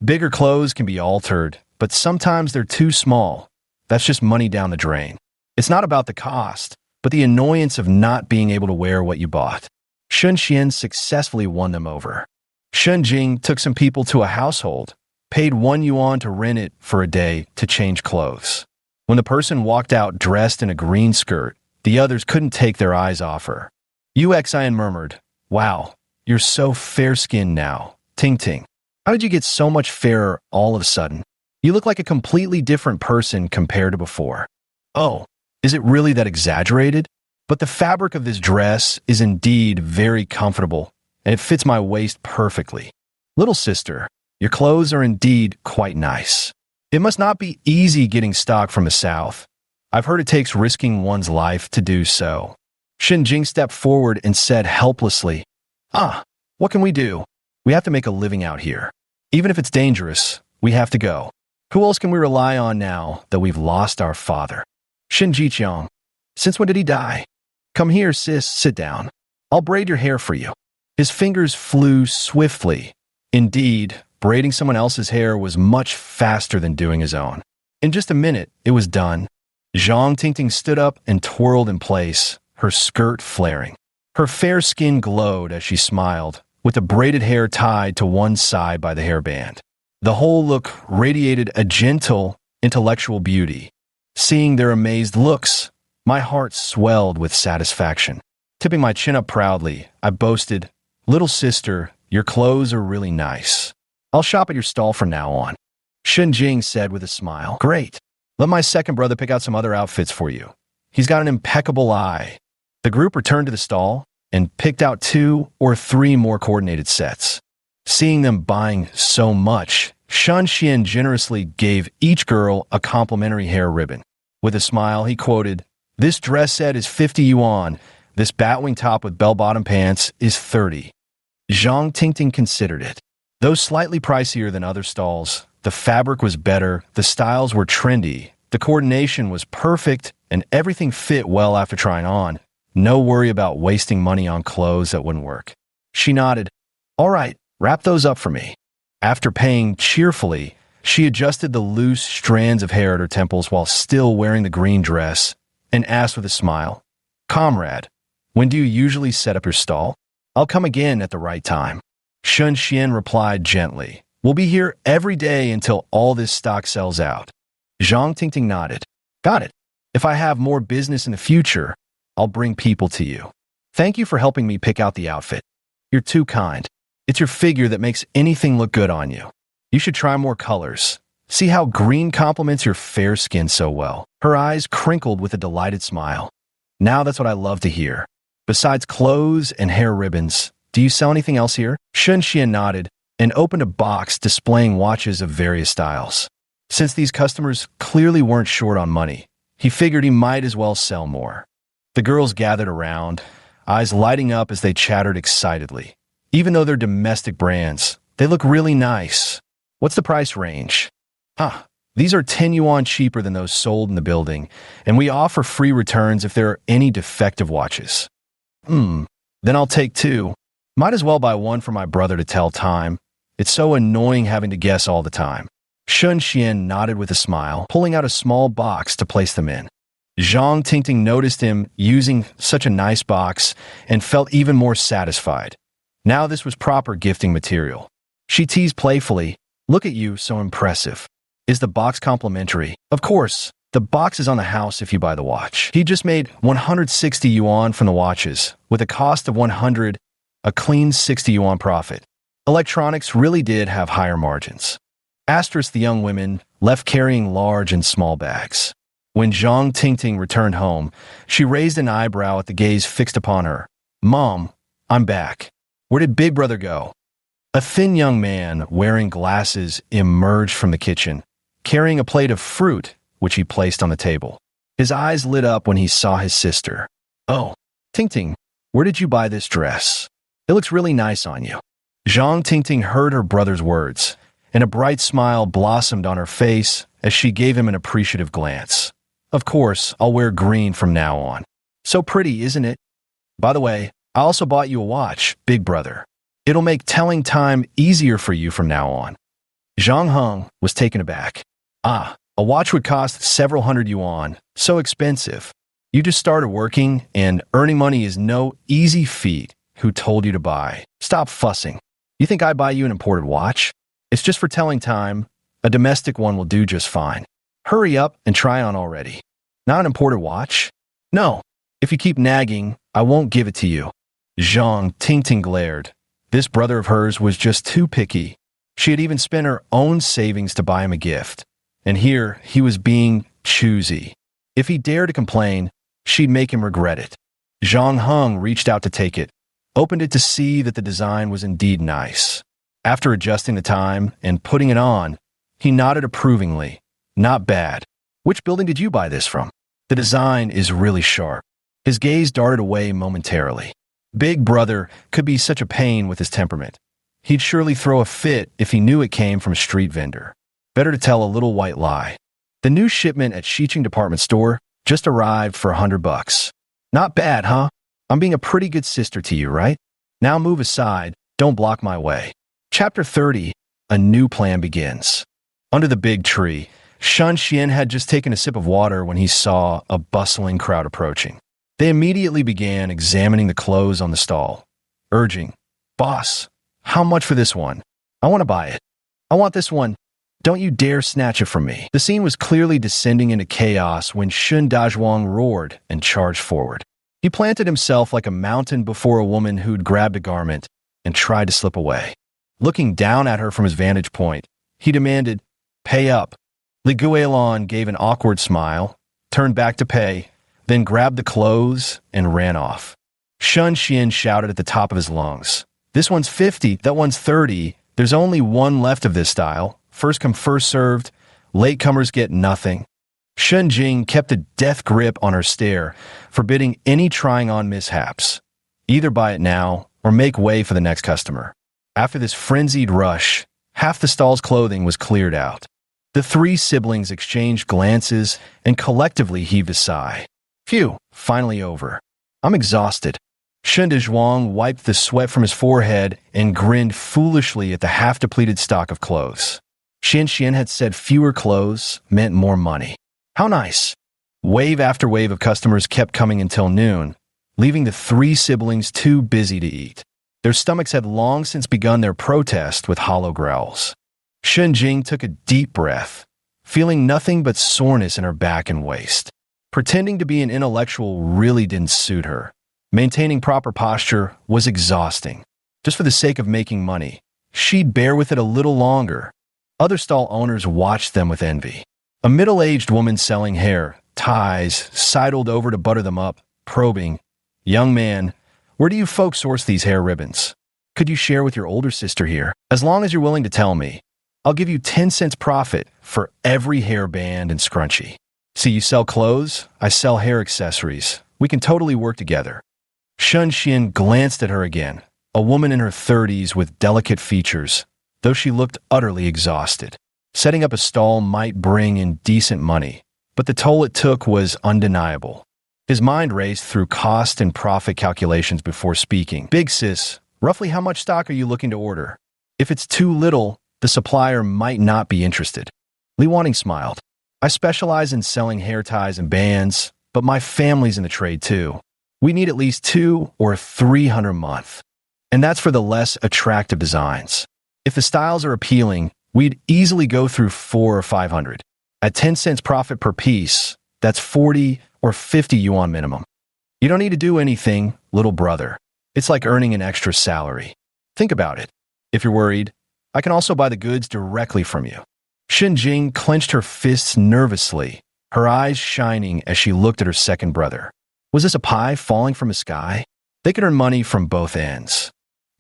Bigger clothes can be altered, but sometimes they're too small. That's just money down the drain. It's not about the cost, but the annoyance of not being able to wear what you bought. Shun Xian successfully won them over. Shun Jing took some people to a household, paid 1 yuan to rent it for a day to change clothes. When the person walked out dressed in a green skirt, the others couldn't take their eyes off her. Yu Xian murmured, Wow, you're so fair-skinned now. Ting Ting, how did you get so much fairer all of a sudden? You look like a completely different person compared to before. Oh, is it really that exaggerated? But the fabric of this dress is indeed very comfortable, and it fits my waist perfectly. Little sister, your clothes are indeed quite nice. It must not be easy getting stock from the south. I've heard it takes risking one's life to do so. Shun Jing stepped forward and said helplessly, what can we do? We have to make a living out here. Even if it's dangerous, we have to go. Who else can we rely on now that we've lost our father? Shin Jiqiang, since when did he die? Come here, sis, sit down. I'll braid your hair for you. His fingers flew swiftly. Indeed, braiding someone else's hair was much faster than doing his own. In just a minute, it was done. Zhang Tingting stood up and twirled in place, her skirt flaring. Her fair skin glowed as she smiled, with the braided hair tied to one side by the hairband. The whole look radiated a gentle, intellectual beauty. Seeing their amazed looks, my heart swelled with satisfaction. Tipping my chin up proudly, I boasted, "Little sister, your clothes are really nice. I'll shop at your stall from now on." Shen Jing said with a smile, "Great. Let my second brother pick out some other outfits for you. He's got an impeccable eye." The group returned to the stall and picked out 2 or 3 more coordinated sets. Seeing them buying so much, Shan Xian generously gave each girl a complimentary hair ribbon. With a smile, he quoted, "This dress set is 50 yuan. This batwing top with bell-bottom pants is 30. Zhang Tingting considered it. Though slightly pricier than other stalls, the fabric was better, the styles were trendy, the coordination was perfect, and everything fit well after trying on. No worry about wasting money on clothes that wouldn't work. She nodded. "All right, wrap those up for me." After paying cheerfully, she adjusted the loose strands of hair at her temples while still wearing the green dress and asked with a smile, "Comrade, when do you usually set up your stall? I'll come again at the right time." Shun Xian replied gently, "We'll be here every day until all this stock sells out." Zhang Tingting nodded. "Got it. If I have more business in the future, I'll bring people to you. Thank you for helping me pick out the outfit. You're too kind. It's your figure that makes anything look good on you. You should try more colors. See how green complements your fair skin so well." Her eyes crinkled with a delighted smile. "Now that's what I love to hear. Besides clothes and hair ribbons, do you sell anything else here?" Shun Xian nodded and opened a box displaying watches of various styles. Since these customers clearly weren't short on money, he figured he might as well sell more. The girls gathered around, eyes lighting up as they chattered excitedly. Even though they're domestic brands, they look really nice. "What's the price range?" These are 10 yuan cheaper than those sold in the building, and we offer free returns if there are any defective watches." Then I'll take 2. Might as well buy one for my brother to tell time. It's so annoying having to guess all the time." Shun Xian nodded with a smile, pulling out a small box to place them in. Zhang Tingting noticed him using such a nice box and felt even more satisfied. Now this was proper gifting material. She teased playfully, "Look at you, so impressive. Is the box complimentary?" "Of course. The box is on the house if you buy the watch." He just made 160 yuan from the watches, with a cost of 100, a clean 60 yuan profit. Electronics really did have higher margins. Asterisk, the young women left carrying large and small bags. When Zhang Tingting returned home, she raised an eyebrow at the gaze fixed upon her. "Mom, I'm back. Where did Big Brother go?" A thin young man wearing glasses emerged from the kitchen, carrying a plate of fruit, which he placed on the table. His eyes lit up when he saw his sister. "Oh, Tingting, where did you buy this dress? It looks really nice on you." Zhang Tingting heard her brother's words, and a bright smile blossomed on her face as she gave him an appreciative glance. "Of course, I'll wear green from now on. So pretty, isn't it? By the way, I also bought you a watch, Big Brother. It'll make telling time easier for you from now on." Zhang Heng was taken aback. "A watch would cost several hundred yuan. So expensive. You just started working, and earning money is no easy feat. Who told you to buy? Stop fussing. You think I buy you an imported watch? It's just for telling time. A domestic one will do just fine. Hurry up and try on already. Not an imported watch? No. If you keep nagging, I won't give it to you." Zhang Tingting glared. This brother of hers was just too picky. She had even spent her own savings to buy him a gift. And here he was being choosy. If he dared to complain, she'd make him regret it. Zhang Heng reached out to take it, opened it to see that the design was indeed nice. After adjusting the time and putting it on, he nodded approvingly. "Not bad. Which building did you buy this from? The design is really sharp." His gaze darted away momentarily. Big Brother could be such a pain with his temperament. He'd surely throw a fit if he knew it came from a street vendor. Better to tell a little white lie. The new shipment at Xiqing department store just arrived for $100. "Not bad, huh? I'm being a pretty good sister to you, right? Now move aside. Don't block my way." Chapter 30, a new plan begins. Under the big tree, Shun Xian had just taken a sip of water when he saw a bustling crowd approaching. They immediately began examining the clothes on the stall, urging, "Boss, how much for this one? I want to buy it. I want this one. Don't you dare snatch it from me." The scene was clearly descending into chaos when Shun Dazhuang roared and charged forward. He planted himself like a mountain before a woman who'd grabbed a garment and tried to slip away. Looking down at her from his vantage point, he demanded, "Pay up." Li Guilin gave an awkward smile, turned back to pay, then grabbed the clothes and ran off. Shun Xian shouted at the top of his lungs, "This one's 50, that one's 30. There's only one left of this style. First come, first served. Latecomers get nothing." Shun Jing kept a death grip on her stare, forbidding any trying on mishaps. Either buy it now or make way for the next customer. After this frenzied rush, half the stall's clothing was cleared out. The three siblings exchanged glances and collectively heaved a sigh. Phew, finally over. I'm exhausted. Shun Dazhuang wiped the sweat from his forehead and grinned foolishly at the half-depleted stock of clothes. Xian Xian had said fewer clothes meant more money. How nice. Wave after wave of customers kept coming until noon, leaving the three siblings too busy to eat. Their stomachs had long since begun their protest with hollow growls. Shun Jing took a deep breath, feeling nothing but soreness in her back and waist. Pretending to be an intellectual really didn't suit her. Maintaining proper posture was exhausting. Just for the sake of making money, she'd bear with it a little longer. Other stall owners watched them with envy. A middle-aged woman selling hair, ties, sidled over to butter them up, probing, "Young man, where do you folks source these hair ribbons? Could you share with your older sister here? As long as you're willing to tell me, I'll give you 10 cents profit for every hairband and scrunchie. See, you sell clothes, I sell hair accessories. We can totally work together." Shun Xian glanced at her again, a woman in her 30s with delicate features, though she looked utterly exhausted. Setting up a stall might bring in decent money, but the toll it took was undeniable. His mind raced through cost and profit calculations before speaking. "Big sis, roughly how much stock are you looking to order? If it's too little, the supplier might not be interested." Li Wanting smiled. "I specialize in selling hair ties and bands, but my family's in the trade too. We need at least 200 or 300 a month. And that's for the less attractive designs. If the styles are appealing, we'd easily go through 400 or 500. At 10 cents profit per piece, that's 40 or 50 yuan minimum. You don't need to do anything, little brother. It's like earning an extra salary. Think about it. If you're worried, I can also buy the goods directly from you." Shun Jing clenched her fists nervously, her eyes shining as she looked at her second brother. Was this a pie falling from the sky? They could earn money from both ends.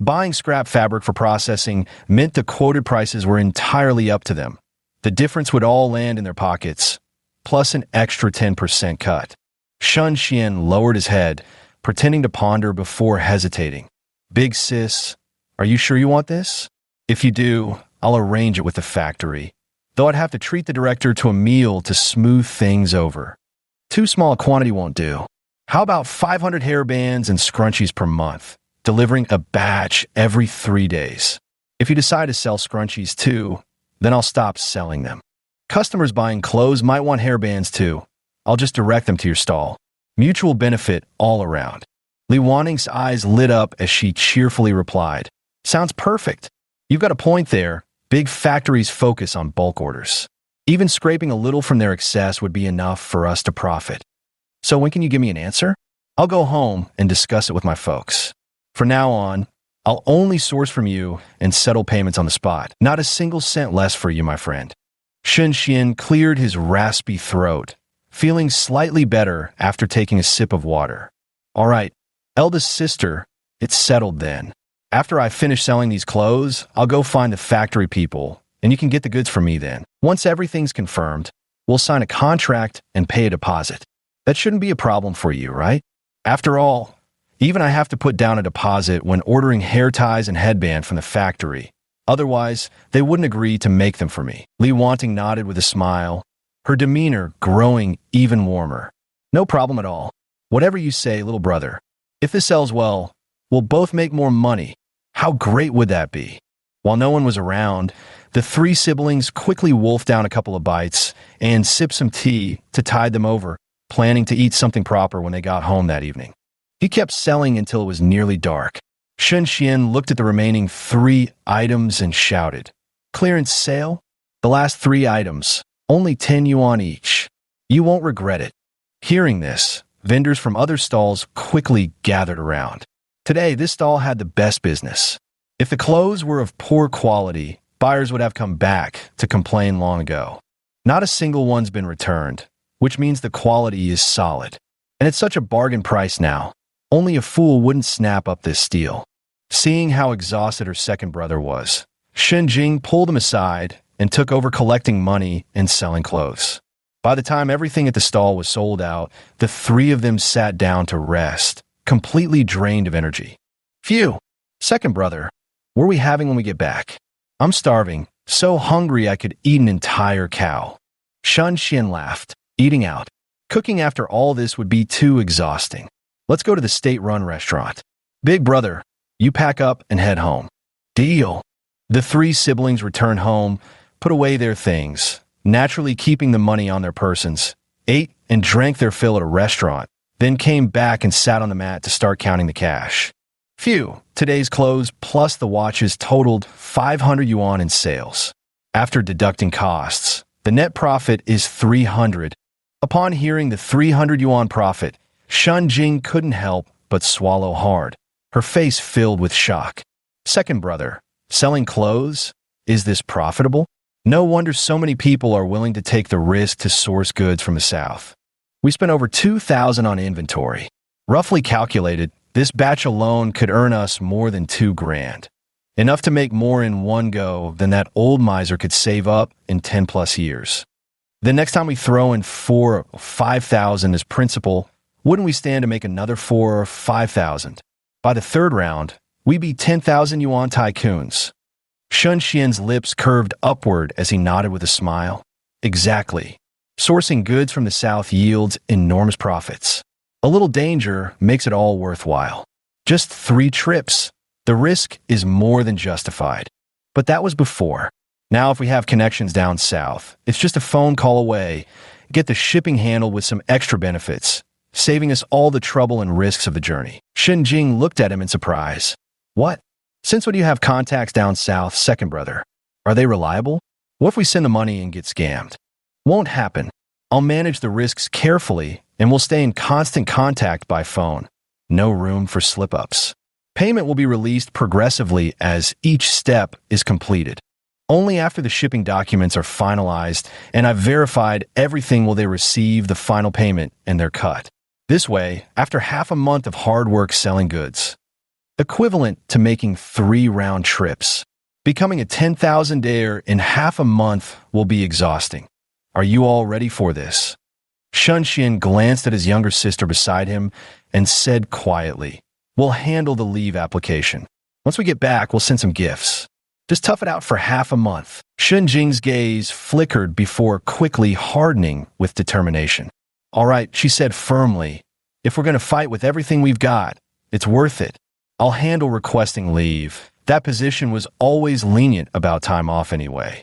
Buying scrap fabric for processing meant the quoted prices were entirely up to them. The difference would all land in their pockets, plus an extra 10% cut. Shun Xian lowered his head, pretending to ponder before hesitating. "Big sis, are you sure you want this? If you do, I'll arrange it with the factory, though I'd have to treat the director to a meal to smooth things over. Too small a quantity won't do. How about 500 hairbands and scrunchies per month, delivering a batch every 3 days? If you decide to sell scrunchies too, then I'll stop selling them. Customers buying clothes might want hairbands too. I'll just direct them to your stall. Mutual benefit all around." Li Wanting's eyes lit up as she cheerfully replied, "Sounds perfect. You've got a point there. Big factories focus on bulk orders. Even scraping a little from their excess would be enough for us to profit. So when can you give me an answer? I'll go home and discuss it with my folks. From now on, I'll only source from you and settle payments on the spot. Not a single cent less for you, my friend." Shun Xian cleared his raspy throat, feeling slightly better after taking a sip of water. "All right, eldest sister, it's settled then. After I finish selling these clothes, I'll go find the factory people, and you can get the goods from me then. Once everything's confirmed, we'll sign a contract and pay a deposit. That shouldn't be a problem for you, right? After all, even I have to put down a deposit when ordering hair ties and headband from the factory. Otherwise, they wouldn't agree to make them for me." Li Wanting nodded with a smile, her demeanor growing even warmer. "No problem at all. Whatever you say, little brother. If this sells well, we'll both make more money. How great would that be?" While no one was around, the three siblings quickly wolfed down a couple of bites and sipped some tea to tide them over, planning to eat something proper when they got home that evening. He kept selling until it was nearly dark. Shun Xian looked at the remaining 3 items and shouted, "Clearance sale? The last 3 items, only 10 yuan each. You won't regret it." Hearing this, vendors from other stalls quickly gathered around. Today, this stall had the best business. If the clothes were of poor quality, buyers would have come back to complain long ago. Not a single one's been returned, which means the quality is solid. And it's such a bargain price now. Only a fool wouldn't snap up this steal. Seeing how exhausted her second brother was, Shen Jing pulled him aside and took over collecting money and selling clothes. By the time everything at the stall was sold out, the 3 of them sat down to rest, completely drained of energy. "Phew! Second brother, what are we having when we get back? I'm starving, so hungry I could eat an entire cow." Shun Xian laughed. "Eating out. Cooking after all this would be too exhausting. Let's go to the state-run restaurant. Big brother, you pack up and head home." "Deal." The 3 siblings returned home, put away their things, naturally keeping the money on their persons, ate and drank their fill at a restaurant, then came back and sat on the mat to start counting the cash. Phew, today's clothes plus the watches totaled 500 yuan in sales. After deducting costs, the net profit is 300. Upon hearing the 300 yuan profit, Shun Jing couldn't help but swallow hard, her face filled with shock. "Second brother, selling clothes? Is this profitable? No wonder so many people are willing to take the risk to source goods from the south. We spent over 2,000 on inventory. Roughly calculated, this batch alone could earn us more than 2 grand. Enough to make more in one go than that old miser could save up in 10 plus years. The next time we throw in 4 or 5,000 as principal, wouldn't we stand to make another 4 or 5,000? By the 3rd round, we'd be 10,000 yuan tycoons." Shun Xian's lips curved upward as he nodded with a smile. "Exactly. Sourcing goods from the south yields enormous profits. A little danger makes it all worthwhile. Just 3 trips. The risk is more than justified. But that was before. Now if we have connections down south, it's just a phone call away. Get the shipping handled with some extra benefits, saving us all the trouble and risks of the journey." Shen Jing looked at him in surprise. "What? Since when do you have contacts down south, second brother? Are they reliable? What if we send the money and get scammed?" "Won't happen. I'll manage the risks carefully and we'll stay in constant contact by phone. No room for slip-ups. Payment will be released progressively as each step is completed. Only after the shipping documents are finalized and I've verified everything will they receive the final payment and their cut. This way, after half a month of hard work selling goods, equivalent to making 3 round trips, becoming a 10,000-dayer in half a month will be exhausting. Are you all ready for this?" Shun Xian glanced at his younger sister beside him and said quietly, "We'll handle the leave application. Once we get back, we'll send some gifts. Just tough it out for half a month." Shun Jing's gaze flickered before quickly hardening with determination. "All right," she said firmly. "If we're going to fight with everything we've got, it's worth it. I'll handle requesting leave. That position was always lenient about time off anyway."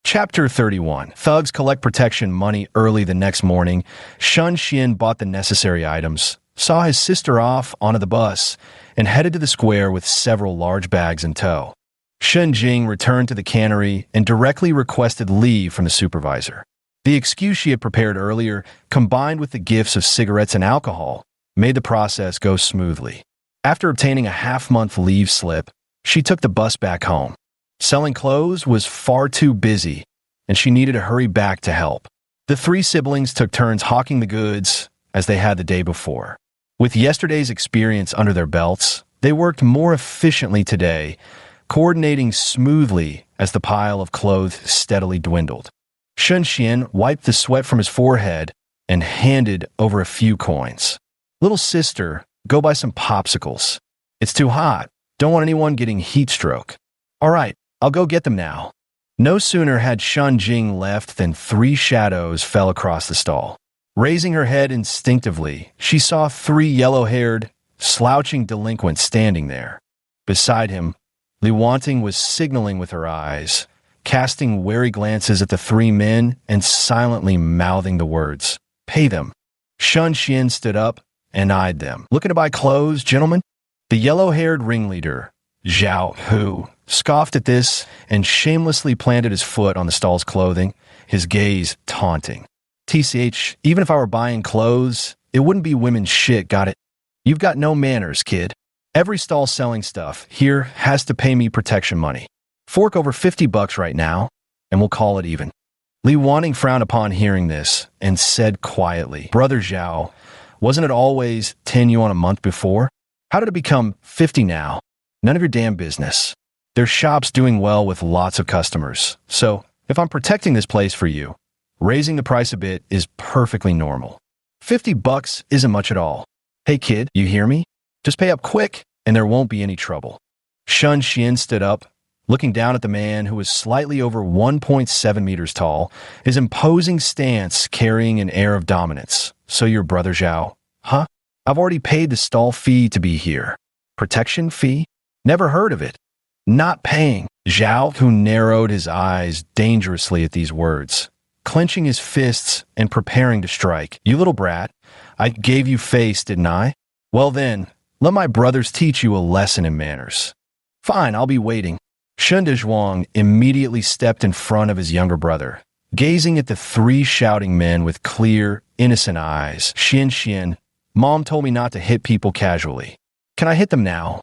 Chapter 31. Thugs collect protection money early the next morning. Shun Xian bought the necessary items, saw his sister off onto the bus, and headed to the square with several large bags in tow. Shen Jing returned to the cannery and directly requested leave from the supervisor. The excuse she had prepared earlier, combined with the gifts of cigarettes and alcohol, made the process go smoothly. After obtaining a half-month leave slip, she took the bus back home. Selling clothes was far too busy, and she needed to hurry back to help. The 3 siblings took turns hawking the goods as they had the day before. With yesterday's experience under their belts, they worked more efficiently today, coordinating smoothly as the pile of clothes steadily dwindled. Shun Xian wiped the sweat from his forehead and handed over a few coins. "Little sister, go buy some popsicles. It's too hot. Don't want anyone getting heat stroke." "All right, I'll go get them now." No sooner had Shun Jing left than 3 shadows fell across the stall. Raising her head instinctively, she saw 3 yellow-haired, slouching delinquents standing there. Beside him, Li Wanting was signaling with her eyes, casting wary glances at the three men and silently mouthing the words, "Pay them." Shun Xian stood up and eyed them. "Looking to buy clothes, gentlemen?" The yellow-haired ringleader, Zhao Hu, scoffed at this and shamelessly planted his foot on the stall's clothing, his gaze taunting. "TCH, even if I were buying clothes, it wouldn't be women's shit, got it? You've got no manners, kid. Every stall selling stuff here has to pay me protection money. Fork over $50 right now, and we'll call it even." Li Wanting frowned upon hearing this and said quietly, "Brother Zhao, wasn't it always 10 yuan a month before? How did it become 50 now? None of your damn business. Their shop's doing well with lots of customers, so if I'm protecting this place for you, raising the price a bit is perfectly normal. $50 isn't much at all. Hey kid, you hear me? Just pay up quick, and there won't be any trouble." Shun Xian stood up, looking down at the man who was slightly over 1.7 meters tall, his imposing stance carrying an air of dominance. "So you're Brother Zhao, huh? I've already paid the stall fee to be here. Protection fee? Never heard of it. Not paying." Zhao, who narrowed his eyes dangerously at these words, clenching his fists and preparing to strike. "You little brat, I gave you face, didn't I? Well then, let my brothers teach you a lesson in manners." "Fine, I'll be waiting." Shun Dezhuang immediately stepped in front of his younger brother, gazing at the three shouting men with clear, innocent eyes. Xian, Mom told me not to hit people casually. Can I hit them now?"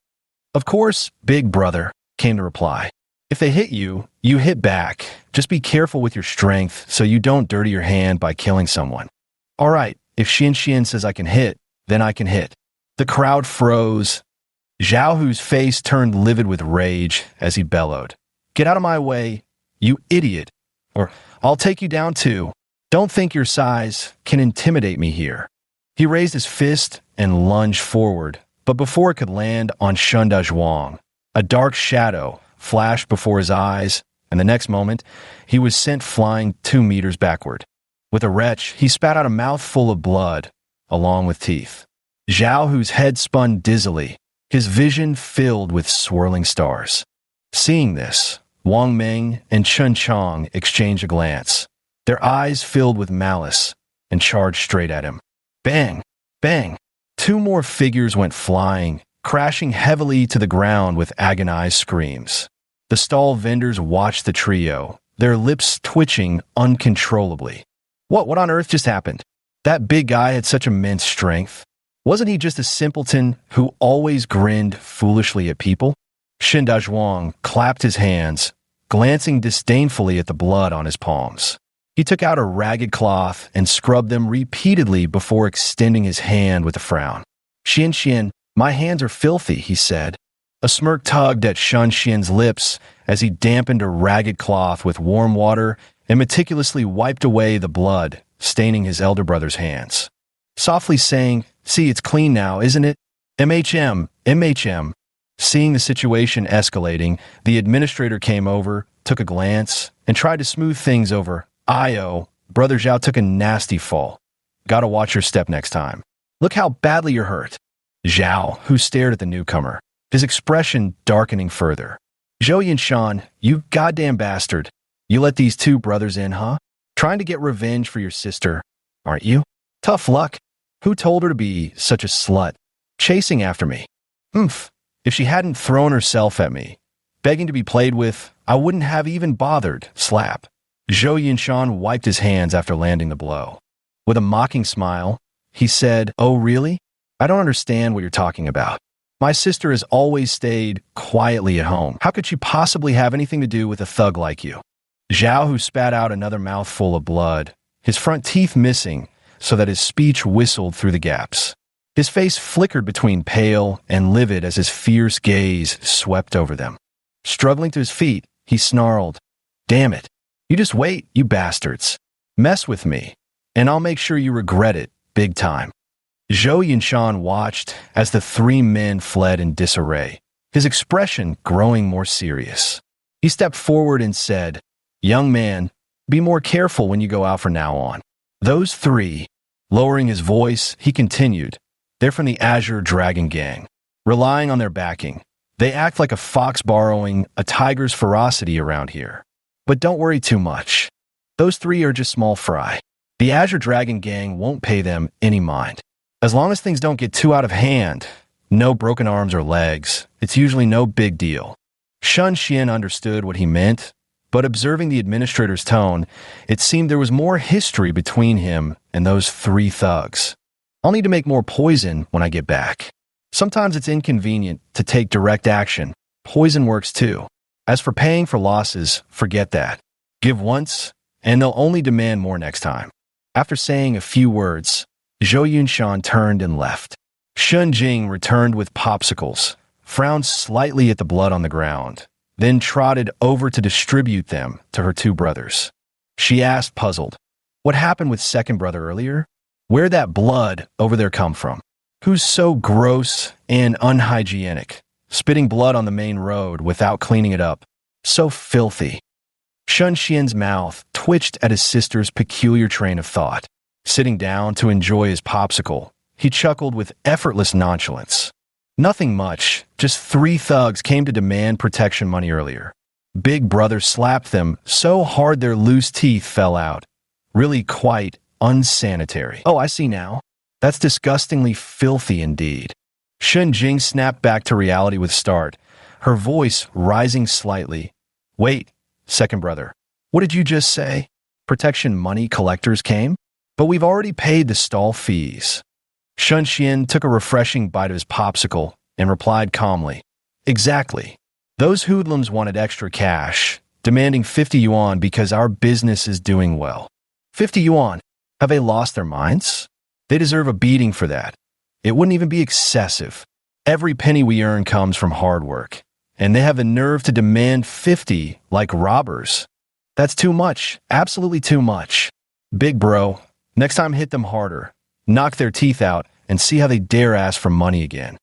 "Of course, big brother," came the reply. "If they hit you, you hit back. Just be careful with your strength so you don't dirty your hand by killing someone." "All right, if Xian says I can hit, then I can hit." The crowd froze. Zhao Hu's face turned livid with rage as he bellowed, "Get out of my way, you idiot, or I'll take you down too. Don't think your size can intimidate me here." He raised his fist and lunged forward, but before it could land on Shun Dezhuang, a dark shadow flashed before his eyes, and the next moment, he was sent flying 2 meters backward. With a retch, he spat out a mouthful of blood, along with teeth. Zhao Hu's head spun dizzily, his vision filled with swirling stars. Seeing this, Wang Meng and Chun Chong exchanged a glance, their eyes filled with malice, and charged straight at him. Bang! Bang! 2 more figures went flying, crashing heavily to the ground with agonized screams. The stall vendors watched the trio, their lips twitching uncontrollably. What on earth just happened? That big guy had such immense strength. Wasn't he just a simpleton who always grinned foolishly at people? Shin Dazhuang clapped his hands, glancing disdainfully at the blood on his palms. He took out a ragged cloth and scrubbed them repeatedly before extending his hand with a frown. "Xian, my hands are filthy," he said. A smirk tugged at Shun Xian's lips as he dampened a ragged cloth with warm water and meticulously wiped away the blood, staining his elder brother's hands. Softly saying, "See, it's clean now, isn't it? MHM. Seeing the situation escalating, the administrator came over, took a glance, and tried to smooth things over. "Io, Brother Zhao took a nasty fall. Gotta watch your step next time. Look how badly you're hurt." Zhao, who stared at the newcomer, his expression darkening further. "Zhou Yinshan, you goddamn bastard. You let these 2 brothers in, huh? Trying to get revenge for your sister, aren't you? Tough luck. Who told her to be such a slut? Chasing after me. If she hadn't thrown herself at me, begging to be played with, I wouldn't have even bothered. Slap." Zhou Yinshan wiped his hands after landing the blow. With a mocking smile, he said, "Oh, really? I don't understand what you're talking about. My sister has always stayed quietly at home. How could she possibly have anything to do with a thug like you?" Zhao, who spat out another mouthful of blood, his front teeth missing so that his speech whistled through the gaps. His face flickered between pale and livid as his fierce gaze swept over them. Struggling to his feet, he snarled, "Damn it. You just wait, you bastards. Mess with me, and I'll make sure you regret it, big time." Zhou Yinshan watched as the 3 men fled in disarray, his expression growing more serious. He stepped forward and said, "Young man, be more careful when you go out from now on. Those 3, lowering his voice, he continued, they're from the Azure Dragon Gang. Relying on their backing, They act like a fox borrowing a tiger's ferocity around here. But don't worry too much. Those three are just small fry. The Azure Dragon gang won't pay them any mind. As long as things don't get too out of hand, no broken arms or legs, it's usually no big deal. Shun Xian understood what he meant, but observing the administrator's tone, it seemed there was more history between him and those three thugs. I'll need to make more poison when I get back. Sometimes it's inconvenient to take direct action. Poison works too. As for paying for losses, forget that. Give once, and they'll only demand more next time. After saying a few words, Zhou Yunshan turned and left. Shun Jing returned with popsicles, frowned slightly at the blood on the ground, then trotted over to distribute them to her two brothers. She asked, puzzled, what happened with second brother earlier? Where'd that blood over there come from? Who's so gross and unhygienic, spitting blood on the main road without cleaning it up? So filthy. Shun Xian's mouth twitched at his sister's peculiar train of thought. Sitting down to enjoy his popsicle, he chuckled with effortless nonchalance. Nothing much, just three thugs came to demand protection money earlier. Big brother slapped them so hard their loose teeth fell out. Really quite unsanitary. Oh, I see now. That's disgustingly filthy indeed. Shun Jing snapped back to reality with start, her voice rising slightly. Wait, second brother, what did you just say? Protection money collectors came? But we've already paid the stall fees. Shun Xian took a refreshing bite of his popsicle and replied calmly. Exactly. Those hoodlums wanted extra cash, demanding 50 yuan because our business is doing well. 50 yuan? Have they lost their minds? They deserve a beating for that. It wouldn't even be excessive. Every penny we earn comes from hard work, and they have the nerve to demand 50 like robbers. That's too much, absolutely too much. Big bro, next time hit them harder, knock their teeth out, and see how they dare ask for money again.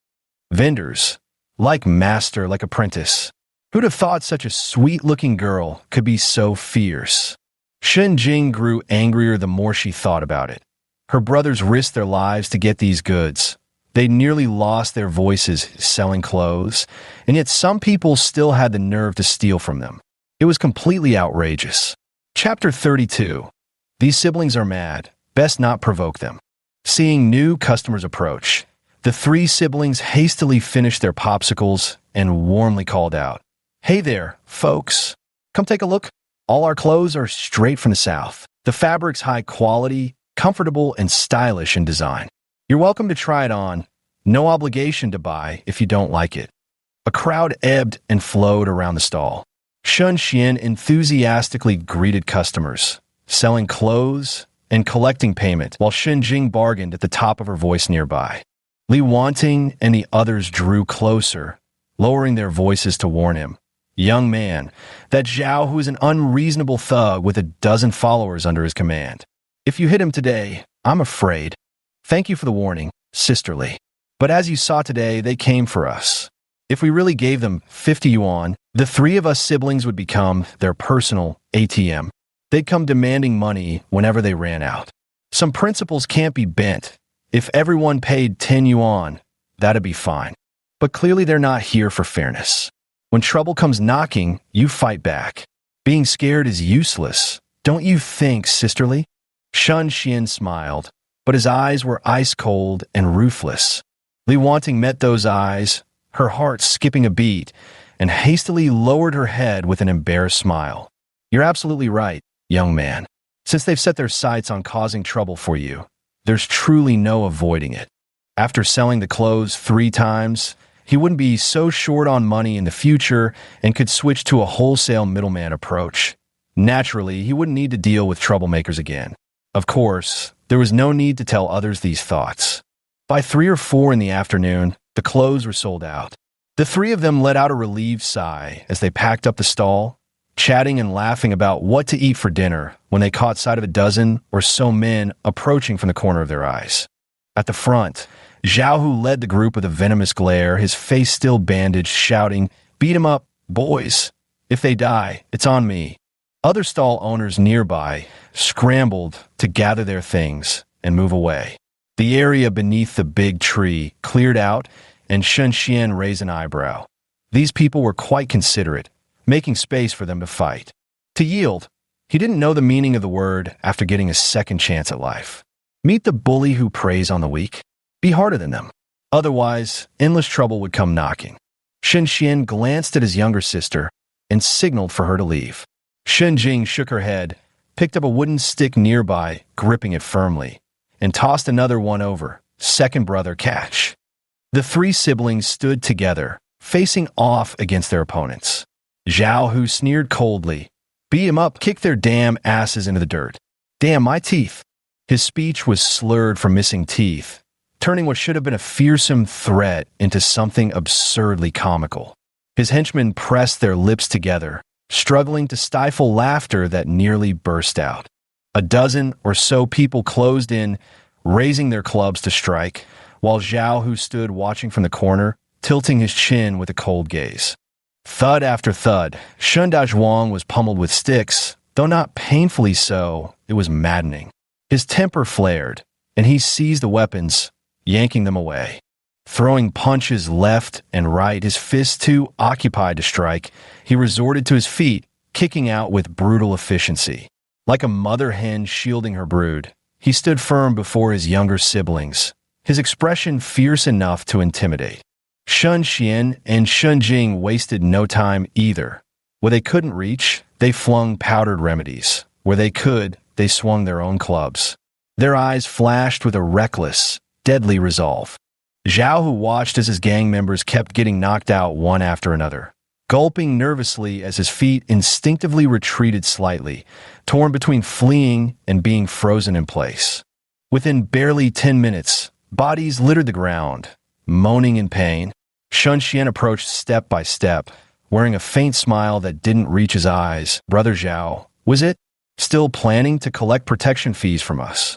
Vendors, like master, like apprentice. Who'd have thought such a sweet-looking girl could be so fierce? Shun Jing grew angrier the more she thought about it. Her brothers risked their lives to get these goods. They nearly lost their voices selling clothes, and yet some people still had the nerve to steal from them. It was completely outrageous. Chapter 32. These siblings are mad. Best not provoke them. Seeing new customers approach, the three siblings hastily finished their popsicles and warmly called out, Hey there, folks. Come take a look. All our clothes are straight from the south. The fabric's high quality, comfortable, and stylish in design. You're welcome to try it on. No obligation to buy if you don't like it. A crowd ebbed and flowed around the stall. Shun Xian enthusiastically greeted customers, selling clothes and collecting payment, while Shun Jing bargained at the top of her voice nearby. Li Wanting and the others drew closer, lowering their voices to warn him. Young man, that Zhao who is an unreasonable thug with a dozen followers under his command. If you hit him today, I'm afraid. Thank you for the warning, sisterly. But as you saw today, they came for us. If we really gave them 50 yuan, the three of us siblings would become their personal ATM. They'd come demanding money whenever they ran out. Some principles can't be bent. If everyone paid 10 yuan, that'd be fine. But clearly they're not here for fairness. When trouble comes knocking, you fight back. Being scared is useless. Don't you think, sisterly? Shun Xian smiled, but his eyes were ice-cold and ruthless. Li Wanting met those eyes, her heart skipping a beat, and hastily lowered her head with an embarrassed smile. You're absolutely right, young man. Since they've set their sights on causing trouble for you, there's truly no avoiding it. After selling the clothes 3 times, he wouldn't be so short on money in the future and could switch to a wholesale middleman approach. Naturally, he wouldn't need to deal with troublemakers again. Of course, there was no need to tell others these thoughts. By 3 or 4 in the afternoon, the clothes were sold out. The three of them let out a relieved sigh as they packed up the stall, chatting and laughing about what to eat for dinner when they caught sight of a dozen or so men approaching from the corner of their eyes. At the front, Zhao Hu led the group with a venomous glare, his face still bandaged, shouting, "Beat 'em up, boys. If they die, it's on me." Other stall owners nearby scrambled to gather their things and move away. The area beneath the big tree cleared out, and Shun Xian raised an eyebrow. These people were quite considerate, making space for them to fight. To yield, he didn't know the meaning of the word after getting a second chance at life. Meet the bully who preys on the weak. Be harder than them. Otherwise, endless trouble would come knocking. Shen Xian glanced at his younger sister and signaled for her to leave. Shen Jing shook her head, picked up a wooden stick nearby, gripping it firmly, and tossed another one over. Second brother, catch. The three siblings stood together, facing off against their opponents. Zhao, who sneered coldly, beat him up, kicked their damn asses into the dirt. Damn my teeth. His speech was slurred from missing teeth, turning what should have been a fearsome threat into something absurdly comical. His henchmen pressed their lips together, struggling to stifle laughter that nearly burst out. A dozen or so people closed in, raising their clubs to strike, while Zhao, who stood watching from the corner, tilting his chin with a cold gaze. Thud after thud, Shun Dazhuang was pummeled with sticks, though not painfully so. It was maddening. His temper flared, and he seized the weapons, yanking them away. Throwing punches left and right, his fists too occupied to strike, he resorted to his feet, kicking out with brutal efficiency. Like a mother hen shielding her brood, he stood firm before his younger siblings, his expression fierce enough to intimidate. Shun Xian and Shun Jing wasted no time either. Where they couldn't reach, they flung powdered remedies. Where they could, they swung their own clubs. Their eyes flashed with a reckless, deadly resolve. Zhao, who watched as his gang members kept getting knocked out one after another, gulping nervously as his feet instinctively retreated slightly, torn between fleeing and being frozen in place. Within barely 10 minutes, bodies littered the ground, moaning in pain. Shun Xian approached step by step, wearing a faint smile that didn't reach his eyes. Brother Zhao, was it? Still planning to collect protection fees from us?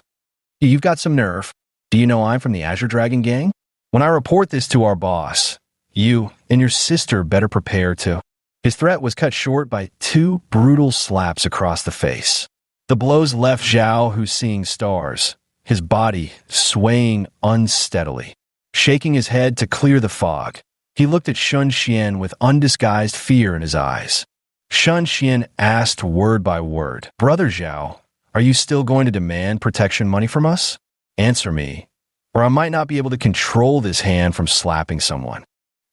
You've got some nerve. Do you know I'm from the Azure Dragon gang? When I report this to our boss, you and your sister better prepare to. His threat was cut short by 2 brutal slaps across the face. The blows left Zhao, who's seeing stars, his body swaying unsteadily. Shaking his head to clear the fog, he looked at Shun Xian with undisguised fear in his eyes. Shun Xian asked word by word, Brother Zhao, are you still going to demand protection money from us? Answer me, or I might not be able to control this hand from slapping someone.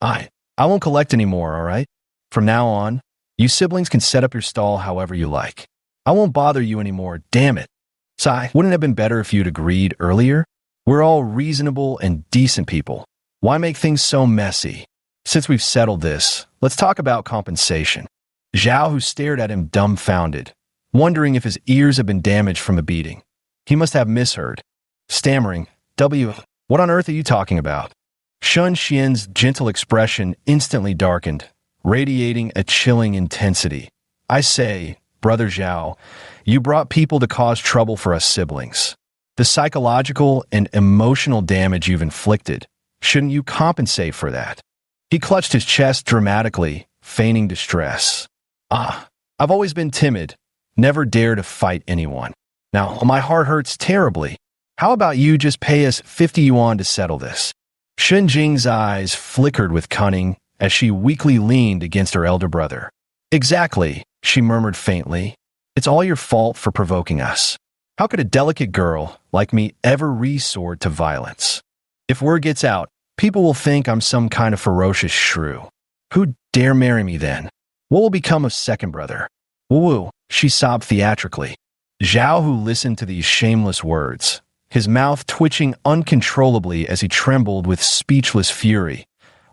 I won't collect anymore, all right? From now on, you siblings can set up your stall however you like. I won't bother you anymore, damn it. Sai, wouldn't it have been better if you'd agreed earlier? We're all reasonable and decent people. Why make things so messy? Since we've settled this, let's talk about compensation. Zhao, who stared at him dumbfounded, wondering if his ears had been damaged from a beating. He must have misheard. Stammering, what on earth are you talking about? Shun Xian's gentle expression instantly darkened, radiating a chilling intensity. I say, Brother Zhao, you brought people to cause trouble for us siblings. The psychological and emotional damage you've inflicted, shouldn't you compensate for that? He clutched his chest dramatically, feigning distress. I've always been timid, never dared to fight anyone. Now, my heart hurts terribly. How about you just pay us 50 yuan to settle this? Shun Jing's eyes flickered with cunning as she weakly leaned against her elder brother. Exactly, she murmured faintly. It's all your fault for provoking us. How could a delicate girl like me ever resort to violence? If word gets out, people will think I'm some kind of ferocious shrew. Who'd dare marry me then? What will become of second brother? Woo-woo, she sobbed theatrically. Zhao, who listened to these shameless words, his mouth twitching uncontrollably as he trembled with speechless fury.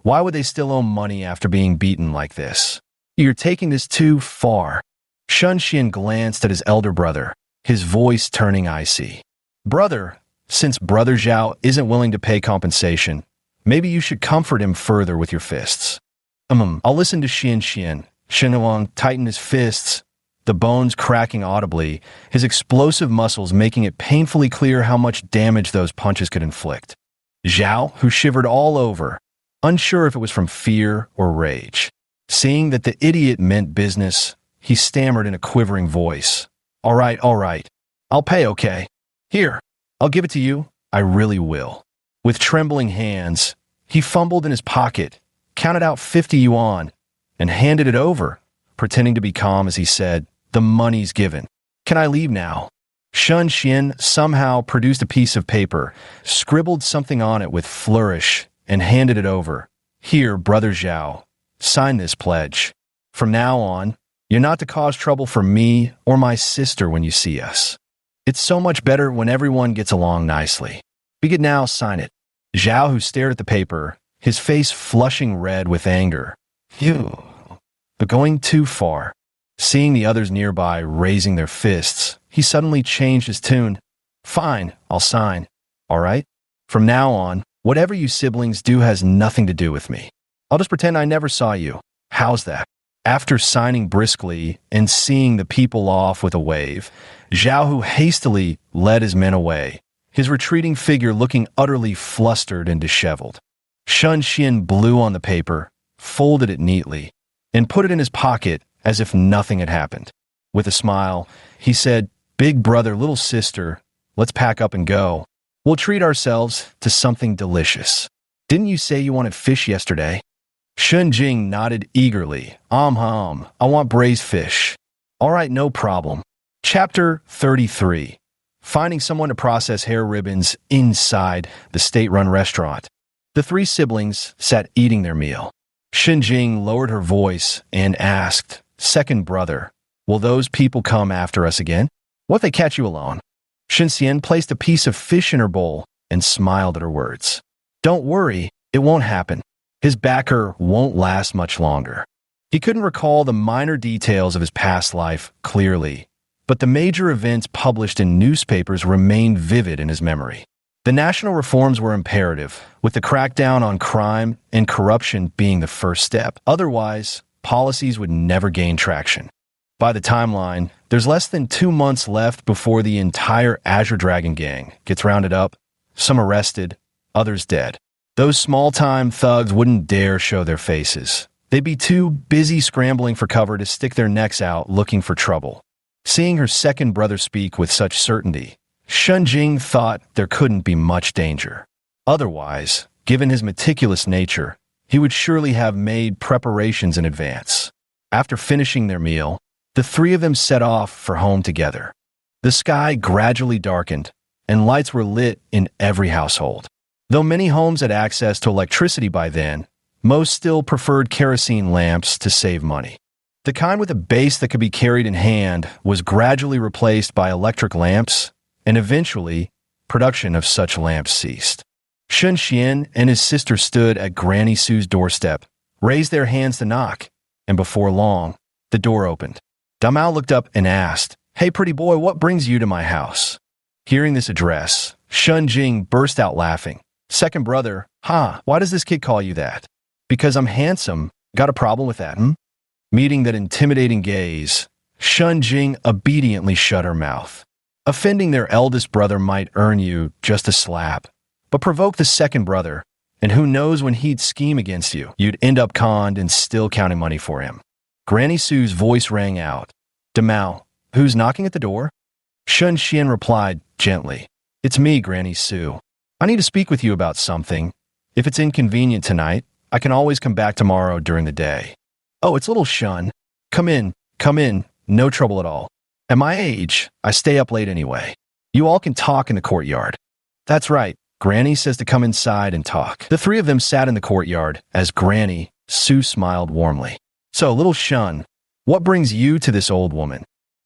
Why would they still owe money after being beaten like this? You're taking this too far. Shun Xian glanced at his elder brother, his voice turning icy. Brother, since Brother Zhao isn't willing to pay compensation, maybe you should comfort him further with your fists. I'll listen to Xian. Shenhuang tightened his fists, the bones cracking audibly, his explosive muscles making it painfully clear how much damage those punches could inflict. Zhao, who shivered all over, unsure if it was from fear or rage. Seeing that the idiot meant business, he stammered in a quivering voice. All right. I'll pay, okay? Here, I'll give it to you. I really will. With trembling hands, he fumbled in his pocket, counted out 50 yuan, and handed it over, pretending to be calm as he said, "The money's given. Can I leave now?" Shun Xian somehow produced a piece of paper, scribbled something on it with flourish, and handed it over. "Here, Brother Zhao, sign this pledge. From now on, you're not to cause trouble for me or my sister when you see us. It's so much better when everyone gets along nicely. Begin now, sign it." Zhao, who stared at the paper, his face flushing red with anger. "You, but going too far." Seeing the others nearby raising their fists, he suddenly changed his tune. "Fine, I'll sign. All right? From now on, whatever you siblings do has nothing to do with me. I'll just pretend I never saw you. How's that?" After signing briskly and seeing the people off with a wave, Zhao Hu hastily led his men away, his retreating figure looking utterly flustered and disheveled. Shun Xian blew on the paper, folded it neatly, and put it in his pocket as if nothing had happened. With a smile, he said, "Big brother, little sister, let's pack up and go. We'll treat ourselves to something delicious. Didn't you say you wanted fish yesterday?" Shun Jing nodded eagerly. I want braised fish." "All right, no problem." Chapter 33. Finding someone to process hair ribbons inside the state-run restaurant. The three siblings sat eating their meal. Shun Jing lowered her voice and asked, "Second brother, will those people come after us again? What if they catch you alone?" Shun Xian placed a piece of fish in her bowl and smiled at her words. "Don't worry, it won't happen. His backer won't last much longer." He couldn't recall the minor details of his past life clearly, but the major events published in newspapers remained vivid in his memory. The national reforms were imperative, with the crackdown on crime and corruption being the first step. Otherwise, policies would never gain traction. By the timeline, there's less than 2 months left before the entire Azure Dragon gang gets rounded up, some arrested, others dead. Those small-time thugs wouldn't dare show their faces. They'd be too busy scrambling for cover to stick their necks out looking for trouble. Seeing her second brother speak with such certainty, Shun Jing thought there couldn't be much danger. Otherwise, given his meticulous nature, he would surely have made preparations in advance. After finishing their meal, the three of them set off for home together. The sky gradually darkened, and lights were lit in every household. Though many homes had access to electricity by then, most still preferred kerosene lamps to save money. The kind with a base that could be carried in hand was gradually replaced by electric lamps, and eventually, production of such lamps ceased. Shun Xian and his sister stood at Granny Sue's doorstep, raised their hands to knock, and before long, the door opened. Damao looked up and asked, "Hey, pretty boy, what brings you to my house?" Hearing this address, Shun Jing burst out laughing. "Second brother, why does this kid call you that?" "Because I'm handsome. Got a problem with that, Meeting that intimidating gaze, Shun Jing obediently shut her mouth. Offending their eldest brother might earn you just a slap, but provoke the second brother, and who knows when he'd scheme against you, you'd end up conned and still counting money for him. Granny Sue's voice rang out. "Damao, who's knocking at the door?" Shun Xian replied gently, "It's me, Granny Sue. I need to speak with you about something. If it's inconvenient tonight, I can always come back tomorrow during the day." "Oh, it's little Shun. Come in, no trouble at all. At my age, I stay up late anyway. You all can talk in the courtyard." "That's right. Granny says to come inside and talk." The three of them sat in the courtyard as Granny Sue smiled warmly. "So, little Shun, what brings you to this old woman?"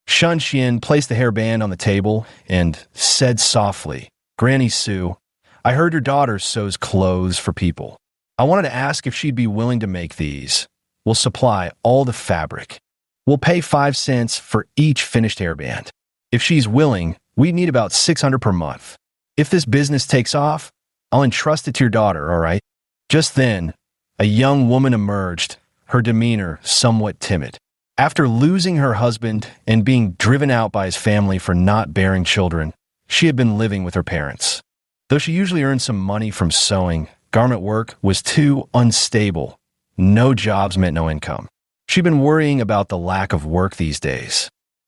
Shun Xian placed the hairband on the table and said softly, "Granny Sue, I heard your daughter sews clothes for people. I wanted to ask if she'd be willing to make these. We'll supply all the fabric. We'll pay 5 cents for each finished hairband. If she's willing, we need about 600 per month. If this business takes off, I'll entrust it to your daughter, all right?" Just then, a young woman emerged, her demeanor somewhat timid. After losing her husband and being driven out by his family for not bearing children, she had been living with her parents. Though she usually earned some money from sewing, garment work was too unstable. No jobs meant no income. She'd been worrying about the lack of work these days.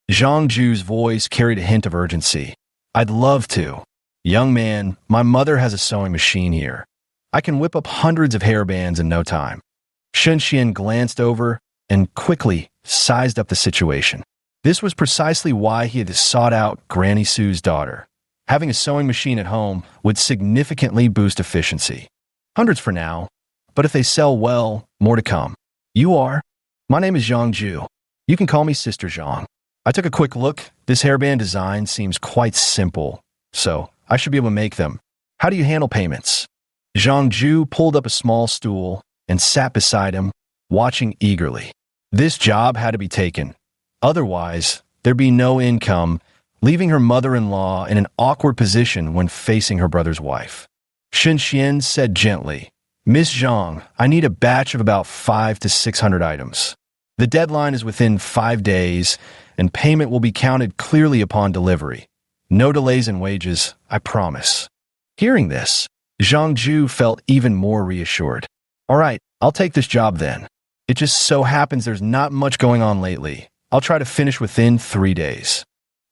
Zhang Ju's voice carried a hint of urgency. "I'd love to. Young man, my mother has a sewing machine here. I can whip up hundreds of hairbands in no time." Shun Xian glanced over and quickly sized up the situation. This was precisely why he had sought out Granny Sue's daughter. Having a sewing machine at home would significantly boost efficiency. Hundreds for now, but if they sell well, more to come. You are? My name is Zhang Ju. You can call me Sister Zhang. I took a quick look. This hairband design seems quite simple, so I should be able to make them. How do you handle payments? Zhang Ju pulled up a small stool and sat beside him, watching eagerly. This job had to be taken. Otherwise, there'd be no income, leaving her mother-in-law in an awkward position when facing her brother's wife. Shun Xian said gently, Miss Zhang, I need a batch of about 500 to 600 items. The deadline is within 5 days, and payment will be counted clearly upon delivery. No delays in wages, I promise. Hearing this, Zhang Ju felt even more reassured. All right, I'll take this job then. It just so happens there's not much going on lately. I'll try to finish within 3 days.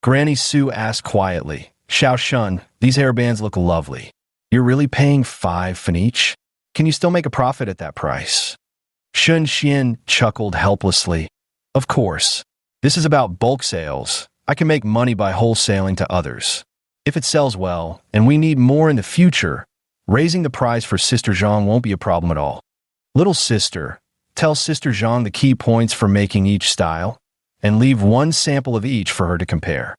Granny Sue asked quietly, Xiao Shun, these hairbands look lovely. You're really paying 5 for each? Can you still make a profit at that price? Shun Xian chuckled helplessly. Of course. This is about bulk sales. I can make money by wholesaling to others. If it sells well, and we need more in the future, raising the price for Sister Zhang won't be a problem at all. Little sister, tell Sister Zhang the key points for making each style, and leave 1 sample of each for her to compare.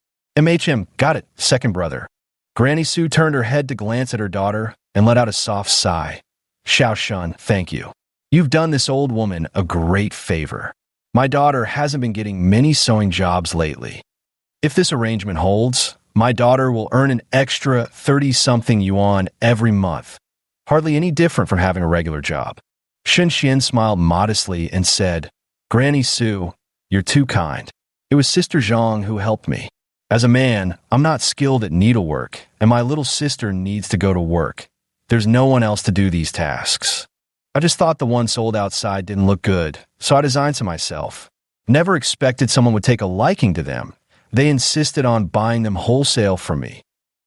Got it, second brother. Granny Sue turned her head to glance at her daughter and let out a soft sigh. Xiao Shun, thank you. You've done this old woman a great favor. My daughter hasn't been getting many sewing jobs lately. If this arrangement holds, my daughter will earn an extra 30-something yuan every month. Hardly any different from having a regular job. Shun Xian smiled modestly and said, Granny Sue, you're too kind. It was Sister Zhang who helped me. As a man, I'm not skilled at needlework, and my little sister needs to go to work. There's no one else to do these tasks. I just thought the one sold outside didn't look good, so I designed some myself. Never expected someone would take a liking to them. They insisted on buying them wholesale from me.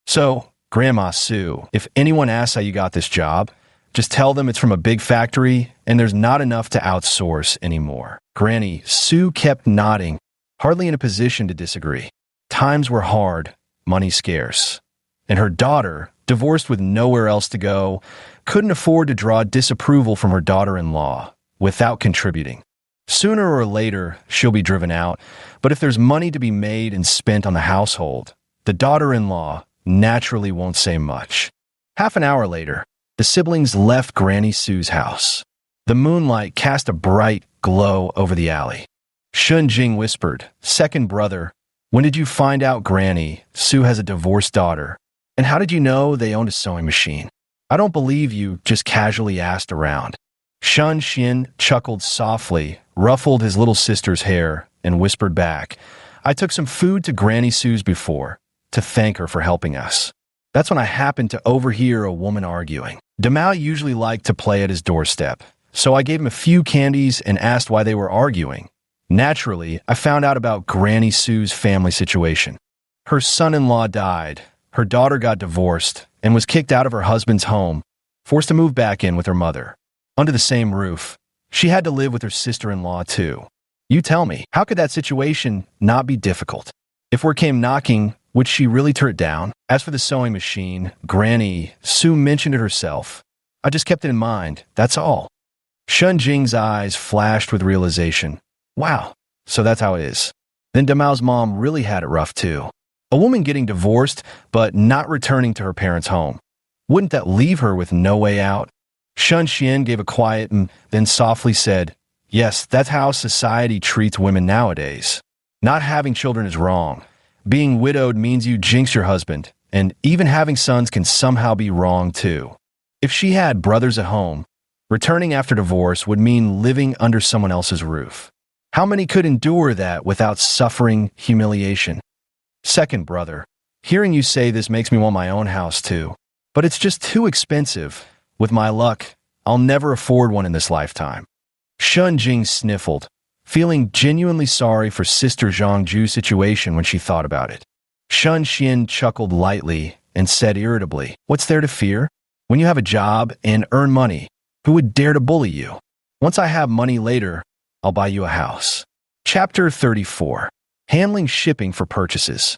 So, Grandma Sue, if anyone asks how you got this job, just tell them it's from a big factory and there's not enough to outsource anymore. Granny Sue kept nodding, hardly in a position to disagree. Times were hard, money scarce. And her daughter, divorced with nowhere else to go, couldn't afford to draw disapproval from her daughter-in-law without contributing. Sooner or later, she'll be driven out, but if there's money to be made and spent on the household, the daughter-in-law naturally won't say much. Half an hour later, the siblings left Granny Sue's house. The moonlight cast a bright glow over the alley. Shun Jing whispered, Second brother, when did you find out Granny Sue has a divorced daughter? And how did you know they owned a sewing machine? I don't believe you just casually asked around. Shun Xian chuckled softly, ruffled his little sister's hair, and whispered back, I took some food to Granny Sue's before, to thank her for helping us. That's when I happened to overhear a woman arguing. Demao usually liked to play at his doorstep, so I gave him a few candies and asked why they were arguing. Naturally, I found out about Granny Sue's family situation. Her son-in-law died, her daughter got divorced, and was kicked out of her husband's home, forced to move back in with her mother. Under the same roof, she had to live with her sister-in-law too. You tell me, how could that situation not be difficult? If word came knocking, would she really turn it down? As for the sewing machine, Granny Sue mentioned it herself. I just kept it in mind, that's all. Shun Jing's eyes flashed with realization. Wow, so that's how it is. Then Damao's mom really had it rough too. A woman getting divorced, but not returning to her parents' home. Wouldn't that leave her with no way out? Shun Xian gave a quiet and then softly said, Yes, that's how society treats women nowadays. Not having children is wrong. Being widowed means you jinx your husband, and even having sons can somehow be wrong too. If she had brothers at home, returning after divorce would mean living under someone else's roof. How many could endure that without suffering humiliation? Second brother, hearing you say this makes me want my own house too, but it's just too expensive. With my luck, I'll never afford one in this lifetime. Shun Jing sniffled, feeling genuinely sorry for Sister Zhang Ju's situation when she thought about it. Shun Xian chuckled lightly and said irritably, What's there to fear? When you have a job and earn money, who would dare to bully you? Once I have money later, I'll buy you a house. Chapter 34. Handling shipping for purchases.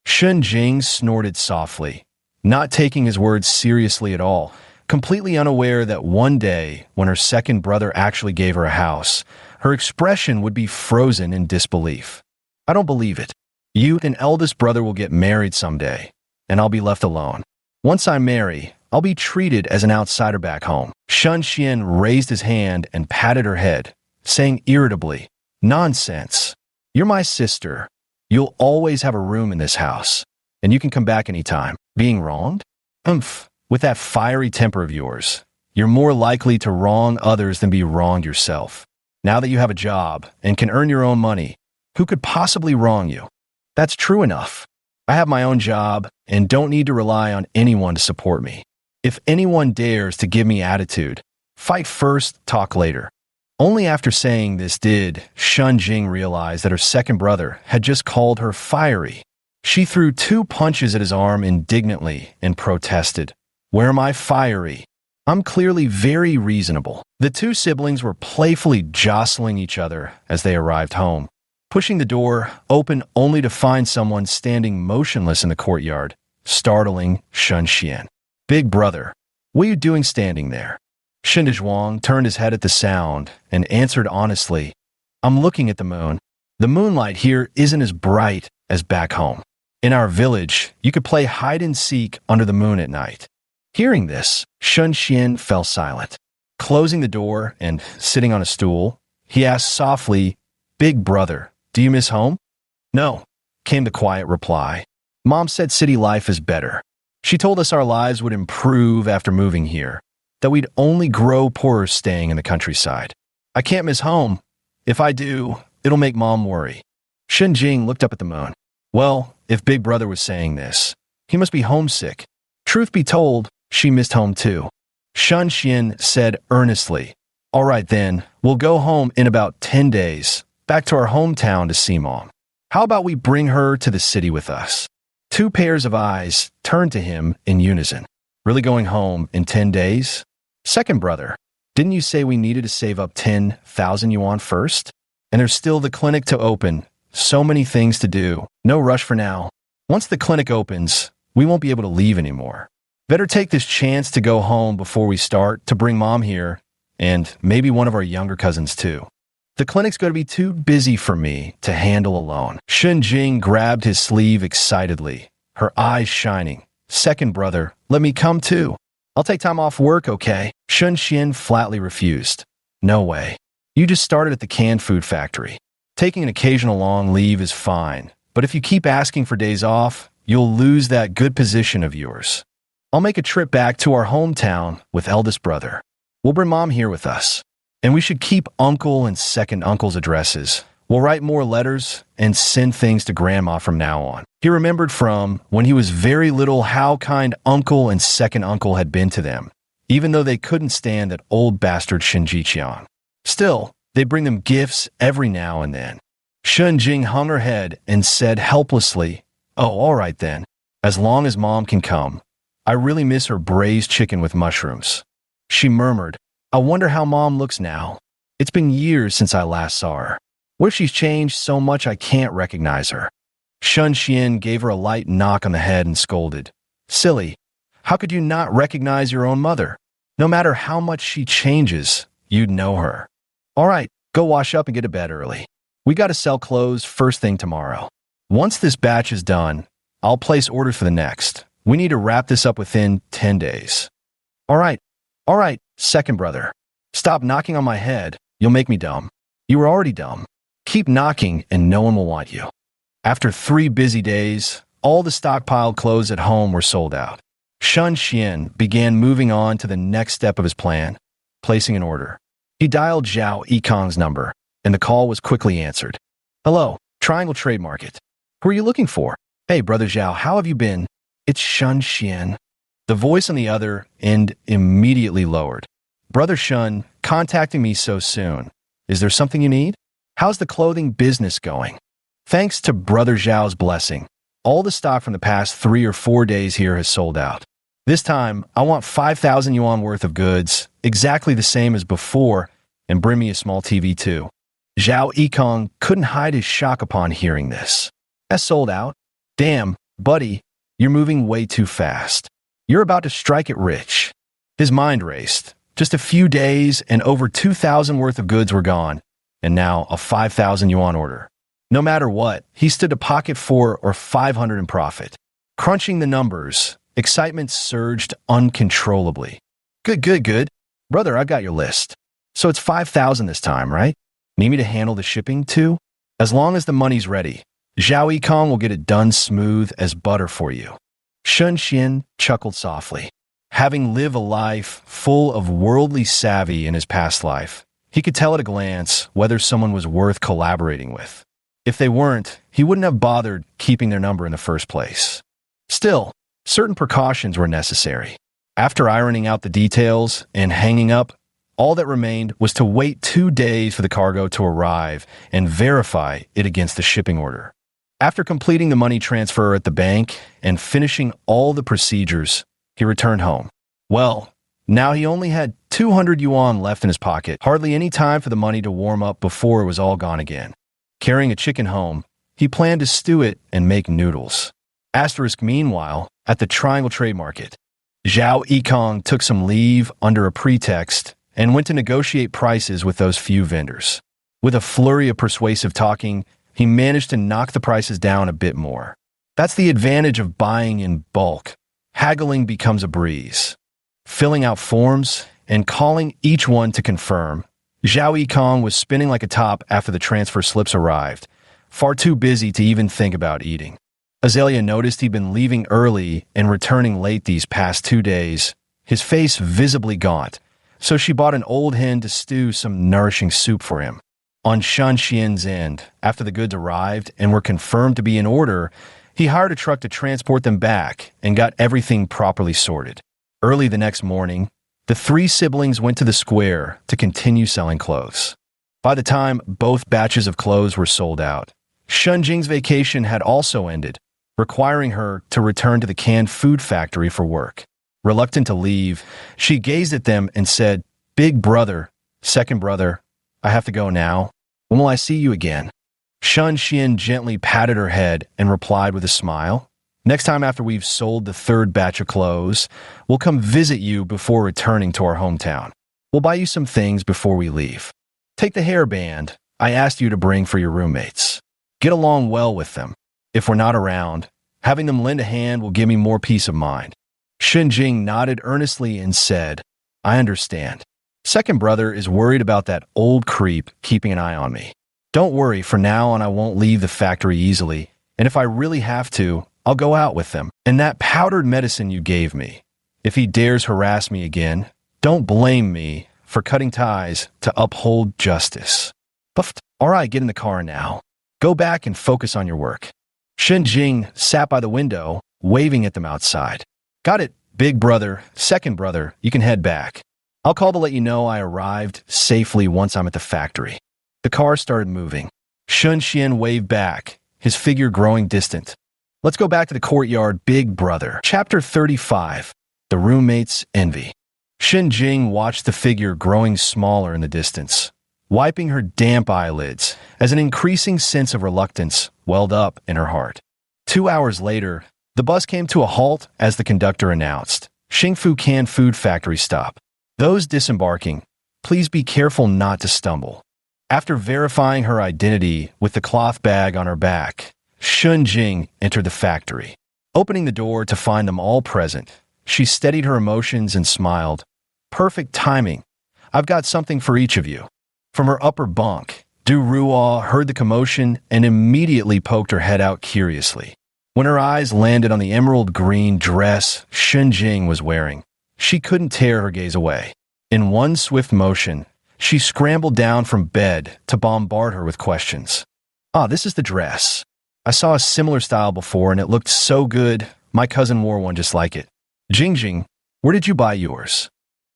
Shun Jing snorted softly, not taking his words seriously at all, completely unaware that one day, when her second brother actually gave her a house, her expression would be frozen in disbelief. I don't believe it. You and eldest brother will get married someday, and I'll be left alone. Once I marry, I'll be treated as an outsider back home. Shun Xian raised his hand and patted her head, saying irritably, "Nonsense. You're my sister. You'll always have a room in this house, and you can come back anytime. Being wronged? With that fiery temper of yours, you're more likely to wrong others than be wronged yourself. Now that you have a job and can earn your own money, who could possibly wrong you? That's true enough. I have my own job and don't need to rely on anyone to support me. If anyone dares to give me attitude, fight first, talk later." Only after saying this did Shun Jing realize that her second brother had just called her fiery. She threw 2 punches at his arm indignantly and protested, "Where am I fiery? I'm clearly very reasonable." The 2 siblings were playfully jostling each other as they arrived home, pushing the door open only to find someone standing motionless in the courtyard, startling Shun Xian. "Big brother, what are you doing standing there?" Shin Zhuang turned his head at the sound and answered honestly, "I'm looking at the moon. The moonlight here isn't as bright as back home. In our village, you could play hide and seek under the moon at night." Hearing this, Shun Xian fell silent. Closing the door and sitting on a stool, he asked softly, "Big brother, do you miss home?" "No," came the quiet reply. "Mom said city life is better. She told us our lives would improve after moving here, that we'd only grow poorer staying in the countryside. I can't miss home. If I do, it'll make Mom worry." Shen Jing looked up at the moon. Well, if Big Brother was saying this, he must be homesick. Truth be told, she missed home too. Shun Xian said earnestly, "All right then, we'll go home in about 10 days, back to our hometown to see Mom. How about we bring her to the city with us?" 2 pairs of eyes turned to him in unison. "Really going home in 10 days? Second brother, didn't you say we needed to save up 10,000 yuan first? And there's still the clinic to open. So many things to do. No rush for now. Once the clinic opens, we won't be able to leave anymore. Better take this chance to go home before we start to bring Mom here, and maybe one of our younger cousins too. The clinic's going to be too busy for me to handle alone." Shun Jing grabbed his sleeve excitedly, her eyes shining. "Second brother, let me come too. I'll take time off work, okay?" Shun Xian flatly refused. "No way. You just started at the canned food factory. Taking an occasional long leave is fine, but if you keep asking for days off, you'll lose that good position of yours. I'll make a trip back to our hometown with eldest brother. We'll bring Mom here with us. And we should keep uncle and second uncle's addresses. We'll write more letters and send things to grandma from now on." He remembered from when he was very little how kind uncle and second uncle had been to them, even though they couldn't stand that old bastard Shinji Qian. Still, they'd bring them gifts every now and then. Shun Jing hung her head and said helplessly, "Oh, all right then. As long as Mom can come. I really miss her braised chicken with mushrooms." She murmured, "I wonder how Mom looks now. It's been years since I last saw her. What if she's changed so much I can't recognize her?" Shun Xian gave her a light knock on the head and scolded, "Silly, how could you not recognize your own mother? No matter how much she changes, you'd know her. All right, go wash up and get to bed early. We got to sell clothes first thing tomorrow. Once this batch is done, I'll place orders for the next. We need to wrap this up within 10 days. All right, second brother. Stop knocking on my head. You'll make me dumb. You were already dumb. Keep knocking and no one will want you." After 3 busy days, all the stockpiled clothes at home were sold out. Shun Xian began moving on to the next step of his plan, placing an order. He dialed Zhao Yikong's number, and the call was quickly answered. "Hello, Triangle Trade Market. Who are you looking for?" "Hey, Brother Zhao, how have you been?" "It's Shun Xian." The voice on the other end immediately lowered. "Brother Shun, contacting me so soon. Is there something you need? How's the clothing business going?" Thanks to Brother Zhao's blessing, all the stock from the past 3 or 4 days here has sold out. This time, I want 5,000 yuan worth of goods, exactly the same as before, And bring me a small TV too. Zhao Yikong couldn't hide his shock upon hearing this. That's sold out? Damn, buddy, you're moving way too fast. You're about to strike it rich. His mind raced. Just a few days and over 2,000 worth of goods were gone, and now a 5,000 yuan order. No matter what, he stood to pocket 4 or 500 in profit. Crunching the numbers, excitement surged uncontrollably. Good. Brother, I got your list. So it's 5,000 this time, right? Need me to handle the shipping too? As long as the money's ready, Zhao Yikong will get it done smooth as butter for you. Shun Xian chuckled softly. Having lived a life full of worldly savvy in his past life, he could tell at a glance whether someone was worth collaborating with. If they weren't, he wouldn't have bothered keeping their number in the first place. Still, certain precautions were necessary. After ironing out the details and hanging up, all that remained was to wait 2 days for the cargo to arrive and verify it against the shipping order. After completing the money transfer at the bank and finishing all the procedures, he returned home. Well, now he only had 200 yuan left in his pocket, hardly any time for the money to warm up before it was all gone again. Carrying a chicken home, he planned to stew it and make noodles. Meanwhile, at the Triangle Trade Market, Zhao Yikong took some leave under a pretext and went to negotiate prices with those few vendors. With a flurry of persuasive talking, he managed to knock the prices down a bit more. That's the advantage of buying in bulk. Haggling becomes a breeze. Filling out forms and calling each one to confirm, Zhao Yikong was spinning like a top after the transfer slips arrived, far too busy to even think about eating. Azalea noticed he'd been leaving early and returning late these past 2 days, his face visibly gaunt, so she bought an old hen to stew some nourishing soup for him. On Shan Xian's end, after the goods arrived and were confirmed to be in order, he hired a truck to transport them back and got everything properly sorted. Early the next morning, the 3 siblings went to the square to continue selling clothes. By the time both batches of clothes were sold out, Shunjing's vacation had also ended, requiring her to return to the canned food factory for work. Reluctant to leave, she gazed at them and said, "Big brother, second brother, I have to go now. When will I see you again?" Shun Xian gently patted her head and replied with a smile, "Next time after we've sold the 3rd batch of clothes, we'll come visit you before returning to our hometown. We'll buy you some things before we leave. Take the hairband I asked you to bring for your roommates. Get along well with them. If we're not around, having them lend a hand will give me more peace of mind." Shinjing nodded earnestly and said, "I understand. Second brother is worried about that old creep keeping an eye on me. Don't worry, from now on I won't leave the factory easily, and if I really have to, I'll go out with them. And that powdered medicine you gave me, if he dares harass me again, don't blame me for cutting ties to uphold justice." Buffed. "All right, get in the car now. Go back and focus on your work." Shinjing sat by the window, waving at them outside. "Got it, big brother, second brother, you can head back. I'll call to let you know I arrived safely once I'm at the factory." The car started moving. Shun Xian waved back, his figure growing distant. "Let's go back to the courtyard, big brother." Chapter 35. The Roommate's Envy. Shinjing watched the figure growing smaller in the distance, wiping her damp eyelids as an increasing sense of reluctance welled up in her heart. 2 hours later, the bus came to a halt as the conductor announced, "Xingfu Canned Food Factory stop. Those disembarking, please be careful not to stumble." After verifying her identity with the cloth bag on her back, Shunjing entered the factory. Opening the door to find them all present, she steadied her emotions and smiled. "Perfect timing. I've got something for each of you." From her upper bunk, Du Ruo heard the commotion and immediately poked her head out curiously. When her eyes landed on the emerald green dress Shunjing was wearing, she couldn't tear her gaze away. In one swift motion, she scrambled down from bed to bombard her with questions. "Ah, this is the dress. I saw a similar style before and it looked so good, my cousin wore one just like it. Jingjing, where did you buy yours?"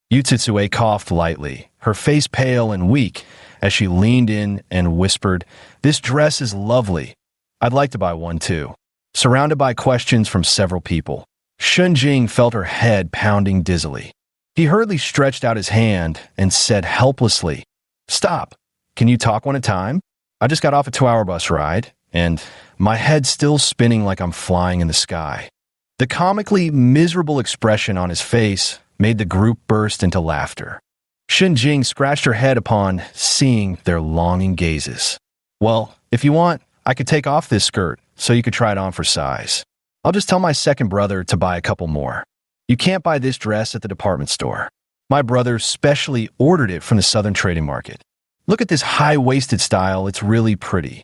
Yu Tsue coughed lightly, her face pale and weak, as she leaned in and whispered, "This dress is lovely. I'd like to buy one too." Surrounded by questions from several people, Shunjing felt her head pounding dizzily. He hurriedly stretched out his hand and said helplessly, Stop. Can you talk one at a time? I just got off a 2-hour bus ride, and my head's still spinning like I'm flying in the sky. The comically miserable expression on his face made the group burst into laughter. Shenjing scratched her head upon seeing their longing gazes. Well, if you want, I could take off this skirt so you could try it on for size. I'll just tell my second brother to buy a couple more. You can't buy this dress at the department store. My brother specially ordered it from the Southern Trading Market. Look at this high-waisted style, it's really pretty.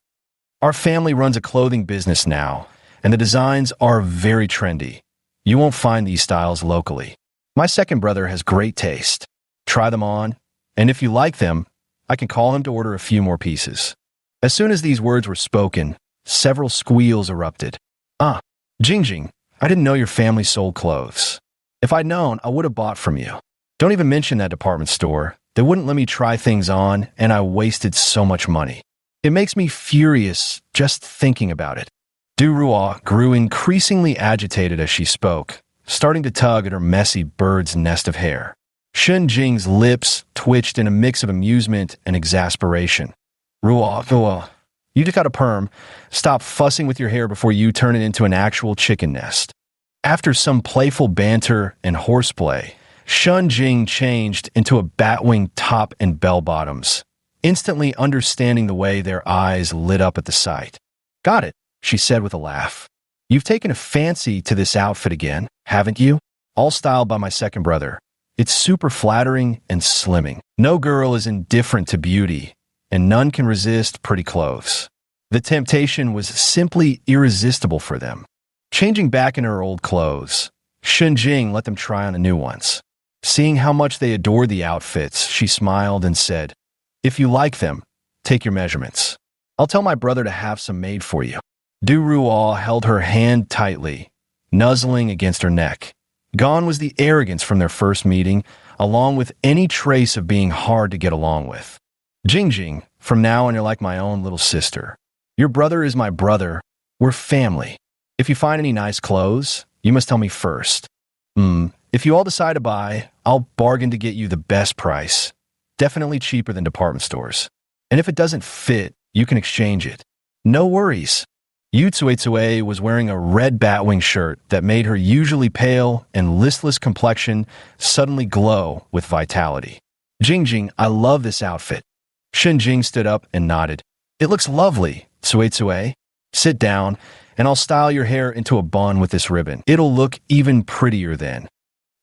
Our family runs a clothing business now, and the designs are very trendy. You won't find these styles locally. My second brother has great taste. Try them on, and if you like them, I can call him to order a few more pieces. As soon as these words were spoken, several squeals erupted. Jingjing, I didn't know your family sold clothes. If I'd known, I would have bought from you. Don't even mention that department store. They wouldn't let me try things on, and I wasted so much money. It makes me furious just thinking about it. Du Ruo grew increasingly agitated as she spoke, starting to tug at her messy bird's nest of hair. Shen Jing's lips twitched in a mix of amusement and exasperation. Ruo, you just got a perm. Stop fussing with your hair before you turn it into an actual chicken nest. After some playful banter and horseplay, Shen Jing changed into a batwing top and bell-bottoms, instantly understanding the way their eyes lit up at the sight. Got it, she said with a laugh. You've taken a fancy to this outfit again, haven't you? All styled by my second brother. It's super flattering and slimming. No girl is indifferent to beauty, and none can resist pretty clothes. The temptation was simply irresistible for them. Changing back into her old clothes, Shen Jing let them try on the new ones. Seeing how much they adored the outfits, she smiled and said, If you like them, take your measurements. I'll tell my brother to have some made for you. Du Ruo held her hand tightly, nuzzling against her neck. Gone was the arrogance from their first meeting, along with any trace of being hard to get along with. Jingjing, from now on you're like my own little sister. Your brother is my brother. We're family. If you find any nice clothes, you must tell me first. If you all decide to buy, I'll bargain to get you the best price. Definitely cheaper than department stores. And if it doesn't fit, you can exchange it. No worries. Yu Tsuetsue was wearing a red batwing shirt that made her usually pale and listless complexion suddenly glow with vitality. Jingjing, I love this outfit. Shenjing stood up and nodded. It looks lovely, Tsuetsue. Sit down, and I'll style your hair into a bun with this ribbon. It'll look even prettier then.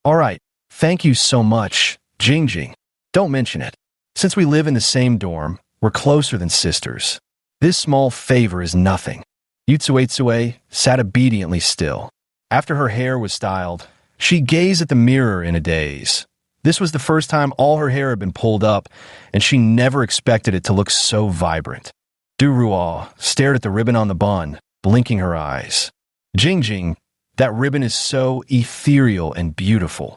All right, thank you so much, Jingjing. Don't mention it. Since we live in the same dorm, we're closer than sisters. This small favor is nothing. Yu Tsuetsue sat obediently still. After her hair was styled, she gazed at the mirror in a daze. This was the first time all her hair had been pulled up, and she never expected it to look so vibrant. Du Ruo stared at the ribbon on the bun, blinking her eyes. Jingjing, that ribbon is so ethereal and beautiful.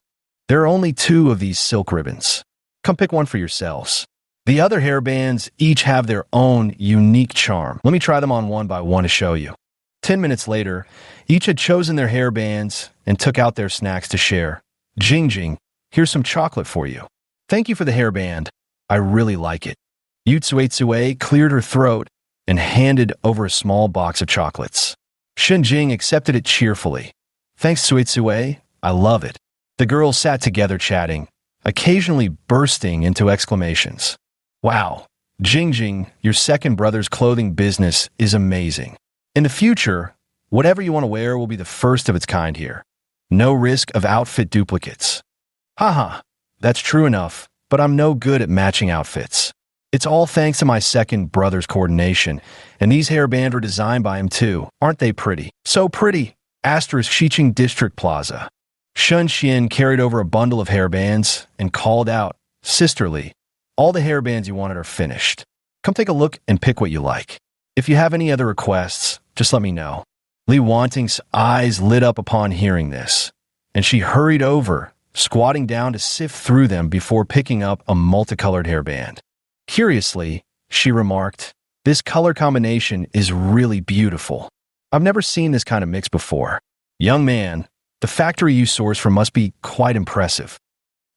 There are only 2 of these silk ribbons. Come pick one for yourselves. The other hairbands each have their own unique charm. Let me try them on one by one to show you. 10 minutes later, each had chosen their hairbands and took out their snacks to share. Jingjing, here's some chocolate for you. Thank you for the hairband. I really like it. Yu Tsuetsue cleared her throat and handed over a small box of chocolates. Shenjing accepted it cheerfully. Thanks, Tsuetsue. I love it. The girls sat together chatting, occasionally bursting into exclamations. Wow, Jingjing, your second brother's clothing business is amazing. In the future, whatever you want to wear will be the first of its kind here. No risk of outfit duplicates. Haha, that's true enough, but I'm no good at matching outfits. It's all thanks to my second brother's coordination, and these hairbands were designed by him too. Aren't they pretty? So pretty! Asterisk Xiqing District Plaza. Shun Xian carried over a bundle of hairbands and called out, Sisterly, all the hairbands you wanted are finished. Come take a look and pick what you like. If you have any other requests, just let me know. Li Wanting's eyes lit up upon hearing this, and she hurried over, squatting down to sift through them before picking up a multicolored hairband. Curiously, she remarked, This color combination is really beautiful. I've never seen this kind of mix before. Young man, the factory you source from must be quite impressive.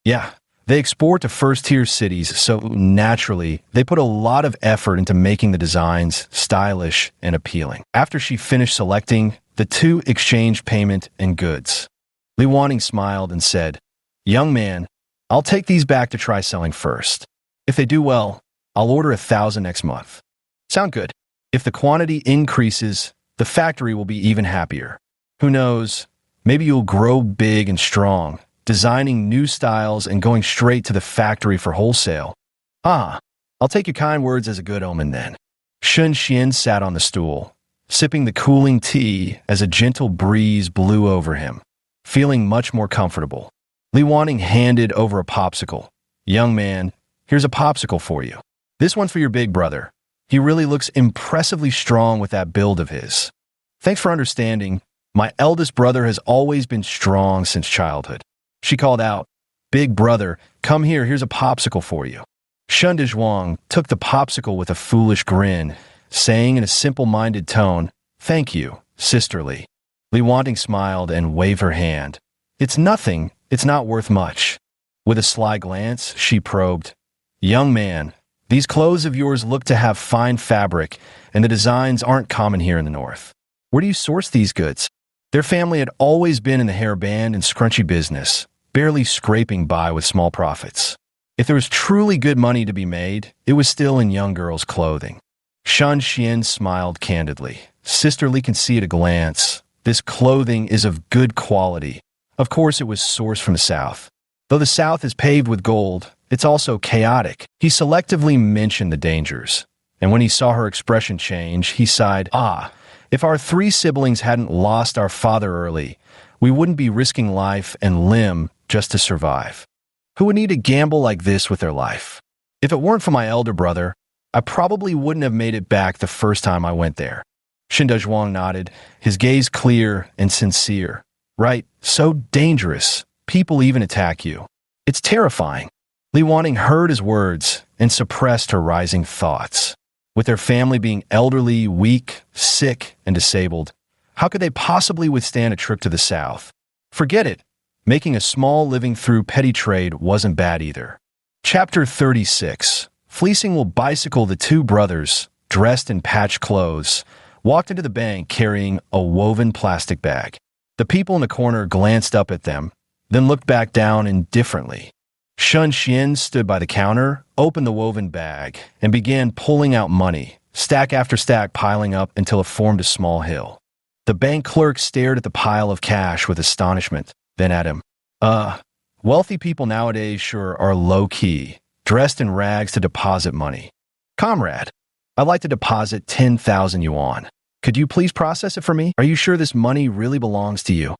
Yeah, They export to first-tier cities, so naturally, they put a lot of effort into making the designs stylish and appealing. After she finished selecting, the two exchanged payment and goods. Li Wanting smiled and said, "Young man, I'll take these back to try selling first. If they do well, I'll order 1,000 next month." "Sound good. If the quantity increases, the factory will be even happier. Who knows, maybe you'll grow big and strong, designing new styles and going straight to the factory for wholesale." "Ah, I'll take your kind words as a good omen then." Shun Xian sat on the stool, sipping the cooling tea as a gentle breeze blew over him, feeling much more comfortable. Li Wanting handed over a popsicle. "Young man, here's a popsicle for you. This one's for your big brother. He really looks impressively strong with that build of his. Thanks for understanding. My eldest brother has always been strong since childhood." She called out, "Big brother, come here, here's a popsicle for you." Shun Dezhuang took the popsicle with a foolish grin, saying in a simple-minded tone, "Thank you, sisterly." Li Wanting smiled and waved her hand. "It's nothing, it's not worth much." With a sly glance, she probed, "Young man, these clothes of yours look to have fine fabric, and the designs aren't common here in the north. Where do you source these goods?" Their family had always been in the hairband and scrunchy business, barely scraping by with small profits. If there was truly good money to be made, it was still in young girls' clothing. Shan Xian smiled candidly. "Sisterly can see at a glance. This clothing is of good quality. Of course it was sourced from the south. Though the south is paved with gold, it's also chaotic." He selectively mentioned the dangers, and when he saw her expression change, he sighed, "Ah, if our three siblings hadn't lost our father early, we wouldn't be risking life and limb just to survive. Who would need to gamble like this with their life? If it weren't for my elder brother, I probably wouldn't have made it back the first time I went there." Shin Dezhuang nodded, his gaze clear and sincere. "Right, so dangerous. People even attack you. It's terrifying." Li Wanting heard his words and suppressed her rising thoughts. With their family being elderly, weak, sick, and disabled, how could they possibly withstand a trip to the south? Forget it. Making a small living through petty trade wasn't bad either. Chapter 36. Fleecing will bicycle. The two brothers, dressed in patched clothes, walked into the bank carrying a woven plastic bag. The people in the corner glanced up at them, then looked back down indifferently. Shun Xian stood by the counter, opened the woven bag, and began pulling out money, stack after stack piling up until it formed a small hill. The bank clerk stared at the pile of cash with astonishment, then at him. Wealthy people nowadays sure are low-key, dressed in rags to deposit money. Comrade, I'd like to deposit 10,000 yuan. Could you please process it for me? Are you sure this money really belongs to you?"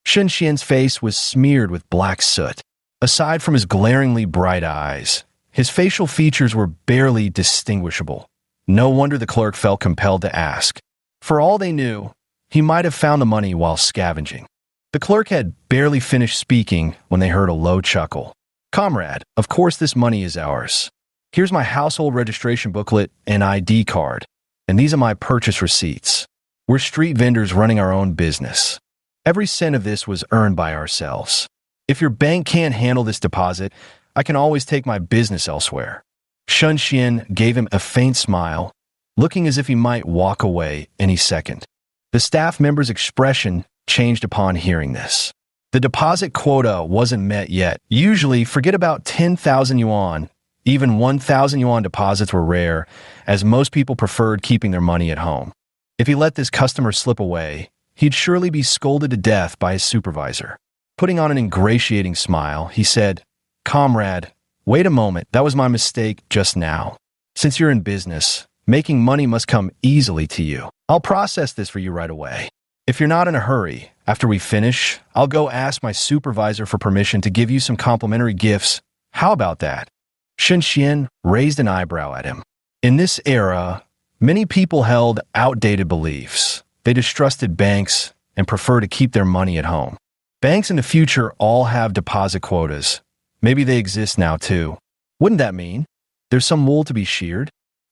Shun Xian's face was smeared with black soot. Aside from his glaringly bright eyes, his facial features were barely distinguishable. No wonder the clerk felt compelled to ask. For all they knew, he might have found the money while scavenging. The clerk had barely finished speaking when they heard a low chuckle. "Comrade, of course this money is ours. Here's my household registration booklet and ID card, and these are my purchase receipts. We're street vendors running our own business. Every cent of this was earned by ourselves. If your bank can't handle this deposit, I can always take my business elsewhere." Shun Xian gave him a faint smile, looking as if he might walk away any second. The staff member's expression changed upon hearing this. The deposit quota wasn't met yet. Usually, forget about 10,000 yuan. Even 1,000 yuan deposits were rare, as most people preferred keeping their money at home. If he let this customer slip away, he'd surely be scolded to death by his supervisor. Putting on an ingratiating smile, he said, "Comrade, wait a moment, that was my mistake just now. Since you're in business, making money must come easily to you. I'll process this for you right away. If you're not in a hurry, after we finish, I'll go ask my supervisor for permission to give you some complimentary gifts. How about that?" Shun Xian raised an eyebrow at him. In this era, many people held outdated beliefs. They distrusted banks and prefer to keep their money at home. Banks in the future all have deposit quotas. Maybe they exist now too. Wouldn't that mean there's some wool to be sheared?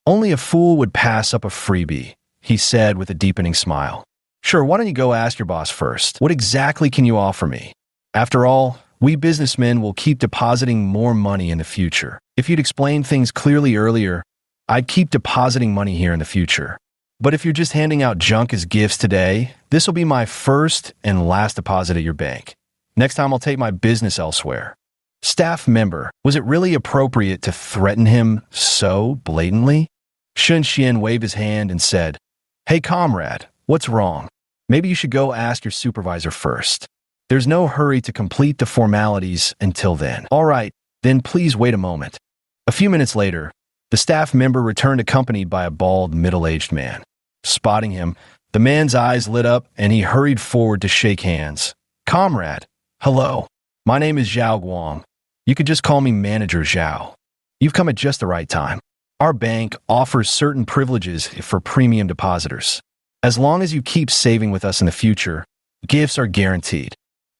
Only a fool would pass up a freebie, he said with a deepening smile. Sure, why don't you go ask your boss first? What exactly can you offer me? After all, We businessmen will keep depositing more money in the future. If you'd explained things clearly earlier, I'd keep depositing money here in the future. But if you're just handing out junk as gifts today, this will be my first and last deposit at your bank. Next time I'll take my business elsewhere. Staff member, was it really appropriate to threaten him so blatantly? Shun Xian waved his hand and said, "Hey comrade, what's wrong? Maybe you should go ask your supervisor first. There's no hurry to complete the formalities until then." "All right, then please wait a moment." A few minutes later, the staff member returned accompanied by a bald, middle-aged man. Spotting him, the man's eyes lit up and he hurried forward to shake hands. "Comrade, hello. My name is Zhao Guang. You could just call me Manager Zhao. You've come at just the right time. Our bank offers certain privileges for premium depositors. As long as you keep saving with us in the future, gifts are guaranteed.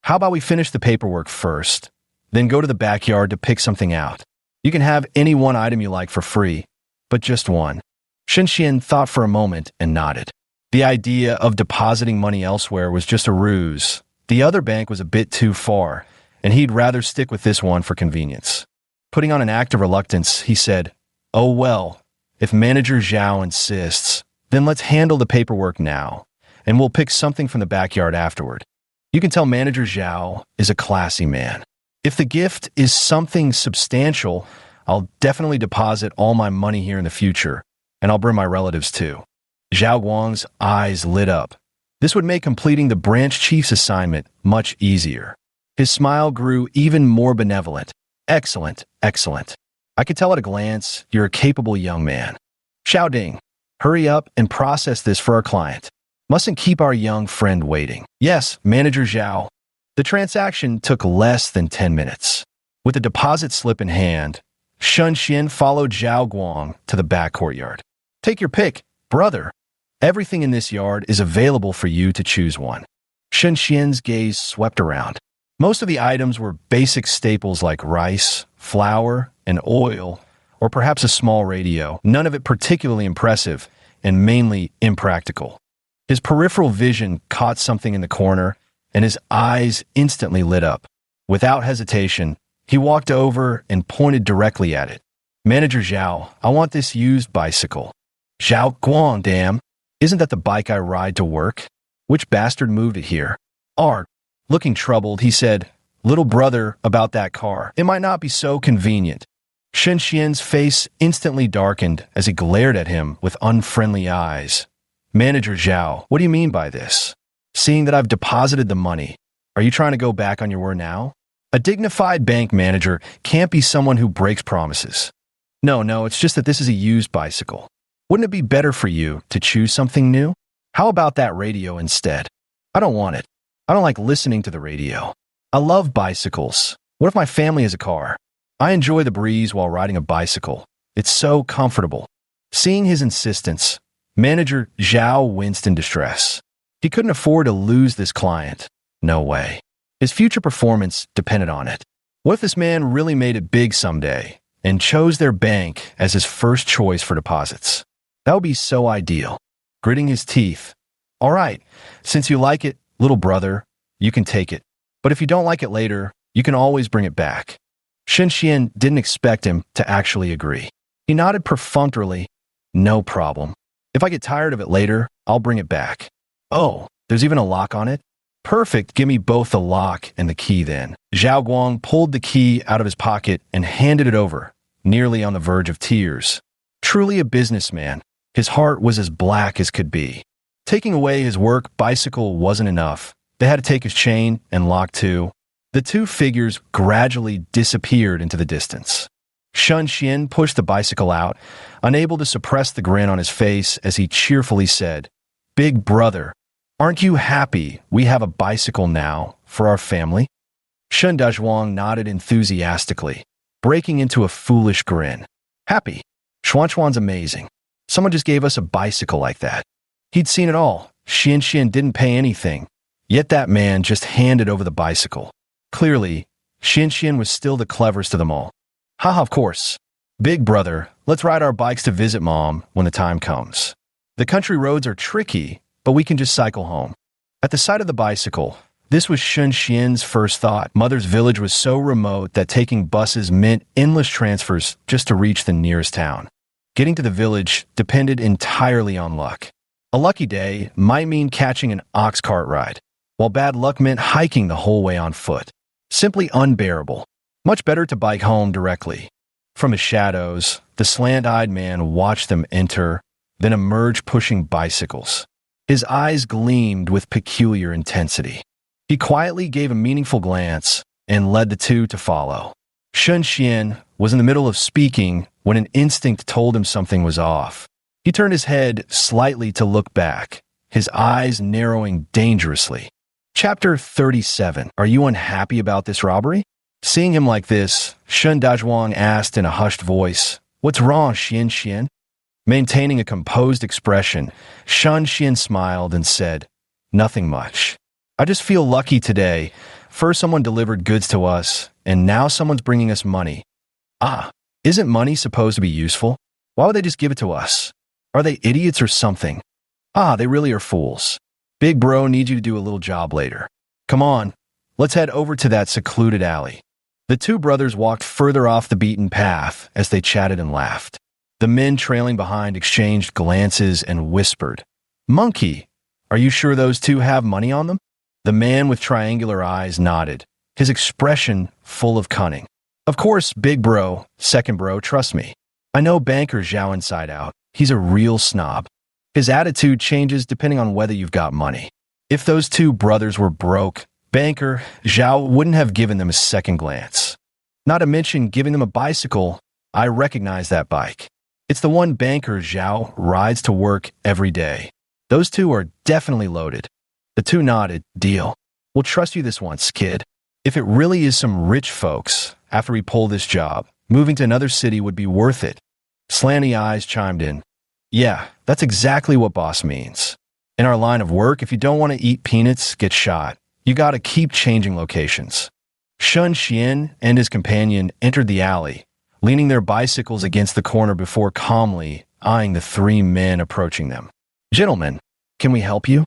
How about we finish the paperwork first, then go to the backyard to pick something out? You can have any one item you like for free, but just one." Shun Xian thought for a moment and nodded. The idea of depositing money elsewhere was just a ruse. The other bank was a bit too far, and he'd rather stick with this one for convenience. Putting on an act of reluctance, he said, "Oh well, if Manager Zhao insists, then let's handle the paperwork now, and we'll pick something from the backyard afterward. You can tell Manager Zhao is a classy man. If the gift is something substantial, I'll definitely deposit all my money here in the future, and I'll bring my relatives too." Zhao Guang's eyes lit up. This would make completing the branch chief's assignment much easier. His smile grew even more benevolent. "Excellent, excellent. I could tell at a glance you're a capable young man. Xiao Ding, hurry up and process this for our client. Mustn't keep our young friend waiting." "Yes, Manager Zhao." The transaction took less than 10 minutes. With the deposit slip in hand, Shun Xian followed Zhao Guang to the back courtyard. "Take your pick, brother. Everything in this yard is available for you to choose one." Shun Xian's gaze swept around. Most of the items were basic staples like rice, flour, and oil, or perhaps a small radio, none of it particularly impressive and mainly impractical. His peripheral vision caught something in the corner, and his eyes instantly lit up. Without hesitation, he walked over and pointed directly at it. "Manager Zhao, I want this used bicycle." "Zhao Guang, damn. Isn't that the bike I ride to work? Which bastard moved it here?" "Art." Looking troubled, he said, "Little brother, about that car. It might not be so convenient." Shun Xian's face instantly darkened as he glared at him with unfriendly eyes. "Manager Zhao, what do you mean by this? Seeing that I've deposited the money, are you trying to go back on your word now? A dignified bank manager can't be someone who breaks promises." No, it's just that this is a used bicycle. Wouldn't it be better for you to choose something new? How about that radio instead?" "I don't want it. I don't like listening to the radio. I love bicycles. What if my family has a car? I enjoy the breeze while riding a bicycle. It's so comfortable." Seeing his insistence, Manager Zhao winced in distress. He couldn't afford to lose this client. No way. His future performance depended on it. What if this man really made it big someday and chose their bank as his first choice for deposits? That would be so ideal. Gritting his teeth, "All right, since you like it, little brother, you can take it. But if you don't like it later, you can always bring it back." Shun Xian didn't expect him to actually agree. He nodded perfunctorily. "No problem. If I get tired of it later, I'll bring it back." "Oh, there's even a lock on it? Perfect, give me both the lock and the key then." Zhao Guang pulled the key out of his pocket and handed it over, nearly on the verge of tears. Truly a businessman, his heart was as black as could be. Taking away his work bicycle wasn't enough. They had to take his chain and lock too. The two figures gradually disappeared into the distance. Shun Xian pushed the bicycle out, unable to suppress the grin on his face as he cheerfully said, "Big brother, aren't you happy we have a bicycle now for our family?" Shun Dazhuang nodded enthusiastically, breaking into a foolish grin. "Happy? Xuanxuan's amazing. Someone just gave us a bicycle like that." He'd seen it all. Xian didn't pay anything, yet that man just handed over the bicycle. Clearly, Xian was still the cleverest of them all. "Haha, of course. Big brother, let's ride our bikes to visit Mom when the time comes. The country roads are tricky, but we can just cycle home." At the sight of the bicycle, This was Shun Xian's first thought. Mother's village was so remote that taking buses meant endless transfers just to reach the nearest town. Getting to the village depended entirely on luck. A lucky day might mean catching an ox cart ride, while bad luck meant hiking the whole way on foot. Simply unbearable. Much better to bike home directly. From the shadows, the slant-eyed man watched them enter, then emerge pushing bicycles. His eyes gleamed with peculiar intensity. He quietly gave a meaningful glance and led the two to follow. Shun Xian was in the middle of speaking when an instinct told him something was off. He turned his head slightly to look back, his eyes narrowing dangerously. Chapter 37. Are you unhappy about this robbery? Seeing him like this, Shun Dazhuang asked in a hushed voice, "What's wrong, Xian Xian?" Maintaining a composed expression, Shun Xian smiled and said, "Nothing much. I just feel lucky today. First someone delivered goods to us, and now someone's bringing us money. Ah, isn't money supposed to be useful? Why would they just give it to us? Are they idiots or something? Ah, they really are fools. Big bro needs you to do a little job later. Come on, let's head over to that secluded alley." The two brothers walked further off the beaten path as they chatted and laughed. The men trailing behind exchanged glances and whispered, "Monkey, are you sure those two have money on them?" The man with triangular eyes nodded, his expression full of cunning. "Of course, big bro, second bro, trust me. I know banker Zhao inside out. He's a real snob. His attitude changes depending on whether you've got money. If those two brothers were broke, banker Zhao wouldn't have given them a second glance. Not to mention giving them a bicycle. I recognize that bike. It's the one banker Zhao rides to work every day. Those two are definitely loaded." The two nodded. "Deal. We'll trust you this once, kid. If it really is some rich folks, after we pull this job, moving to another city would be worth it." Slanty eyes chimed in. "Yeah, that's exactly what boss means. In our line of work, if you don't want to eat peanuts, get shot. You gotta keep changing locations." Shun Xian and his companion entered the alley, leaning their bicycles against the corner before calmly eyeing the three men approaching them. "Gentlemen, can we help you?"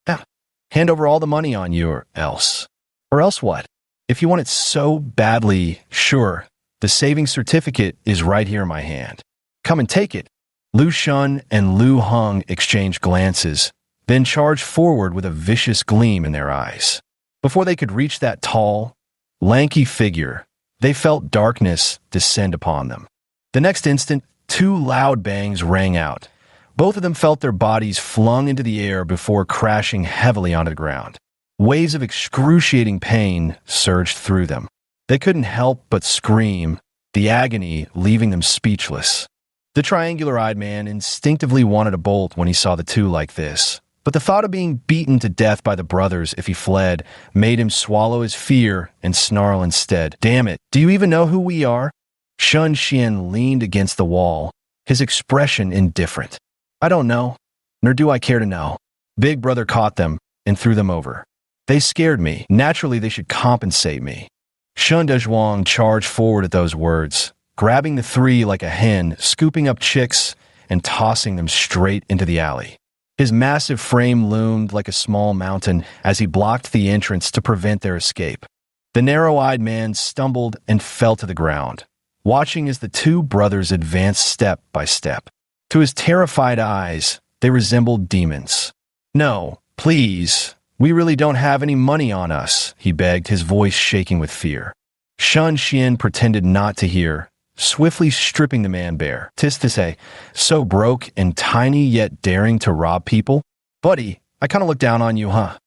"Yeah, hand over all the money on you or else." "Or else what? If you want it so badly, sure, the savings certificate is right here in my hand. Come and take it." Lu Shun and Lu Heng exchanged glances, then charged forward with a vicious gleam in their eyes. Before they could reach that tall, lanky figure, they felt darkness descend upon them. The next instant, two loud bangs rang out. Both of them felt their bodies flung into the air before crashing heavily onto the ground. Waves of excruciating pain surged through them. They couldn't help but scream, the agony leaving them speechless. The triangular-eyed man instinctively wanted to bolt when he saw the two like this, but the thought of being beaten to death by the brothers if he fled made him swallow his fear and snarl instead. "Damn it, do you even know who we are?" Shun Xian leaned against the wall, his expression indifferent. "I don't know, nor do I care to know." Big brother caught them and threw them over. "They scared me. Naturally, they should compensate me." Shun Dezhuang charged forward at those words, grabbing the three like a hen, scooping up chicks and tossing them straight into the alley. His massive frame loomed like a small mountain as he blocked the entrance to prevent their escape. The narrow-eyed man stumbled and fell to the ground, watching as the two brothers advanced step by step. To his terrified eyes, they resembled demons. "No, please, we really don't have any money on us," he begged, his voice shaking with fear. Shun Xian pretended not to hear, swiftly stripping the man bare. "'Tis to say, so broke and tiny yet daring to rob people? Buddy, I kind of look down on you, huh?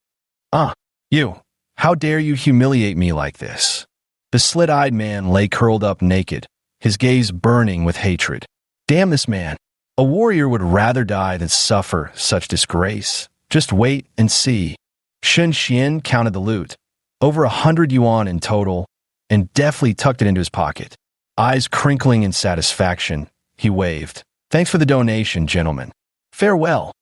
You, how dare you humiliate me like this?" The slit-eyed man lay curled up naked, his gaze burning with hatred. Damn this man. A warrior would rather die than suffer such disgrace. Just wait and see. Shun Xian counted the loot, over 100 yuan in total, and deftly tucked it into his pocket. Eyes crinkling in satisfaction, he waved. "Thanks for the donation, gentlemen. Farewell."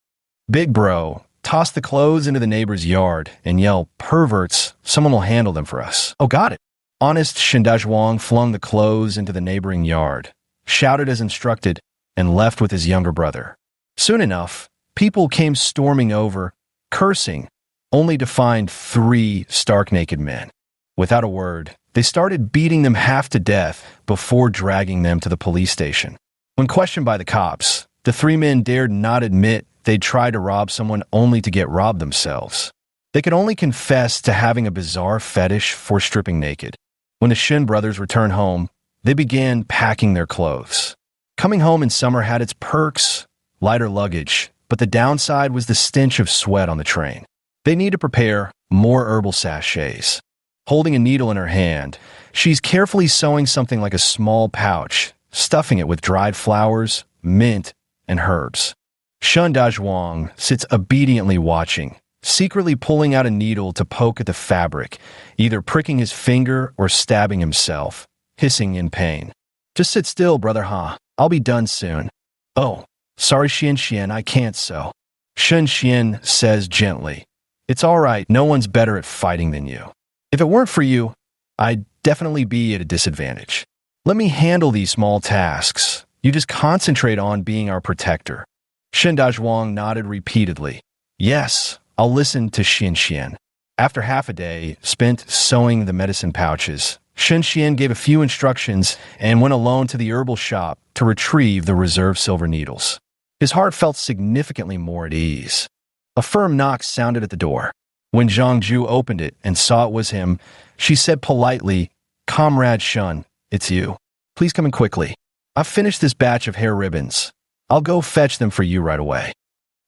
Big bro, toss the clothes into the neighbor's yard and yell, "Perverts, someone will handle them for us." "Oh, got it." Honest Shindazhuang flung the clothes into the neighboring yard, shouted as instructed, and left with his younger brother. Soon enough, people came storming over, cursing, only to find 3 stark naked men. Without a word, they started beating them half to death before dragging them to the police station. When questioned by the cops, the 3 men dared not admit they'd tried to rob someone only to get robbed themselves. They could only confess to having a bizarre fetish for stripping naked. When the Shin brothers returned home, they began packing their clothes. Coming home in summer had its perks, lighter luggage, but the downside was the stench of sweat on the train. They need to prepare more herbal sachets. Holding a needle in her hand, she's carefully sewing something like a small pouch, stuffing it with dried flowers, mint, and herbs. Shun Dazhuang sits obediently watching, secretly pulling out a needle to poke at the fabric, either pricking his finger or stabbing himself, hissing in pain. Just sit still, brother Ha. I'll be done soon. Oh, sorry Xian, I can't sew. Shun Xian says gently. It's all right, no one's better at fighting than you. If it weren't for you, I'd definitely be at a disadvantage. Let me handle these small tasks. You just concentrate on being our protector. Shen Dazhuang nodded repeatedly. Yes, I'll listen to Xin Xian. After half a day spent sewing the medicine pouches, Shen Xian gave a few instructions and went alone to the herbal shop to retrieve the reserved silver needles. His heart felt significantly more at ease. A firm knock sounded at the door. When Zhang Ju opened it and saw it was him, she said politely, Comrade Shun, it's you. Please come in quickly. I've finished this batch of hair ribbons. I'll go fetch them for you right away.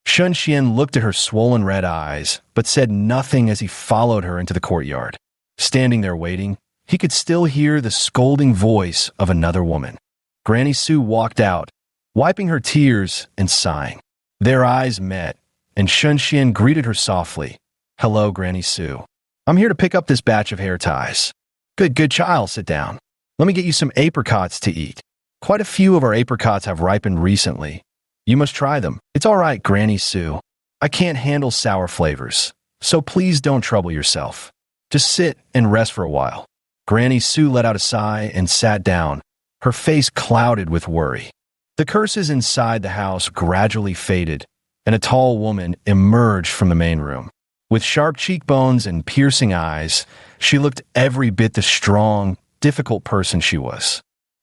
Shun Xian looked at her swollen red eyes, but said nothing as he followed her into the courtyard. Standing there waiting, he could still hear the scolding voice of another woman. Granny Sue walked out, wiping her tears and sighing. Their eyes met, and Shun Xian greeted her softly. Hello, Granny Sue. I'm here to pick up this batch of hair ties. Good child, sit down. Let me get you some apricots to eat. Quite a few of our apricots have ripened recently. You must try them. It's all right, Granny Sue. I can't handle sour flavors, so please don't trouble yourself. Just sit and rest for a while. Granny Sue let out a sigh and sat down, her face clouded with worry. The curses inside the house gradually faded, and a tall woman emerged from the main room. With sharp cheekbones and piercing eyes, she looked every bit the strong, difficult person she was.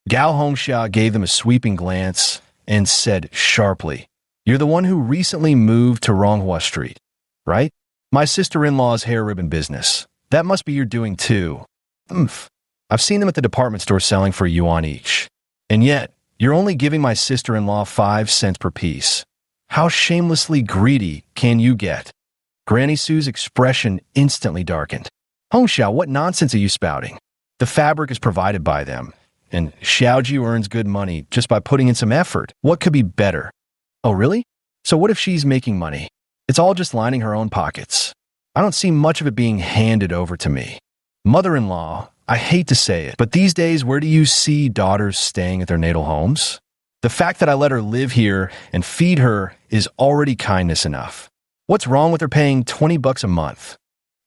Gao Hongxia gave them a sweeping glance and said sharply, You're the one who recently moved to Ronghua Street, right? My sister-in-law's hair ribbon business. That must be your doing too. I've seen them at the department store selling for a yuan each. And yet, you're only giving my sister-in-law 5 cents per piece. How shamelessly greedy can you get? Granny Sue's expression instantly darkened. Hongxia, what nonsense are you spouting? The fabric is provided by them, and Xiaoju earns good money just by putting in some effort. What could be better? Oh, really? So what if she's making money? It's all just lining her own pockets. I don't see much of it being handed over to me. Mother-in-law, I hate to say it, but these days, where do you see daughters staying at their natal homes? The fact that I let her live here and feed her is already kindness enough. What's wrong with her paying $20 a month?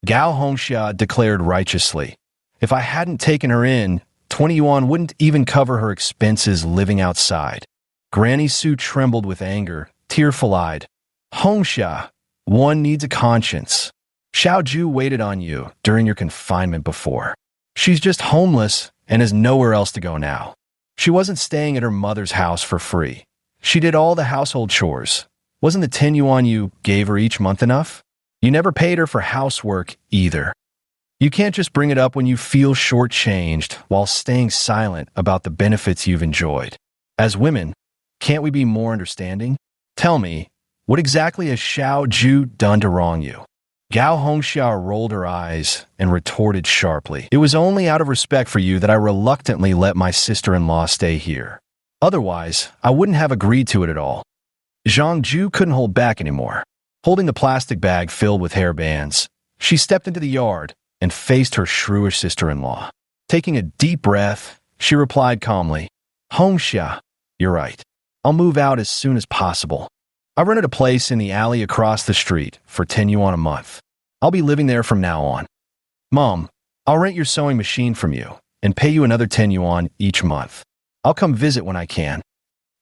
Gao Hongxia declared righteously. If I hadn't taken her in, 20 yuan wouldn't even cover her expenses living outside. Granny Sue trembled with anger, tearful-eyed. Hongxia, one needs a conscience. Xiaoju waited on you during your confinement before. She's just homeless and has nowhere else to go now. She wasn't staying at her mother's house for free. She did all the household chores. Wasn't the 10 yuan you gave her each month enough? You never paid her for housework either. You can't just bring it up when you feel shortchanged while staying silent about the benefits you've enjoyed. As women, can't we be more understanding? Tell me, what exactly has Xiaoju done to wrong you? Gao Hongxia rolled her eyes and retorted sharply. It was only out of respect for you that I reluctantly let my sister-in-law stay here. Otherwise, I wouldn't have agreed to it at all. Zhang Ju couldn't hold back anymore. Holding the plastic bag filled with hair bands, she stepped into the yard and faced her shrewish sister-in-law. Taking a deep breath, she replied calmly, Hongxia, you're right. I'll move out as soon as possible. I rented a place in the alley across the street for 10 yuan a month. I'll be living there from now on. Mom, I'll rent your sewing machine from you and pay you another 10 yuan each month. I'll come visit when I can.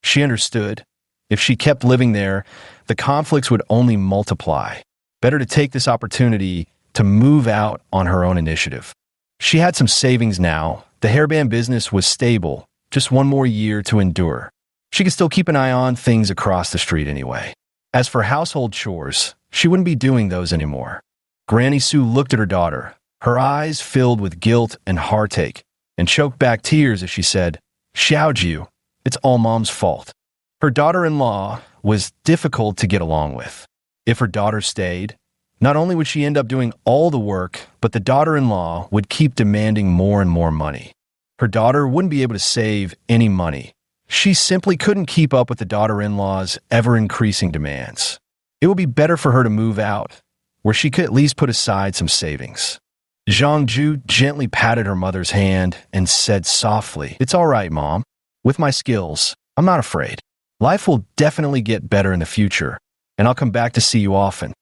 She understood. If she kept living there, the conflicts would only multiply. Better to take this opportunity to move out on her own initiative. She had some savings now. The hairband business was stable, just one more year to endure. She could still keep an eye on things across the street anyway. As for household chores, she wouldn't be doing those anymore. Granny Sue looked at her daughter, her eyes filled with guilt and heartache, and choked back tears as she said, "Xiaoju, it's all Mom's fault." Her daughter-in-law was difficult to get along with. If her daughter stayed, not only would she end up doing all the work, but the daughter-in-law would keep demanding more and more money. Her daughter wouldn't be able to save any money. She simply couldn't keep up with the daughter-in-law's ever-increasing demands. It would be better for her to move out, where she could at least put aside some savings. Zhangju gently patted her mother's hand and said softly, "It's all right, Mom. With my skills, I'm not afraid. Life will definitely get better in the future, and I'll come back to see you often."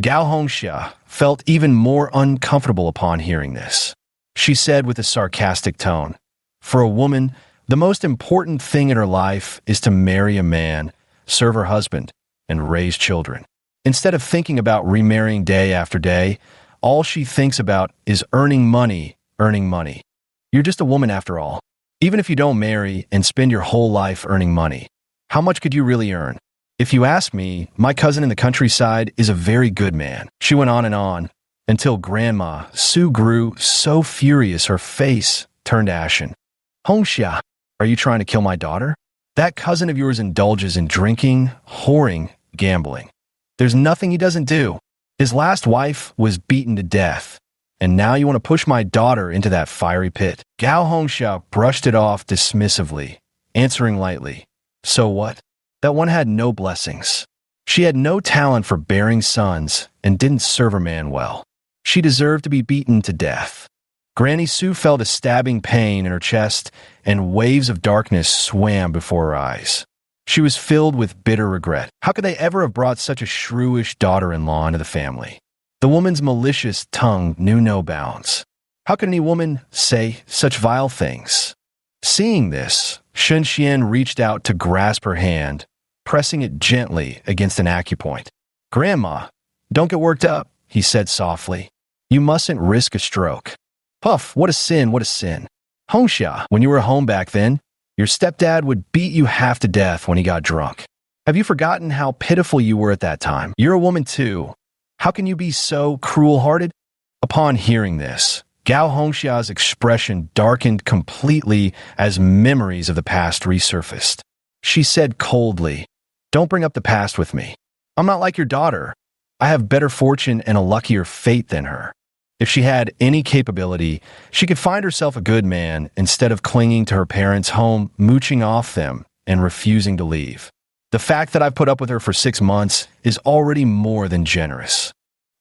Gao Hongxia felt even more uncomfortable upon hearing this. She said with a sarcastic tone, "For a woman, the most important thing in her life is to marry a man, serve her husband, and raise children. Instead of thinking about remarrying day after day, all she thinks about is earning money, earning money. You're just a woman after all. Even if you don't marry and spend your whole life earning money, how much could you really earn? If you ask me, my cousin in the countryside is a very good man." She went on, until Grandma Sue grew so furious her face turned ashen. "Hongxia, are you trying to kill my daughter? That cousin of yours indulges in drinking, whoring, gambling. There's nothing he doesn't do. His last wife was beaten to death, and now you want to push my daughter into that fiery pit." Gao Hongxia brushed it off dismissively, answering lightly, "So what? That one had no blessings. She had no talent for bearing sons and didn't serve her man well. She deserved to be beaten to death." Granny Sue felt a stabbing pain in her chest, and waves of darkness swam before her eyes. She was filled with bitter regret. How could they ever have brought such a shrewish daughter-in-law into the family? The woman's malicious tongue knew no bounds. How could any woman say such vile things? Seeing this, Shen Xian reached out to grasp her hand, pressing it gently against an acupoint. "Grandma, don't get worked up," he said softly. "You mustn't risk a stroke." "Puff, what a sin, what a sin. Hongxia, when you were home back then, your stepdad would beat you half to death when he got drunk. Have you forgotten how pitiful you were at that time? You're a woman too. How can you be so cruel-hearted?" Upon hearing this, Gao Hongxia's expression darkened completely as memories of the past resurfaced. She said coldly, "Don't bring up the past with me. I'm not like your daughter. I have better fortune and a luckier fate than her. If she had any capability, she could find herself a good man instead of clinging to her parents' home, mooching off them, and refusing to leave. The fact that I've put up with her for 6 months is already more than generous."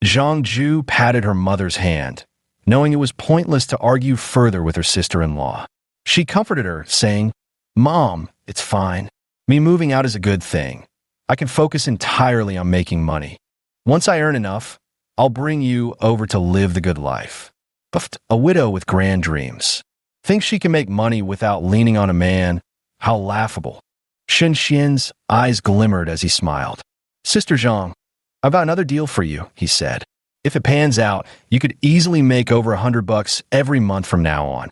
Zhang Ju patted her mother's hand, knowing it was pointless to argue further with her sister-in-law. She comforted her, saying, "Mom, it's fine. Me moving out is a good thing. I can focus entirely on making money. Once I earn enough, I'll bring you over to live the good life." But a widow with grand dreams thinks she can make money without leaning on a man. How laughable. Shen Xian's eyes glimmered as he smiled. "Sister Zhang, I've got another deal for you," he said. "If it pans out, you could easily make over $100 every month from now on.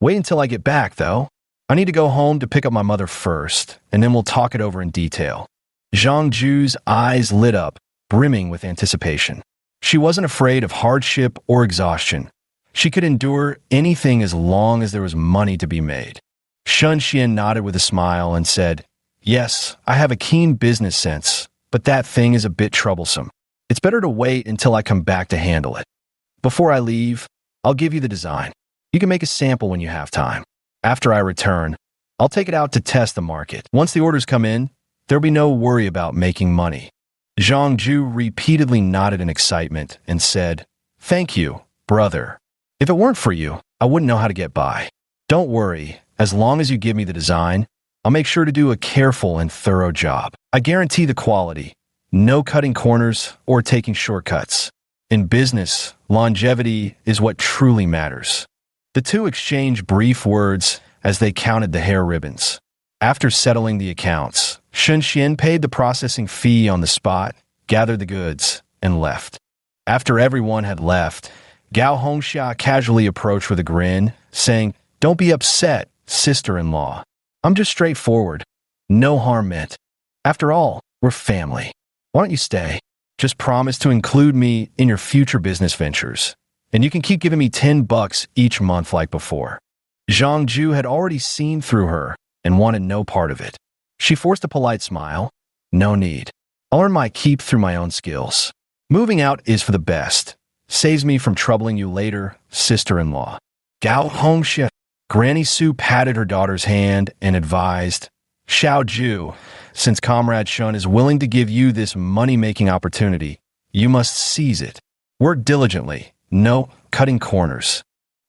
Wait until I get back, though. I need to go home to pick up my mother first, and then we'll talk it over in detail." Zhang Ju's eyes lit up, brimming with anticipation. She wasn't afraid of hardship or exhaustion. She could endure anything as long as there was money to be made. Shen Xian nodded with a smile and said, "Yes, I have a keen business sense, but that thing is a bit troublesome. It's better to wait until I come back to handle it. Before I leave, I'll give you the design. You can make a sample when you have time. After I return, I'll take it out to test the market. Once the orders come in, there'll be no worry about making money." Zhang Ju repeatedly nodded in excitement and said, "Thank you, brother. If it weren't for you, I wouldn't know how to get by. Don't worry, as long as you give me the design, I'll make sure to do a careful and thorough job. I guarantee the quality, no cutting corners or taking shortcuts. In business, longevity is what truly matters." The two exchanged brief words as they counted the hair ribbons. After settling the accounts, Shen Xian paid the processing fee on the spot, gathered the goods, and left. After everyone had left, Gao Hongxia casually approached with a grin, saying, "Don't be upset, sister-in-law. I'm just straightforward. No harm meant. After all, we're family. Why don't you stay? Just promise to include me in your future business ventures, and you can keep giving me $10 each month like before." Zhang Ju had already seen through her and wanted no part of it. She forced a polite smile. "No need. I'll earn my keep through my own skills. Moving out is for the best. Saves me from troubling you later, sister-in-law." Gao Hongxia. Granny Su patted her daughter's hand and advised, "Xiao Ju, since Comrade Shun is willing to give you this money-making opportunity, you must seize it. Work diligently. No cutting corners.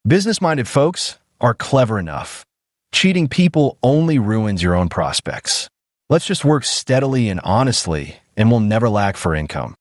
Business-minded folks are clever enough. Cheating people only ruins your own prospects. Let's just work steadily and honestly, and we'll never lack for income."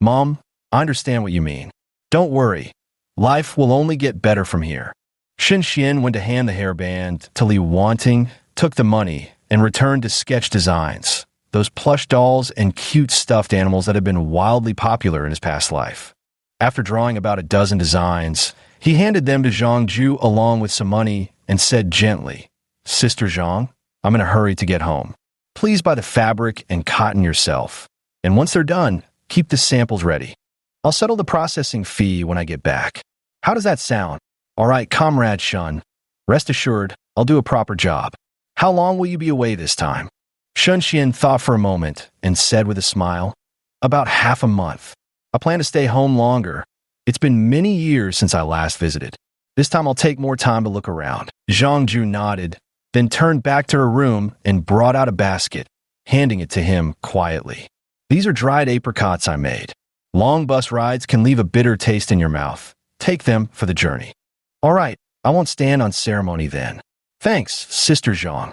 Mom, I understand what you mean. Don't worry. Life will only get better from here." Shen Xian went to hand the hairband to Li Wanting, took the money, and returned to sketch designs, those plush dolls and cute stuffed animals that had been wildly popular in his past life. After drawing about a dozen designs, he handed them to Zhang Ju along with some money and said gently, "Sister Zhang, I'm in a hurry to get home. Please buy the fabric and cotton yourself, and once they're done, keep the samples ready. I'll settle the processing fee when I get back. How does that sound? All right, Comrade Shun. Rest assured, I'll do a proper job. How long will you be away this time?" Shun Xian thought for a moment and said with a smile, "About half a month. I plan to stay home longer. It's been many years since I last visited. This time I'll take more time to look around." Zhang Ju nodded, then turned back to her room and brought out a basket, handing it to him quietly. "These are dried apricots I made. Long bus rides can leave a bitter taste in your mouth. Take them for the journey." "All right, I won't stand on ceremony then. Thanks, Sister Zhang."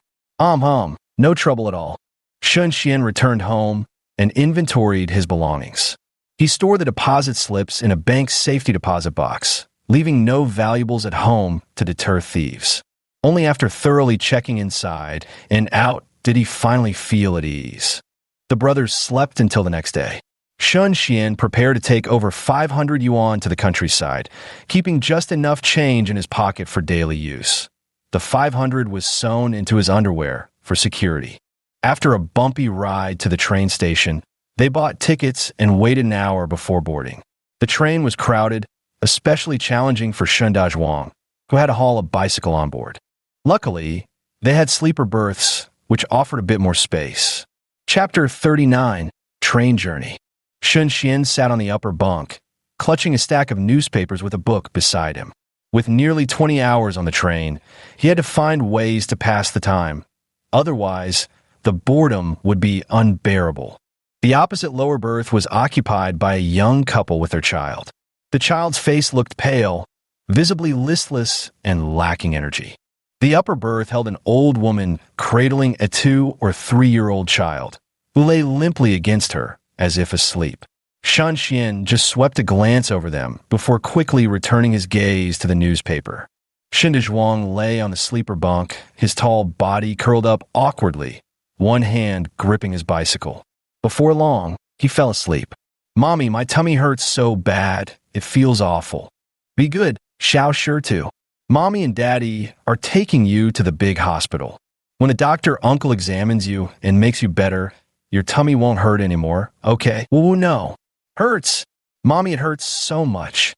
No trouble at all." Shun Xian returned home and inventoried his belongings. He stored the deposit slips in a bank safety deposit box, leaving no valuables at home to deter thieves. Only after thoroughly checking inside and out did he finally feel at ease. The brothers slept until the next day. Shun Xian prepared to take over 500 yuan to the countryside, keeping just enough change in his pocket for daily use. The 500 was sewn into his underwear for security. After a bumpy ride to the train station, they bought tickets and waited an hour before boarding. The train was crowded, especially challenging for Shun Dazhuang, who had to haul a bicycle on board. Luckily, they had sleeper berths, which offered a bit more space. Chapter 39, Train Journey. Shun Xian sat on the upper bunk, clutching a stack of newspapers with a book beside him. With nearly 20 hours on the train, he had to find ways to pass the time. Otherwise, the boredom would be unbearable. The opposite lower berth was occupied by a young couple with their child. The child's face looked pale, visibly listless and lacking energy. The upper berth held an old woman cradling a 2- or 3-year-old child, who lay limply against her, as if asleep. Shun Xian just swept a glance over them before quickly returning his gaze to the newspaper. Shen Dazhuang lay on the sleeper bunk, his tall body curled up awkwardly, one hand gripping his bicycle. Before long, he fell asleep. "Mommy, my tummy hurts so bad. It feels awful." "Be good, Xiao sure to. Mommy and Daddy are taking you to the big hospital. When a doctor uncle examines you and makes you better, your tummy won't hurt anymore, okay?" "Well, no. Hurts. Mommy, it hurts so much."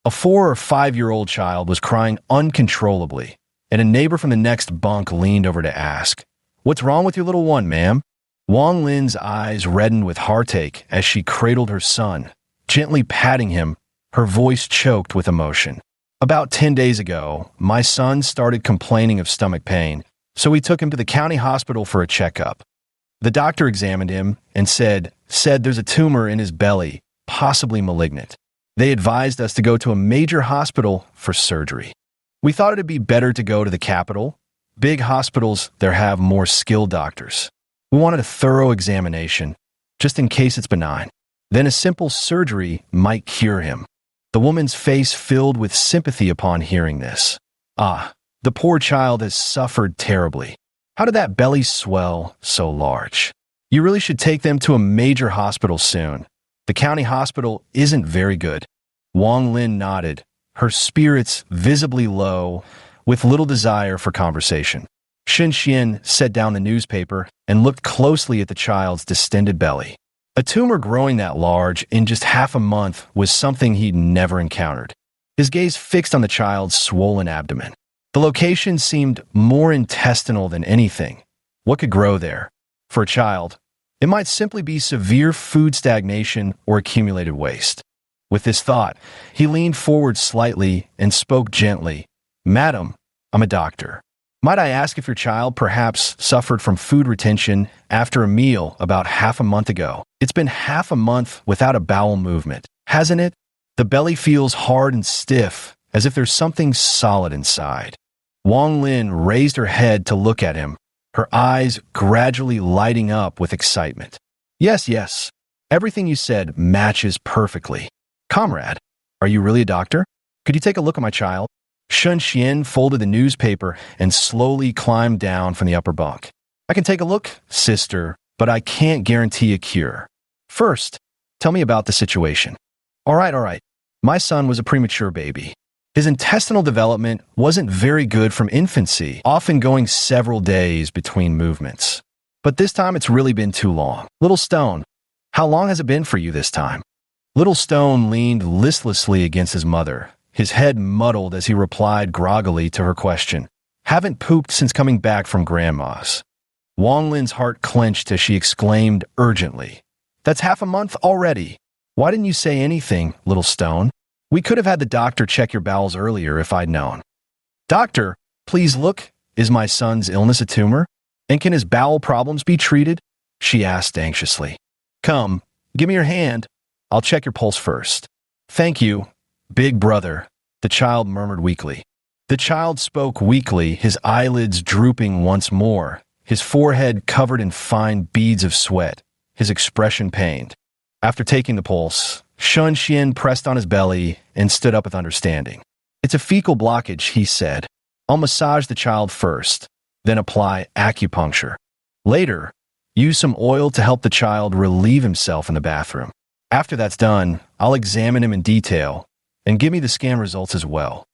A 4- or 5-year-old child was crying uncontrollably, and a neighbor from the next bunk leaned over to ask, "What's wrong with your little one, ma'am?" Wang Lin's eyes reddened with heartache as she cradled her son, gently patting him, her voice choked with emotion. "About 10 days ago, my son started complaining of stomach pain, so we took him to the county hospital for a checkup. The doctor examined him and said there's a tumor in his belly, possibly malignant. They advised us to go to a major hospital for surgery. We thought it'd be better to go to the capital. Big hospitals there have more skilled doctors. We wanted a thorough examination, just in case it's benign. Then a simple surgery might cure him." The woman's face filled with sympathy upon hearing this. The poor child has suffered terribly. How did that belly swell so large? You really should take them to a major hospital soon. The county hospital isn't very good. Wang Lin nodded, her spirits visibly low, with little desire for conversation. Shen Xian set down the newspaper and looked closely at the child's distended belly. A tumor growing that large in just half a month was something he'd never encountered. His gaze fixed on the child's swollen abdomen. The location seemed more intestinal than anything. What could grow there? For a child, it might simply be severe food stagnation or accumulated waste. With this thought, he leaned forward slightly and spoke gently. "Madam, I'm a doctor. Might I ask if your child perhaps suffered from food retention after a meal about half a month ago? It's been half a month without a bowel movement, hasn't it? The belly feels hard and stiff, as if there's something solid inside." Wang Lin raised her head to look at him, her eyes gradually lighting up with excitement. Yes. Everything you said matches perfectly. Comrade, are you really a doctor? Could you take a look at my child? Shen Xian folded the newspaper and slowly climbed down from the upper bunk. I can take a look, sister, but I can't guarantee a cure. First, tell me about the situation. All right. My son was a premature baby. His intestinal development wasn't very good from infancy, often going several days between movements. But this time it's really been too long. Little Stone, how long has it been for you this time? Little Stone leaned listlessly against his mother, his head muddled as he replied groggily to her question. Haven't pooped since coming back from Grandma's. Wang Lin's heart clenched as she exclaimed urgently. That's half a month already. Why didn't you say anything, Little Stone? We could have had the doctor check your bowels earlier if I'd known. Doctor, please look. Is my son's illness a tumor? And can his bowel problems be treated? She asked anxiously. Come, give me your hand. I'll check your pulse first. Thank you, big brother, the child murmured weakly. The child spoke weakly, his eyelids drooping once more, his forehead covered in fine beads of sweat, his expression pained. After taking the pulse, Shen Xian pressed on his belly and stood up with understanding. It's a fecal blockage, he said. I'll massage the child first, then apply acupuncture. Later, use some oil to help the child relieve himself in the bathroom. After that's done, I'll examine him in detail and give me the scan results as well.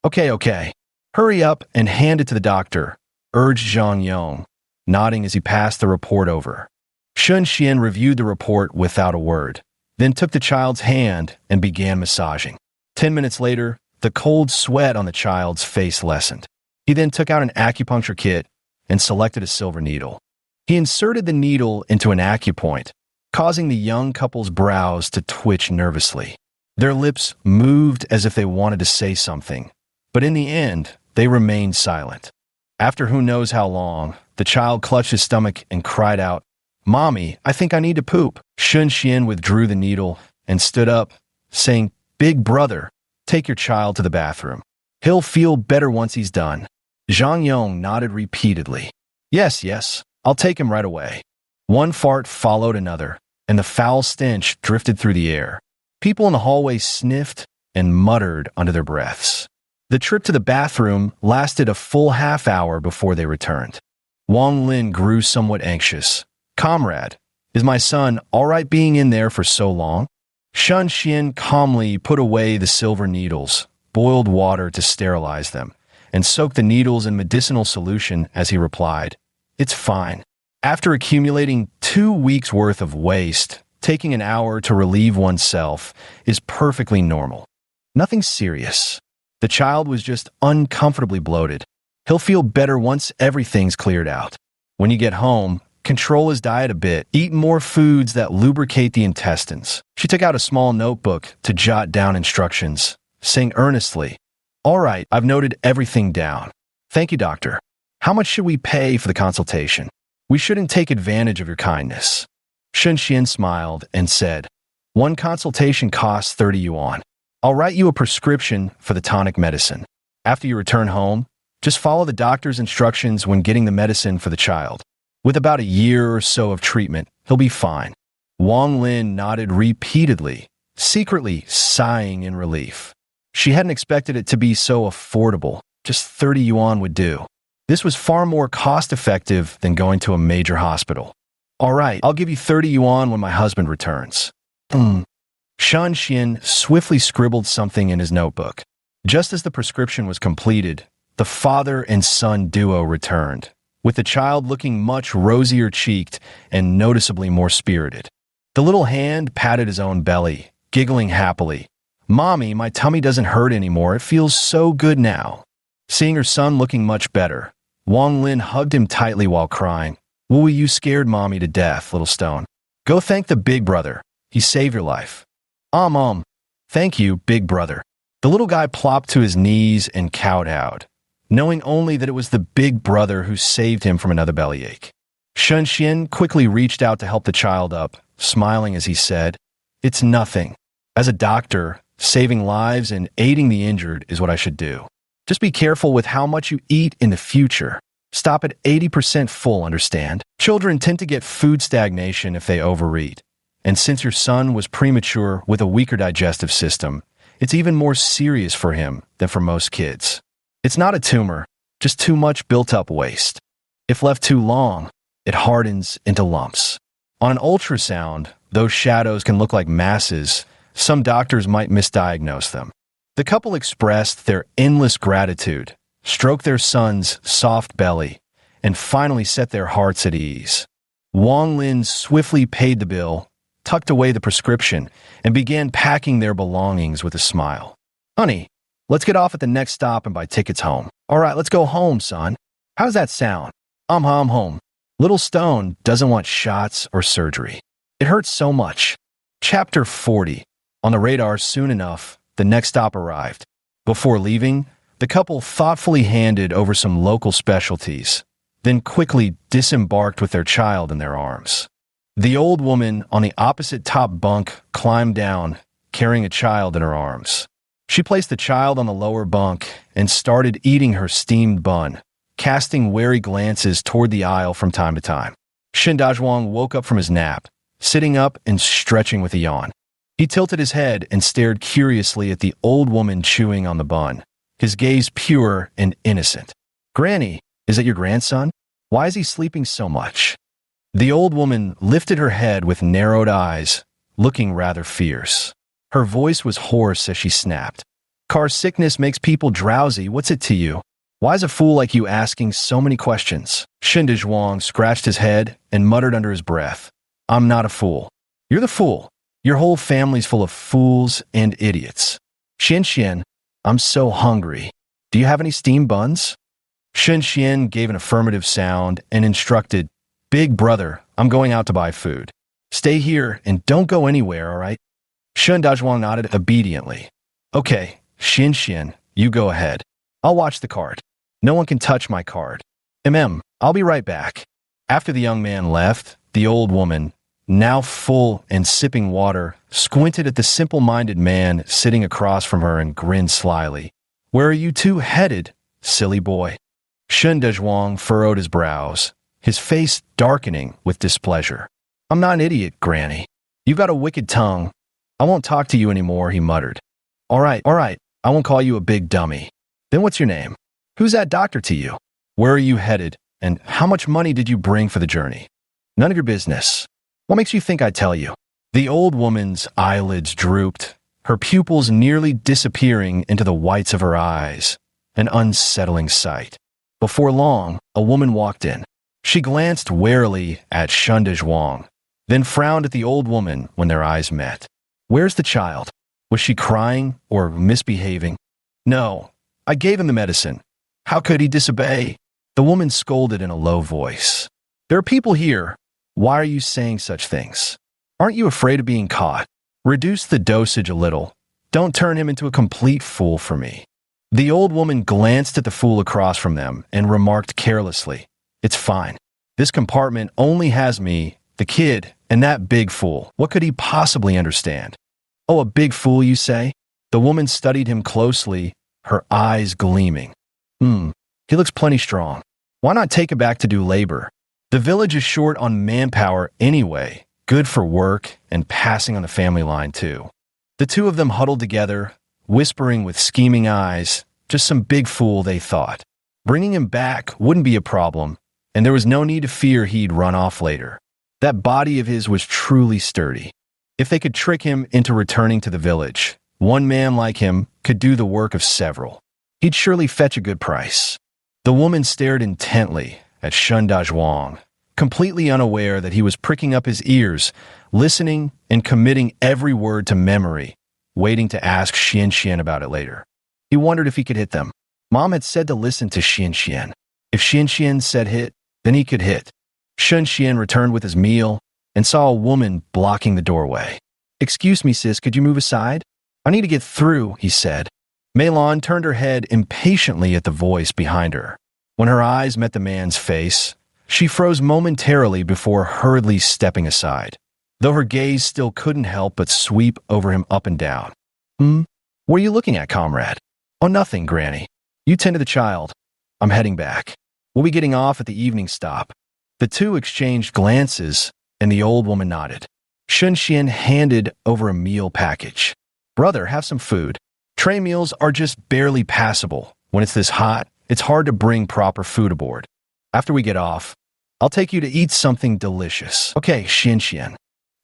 Okay. Hurry up and hand it to the doctor, urged Zhang Yong, nodding as he passed the report over. Shen Xian reviewed the report without a word, then took the child's hand and began massaging. 10 minutes later, the cold sweat on the child's face lessened. He then took out an acupuncture kit and selected a silver needle. He inserted the needle into an acupoint, causing the young couple's brows to twitch nervously. Their lips moved as if they wanted to say something, but in the end, they remained silent. After who knows how long, the child clutched his stomach and cried out, Mommy, I think I need to poop. Shen Xian withdrew the needle and stood up, saying, Big brother, take your child to the bathroom. He'll feel better once he's done. Zhang Yong nodded repeatedly. Yes, I'll take him right away. One fart followed another, and the foul stench drifted through the air. People in the hallway sniffed and muttered under their breaths. The trip to the bathroom lasted a full half hour before they returned. Wang Lin grew somewhat anxious. Comrade, is my son all right being in there for so long? Shen Xian calmly put away the silver needles, boiled water to sterilize them, and soaked the needles in medicinal solution as he replied, It's fine. After accumulating 2 weeks' worth of waste, taking an hour to relieve oneself is perfectly normal. Nothing serious. The child was just uncomfortably bloated. He'll feel better once everything's cleared out. When you get home, control his diet a bit. Eat more foods that lubricate the intestines. She took out a small notebook to jot down instructions, saying earnestly, All right, I've noted everything down. Thank you, doctor. How much should we pay for the consultation? We shouldn't take advantage of your kindness. Shen Xian smiled and said, One consultation costs 30 yuan. I'll write you a prescription for the tonic medicine. After you return home, just follow the doctor's instructions when getting the medicine for the child. With about a year or so of treatment, he'll be fine. Wang Lin nodded repeatedly, secretly sighing in relief. She hadn't expected it to be so affordable. Just 30 yuan would do. This was far more cost-effective than going to a major hospital. All right, I'll give you 30 yuan when my husband returns. Shan Xian swiftly scribbled something in his notebook. Just as the prescription was completed, the father and son duo returned, with the child looking much rosier-cheeked and noticeably more spirited. The little hand patted his own belly, giggling happily. "Mommy, my tummy doesn't hurt anymore. It feels so good now." Seeing her son looking much better, Wang Lin hugged him tightly while crying. "Well, you scared Mommy to death, little stone. Go thank the big brother. He saved your life." Thank you, big brother." The little guy plopped to his knees and kowtowed, knowing only that it was the big brother who saved him from another bellyache. Shan Xian quickly reached out to help the child up, smiling as he said, "It's nothing. As a doctor, saving lives and aiding the injured is what I should do. Just be careful with how much you eat in the future. Stop at 80% full, understand? Children tend to get food stagnation if they overeat. And since your son was premature with a weaker digestive system, it's even more serious for him than for most kids. It's not a tumor, just too much built-up waste. If left too long, it hardens into lumps. On an ultrasound, those shadows can look like masses. Some doctors might misdiagnose them." The couple expressed their endless gratitude, stroked their son's soft belly, and finally set their hearts at ease. Wang Lin swiftly paid the bill, tucked away the prescription, and began packing their belongings with a smile. "Honey, let's get off at the next stop and buy tickets home." "All right, let's go home, son. How does that sound?" I'm home. Little Stone doesn't want shots or surgery. It hurts so much." Chapter 40. On the radar soon enough, the next stop arrived. Before leaving, the couple thoughtfully handed over some local specialties, then quickly disembarked with their child in their arms. The old woman on the opposite top bunk climbed down, carrying a child in her arms. She placed the child on the lower bunk and started eating her steamed bun, casting wary glances toward the aisle from time to time. Shen Dazhuang woke up from his nap, sitting up and stretching with a yawn. He tilted his head and stared curiously at the old woman chewing on the bun, his gaze pure and innocent. "Granny, is that your grandson? Why is he sleeping so much?" The old woman lifted her head with narrowed eyes, looking rather fierce. Her voice was hoarse as she snapped. "Car sickness makes people drowsy. What's it to you? Why is a fool like you asking so many questions?" Shen Dazhuang scratched his head and muttered under his breath, "I'm not a fool. You're the fool. Your whole family's full of fools and idiots." "Xian Xian, I'm so hungry. Do you have any steamed buns?" Shen Xian gave an affirmative sound and instructed, "Big brother, I'm going out to buy food. Stay here and don't go anywhere, all right?" Shen Dazhuang nodded obediently. "Okay, Xian Xian, you go ahead. I'll watch the card. No one can touch my card. I'll be right back." After the young man left, the old woman, now full and sipping water, squinted at the simple-minded man sitting across from her and grinned slyly. "Where are you two headed, silly boy?" Shen Dazhuang furrowed his brows, his face darkening with displeasure. "I'm not an idiot, Granny. You've got a wicked tongue. I won't talk to you anymore," he muttered. All right, I won't call you a big dummy. Then what's your name? Who's that doctor to you? Where are you headed? And how much money did you bring for the journey? None of your business. What makes you think I'd tell you?" The old woman's eyelids drooped, her pupils nearly disappearing into the whites of her eyes, an unsettling sight. Before long, a woman walked in. She glanced warily at Shen Dazhuang, then frowned at the old woman when their eyes met. "Where's the child? Was she crying or misbehaving?" "No, I gave him the medicine. How could he disobey?" The woman scolded in a low voice. "There are people here. Why are you saying such things? Aren't you afraid of being caught? Reduce the dosage a little. Don't turn him into a complete fool for me." The old woman glanced at the fool across from them and remarked carelessly, "It's fine. This compartment only has me, the kid, and that big fool. What could he possibly understand?" "Oh, a big fool, you say?" The woman studied him closely, her eyes gleaming. He looks plenty strong. Why not take him back to do labor? The village is short on manpower anyway, good for work and passing on the family line too." The two of them huddled together, whispering with scheming eyes, just some big fool, they thought. Bringing him back wouldn't be a problem, and there was no need to fear he'd run off later. That body of his was truly sturdy. If they could trick him into returning to the village, one man like him could do the work of several. He'd surely fetch a good price. The woman stared intently at Shun Dazhuang, completely unaware that he was pricking up his ears, listening and committing every word to memory, waiting to ask Xian about it later. He wondered if he could hit them. Mom had said to listen to Xian. If Xian said hit, then he could hit. Xian returned with his meal and saw a woman blocking the doorway. "Excuse me, sis, could you move aside? I need to get through," he said. Meilon turned her head impatiently at the voice behind her. When her eyes met the man's face, she froze momentarily before hurriedly stepping aside, though her gaze still couldn't help but sweep over him up and down. What are you looking at, comrade?" "Oh, nothing, Granny. You tend to the child. I'm heading back. We'll be getting off at the evening stop." The two exchanged glances, and the old woman nodded. Xian handed over a meal package. "Brother, have some food. Tray meals are just barely passable. When it's this hot, it's hard to bring proper food aboard. After we get off, I'll take you to eat something delicious." "Okay, Xian."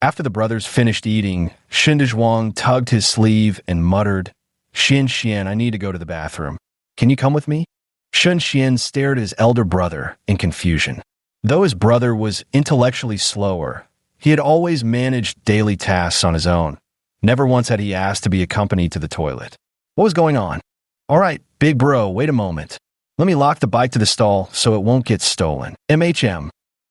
After the brothers finished eating, Shun Dazhuang tugged his sleeve and muttered, Xian, I need to go to the bathroom. Can you come with me?" Xian stared at his elder brother in confusion. Though his brother was intellectually slower, he had always managed daily tasks on his own. Never once had he asked to be accompanied to the toilet. What was going on? "All right, big bro, wait a moment. Let me lock the bike to the stall so it won't get stolen." MHM.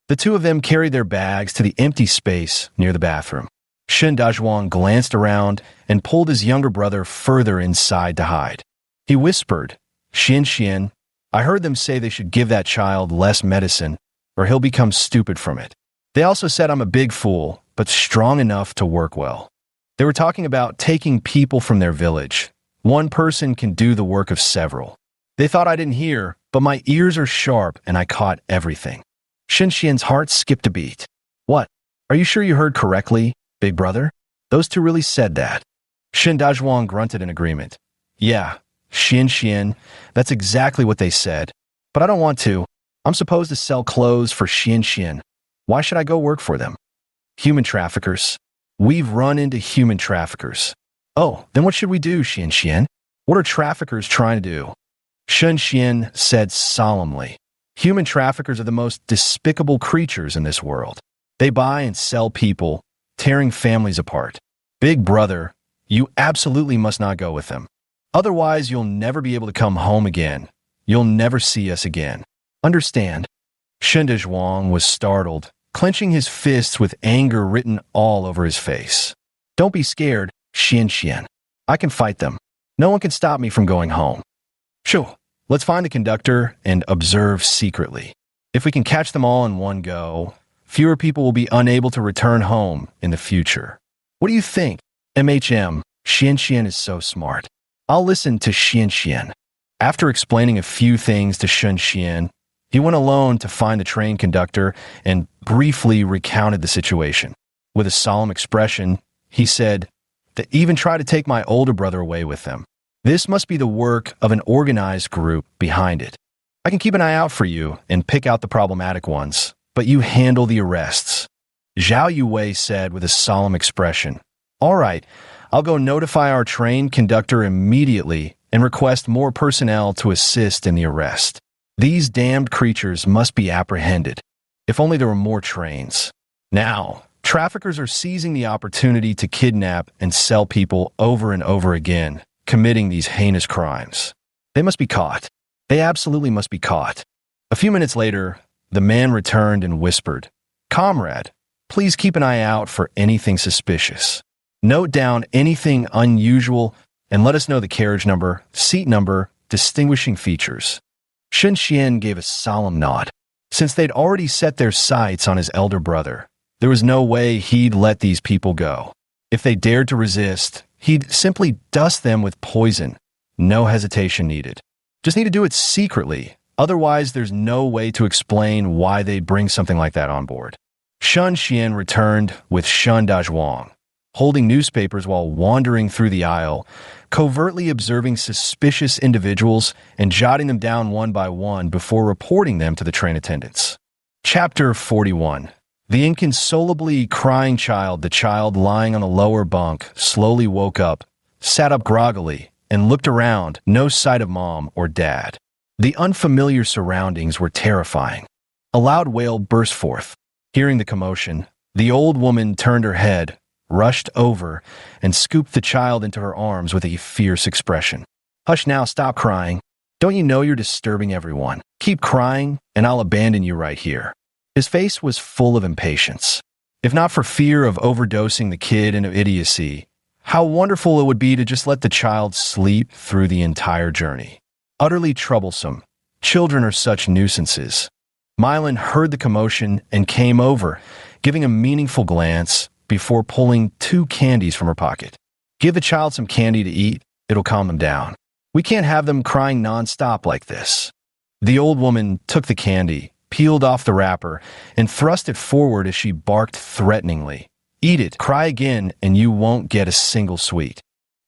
The two of them carried their bags to the empty space near the bathroom. Shun Dazhuang glanced around and pulled his younger brother further inside to hide. He whispered, Xian, I heard them say they should give that child less medicine or he'll become stupid from it. They also said I'm a big fool, but strong enough to work well. They were talking about taking people from their village. One person can do the work of several. They thought I didn't hear, but my ears are sharp and I caught everything. Xian's heart skipped a beat. "What? Are you sure you heard correctly, big brother? Those two really said that?" Shun Dazhuang grunted in agreement. "Yeah, Xian, that's exactly what they said. But I don't want to. I'm supposed to sell clothes for Xian. Why should I go work for them?" "Human traffickers. We've run into human traffickers." "Oh, then what should we do, Xian? What are traffickers trying to do?" Xian said solemnly, "Human traffickers are the most despicable creatures in this world. They buy and sell people, tearing families apart. Big brother, you absolutely must not go with them. Otherwise, you'll never be able to come home again. You'll never see us again. Understand?" Shun Dazhuang was startled, clenching his fists with anger written all over his face. "Don't be scared, Xian. I can fight them. No one can stop me from going home. Shoo, let's find the conductor and observe secretly. If we can catch them all in one go, fewer people will be unable to return home in the future. What do you think? MHM, Xian is so smart. I'll listen to Xian." After explaining a few things to Xian, he went alone to find the train conductor and briefly recounted the situation. With a solemn expression, he said, "They even try to take my older brother away with them. This must be the work of an organized group behind it. I can keep an eye out for you and pick out the problematic ones, but you handle the arrests." Zhao Yuwei said with a solemn expression, "All right, I'll go notify our train conductor immediately and request more personnel to assist in the arrest. These damned creatures must be apprehended. If only there were more trains. Now, traffickers are seizing the opportunity to kidnap and sell people over and over again, committing these heinous crimes. They must be caught. They absolutely must be caught." A few minutes later, the man returned and whispered, "Comrade, please keep an eye out for anything suspicious. Note down anything unusual and let us know the carriage number, seat number, distinguishing features." Xian gave a solemn nod. Since they'd already set their sights on his elder brother, there was no way he'd let these people go. If they dared to resist, he'd simply dust them with poison. No hesitation needed. Just need to do it secretly. Otherwise, there's no way to explain why they'd bring something like that on board. Xian returned with Shun Dazhuang, holding newspapers while wandering through the aisle, covertly observing suspicious individuals and jotting them down one by one before reporting them to the train attendants. Chapter 41. The inconsolably crying child, the child lying on the lower bunk, slowly woke up, sat up groggily, and looked around, no sight of mom or dad. The unfamiliar surroundings were terrifying. A loud wail burst forth. Hearing the commotion, the old woman turned her head, rushed over, and scooped the child into her arms with a fierce expression. "Hush now, stop crying. Don't you know you're disturbing everyone? Keep crying, and I'll abandon you right here." His face was full of impatience. If not for fear of overdosing the kid into idiocy, how wonderful it would be to just let the child sleep through the entire journey. Utterly troublesome. Children are such nuisances. Mylan heard the commotion and came over, giving a meaningful glance before pulling 2 candies from her pocket. "Give the child some candy to eat. It'll calm them down. We can't have them crying nonstop like this." The old woman took the candy, peeled off the wrapper, and thrust it forward as she barked threateningly. "Eat it, cry again, and you won't get a single sweet."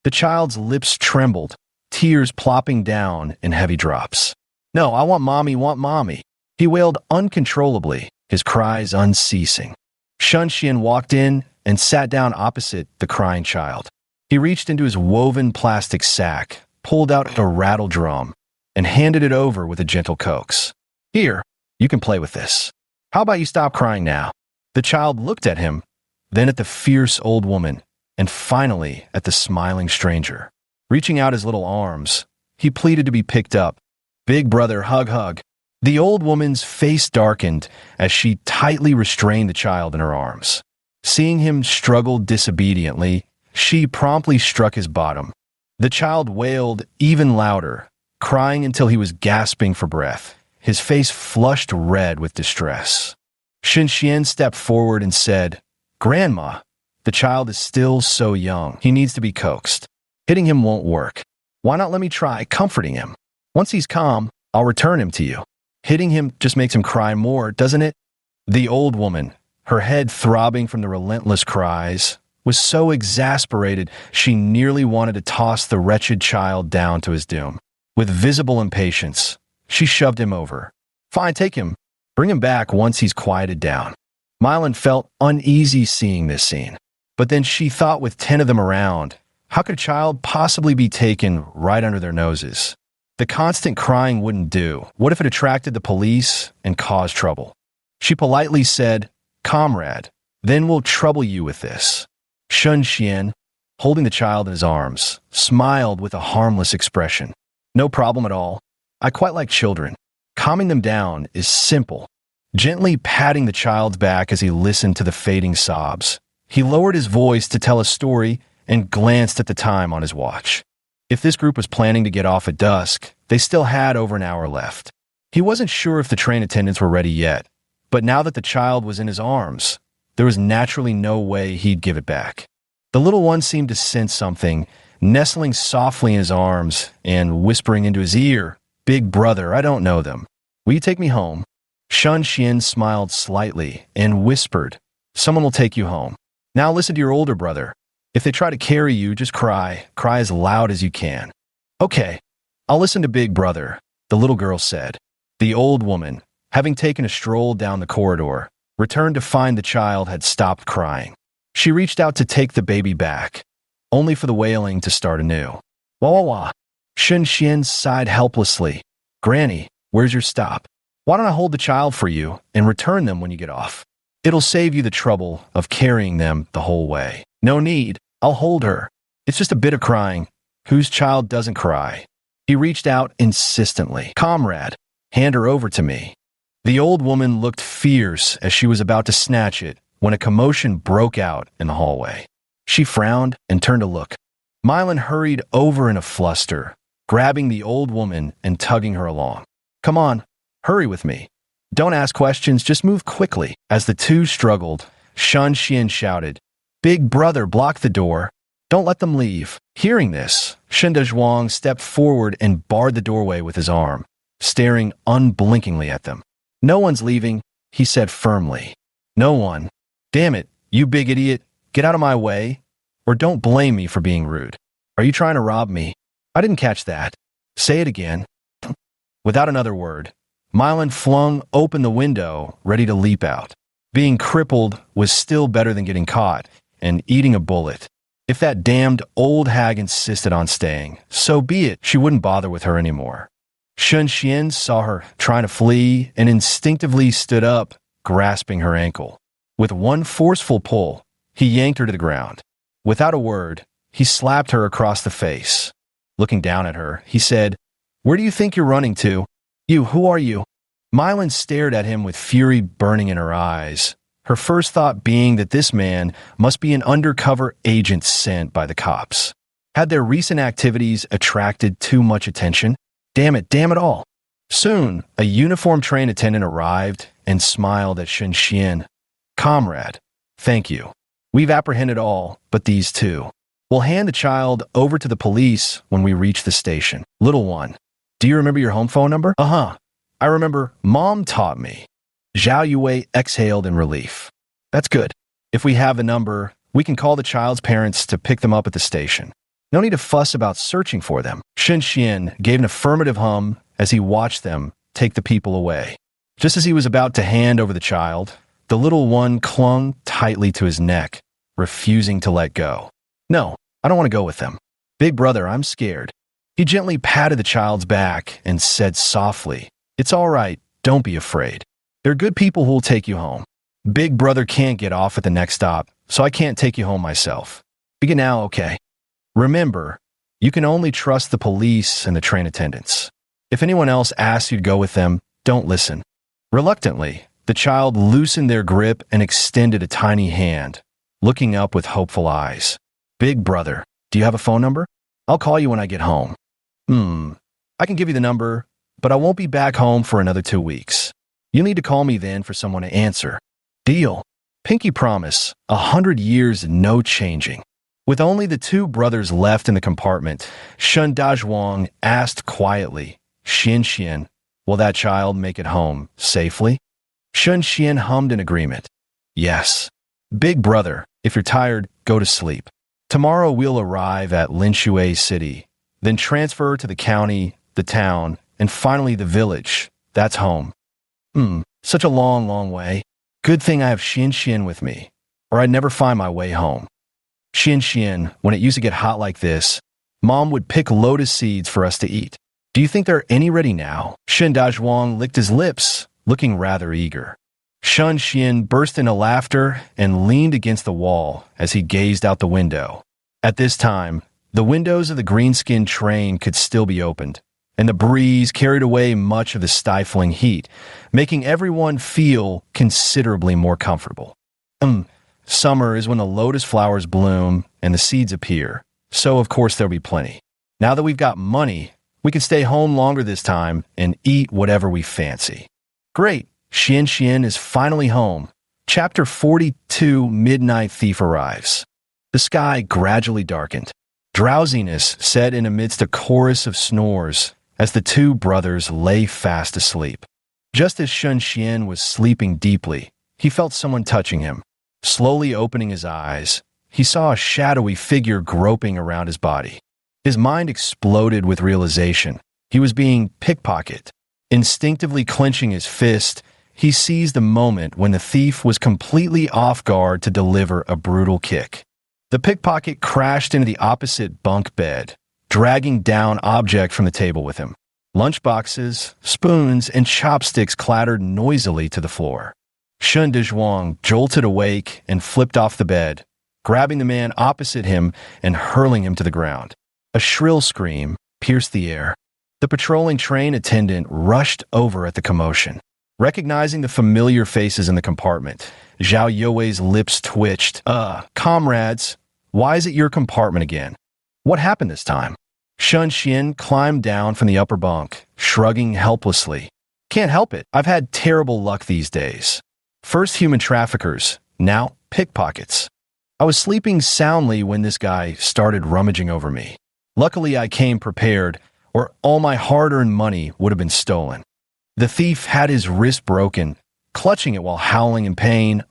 The child's lips trembled, tears plopping down in heavy drops. "No, I want mommy. He wailed uncontrollably, his cries unceasing. Shun Xian walked in and sat down opposite the crying child. He reached into his woven plastic sack, pulled out a rattle drum, and handed it over with a gentle coax. "Here, you can play with this. How about you stop crying now?" The child looked at him, then at the fierce old woman, and finally at the smiling stranger. Reaching out his little arms, he pleaded to be picked up. "Big brother, hug." The old woman's face darkened as she tightly restrained the child in her arms. Seeing him struggle disobediently, she promptly struck his bottom. The child wailed even louder, crying until he was gasping for breath, his face flushed red with distress. Shin Xian stepped forward and said, "Grandma, the child is still so young. He needs to be coaxed. Hitting him won't work. Why not let me try comforting him? Once he's calm, I'll return him to you. Hitting him just makes him cry more, doesn't it?" The old woman, her head throbbing from the relentless cries, was so exasperated she nearly wanted to toss the wretched child down to his doom. With visible impatience, she shoved him over. "Fine, take him. Bring him back once he's quieted down." Mylan felt uneasy seeing this scene, but then she thought with 10 of them around, how could a child possibly be taken right under their noses? The constant crying wouldn't do. What if it attracted the police and caused trouble? She politely said, "Comrade, then we'll trouble you with this." Shun Xian, holding the child in his arms, smiled with a harmless expression. "No problem at all. I quite like children. Calming them down is simple." Gently patting the child's back as he listened to the fading sobs, he lowered his voice to tell a story and glanced at the time on his watch. If this group was planning to get off at dusk, they still had over an hour left. He wasn't sure if the train attendants were ready yet, but now that the child was in his arms, there was naturally no way he'd give it back. The little one seemed to sense something, nestling softly in his arms and whispering into his ear, "Big brother, I don't know them. Will you take me home?" Shun Xian smiled slightly and whispered, "Someone will take you home. Now listen to your older brother. If they try to carry you, just cry. Cry as loud as you can." "Okay, I'll listen to Big Brother," the little girl said. The old woman, having taken a stroll down the corridor, returned to find the child had stopped crying. She reached out to take the baby back, only for the wailing to start anew. "Wah wah wah." Shun Xian sighed helplessly. "Granny, where's your stop? Why don't I hold the child for you and return them when you get off? It'll save you the trouble of carrying them the whole way." "No need. I'll hold her. It's just a bit of crying. Whose child doesn't cry?" He reached out insistently. "Comrade, hand her over to me." The old woman looked fierce as she was about to snatch it when a commotion broke out in the hallway. She frowned and turned to look. Mylan hurried over in a fluster, grabbing the old woman and tugging her along. "Come on, hurry with me. Don't ask questions, just move quickly." As the two struggled, Shun Xian shouted, "Big brother, block the door. Don't let them leave." Hearing this, Shen Dezhuang stepped forward and barred the doorway with his arm, staring unblinkingly at them. "No one's leaving," he said firmly. "No one. Damn it, you big idiot. Get out of my way, or don't blame me for being rude. Are you trying to rob me? I didn't catch that. Say it again." Without another word, Mylan flung open the window, ready to leap out. Being crippled was still better than getting caught and eating a bullet. If that damned old hag insisted on staying, so be it, she wouldn't bother with her anymore. Shun Xian saw her trying to flee and instinctively stood up, grasping her ankle. With one forceful pull, he yanked her to the ground. Without a word, he slapped her across the face. Looking down at her, he said, "Where do you think you're running to? You, who are you?" Mylan stared at him with fury burning in her eyes, her first thought being that this man must be an undercover agent sent by the cops. Had their recent activities attracted too much attention? Damn it all. Soon, a uniformed train attendant arrived and smiled at Shun Xian. "Comrade, thank you. We've apprehended all but these two. We'll hand the child over to the police when we reach the station. Little one, do you remember your home phone number?" "Uh-huh. I remember. Mom taught me." Zhao Yue exhaled in relief. "That's good. If we have the number, we can call the child's parents to pick them up at the station. No need to fuss about searching for them." Shun Xian gave an affirmative hum as he watched them take the people away. Just as he was about to hand over the child, the little one clung tightly to his neck, refusing to let go. "No, I don't want to go with them. Big brother, I'm scared." He gently patted the child's back and said softly, "It's all right, don't be afraid. They're good people who will take you home. Big brother can't get off at the next stop, so I can't take you home myself. Begin now, okay? Remember, you can only trust the police and the train attendants. If anyone else asks you to go with them, don't listen." Reluctantly, the child loosened their grip and extended a tiny hand, looking up with hopeful eyes. "Big brother, do you have a phone number? I'll call you when I get home." I can give you the number, but I won't be back home for another 2 weeks. You'll need to call me then for someone to answer." "Deal." Pinky promise, 100 years no changing. With only the two brothers left in the compartment, Shun Dazhuang asked quietly, "Xian Xian, will that child make it home safely?" Shun Xian hummed in agreement. "Yes." "Big brother, if you're tired, go to sleep. Tomorrow we'll arrive at Linshui City, then transfer to the county, the town, and finally the village. That's home." Such a long way. Good thing I have Xian Xian with me, or I'd never find my way home. Xian Xian, when it used to get hot like this, Mom would pick lotus seeds for us to eat. Do you think there are any ready now?" Shun Dazhuang licked his lips, looking rather eager. Shun Xian burst into laughter and leaned against the wall as he gazed out the window. At this time, the windows of the green-skinned train could still be opened, and the breeze carried away much of the stifling heat, making everyone feel considerably more comfortable. Summer is when the lotus flowers bloom and the seeds appear, so of course there'll be plenty. Now that we've got money, we can stay home longer this time and eat whatever we fancy. Great, Xian Xian is finally home. Chapter 42, Midnight Thief arrives. The sky gradually darkened. Drowsiness set in amidst a chorus of snores as the two brothers lay fast asleep. Just as Shun Xian was sleeping deeply, he felt someone touching him. Slowly opening his eyes, he saw a shadowy figure groping around his body. His mind exploded with realization. He was being pickpocketed. Instinctively clenching his fist, he seized the moment when the thief was completely off guard to deliver a brutal kick. The pickpocket crashed into the opposite bunk bed, dragging down objects from the table with him. Lunchboxes, spoons, and chopsticks clattered noisily to the floor. Shun Dazhuang jolted awake and flipped off the bed, grabbing the man opposite him and hurling him to the ground. A shrill scream pierced the air. The patrolling train attendant rushed over at the commotion. Recognizing the familiar faces in the compartment, Zhao You's lips twitched. Comrades, why is it your compartment again? What happened this time?" Shun Xian climbed down from the upper bunk, shrugging helplessly. "Can't help it. I've had terrible luck these days. First human traffickers, now pickpockets. I was sleeping soundly when this guy started rummaging over me. Luckily, I came prepared, or all my hard-earned money would have been stolen." The thief had his wrist broken, clutching it while howling in pain.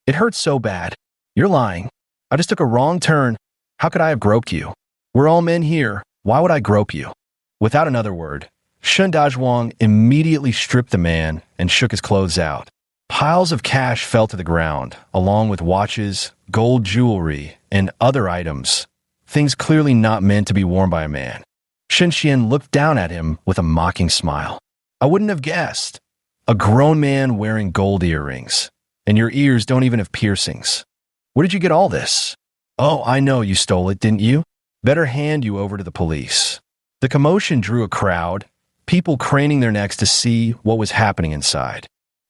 It hurt so bad." "You're lying. I just took a wrong turn. How could I have groped you? We're all men here. Why would I grope you?" Without another word, Shun Dazhuang immediately stripped the man and shook his clothes out. Piles of cash fell to the ground, along with watches, gold jewelry, and other items, things clearly not meant to be worn by a man. Shen Xian looked down at him with a mocking smile. I wouldn't have guessed. A grown man wearing gold earrings, and your ears don't even have piercings. Where did you get all this? Oh, I know you stole it, didn't you? Better hand you over to the police. The commotion drew a crowd, people craning their necks to see what was happening inside.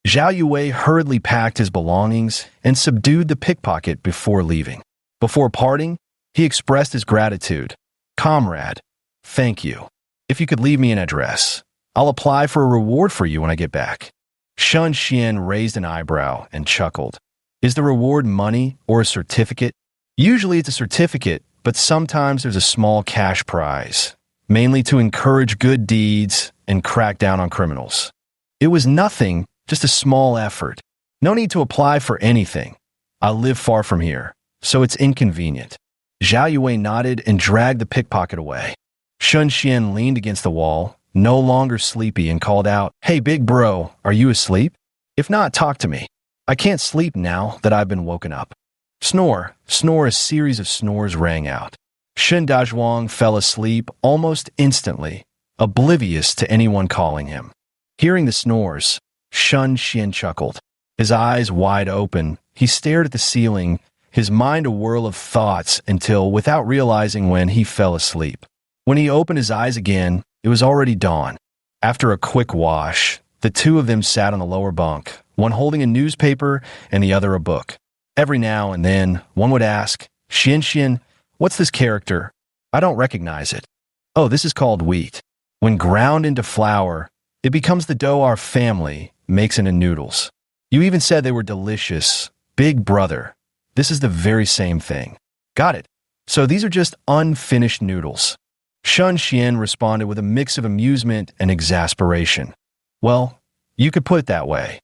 Zhao Yue hurriedly packed his belongings and subdued the pickpocket before leaving. Before parting, he expressed his gratitude. Comrade, thank you. If you could leave me an address, I'll apply for a reward for you when I get back. Shen Xian raised an eyebrow and chuckled. Is the reward money or a certificate? Usually it's a certificate, but sometimes there's a small cash prize, mainly to encourage good deeds and crack down on criminals. It was nothing, just a small effort. No need to apply for anything. I live far from here, so it's inconvenient. Zhao Yue nodded and dragged the pickpocket away. Shen Xian leaned against the wall, no longer sleepy, and called out, Hey, big bro, are you asleep? If not, talk to me. I can't sleep now that I've been woken up. Snore, snore, a series of snores rang out. Shen Dazhuang fell asleep almost instantly, oblivious to anyone calling him. Hearing the snores, Shen Xian chuckled. His eyes wide open, he stared at the ceiling, his mind a whirl of thoughts until, without realizing when, he fell asleep. When he opened his eyes again, it was already dawn. After a quick wash, the two of them sat on the lower bunk, one holding a newspaper and the other a book. Every now and then, one would ask, Xian, what's this character? I don't recognize it. Oh, this is called wheat. When ground into flour, it becomes the dough our family makes into noodles. You even said they were delicious. Big brother. This is the very same thing. Got it. So these are just unfinished noodles. Shen Xian responded with a mix of amusement and exasperation. Well, you could put it that way.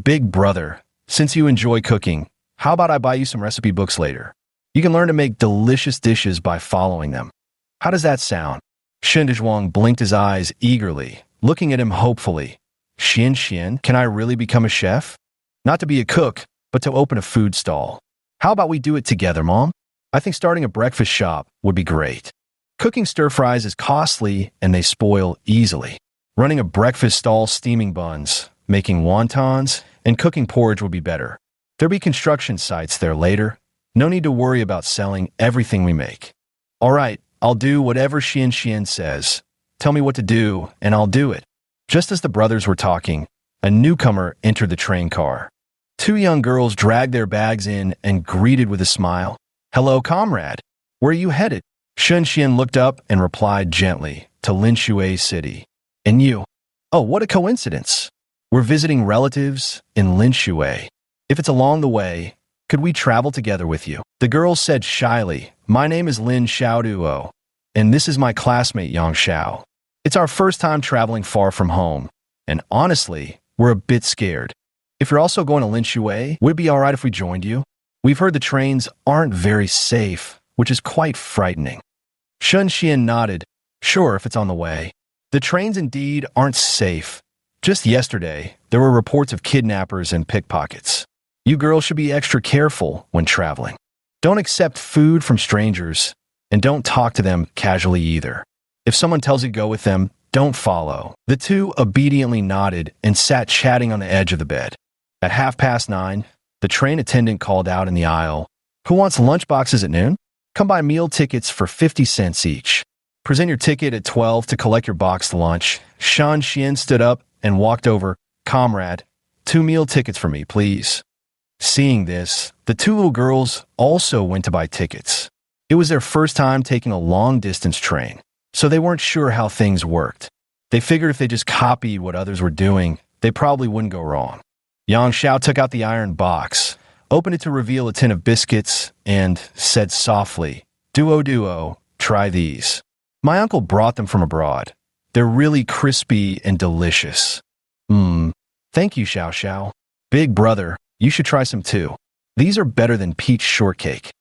Big brother, since you enjoy cooking, how about I buy you some recipe books later? You can learn to make delicious dishes by following them. How does that sound? Shen Dazhuang blinked his eyes eagerly, looking at him hopefully. Xian, can I really become a chef? Not to be a cook, but to open a food stall. How about we do it together, Mom? I think starting a breakfast shop would be great. Cooking stir-fries is costly and they spoil easily. Running a breakfast stall steaming buns, making wontons, and cooking porridge would be better. There'll be construction sites there later. No need to worry about selling everything we make. All right, I'll do whatever Xian says. Tell me what to do, and I'll do it. Just as the brothers were talking, a newcomer entered the train car. Two young girls dragged their bags in and greeted with a smile. Hello, comrade. Where are you headed? Shen Xian looked up and replied gently, to Linshui City. And you? Oh, what a coincidence. We're visiting relatives in Linshui. If it's along the way, could we travel together with you? The girl said shyly, My name is Lin Xiaoduo, and this is my classmate Yang Xiao. It's our first time traveling far from home, and honestly, we're a bit scared. If you're also going to Linshui, would it be all right if we joined you? We've heard the trains aren't very safe, which is quite frightening. Shen Xian nodded. Sure, if it's on the way. The trains indeed aren't safe. Just yesterday, there were reports of kidnappers and pickpockets. You girls should be extra careful when traveling. Don't accept food from strangers, and don't talk to them casually either. If someone tells you to go with them, don't follow. The two obediently nodded and sat chatting on the edge of the bed. At 9:30, the train attendant called out in the aisle, Who wants lunchboxes at noon? Come buy meal tickets for 50 cents each. Present your ticket at 12 to collect your boxed lunch. Shen Xian stood up and walked over. Comrade, 2 meal tickets for me, please. Seeing this, the two little girls also went to buy tickets. It was their first time taking a long-distance train, so they weren't sure how things worked. They figured if they just copied what others were doing, they probably wouldn't go wrong. Yang Xiao took out the iron box, opened it to reveal a tin of biscuits, and said softly, Duo, try these. My uncle brought them from abroad. They're really crispy and delicious. Thank you, Xiao. Big brother, you should try some too. These are better than peach shortcake.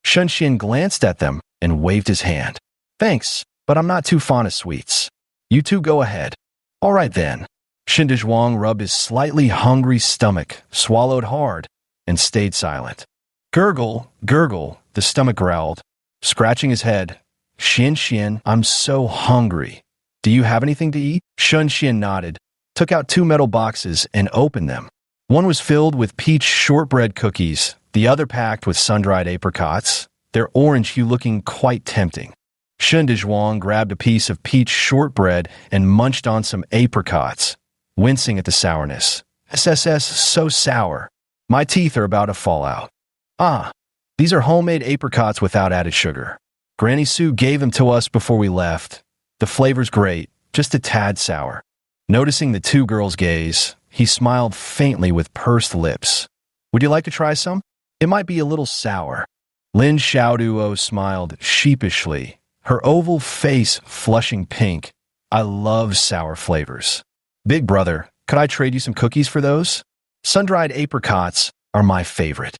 Shen Xian glanced at them and waved his hand. Thanks, but I'm not too fond of sweets. You two go ahead. All right then. Shin Dezhuang rubbed his slightly hungry stomach, swallowed hard, and stayed silent. Gurgle, gurgle, the stomach growled, scratching his head. Xian, I'm so hungry. Do you have anything to eat? Xian nodded, took out 2 metal boxes, and opened them. One was filled with peach shortbread cookies, the other packed with sun-dried apricots, their orange hue looking quite tempting. Shin Dezhuang grabbed a piece of peach shortbread and munched on some apricots, wincing at the sourness. SSS, so sour. My teeth are about to fall out. Ah, these are homemade apricots without added sugar. Granny Sue gave them to us before we left. The flavor's great, just a tad sour. Noticing the 2 girls' gaze, he smiled faintly with pursed lips. Would you like to try some? It might be a little sour. Lin Xiaoduo smiled sheepishly, her oval face flushing pink. I love sour flavors. Big brother, could I trade you some cookies for those? Sun-dried apricots are my favorite.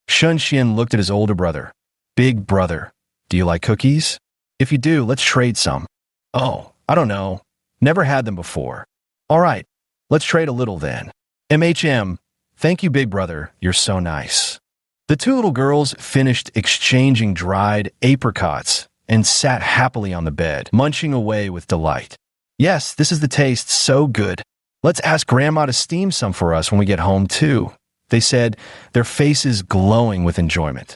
Xian looked at his older brother. Big brother, do you like cookies? If you do, let's trade some. Oh, I don't know. Never had them before. All right, let's trade a little then. Thank you, big brother. You're so nice. The 2 little girls finished exchanging dried apricots and sat happily on the bed, munching away with delight. Yes, this is the taste, so good. Let's ask Grandma to steam some for us when we get home, too, they said, their faces glowing with enjoyment.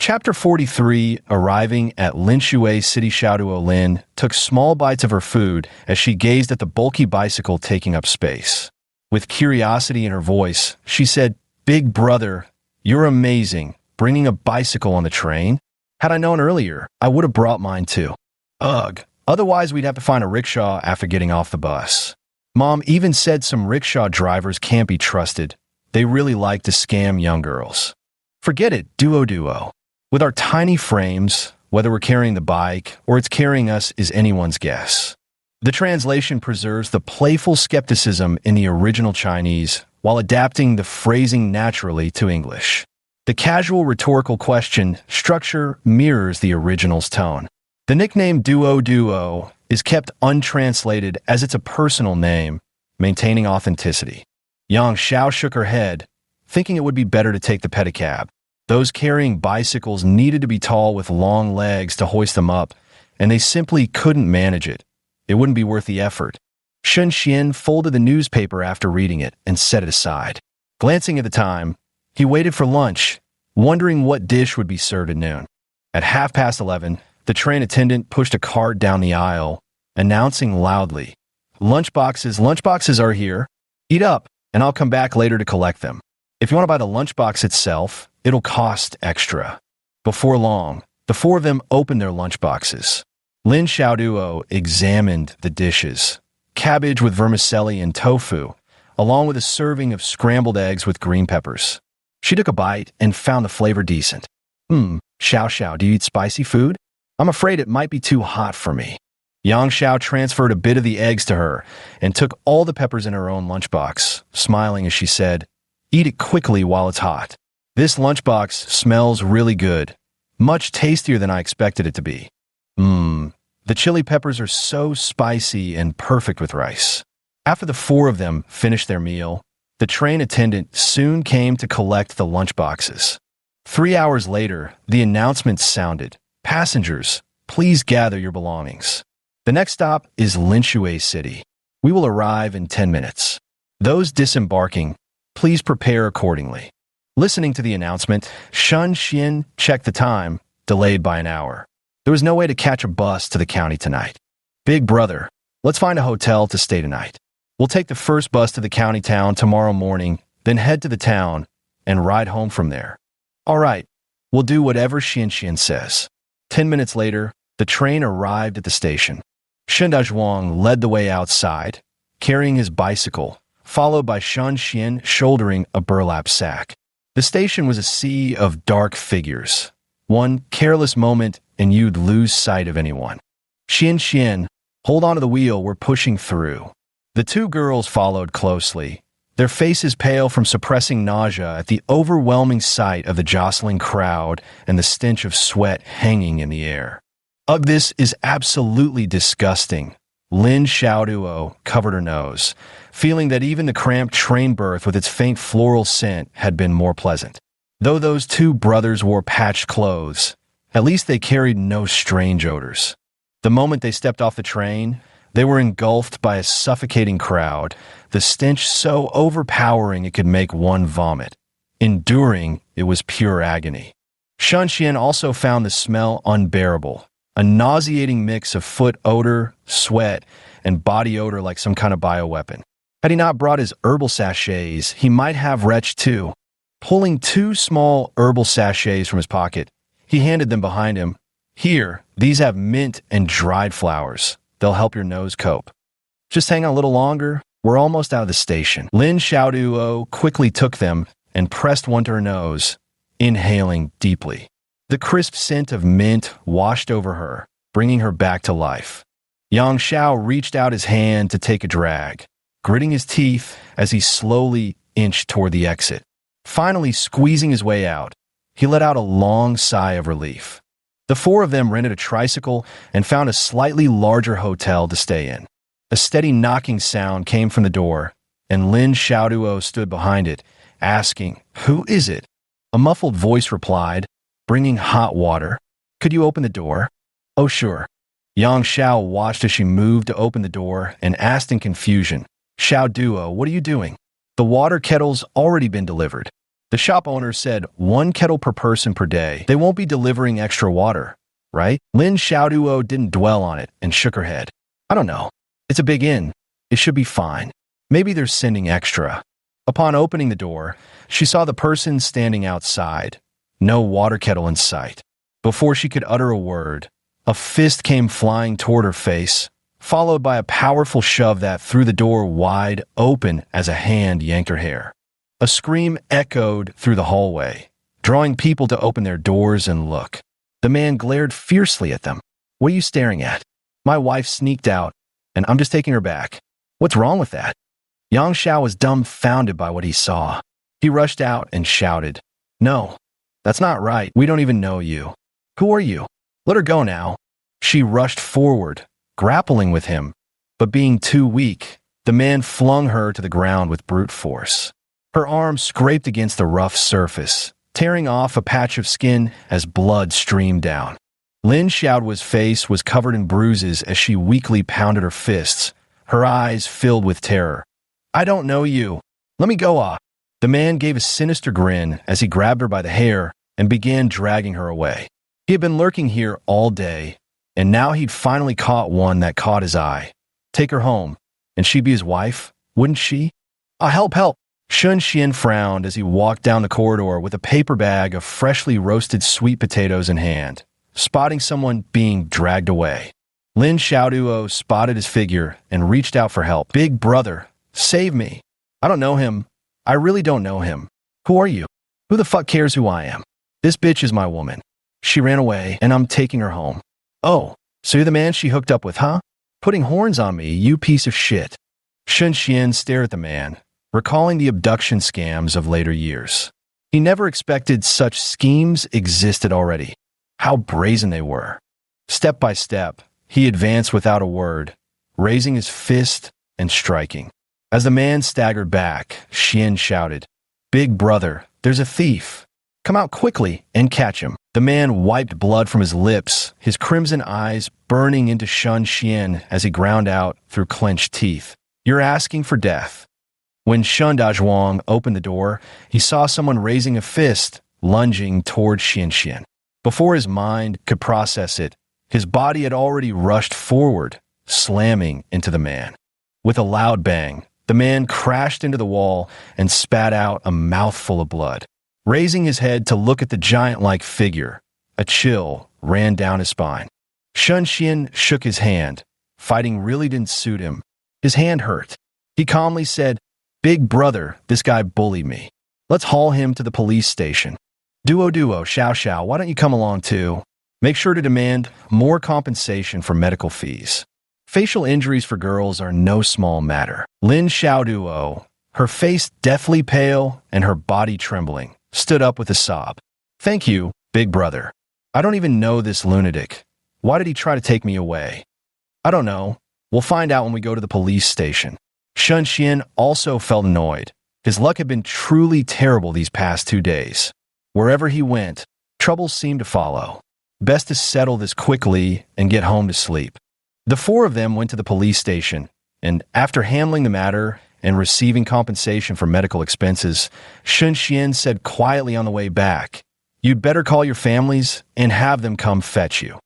Chapter 43, arriving at Linshui City, Xiaoduo Lin took small bites of her food as she gazed at the bulky bicycle taking up space. With curiosity in her voice, she said, Big brother, you're amazing, bringing a bicycle on the train. Had I known earlier, I would have brought mine too. Ugh, otherwise we'd have to find a rickshaw after getting off the bus. Mom even said some rickshaw drivers can't be trusted. They really like to scam young girls. Forget it, duo. With our tiny frames, whether we're carrying the bike or it's carrying us is anyone's guess. The translation preserves the playful skepticism in the original Chinese while adapting the phrasing naturally to English. The casual rhetorical question structure mirrors the original's tone. The nickname duo is kept untranslated as it's a personal name, maintaining authenticity. Yang Xiao shook her head, thinking it would be better to take the pedicab. Those carrying bicycles needed to be tall with long legs to hoist them up, and they simply couldn't manage it. It wouldn't be worth the effort. Xian folded the newspaper after reading it and set it aside. Glancing at the time, he waited for lunch, wondering what dish would be served at noon. At 11:30, the train attendant pushed a cart down the aisle, announcing loudly, Lunchboxes are here. Eat up, and I'll come back later to collect them. If you want to buy the lunchbox itself, it'll cost extra. Before long, the 4 of them opened their lunchboxes. Lin Xiaoduo examined the dishes. Cabbage with vermicelli and tofu, along with a serving of scrambled eggs with green peppers. She took a bite and found the flavor decent. Xiao, do you eat spicy food? I'm afraid it might be too hot for me. Yang Xiao transferred a bit of the eggs to her and took all the peppers in her own lunchbox, smiling as she said, Eat it quickly while it's hot. This lunchbox smells really good, much tastier than I expected it to be. The chili peppers are so spicy and perfect with rice. After the 4 of them finished their meal, the train attendant soon came to collect the lunchboxes. 3 hours later, the announcement sounded, Passengers, please gather your belongings. The next stop is Linshui City. We will arrive in 10 minutes. Those disembarking, please prepare accordingly. Listening to the announcement, Xian checked the time, delayed by an hour. There was no way to catch a bus to the county tonight. Big brother, let's find a hotel to stay tonight. We'll take the first bus to the county town tomorrow morning, then head to the town and ride home from there. All right, we'll do whatever Xian says. 10 minutes later, the train arrived at the station. Shin Dezhuang led the way outside, carrying his bicycle, followed by Xian shouldering a burlap sack. The station was a sea of dark figures. One careless moment and you'd lose sight of anyone. Xian, hold on to the wheel, we're pushing through. The 2 girls followed closely, their faces pale from suppressing nausea at the overwhelming sight of the jostling crowd and the stench of sweat hanging in the air. Ugh, this is absolutely disgusting, Lin Xiaoduo covered her nose, feeling that even the cramped train berth with its faint floral scent had been more pleasant. Though those two brothers wore patched clothes, at least they carried no strange odors. The moment they stepped off the train, they were engulfed by a suffocating crowd, the stench so overpowering it could make one vomit. Enduring, it was pure agony. Shunxian also found the smell unbearable, a nauseating mix of foot odor, sweat, and body odor like some kind of bioweapon. Had he not brought his herbal sachets, he might have retched too. Pulling two small herbal sachets from his pocket, he handed them behind him. Here, these have mint and dried flowers. They'll help your nose cope. Just hang on a little longer. We're almost out of the station. Lin Xiaoduo quickly took them and pressed one to her nose, inhaling deeply. The crisp scent of mint washed over her, bringing her back to life. Yang Xiao reached out his hand to take a drag, gritting his teeth as he slowly inched toward the exit. Finally squeezing his way out, he let out a long sigh of relief. The four of them rented a tricycle and found a slightly larger hotel to stay in. A steady knocking sound came from the door, and Lin Xiaoduo stood behind it, asking, "Who is it?" A muffled voice replied, bringing hot water. "Could you open the door?" "Oh, sure." Yang Xiao watched as she moved to open the door and asked in confusion, "Xiaoduo, what are you doing?" "The water kettle's already been delivered." The shop owner said 1 kettle per person per day. They won't be delivering extra water, right? Lin Xiaoduo didn't dwell on it and shook her head. "I don't know. It's a big inn. It should be fine. Maybe they're sending extra." Upon opening the door, she saw the person standing outside. No water kettle in sight. Before she could utter a word, a fist came flying toward her face, followed by a powerful shove that threw the door wide open as a hand yanked her hair. A scream echoed through the hallway, drawing people to open their doors and look. The man glared fiercely at them. "What are you staring at?" "My wife sneaked out, and I'm just taking her back." "What's wrong with that?" Yang Xiao was dumbfounded by what he saw. He rushed out and shouted, "No, that's not right. We don't even know you. Who are you? Let her go now." She rushed forward, grappling with him, but being too weak, the man flung her to the ground with brute force. Her arm scraped against the rough surface, tearing off a patch of skin as blood streamed down. Lin Xiaoduo's face was covered in bruises as she weakly pounded her fists, her eyes filled with terror. "I don't know you. Let me go off." The man gave a sinister grin as he grabbed her by the hair and began dragging her away. He had been lurking here all day, and now he'd finally caught one that caught his eye. Take her home, and she'd be his wife, wouldn't she? Help, help!" Shun Xian frowned as he walked down the corridor with a paper bag of freshly roasted sweet potatoes in hand, spotting someone being dragged away. Lin Xiaoduo spotted his figure and reached out for help. "Big brother, save me. I don't know him. I really don't know him. Who are you? Who the fuck cares who I am? This bitch is my woman. She ran away, and I'm taking her home." "Oh, so you're the man she hooked up with, huh? Putting horns on me, you piece of shit." Shun Xian stared at the man, recalling the abduction scams of later years. He never expected such schemes existed already. How brazen they were. Step by step, he advanced without a word, raising his fist and striking. As the man staggered back, Xian shouted, "Big brother, there's a thief. Come out quickly and catch him." The man wiped blood from his lips, his crimson eyes burning into Shun Xian as he ground out through clenched teeth. "You're asking for death." When Shun Dazhuang opened the door, he saw someone raising a fist, lunging toward Xian. Before his mind could process it, his body had already rushed forward, slamming into the man. With a loud bang, the man crashed into the wall and spat out a mouthful of blood. Raising his head to look at the giant-like figure, a chill ran down his spine. Shun Xian shook his hand. Fighting really didn't suit him. His hand hurt. He calmly said, "Big brother, this guy bullied me. Let's haul him to the police station." Duo, Xiao, why don't you come along too? Make sure to demand more compensation for medical fees. Facial injuries for girls are no small matter. Lin Xiaoduo, her face deathly pale and her body trembling, stood up with a sob. "Thank you, big brother. I don't even know this lunatic. Why did he try to take me away?" "I don't know. We'll find out when we go to the police station. Shun Xian also felt annoyed. His luck had been truly terrible these past 2 days. Wherever he went, troubles seemed to follow. Best to settle this quickly and get home to sleep. The four of them went to the police station, and after handling the matter and receiving compensation for medical expenses, Shun Xian said quietly on the way back, "You'd better call your families and have them come fetch you.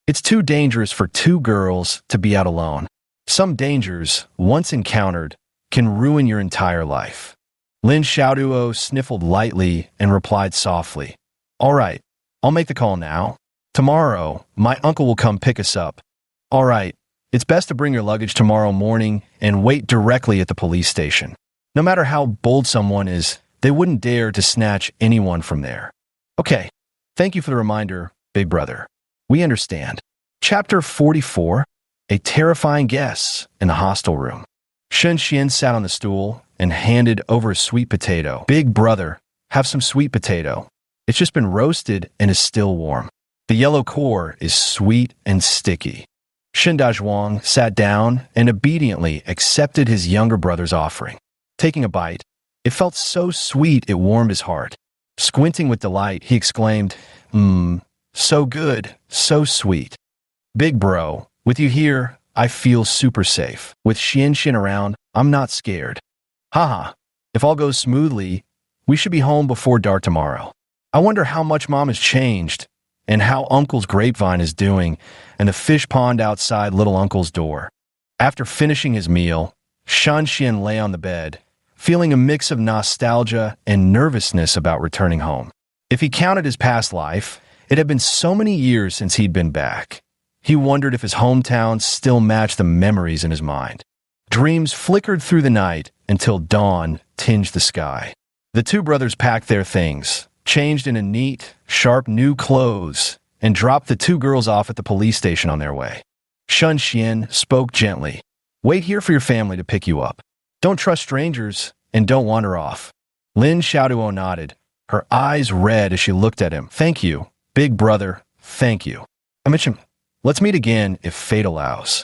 It's too dangerous for 2 girls to be out alone. Some dangers, once encountered, can ruin your entire life." Lin Xiaoduo sniffled lightly and replied softly, "All right, I'll make the call now. Tomorrow, my uncle will come pick us up. All right, it's best to bring your luggage tomorrow morning and wait directly at the police station. No matter how bold someone is, they wouldn't dare to snatch anyone from there." "Okay, thank you for the reminder, big brother. We understand." Chapter 44, A Terrifying Guess in the Hostel Room. Shun Xian sat on the stool and handed over a sweet potato. "Big brother, have some sweet potato. It's just been roasted and is still warm. The yellow core is sweet and sticky." Shen Dazhuang sat down and obediently accepted his younger brother's offering. Taking a bite, it felt so sweet it warmed his heart. Squinting with delight, he exclaimed, so good, so sweet. "Big bro, with you here, I feel super safe. With Xian around, I'm not scared. Haha, if all goes smoothly, we should be home before dark tomorrow. I wonder how much Mom has changed, and how Uncle's grapevine is doing, and the fish pond outside little Uncle's door." After finishing his meal, Shan Xian lay on the bed, feeling a mix of nostalgia and nervousness about returning home. If he counted his past life, it had been so many years since he'd been back. He wondered if his hometown still matched the memories in his mind. Dreams flickered through the night until dawn tinged the sky. The 2 brothers packed their things, changed into neat, sharp new clothes, and dropped the 2 girls off at the police station on their way. Shun Xian spoke gently. "Wait here for your family to pick you up. Don't trust strangers, and don't wander off." Lin Xiaoduo nodded, her eyes red as she looked at him. "Thank you, big brother, thank you. Let's meet again if fate allows."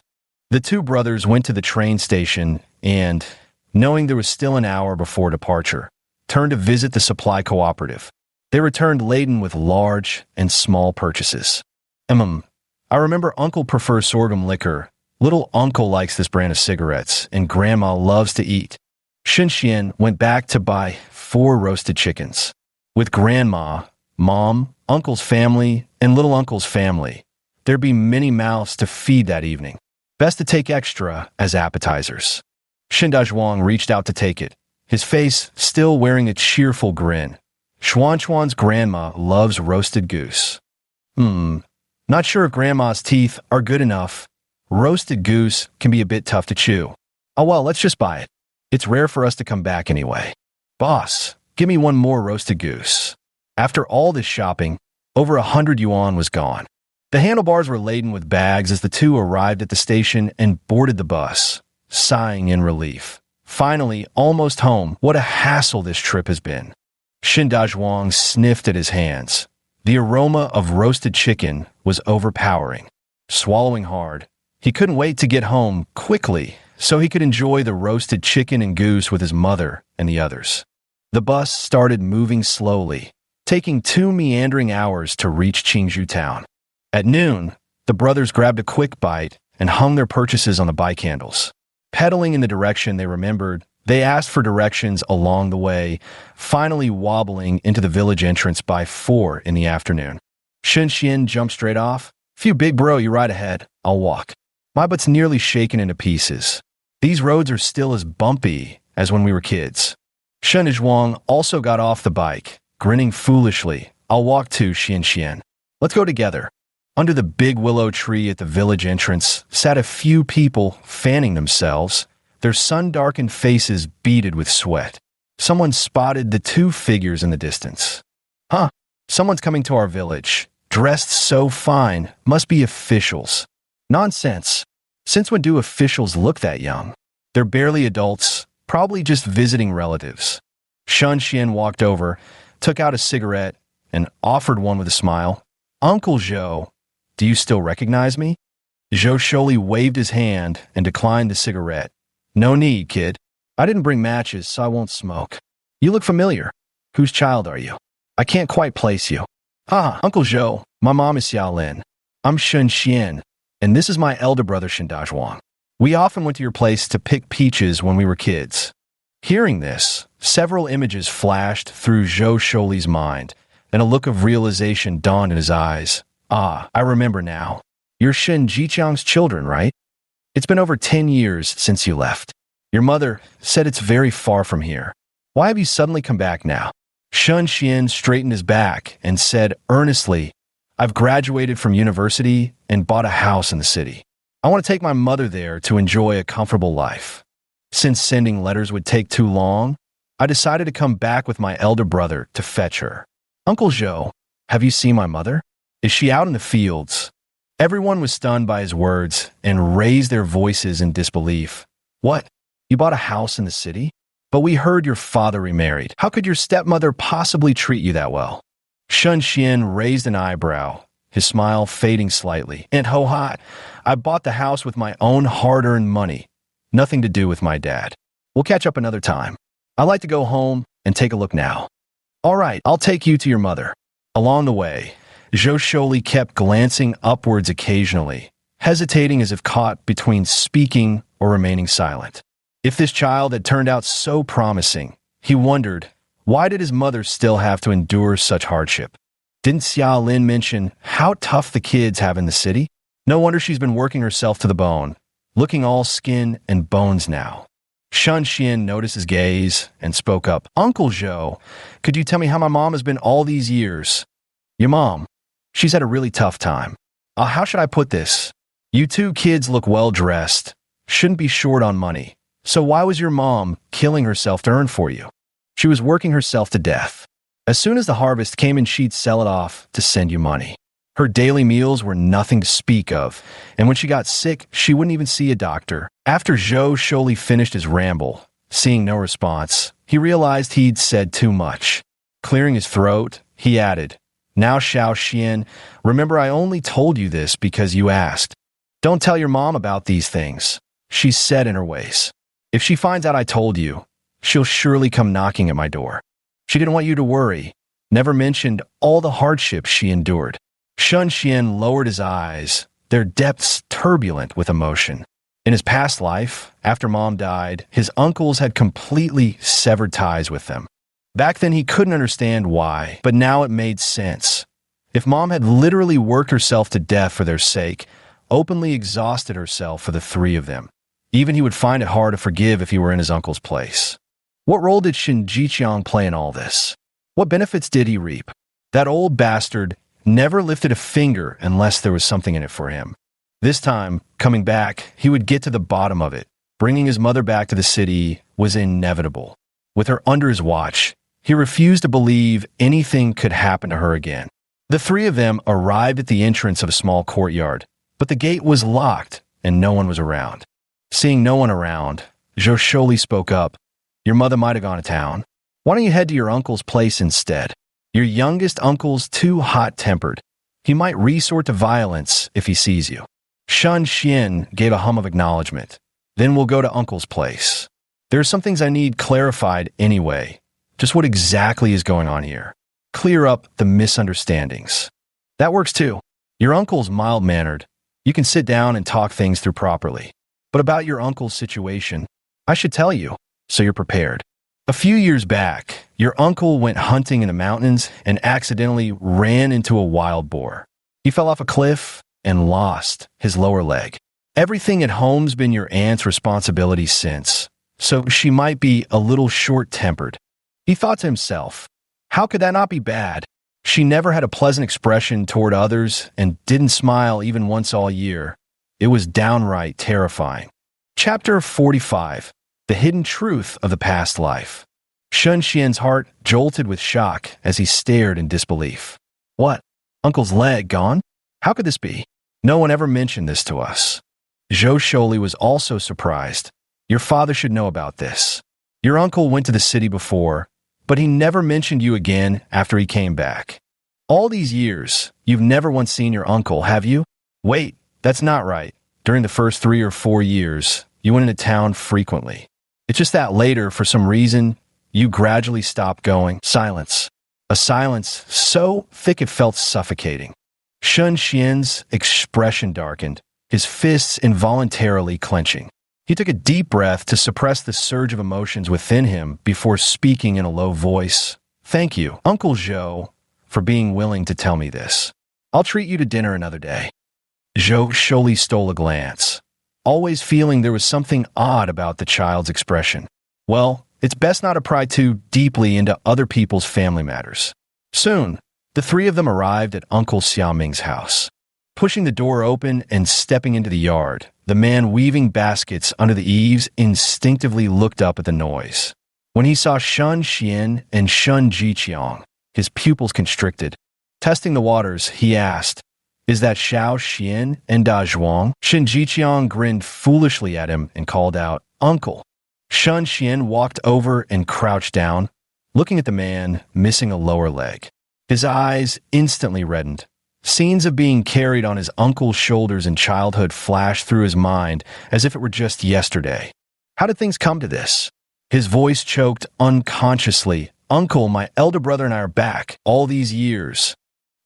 The 2 brothers went to the train station and, knowing there was still an hour before departure, turned to visit the supply cooperative. They returned laden with large and small purchases. I remember Uncle prefers sorghum liquor. Little Uncle likes this brand of cigarettes, and Grandma loves to eat." Shun Xian went back to buy 4 roasted chickens. With Grandma, Mom, Uncle's family, and little Uncle's family, there'd be many mouths to feed that evening. Best to take extra as appetizers. Shen Dazhuang reached out to take it, his face still wearing a cheerful grin. Xuan's grandma loves roasted goose. Not sure if Grandma's teeth are good enough. Roasted goose can be a bit tough to chew. Oh well, let's just buy it. It's rare for us to come back anyway. Boss, give me 1 more roasted goose. After all this shopping, over 100 yuan was gone. The handlebars were laden with bags as the 2 arrived at the station and boarded the bus, sighing in relief. Finally, almost home. What a hassle this trip has been. Shen Dazhuang sniffed at his hands. The aroma of roasted chicken was overpowering. Swallowing hard, he couldn't wait to get home quickly so he could enjoy the roasted chicken and goose with his mother and the others. The bus started moving slowly, taking 2 meandering hours to reach Qingzhou town. At noon, the brothers grabbed a quick bite and hung their purchases on the bike handles. Pedaling in the direction they remembered, they asked for directions along the way, finally wobbling into the village entrance by 4 in the afternoon. Shun Xian jumped straight off. "Phew, big bro, you ride ahead. I'll walk. My butt's nearly shaken into pieces. These roads are still as bumpy as when we were kids." Shen Dazhuang also got off the bike, grinning foolishly. "I'll walk too, Xian. Let's go together." Under the big willow tree at the village entrance sat a few people fanning themselves, their sun-darkened faces beaded with sweat. Someone spotted the 2 figures in the distance. Someone's coming to our village. Dressed so fine. Must be officials." "Nonsense. Since when do officials look that young? They're barely adults, probably just visiting relatives." Shun Xian walked over, took out a cigarette, and offered one with a smile. "Uncle Zhou, do you still recognize me?" Zhou Sholi waved his hand and declined the cigarette. No need, kid. I didn't bring matches, so I won't smoke. You look familiar. Whose child are you? I can't quite place you. Ah, Uncle Zhou. My mom is Xiaolin. I'm Shun Xian, and this is my elder brother Shen Dazhuang. We often went to your place to pick peaches when we were kids. Hearing this, several images flashed through Zhou Sholi's mind, and a look of realization dawned in his eyes. Ah, I remember now. You're Shen Jiqiang's children, right? It's been over 10 years since you left. Your mother said it's very far from here. Why have you suddenly come back now? Shun Xian straightened his back and said earnestly, I've graduated from university and bought a house in the city. I want to take my mother there to enjoy a comfortable life. Since sending letters would take too long, I decided to come back with my elder brother to fetch her. Uncle Zhou, have you seen my mother? Is she out in the fields? Everyone was stunned by his words and raised their voices in disbelief. What? You bought a house in the city? But we heard your father remarried. How could your stepmother possibly treat you that well? Shun Xian raised an eyebrow, his smile fading slightly. And ho-ha, I bought the house with my own hard-earned money. Nothing to do with my dad. We'll catch up another time. I'd like to go home and take a look now. All right, I'll take you to your mother. Along the way, Zhou Sholi kept glancing upwards occasionally, hesitating as if caught between speaking or remaining silent. If this child had turned out so promising, he wondered, why did his mother still have to endure such hardship? Didn't Xiaolin mention how tough the kids have in the city? No wonder she's been working herself to the bone, looking all skin and bones now. Shun Xian noticed his gaze and spoke up. Uncle Zhou, could you tell me how my mom has been all these years? Your mom, she's had a really tough time. How should I put this? You two kids look well-dressed, shouldn't be short on money. So why was your mom killing herself to earn for you? She was working herself to death. As soon as the harvest came in, she'd sell it off to send you money. Her daily meals were nothing to speak of, and when she got sick, she wouldn't even see a doctor. After Zhou Sholi finished his ramble, seeing no response, he realized he'd said too much. Clearing his throat, he added, Now, Xiao Xian, remember I only told you this because you asked. Don't tell your mom about these things. She's set in her ways. If she finds out I told you, she'll surely come knocking at my door. She didn't want you to worry, never mentioned all the hardships she endured. Shun Xian lowered his eyes, their depths turbulent with emotion. In his past life, after Mom died, his uncles had completely severed ties with them. Back then he couldn't understand why, but now it made sense. If Mom had literally worked herself to death for their sake, openly exhausted herself for the three of them, even he would find it hard to forgive if he were in his uncle's place. What role did Shen Jiqiang play in all this? What benefits did he reap? That old bastard never lifted a finger unless there was something in it for him. This time, coming back, he would get to the bottom of it. Bringing his mother back to the city was inevitable. With her under his watch, he refused to believe anything could happen to her again. The three of them arrived at the entrance of a small courtyard, but the gate was locked and no one was around. Seeing no one around, Zhou Sholi spoke up. Your mother might have gone to town. Why don't you head to your uncle's place instead? Your youngest uncle's too hot-tempered. He might resort to violence if he sees you. Shun Xian gave a hum of acknowledgement. Then we'll go to uncle's place. There are some things I need clarified anyway. Just what exactly is going on here? Clear up the misunderstandings. That works too. Your uncle's mild-mannered. You can sit down and talk things through properly. But about your uncle's situation, I should tell you, so you're prepared. A few years back, your uncle went hunting in the mountains and accidentally ran into a wild boar. He fell off a cliff and lost his lower leg. Everything at home's been your aunt's responsibility since, so she might be a little short-tempered. He thought to himself, how could that not be bad? She never had a pleasant expression toward others and didn't smile even once all year. It was downright terrifying. Chapter 45. The Hidden Truth of the Past Life. Shun Xian's heart jolted with shock as he stared in disbelief. What? Uncle's leg gone? How could this be? No one ever mentioned this to us. Zhou Sholi was also surprised. Your father should know about this. Your uncle went to the city before, but he never mentioned you again after he came back. All these years, you've never once seen your uncle, have you? Wait, that's not right. during the first 3 or 4 years, you went into town frequently. It's just that later, for some reason, you gradually stopped going. Silence. A silence so thick it felt suffocating. Shun Xian's expression darkened, his fists involuntarily clenching. He took a deep breath to suppress the surge of emotions within him before speaking in a low voice. Thank you, Uncle Zhou, for being willing to tell me this. I'll treat you to dinner another day. Zhou surely stole a glance, always feeling there was something odd about the child's expression. Well, it's best not to pry too deeply into other people's family matters. Soon, the three of them arrived at Uncle Xiaoming's house. Pushing the door open and stepping into the yard, the man weaving baskets under the eaves instinctively looked up at the noise. When he saw Shun Xian and Shun Jiqiang, his pupils constricted. Testing the waters, he asked, "Is that Xiao Xian and Da Zhuang?" Shun Jiqiang grinned foolishly at him and called out, "Uncle." Shun Xian walked over and crouched down, looking at the man missing a lower leg. His eyes instantly reddened. Scenes of being carried on his uncle's shoulders in childhood flashed through his mind as if it were just yesterday. How did things come to this? His voice choked unconsciously. "Uncle, my elder brother and I are back. All these years."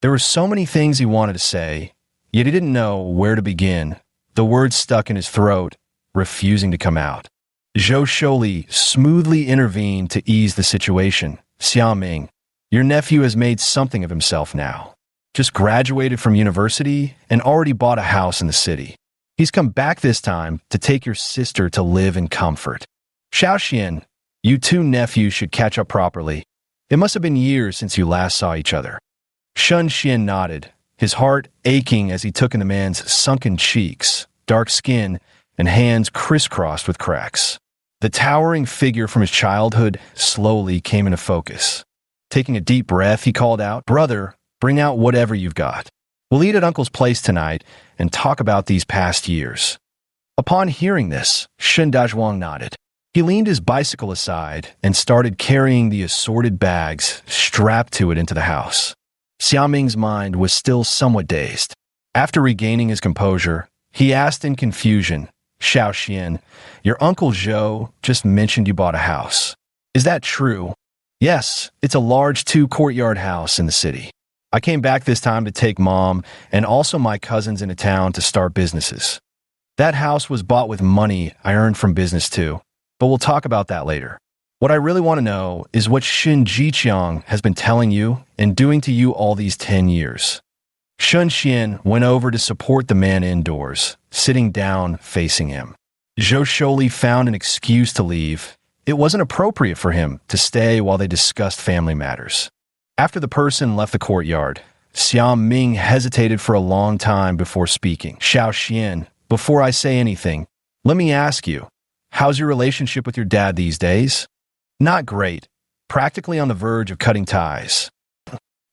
There were so many things he wanted to say, yet he didn't know where to begin. The words stuck in his throat, refusing to come out. Zhou Sholi smoothly intervened to ease the situation. "Xiaoming, your nephew has made something of himself now. Just graduated from university and already bought a house in the city. He's come back this time to take your sister to live in comfort. Xiaoxian, you two nephews should catch up properly. It must have been years since you last saw each other." Shun Xian nodded, his heart aching as he took in the man's sunken cheeks, dark skin, and hands crisscrossed with cracks. The towering figure from his childhood slowly came into focus. Taking a deep breath, he called out, "Brother, bring out whatever you've got. We'll eat at Uncle's place tonight and talk about these past years." Upon hearing this, Shun Dazhuang nodded. He leaned his bicycle aside and started carrying the assorted bags strapped to it into the house. Xiaoming's mind was still somewhat dazed. After regaining his composure, he asked in confusion, "Xiao Xian, your Uncle Zhou just mentioned you bought a house. Is that true?" "Yes, it's a large 2-courtyard house in the city. I came back this time to take Mom and also my cousins into town to start businesses. That house was bought with money I earned from business too, but we'll talk about that later. What I really want to know is what Shun Jiqiang has been telling you and doing to you all these 10 years. Shun Xian went over to support the man indoors, sitting down facing him. Zhou Sholi found an excuse to leave. It wasn't appropriate for him to stay while they discussed family matters. After the person left the courtyard, Xiao Ming hesitated for a long time before speaking. "Xiao Xian, before I say anything, let me ask you, how's your relationship with your dad these days?" "Not great, practically on the verge of cutting ties."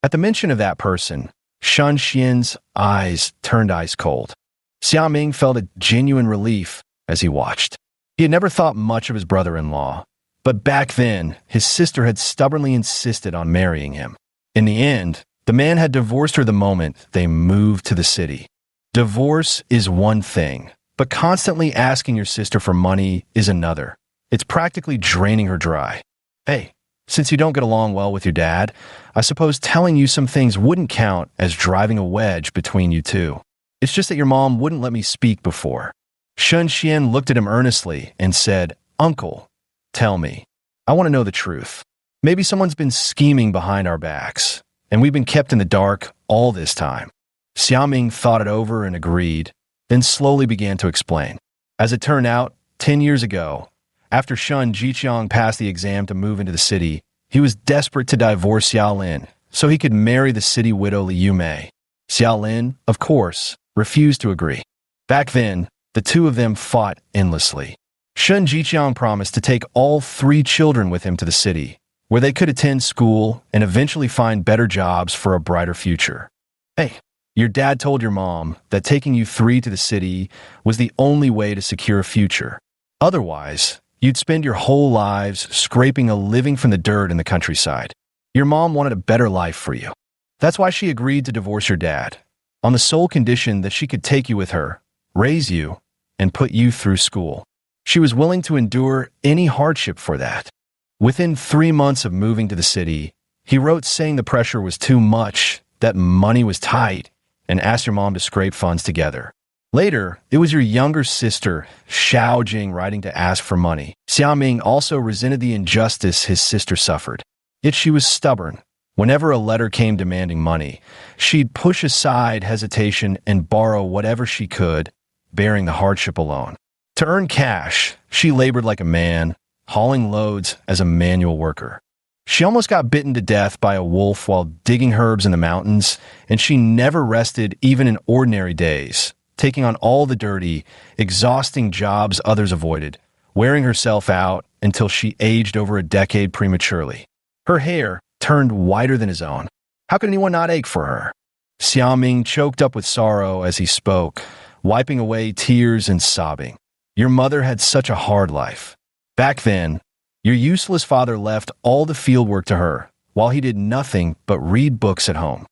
At the mention of that person, Shun Xian's eyes turned ice cold. Xiao Ming felt a genuine relief as he watched. He had never thought much of his brother-in-law, but back then, his sister had stubbornly insisted on marrying him. In the end, the man had divorced her the moment they moved to the city. Divorce is one thing, but constantly asking your sister for money is another. It's practically draining her dry. "Hey, since you don't get along well with your dad, I suppose telling you some things wouldn't count as driving a wedge between you two. It's just that your mom wouldn't let me speak before." Shun Xian looked at him earnestly and said, "Uncle, tell me. I want to know the truth. Maybe someone's been scheming behind our backs, and we've been kept in the dark all this time." Xiaoming thought it over and agreed, then slowly began to explain. As it turned out, 10 years ago, after Shun Jiqiang passed the exam to move into the city, he was desperate to divorce Xiaolin so he could marry the city widow Liu Mei. Xiaolin, of course, refused to agree. Back then, the two of them fought endlessly. Shun Jiqiang promised to take all 3 children with him to the city, where they could attend school and eventually find better jobs for a brighter future. "Hey, your dad told your mom that taking you 3 to the city was the only way to secure a future. Otherwise, you'd spend your whole lives scraping a living from the dirt in the countryside. Your mom wanted a better life for you. That's why she agreed to divorce your dad, on the sole condition that she could take you with her, raise you, and put you through school. She was willing to endure any hardship for that. Within 3 months of moving to the city, he wrote saying the pressure was too much, that money was tight, and asked your mom to scrape funds together. Later, it was your younger sister, Xiao Jing, writing to ask for money. Xia Ming also resented the injustice his sister suffered. Yet she was stubborn. Whenever a letter came demanding money, she'd push aside hesitation and borrow whatever she could, bearing the hardship alone. To earn cash, she labored like a man, hauling loads as a manual worker. She almost got bitten to death by a wolf while digging herbs in the mountains, and she never rested even in ordinary days, taking on all the dirty, exhausting jobs others avoided, wearing herself out until she aged over a decade prematurely. Her hair turned whiter than his own. How could anyone not ache for her? Xiaoming choked up with sorrow as he spoke, wiping away tears and sobbing. Your mother had such a hard life. Back then, your useless father left all the field work to her, while he did nothing but read books at home.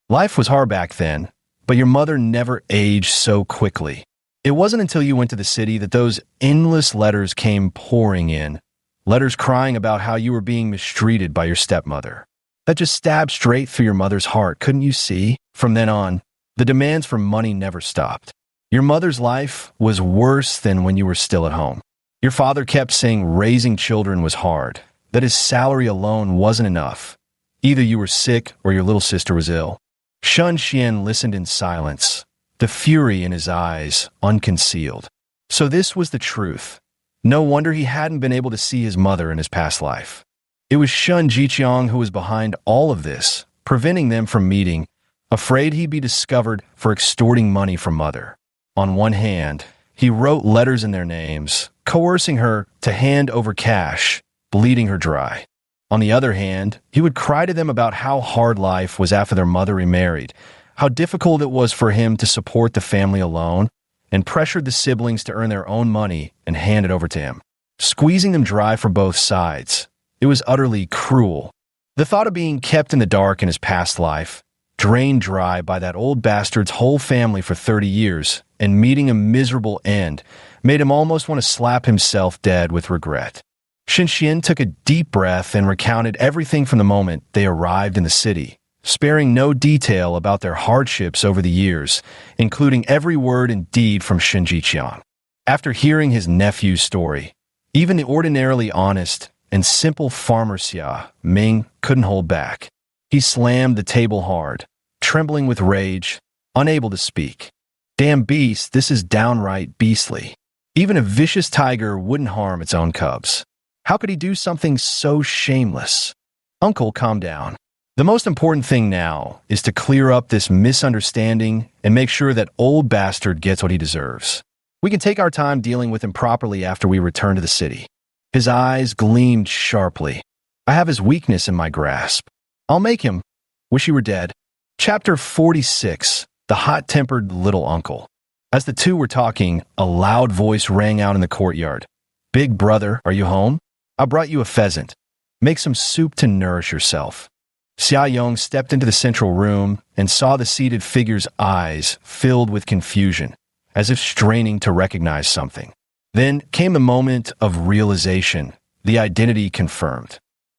Life was hard back then, but your mother never aged so quickly. It wasn't until you went to the city that those endless letters came pouring in, letters crying about how you were being mistreated by your stepmother. That just stabbed straight through your mother's heart, couldn't you see? From then on, the demands for money never stopped. Your mother's life was worse than when you were still at home. Your father kept saying raising children was hard, that his salary alone wasn't enough. Either you were sick or your little sister was ill. Shun Xian listened in silence, the fury in his eyes unconcealed. So this was the truth. No wonder he hadn't been able to see his mother in his past life. It was Shun Jiqiang who was behind all of this, preventing them from meeting, afraid he'd be discovered for extorting money from mother. On one hand, he wrote letters in their names, coercing her to hand over cash, bleeding her dry. On the other hand, he would cry to them about how hard life was after their mother remarried, how difficult it was for him to support the family alone, and pressured the siblings to earn their own money and hand it over to him, squeezing them dry for both sides. It was utterly cruel. The thought of being kept in the dark in his past life, drained dry by that old bastard's whole family for 30 years, and meeting a miserable end, made him almost want to slap himself dead with regret. Shinxian took a deep breath and recounted everything from the moment they arrived in the city, sparing no detail about their hardships over the years, including every word and deed from Shen Jiqiang. After hearing his nephew's story, even the ordinarily honest and simple farmer Xia Ming couldn't hold back. He slammed the table hard, trembling with rage, unable to speak. Damn beast, this is downright beastly. Even a vicious tiger wouldn't harm its own cubs. How could he do something so shameless? Uncle, calm down. The most important thing now is to clear up this misunderstanding and make sure that old bastard gets what he deserves. We can take our time dealing with him properly after we return to the city. His eyes gleamed sharply. I have his weakness in my grasp. I'll make him. Wish he were dead. Chapter 46, The Hot-Tempered Little Uncle. As the two were talking, a loud voice rang out in the courtyard. Big brother, are you home? I brought you a pheasant. Make some soup to nourish yourself. Xia Yong stepped into the central room and saw the seated figure's eyes filled with confusion, as if straining to recognize something. Then came the moment of realization, the identity confirmed.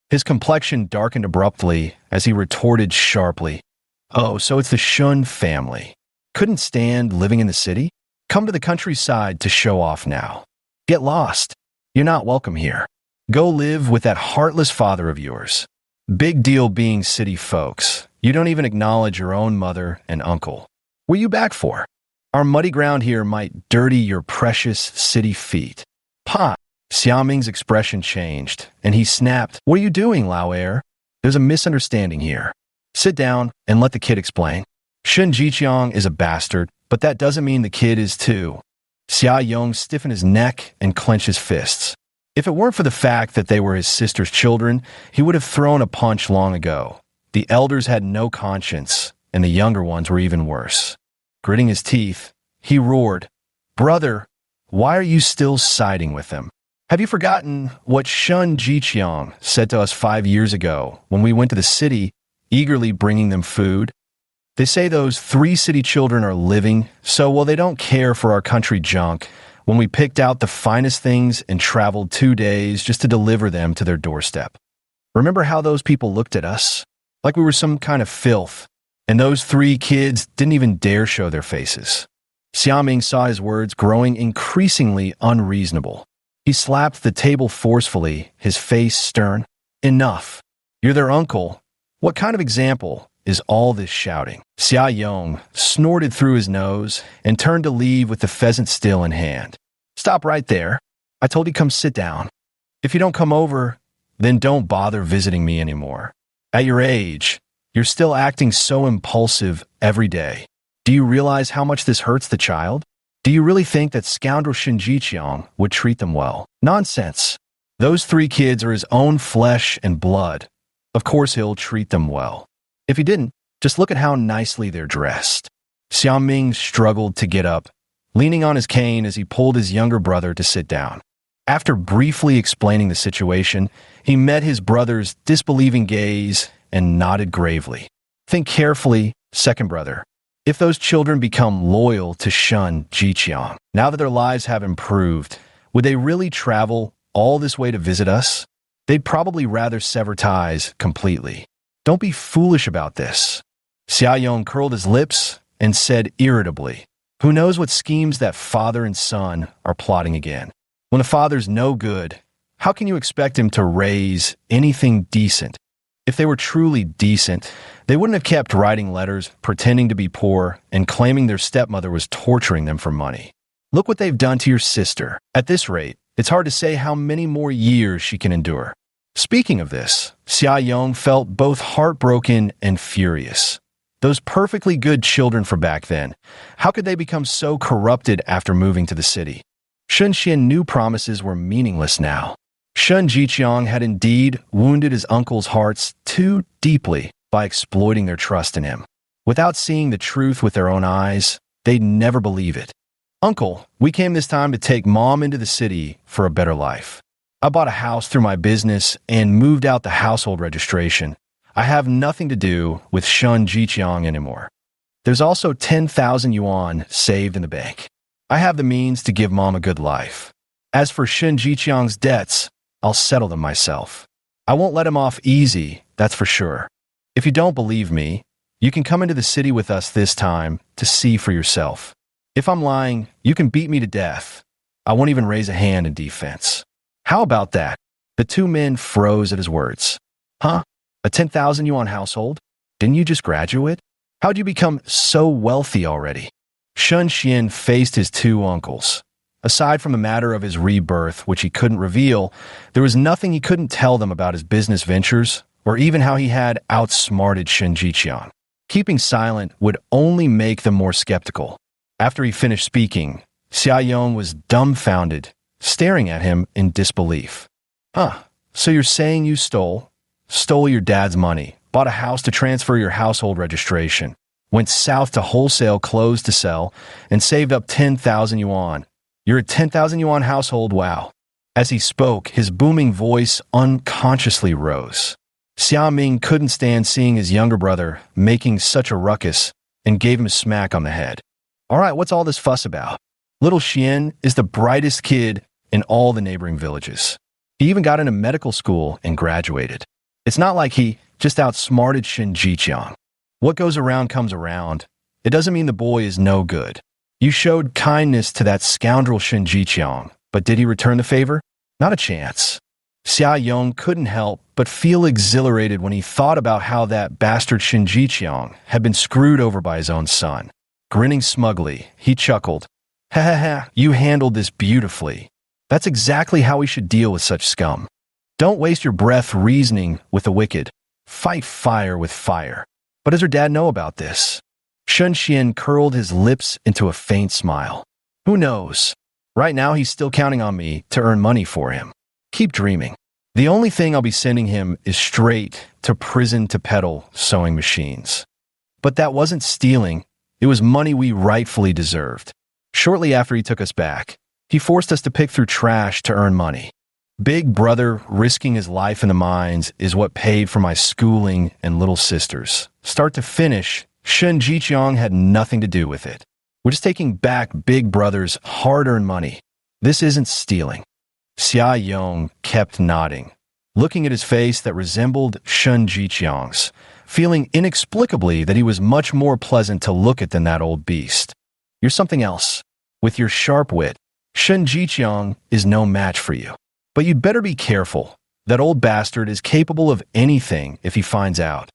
His complexion darkened abruptly as he retorted sharply, "Oh, so it's the Shun family. Couldn't stand living in the city? Come to the countryside to show off now. Get lost. You're not welcome here. Go live with that heartless father of yours. Big deal being city folks. You don't even acknowledge your own mother and uncle. What are you back for? Our muddy ground here might dirty your precious city feet." Pa! Xiaoming's expression changed, and he snapped, "What are you doing, Lao Air? There's a misunderstanding here. Sit down and let the kid explain. Shen Jiqiang is a bastard, but that doesn't mean the kid is too." Xia Yong stiffened his neck and clenched his fists. If it weren't for the fact that they were his sister's children, he would have thrown a punch long ago. The elders had no conscience, and the younger ones were even worse. Gritting his teeth, he roared, "Brother, why are you still siding with them? Have you forgotten what Shun Jiqiang said to us 5 years ago when we went to the city, eagerly bringing them food? They say those 3 city children are living, so well they don't care for our country junk when we picked out the finest things and traveled 2 days just to deliver them to their doorstep. Remember how those people looked at us? Like we were some kind of filth. And those 3 kids didn't even dare show their faces. Xiaoming saw his words growing increasingly unreasonable. He slapped the table forcefully, his face stern. Enough. You're their uncle. What kind of example is all this shouting? Xia Yong snorted through his nose and turned to leave with the pheasant still in hand. Stop right there. I told you come sit down. If you don't come over, then don't bother visiting me anymore. At your age, you're still acting so impulsive every day. Do you realize how much this hurts the child? Do you really think that scoundrel Shen Jiqiang would treat them well? Nonsense. Those 3 kids are his own flesh and blood. Of course he'll treat them well. If he didn't, just look at how nicely they're dressed. Xiaoming struggled to get up, leaning on his cane as he pulled his younger brother to sit down. After briefly explaining the situation, he met his brother's disbelieving gaze and nodded gravely. Think carefully, second brother. If those children become loyal to Shen Jiqiang, now that their lives have improved, would they really travel all this way to visit us? They'd probably rather sever ties completely. Don't be foolish about this. Xia Yong curled his lips and said irritably, who knows what schemes that father and son are plotting again? When a father's no good, how can you expect him to raise anything decent? If they were truly decent, they wouldn't have kept writing letters, pretending to be poor, and claiming their stepmother was torturing them for money. Look what they've done to your sister. At this rate, it's hard to say how many more years she can endure. Speaking of this, Xia Yong felt both heartbroken and furious. Those perfectly good children for back then, how could they become so corrupted after moving to the city? Shen Xian knew promises were meaningless now. Shen Jiqiang had indeed wounded his uncle's hearts too deeply by exploiting their trust in him. Without seeing the truth with their own eyes, they'd never believe it. Uncle, we came this time to take Mom into the city for a better life. I bought a house through my business and moved out the household registration. I have nothing to do with Shen Jiqiang anymore. There's also 10,000 yuan saved in the bank. I have the means to give Mom a good life. As for Shen Jiqiang's debts, I'll settle them myself. I won't let him off easy, that's for sure. If you don't believe me, you can come into the city with us this time to see for yourself. If I'm lying, you can beat me to death. I won't even raise a hand in defense. How about that? The 2 men froze at his words. Huh? A 10,000 yuan household? Didn't you just graduate? How'd you become so wealthy already? Shen Xian faced his 2 uncles. Aside from the matter of his rebirth, which he couldn't reveal, there was nothing he couldn't tell them about his business ventures, or even how he had outsmarted Shen Jiqiang. Keeping silent would only make them more skeptical. After he finished speaking, Xia Yong was dumbfounded, staring at him in disbelief. Huh, so you're saying you stole your dad's money, bought a house to transfer your household registration, went south to wholesale clothes to sell, and saved up 10,000 yuan. You're a 10,000 yuan household, wow. As he spoke, his booming voice unconsciously rose. Xiaoming couldn't stand seeing his younger brother making such a ruckus and gave him a smack on the head. All right, what's all this fuss about? Little Xian is the brightest kid in all the neighboring villages. He even got into medical school and graduated. It's not like he just outsmarted Shen Jiqiang. What goes around comes around. It doesn't mean the boy is no good. You showed kindness to that scoundrel Shen Jiqiang, but did he return the favor? Not a chance. Xia Yong couldn't help but feel exhilarated when he thought about how that bastard Shen Jiqiang had been screwed over by his own son. Grinning smugly, he chuckled. Ha ha ha, you handled this beautifully. That's exactly how we should deal with such scum. Don't waste your breath reasoning with the wicked. Fight fire with fire. But does her dad know about this? Shen Xian curled his lips into a faint smile. Who knows? Right now he's still counting on me to earn money for him. Keep dreaming. The only thing I'll be sending him is straight to prison to peddle sewing machines. But that wasn't stealing. It was money we rightfully deserved. Shortly after he took us back, he forced us to pick through trash to earn money. Big brother risking his life in the mines is what paid for my schooling and little sisters. Start to finish, Shun Jiqiang had nothing to do with it. We're just taking back Big Brother's hard-earned money. This isn't stealing. Xia Yong kept nodding, looking at his face that resembled Shun Jiqiang's, feeling inexplicably that he was much more pleasant to look at than that old beast. You're something else. With your sharp wit, Shun Jiqiang is no match for you. But you'd better be careful. That old bastard is capable of anything if he finds out.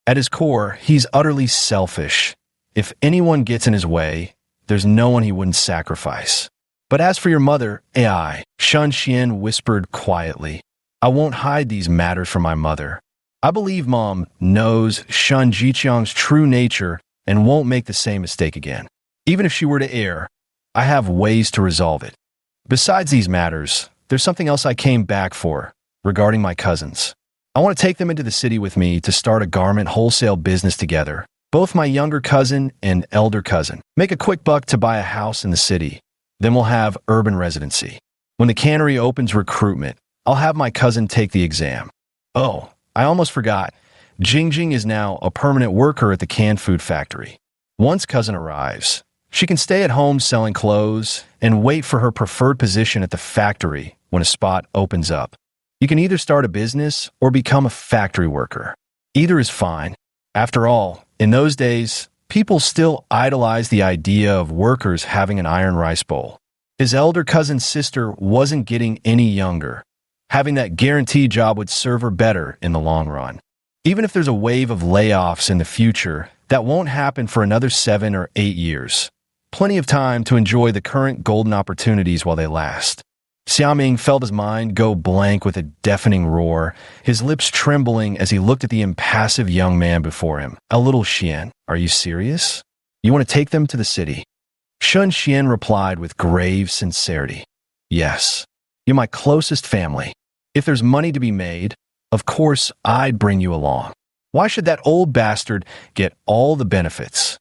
At his core, he's utterly selfish. If anyone gets in his way, there's no one he wouldn't sacrifice. But as for your mother, AI, Shun Xian whispered quietly, I won't hide these matters from my mother. I believe Mom knows Shun Jiqiang's true nature and won't make the same mistake again. Even if she were to err, I have ways to resolve it. Besides these matters, there's something else I came back for, regarding my cousins. I want to take them into the city with me to start a garment wholesale business together. Both my younger cousin and elder cousin. Make a quick buck to buy a house in the city. Then we'll have urban residency. When the cannery opens recruitment, I'll have my cousin take the exam. Oh, I almost forgot. Jingjing is now a permanent worker at the canned food factory. Once cousin arrives, she can stay at home selling clothes and wait for her preferred position at the factory when a spot opens up. You can either start a business or become a factory worker. Either is fine. After all, in those days, people still idolized the idea of workers having an iron rice bowl. His elder cousin's sister wasn't getting any younger. Having that guaranteed job would serve her better in the long run. Even if there's a wave of layoffs in the future, that won't happen for another 7 or 8 years. Plenty of time to enjoy the current golden opportunities while they last. Xiaoming felt his mind go blank with a deafening roar, his lips trembling as he looked at the impassive young man before him. A little Xian, are you serious? You want to take them to the city? Shun Xian replied with grave sincerity. Yes, you're my closest family. If there's money to be made, of course I'd bring you along. Why should that old bastard get all the benefits?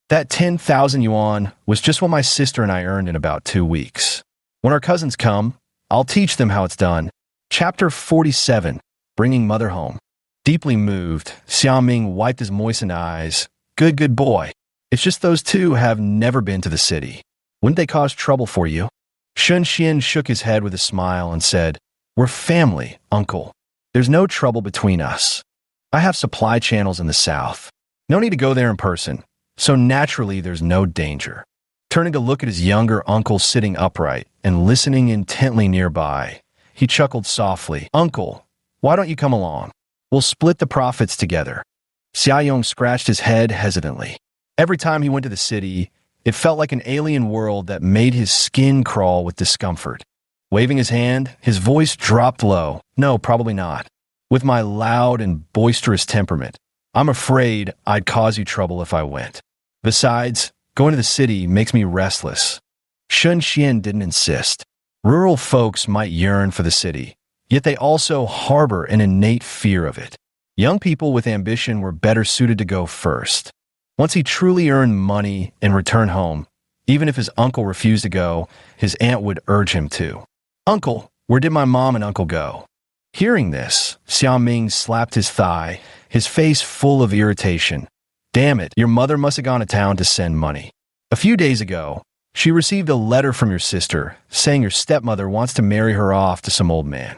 That 10,000 yuan was just what my sister and I earned in about 2 weeks. When our cousins come, I'll teach them how it's done. Chapter 47, Bringing Mother Home. Deeply moved, Xiaoming wiped his moistened eyes. Good boy. It's just those two have never been to the city. Wouldn't they cause trouble for you? Shun Xian shook his head with a smile and said, We're family, uncle. There's no trouble between us. I have supply channels in the south. No need to go there in person, so naturally there's no danger. Turning to look at his younger uncle sitting upright and listening intently nearby, he chuckled softly. Uncle, why don't you come along? We'll split the profits together. Xia Yong scratched his head hesitantly. Every time he went to the city, it felt like an alien world that made his skin crawl with discomfort. Waving his hand, his voice dropped low. No, probably not. With my loud and boisterous temperament, I'm afraid I'd cause you trouble if I went. Besides, going to the city makes me restless. Shun Xian didn't insist. Rural folks might yearn for the city, yet they also harbor an innate fear of it. Young people with ambition were better suited to go first. Once he truly earned money and returned home, even if his uncle refused to go, his aunt would urge him to. Uncle, where did my mom and uncle go? Hearing this, Xiaoming slapped his thigh, his face full of irritation. Damn it, your mother must have gone to town to send money. A few days ago, she received a letter from your sister saying your stepmother wants to marry her off to some old man.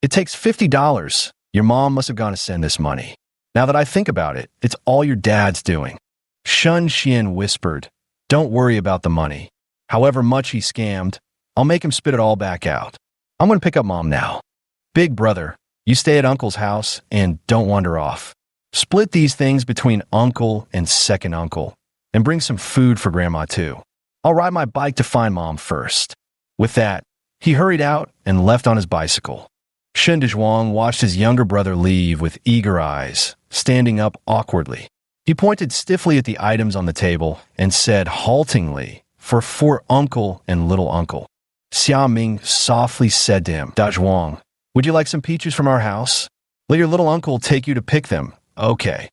It takes $50. Your mom must have gone to send this money. Now that I think about it, it's all your dad's doing. Shun Xian whispered, Don't worry about the money. However much he scammed, I'll make him spit it all back out. I'm going to pick up Mom now. Big brother, you stay at Uncle's house and don't wander off. Split these things between Uncle and second uncle, and bring some food for Grandma too. I'll ride my bike to find Mom first. With that, he hurried out and left on his bicycle. Shen Dezhuang watched his younger brother leave with eager eyes, standing up awkwardly. He pointed stiffly at the items on the table and said haltingly, for Uncle and little uncle. Xiaoming softly said to him, Dezhuang, would you like some peaches from our house? Let your little uncle take you to pick them. Okay.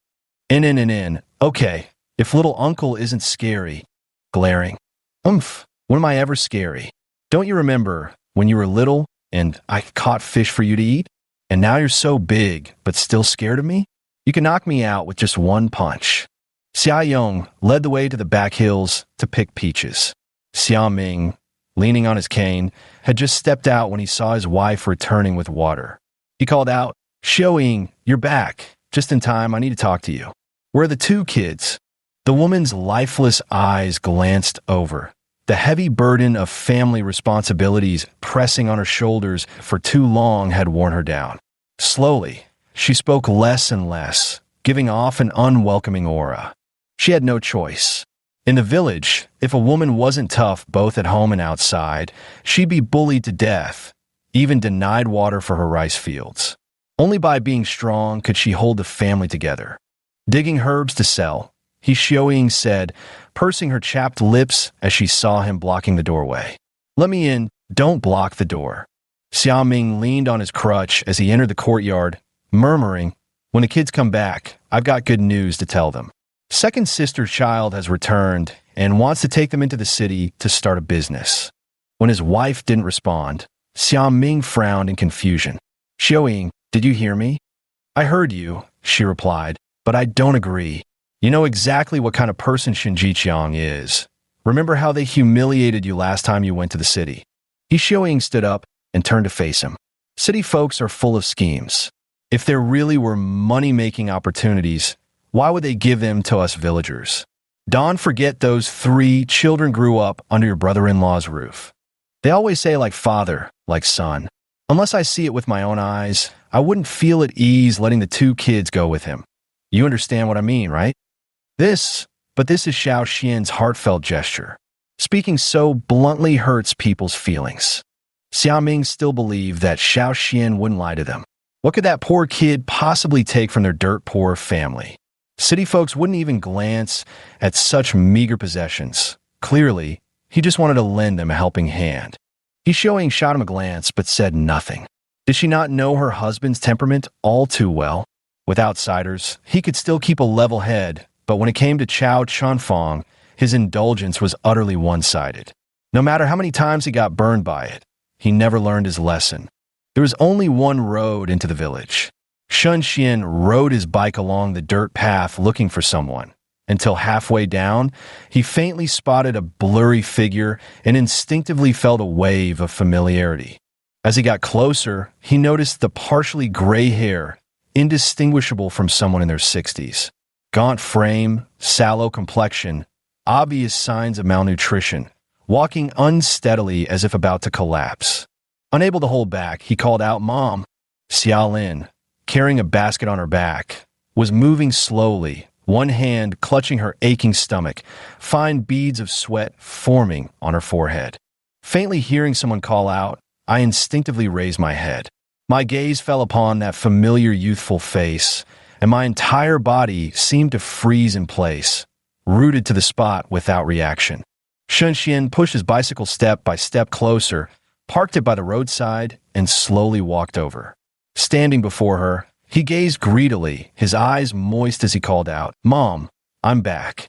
In. Okay. If little uncle isn't scary. Glaring. When am I ever scary? Don't you remember when you were little and I caught fish for you to eat? And now you're so big, but still scared of me? You can knock me out with just one punch. Xia Yong led the way to the back hills to pick peaches. Xia Ming, leaning on his cane, had just stepped out when he saw his wife returning with water. He called out, "Xiao Ying, you're back. Just in time, I need to talk to you." "Where are the two kids?" The woman's lifeless eyes glanced over. The heavy burden of family responsibilities pressing on her shoulders for too long had worn her down. Slowly, she spoke less and less, giving off an unwelcoming aura. She had no choice. In the village, if a woman wasn't tough both at home and outside, she'd be bullied to death, even denied water for her rice fields. Only by being strong could she hold the family together. Digging herbs to sell, He Xiaoying said, pursing her chapped lips as she saw him blocking the doorway. "Let me in, don't block the door." Xia Ming leaned on his crutch as he entered the courtyard, murmuring, "When the kids come back, I've got good news to tell them. Second sister's child has returned and wants to take them into the city to start a business." When his wife didn't respond, Xia Ming frowned in confusion. "Xiaoying, did you hear me?" "I heard you," she replied, "but I don't agree. You know exactly what kind of person Xin Jiqiang is. Remember how they humiliated you last time you went to the city?" He Xiaoying stood up and turned to face him. "City folks are full of schemes. If there really were money-making opportunities, why would they give them to us villagers? Don't forget those 3 children grew up under your brother-in-law's roof. They always say like father, like son. Unless I see it with my own eyes, I wouldn't feel at ease letting the 2 kids go with him. You understand what I mean, right?" This is Xiao Xian's heartfelt gesture. Speaking so bluntly hurts people's feelings. Xia Ming still believed that Xiao Xian wouldn't lie to them. What could that poor kid possibly take from their dirt-poor family? City folks wouldn't even glance at such meager possessions. Clearly, he just wanted to lend them a helping hand. He Xiaoying shot him a glance but said nothing. Did she not know her husband's temperament all too well? With outsiders, he could still keep a level head, but when it came to Chao Chunfong, his indulgence was utterly one-sided. No matter how many times he got burned by it, he never learned his lesson. There was only one road into the village. Shun Xian rode his bike along the dirt path looking for someone, until halfway down, he faintly spotted a blurry figure and instinctively felt a wave of familiarity. As he got closer, he noticed the partially gray hair, indistinguishable from someone in their 60s. Gaunt frame, sallow complexion, obvious signs of malnutrition, walking unsteadily as if about to collapse. Unable to hold back, he called out, "Mom." Xia Lin, carrying a basket on her back, was moving slowly, one hand clutching her aching stomach, fine beads of sweat forming on her forehead. Faintly hearing someone call out, I instinctively raised my head. My gaze fell upon that familiar youthful face, and my entire body seemed to freeze in place, rooted to the spot without reaction. Shun Xian pushed his bicycle step by step closer, parked it by the roadside, and slowly walked over. Standing before her, he gazed greedily, his eyes moist as he called out, "Mom, I'm back."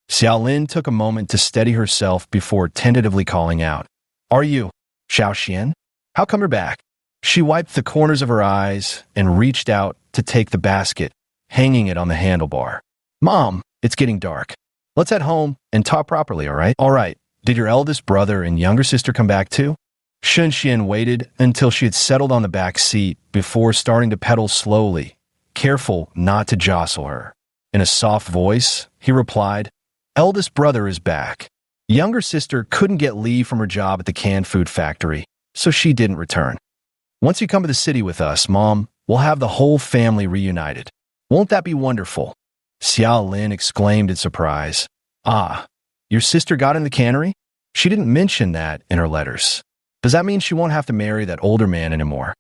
Xiao Lin took a moment to steady herself before tentatively calling out, "Are you Xiao Xian? How come you're back?" She wiped the corners of her eyes and reached out to take the basket, hanging it on the handlebar. "Mom, it's getting dark. Let's head home and talk properly, all right?" "All right. Did your eldest brother and younger sister come back too?" Shun Xian waited until she had settled on the back seat before starting to pedal slowly, careful not to jostle her. In a soft voice, he replied, "Eldest brother is back. Younger sister couldn't get leave from her job at the canned food factory, so she didn't return. Once you come to the city with us, Mom, we'll have the whole family reunited. Won't that be wonderful?" Xiao Lin exclaimed in surprise. "Ah, your sister got in the cannery? She didn't mention that in her letters. Does that mean she won't have to marry that older man anymore?"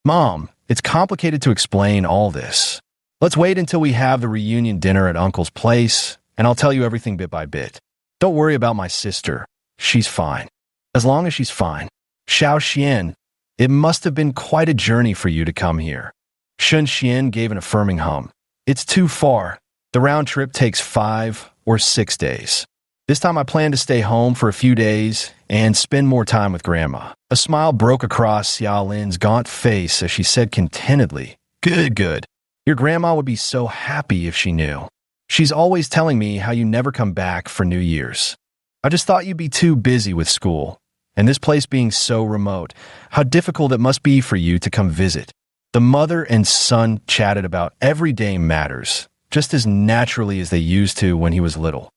"Mom, it's complicated to explain all this. Let's wait until we have the reunion dinner at Uncle's place, and I'll tell you everything bit by bit. Don't worry about my sister. She's fine. As long as she's fine. Xiao Xian, it must have been quite a journey for you to come here." Shun Xian gave an affirming hum. "It's too far. The round trip takes 5 or 6 days. This time I plan to stay home for a few days and spend more time with Grandma." A smile broke across Xiao Lin's gaunt face as she said contentedly, Good. Your grandma would be so happy if she knew." She's always telling me how you never come back for New Year's. I just thought you'd be too busy with school. And this place being so remote, how difficult it must be for you to come visit. The mother and son chatted about everyday matters, just as naturally as they used to when he was little.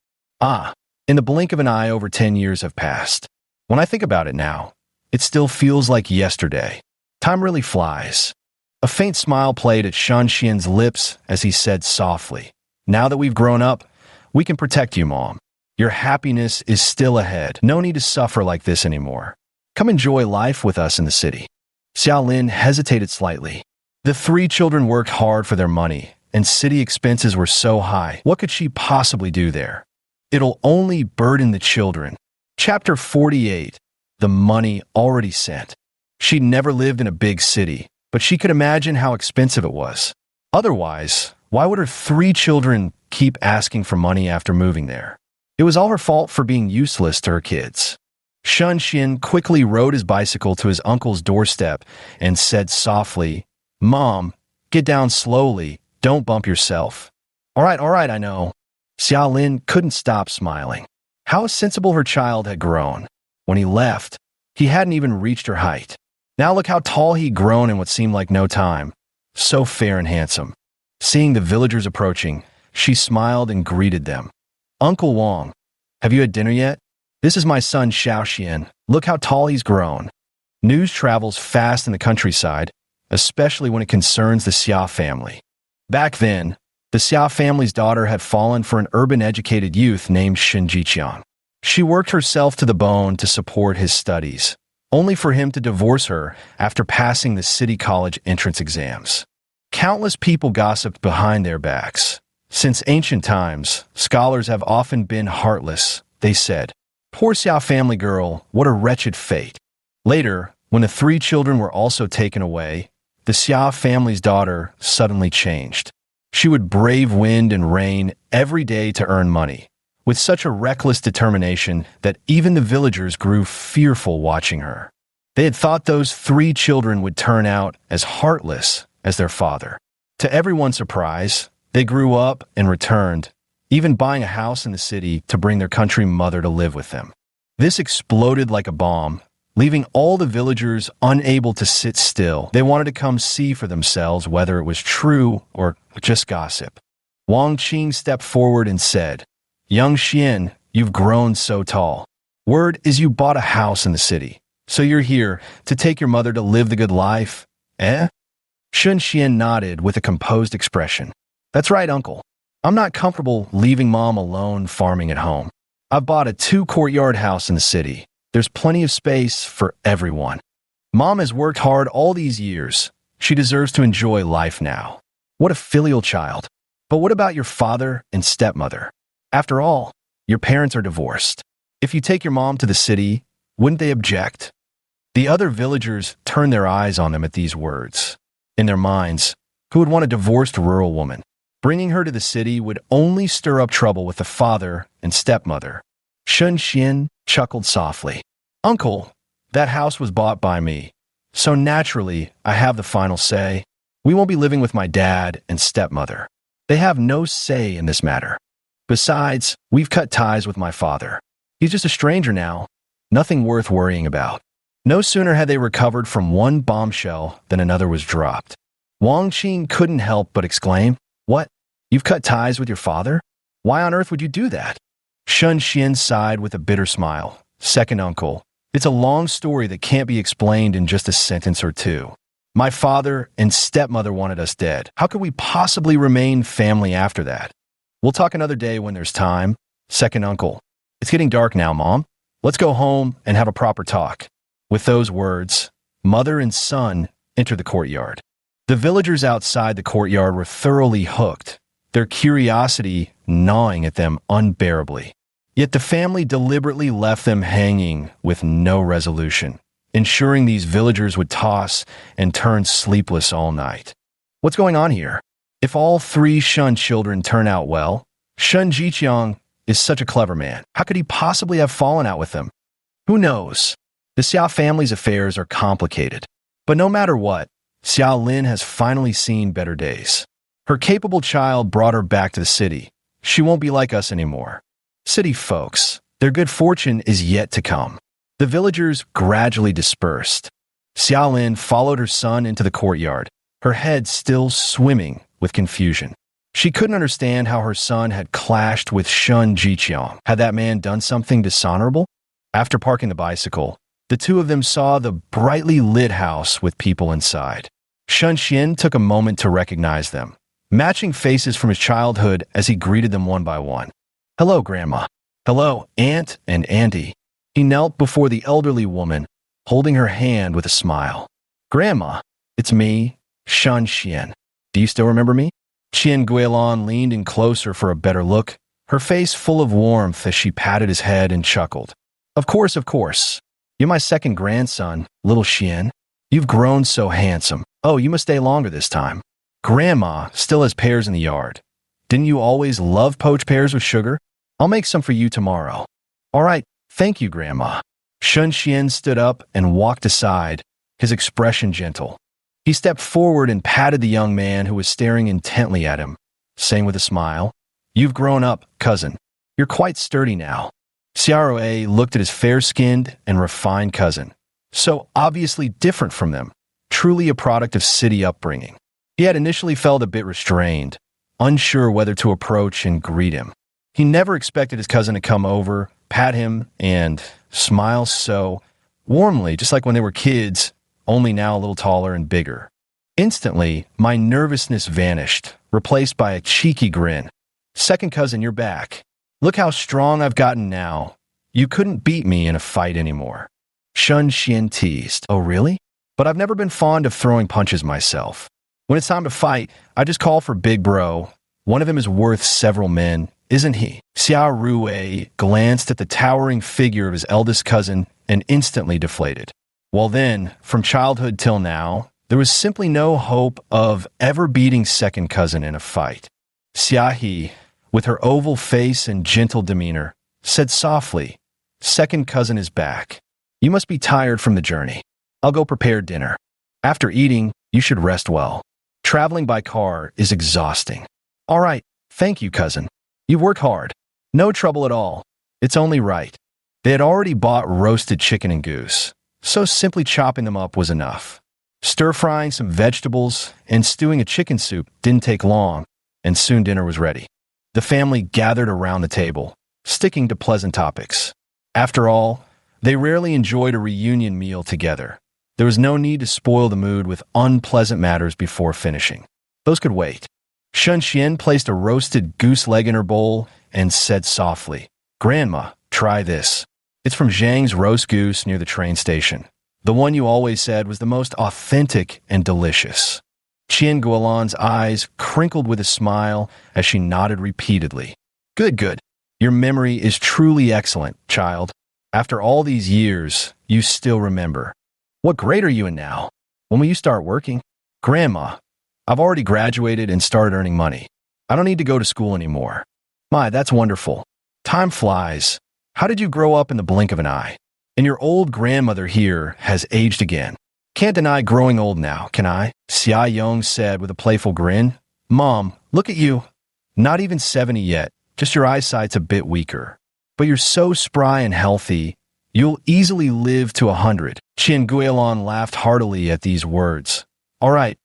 In the blink of an eye, over 10 years have passed. When I think about it now, it still feels like yesterday. Time really flies. A faint smile played at Shan Xian's lips as he said softly, "Now that we've grown up, we can protect you, Mom. Your happiness is still ahead. No need to suffer like this anymore. Come enjoy life with us in the city." Xiaolin hesitated slightly. The three children worked hard for their money, and city expenses were so high. What could she possibly do there? It'll only burden the children. Chapter 48. The money already sent. She'd never lived in a big city, but she could imagine how expensive it was. Otherwise, why would her three children keep asking for money after moving there? It was all her fault for being useless to her kids. Shun Xin quickly rode his bicycle to his uncle's doorstep and said softly, "Mom, get down slowly. Don't bump yourself." All right, I know." Xiaolin couldn't stop smiling. How sensible her child had grown. When he left, he hadn't even reached her height. Now look how tall he'd grown in what seemed like no time. So fair and handsome. Seeing the villagers approaching, she smiled and greeted them. "Uncle Wang, have you had dinner yet? This is my son Xiaoxian. Look how tall he's grown." News travels fast in the countryside, especially when it concerns the Xia family. Back then, the Xia family's daughter had fallen for an urban-educated youth named Shen Jiqiang. She worked herself to the bone to support his studies, only for him to divorce her after passing the city college entrance exams. Countless people gossiped behind their backs. Since ancient times, scholars have often been heartless, they said. Poor Xia family girl, what a wretched fate. Later, when the three children were also taken away, the Xia family's daughter suddenly changed. She would brave wind and rain every day to earn money, with such a reckless determination that even the villagers grew fearful watching her. They had thought those three children would turn out as heartless as their father. To everyone's surprise, they grew up and returned, even buying a house in the city to bring their country mother to live with them. This exploded like a bomb, leaving all the villagers unable to sit still. They wanted to come see for themselves whether it was true or just gossip. Wang Qing stepped forward and said, "Young Xian, you've grown so tall. Word is you bought a house in the city, so you're here to take your mother to live the good life, eh?" Shun Xian nodded with a composed expression. "That's right, Uncle. I'm not comfortable leaving Mom alone farming at home. I've bought a 2-courtyard house in the city. There's plenty of space for everyone. Mom has worked hard all these years. She deserves to enjoy life now." What a filial child. But what about your father and stepmother? After all, your parents are divorced. If you take your mom to the city, wouldn't they object? The other villagers turned their eyes on them at these words. In their minds, who would want a divorced rural woman? Bringing her to the city would only stir up trouble with the father and stepmother. Shun Xian chuckled softly. "Uncle, that house was bought by me, so naturally I have the final say. We won't be living with my dad and stepmother. They have no say in this matter. Besides, we've cut ties with my father. He's just a stranger now, nothing worth worrying about." No sooner had they recovered from one bombshell than another was dropped. Wang Qing couldn't help but exclaim, "What? You've cut ties with your father? Why on earth would you do that?" Shun Xian sighed with a bitter smile. "Second uncle, it's a long story that can't be explained in just a sentence or two. My father and stepmother wanted us dead. How could we possibly remain family after that? We'll talk another day when there's time. Second uncle, it's getting dark now, Mom. Let's go home and have a proper talk." With those words, mother and son entered the courtyard. The villagers outside the courtyard were thoroughly hooked, their curiosity gnawing at them unbearably. Yet the family deliberately left them hanging with no resolution, ensuring these villagers would toss and turn sleepless all night. What's going on here? If all three Shun children turn out well, Shun Jiqiang is such a clever man. How could he possibly have fallen out with them? Who knows? The Xia family's affairs are complicated. But no matter what, Xiaolin has finally seen better days. Her capable child brought her back to the city. She won't be like us anymore. City folks, their good fortune is yet to come. The villagers gradually dispersed. Xiaolin followed her son into the courtyard, her head still swimming with confusion. She couldn't understand how her son had clashed with Shun Jiqiang. Had that man done something dishonorable? After parking the bicycle, the two of them saw the brightly lit house with people inside. Shun Xian took a moment to recognize them, matching faces from his childhood as he greeted them one by one. "Hello, Grandma." "Hello, Aunt and Auntie." He knelt before the elderly woman, holding her hand with a smile. "Grandma, it's me, Shun Xian. Do you still remember me?" Qian Guilin leaned in closer for a better look, her face full of warmth as she patted his head and chuckled. Of course, of course. You're my second grandson, little Xian. You've grown so handsome. Oh, you must stay longer this time. Grandma still has pears in the yard. Didn't you always love poached pears with sugar? I'll make some for you tomorrow." "All right, thank you, Grandma." Shun Xian stood up and walked aside, his expression gentle. He stepped forward and patted the young man who was staring intently at him, saying with a smile, "You've grown up, cousin. You're quite sturdy now." Xiaorui looked at his fair-skinned and refined cousin, so obviously different from them, truly a product of city upbringing. He had initially felt a bit restrained, unsure whether to approach and greet him. He never expected his cousin to come over, pat him, and smile so warmly, just like when they were kids, only now a little taller and bigger. Instantly, my nervousness vanished, replaced by a cheeky grin. "Second cousin, you're back. Look how strong I've gotten now. You couldn't beat me in a fight anymore." Shun Xian teased. "Oh, really? But I've never been fond of throwing punches myself. When it's time to fight, I just call for Big Bro. One of them is worth several men, isn't he?" Xiao Rui glanced at the towering figure of his eldest cousin and instantly deflated. Well then, from childhood till now, there was simply no hope of ever beating second cousin in a fight. Xia He, with her oval face and gentle demeanor, said softly, "Second cousin is back. You must be tired from the journey. I'll go prepare dinner. After eating, you should rest well. Traveling by car is exhausting." "All right, thank you, cousin. You've worked hard. No trouble at all. It's only right." They had already bought roasted chicken and goose, so simply chopping them up was enough. Stir-frying some vegetables and stewing a chicken soup didn't take long, and soon dinner was ready. The family gathered around the table, sticking to pleasant topics. After all, they rarely enjoyed a reunion meal together. There was no need to spoil the mood with unpleasant matters before finishing. Those could wait. Shun Xian placed a roasted goose leg in her bowl and said softly, "Grandma, try this. It's from Zhang's roast goose near the train station. The one you always said was the most authentic and delicious." Qian Guolan's eyes crinkled with a smile as she nodded repeatedly. Good, good. Your memory is truly excellent, child. After all these years, you still remember. What grade are you in now? When will you start working?" "Grandma, I've already graduated and started earning money. I don't need to go to school anymore." "My, that's wonderful. Time flies. How did you grow up in the blink of an eye? And your old grandmother here has aged again. Can't deny growing old now, can I?" Xia Yong said with a playful grin. "Mom, look at you. Not even 70 yet, just your eyesight's a bit weaker. But you're so spry and healthy, you'll easily live to 100. Qin Guilin laughed heartily at these words. All right,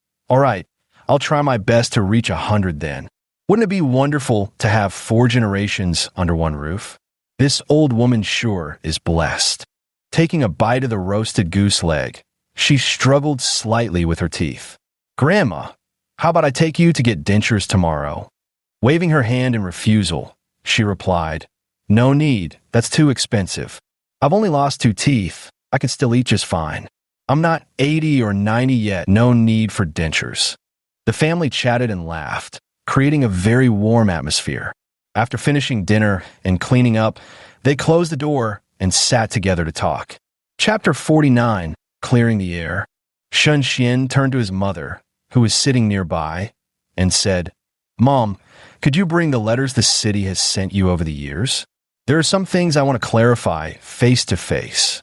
I'll try my best to reach 100 then. Wouldn't it be wonderful to have 4 generations under one roof? This old woman sure is blessed." Taking a bite of the roasted goose leg, she struggled slightly with her teeth. "Grandma, how about I take you to get dentures tomorrow?" Waving her hand in refusal, she replied, "No need, that's too expensive. I've only lost 2 teeth, I can still eat just fine. I'm not 80 or 90 yet, no need for dentures." The family chatted and laughed, creating a very warm atmosphere. After finishing dinner and cleaning up, they closed the door and sat together to talk. Chapter 49, Clearing the Air. Shun Xian turned to his mother, who was sitting nearby, and said, "Mom, could you bring the letters the city has sent you over the years? There are some things I want to clarify face to face."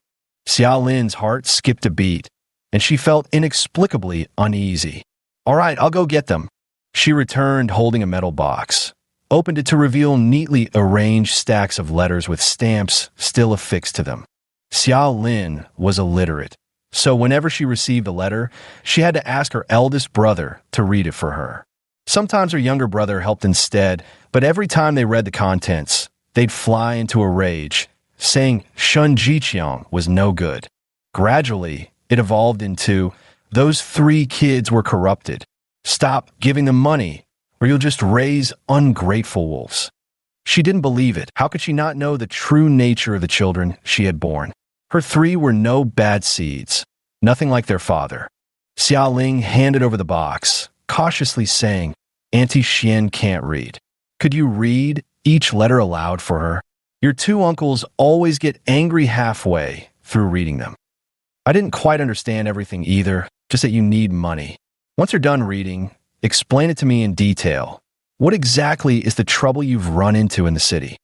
Xia Lin's heart skipped a beat, and she felt inexplicably uneasy. "All right, I'll go get them." She returned holding a metal box. opened it to reveal neatly arranged stacks of letters with stamps still affixed to them. Xia Lin was illiterate, so whenever she received a letter, she had to ask her eldest brother to read it for her. Sometimes her younger brother helped instead, but every time they read the contents, they'd fly into a rage, saying Shun Jiqiang was no good. Gradually, it evolved into, those 3 kids were corrupted. Stop giving them money, or you'll just raise ungrateful wolves. She didn't believe it. How could she not know the true nature of the children she had born? Her 3 were no bad seeds, nothing like their father. Xia Ling handed over the box, cautiously saying, Auntie Xian can't read. Could you read each letter aloud for her? Your 2 uncles always get angry halfway through reading them. I didn't quite understand everything either, just that you need money. Once you're done reading, explain it to me in detail. What exactly is the trouble you've run into in the city?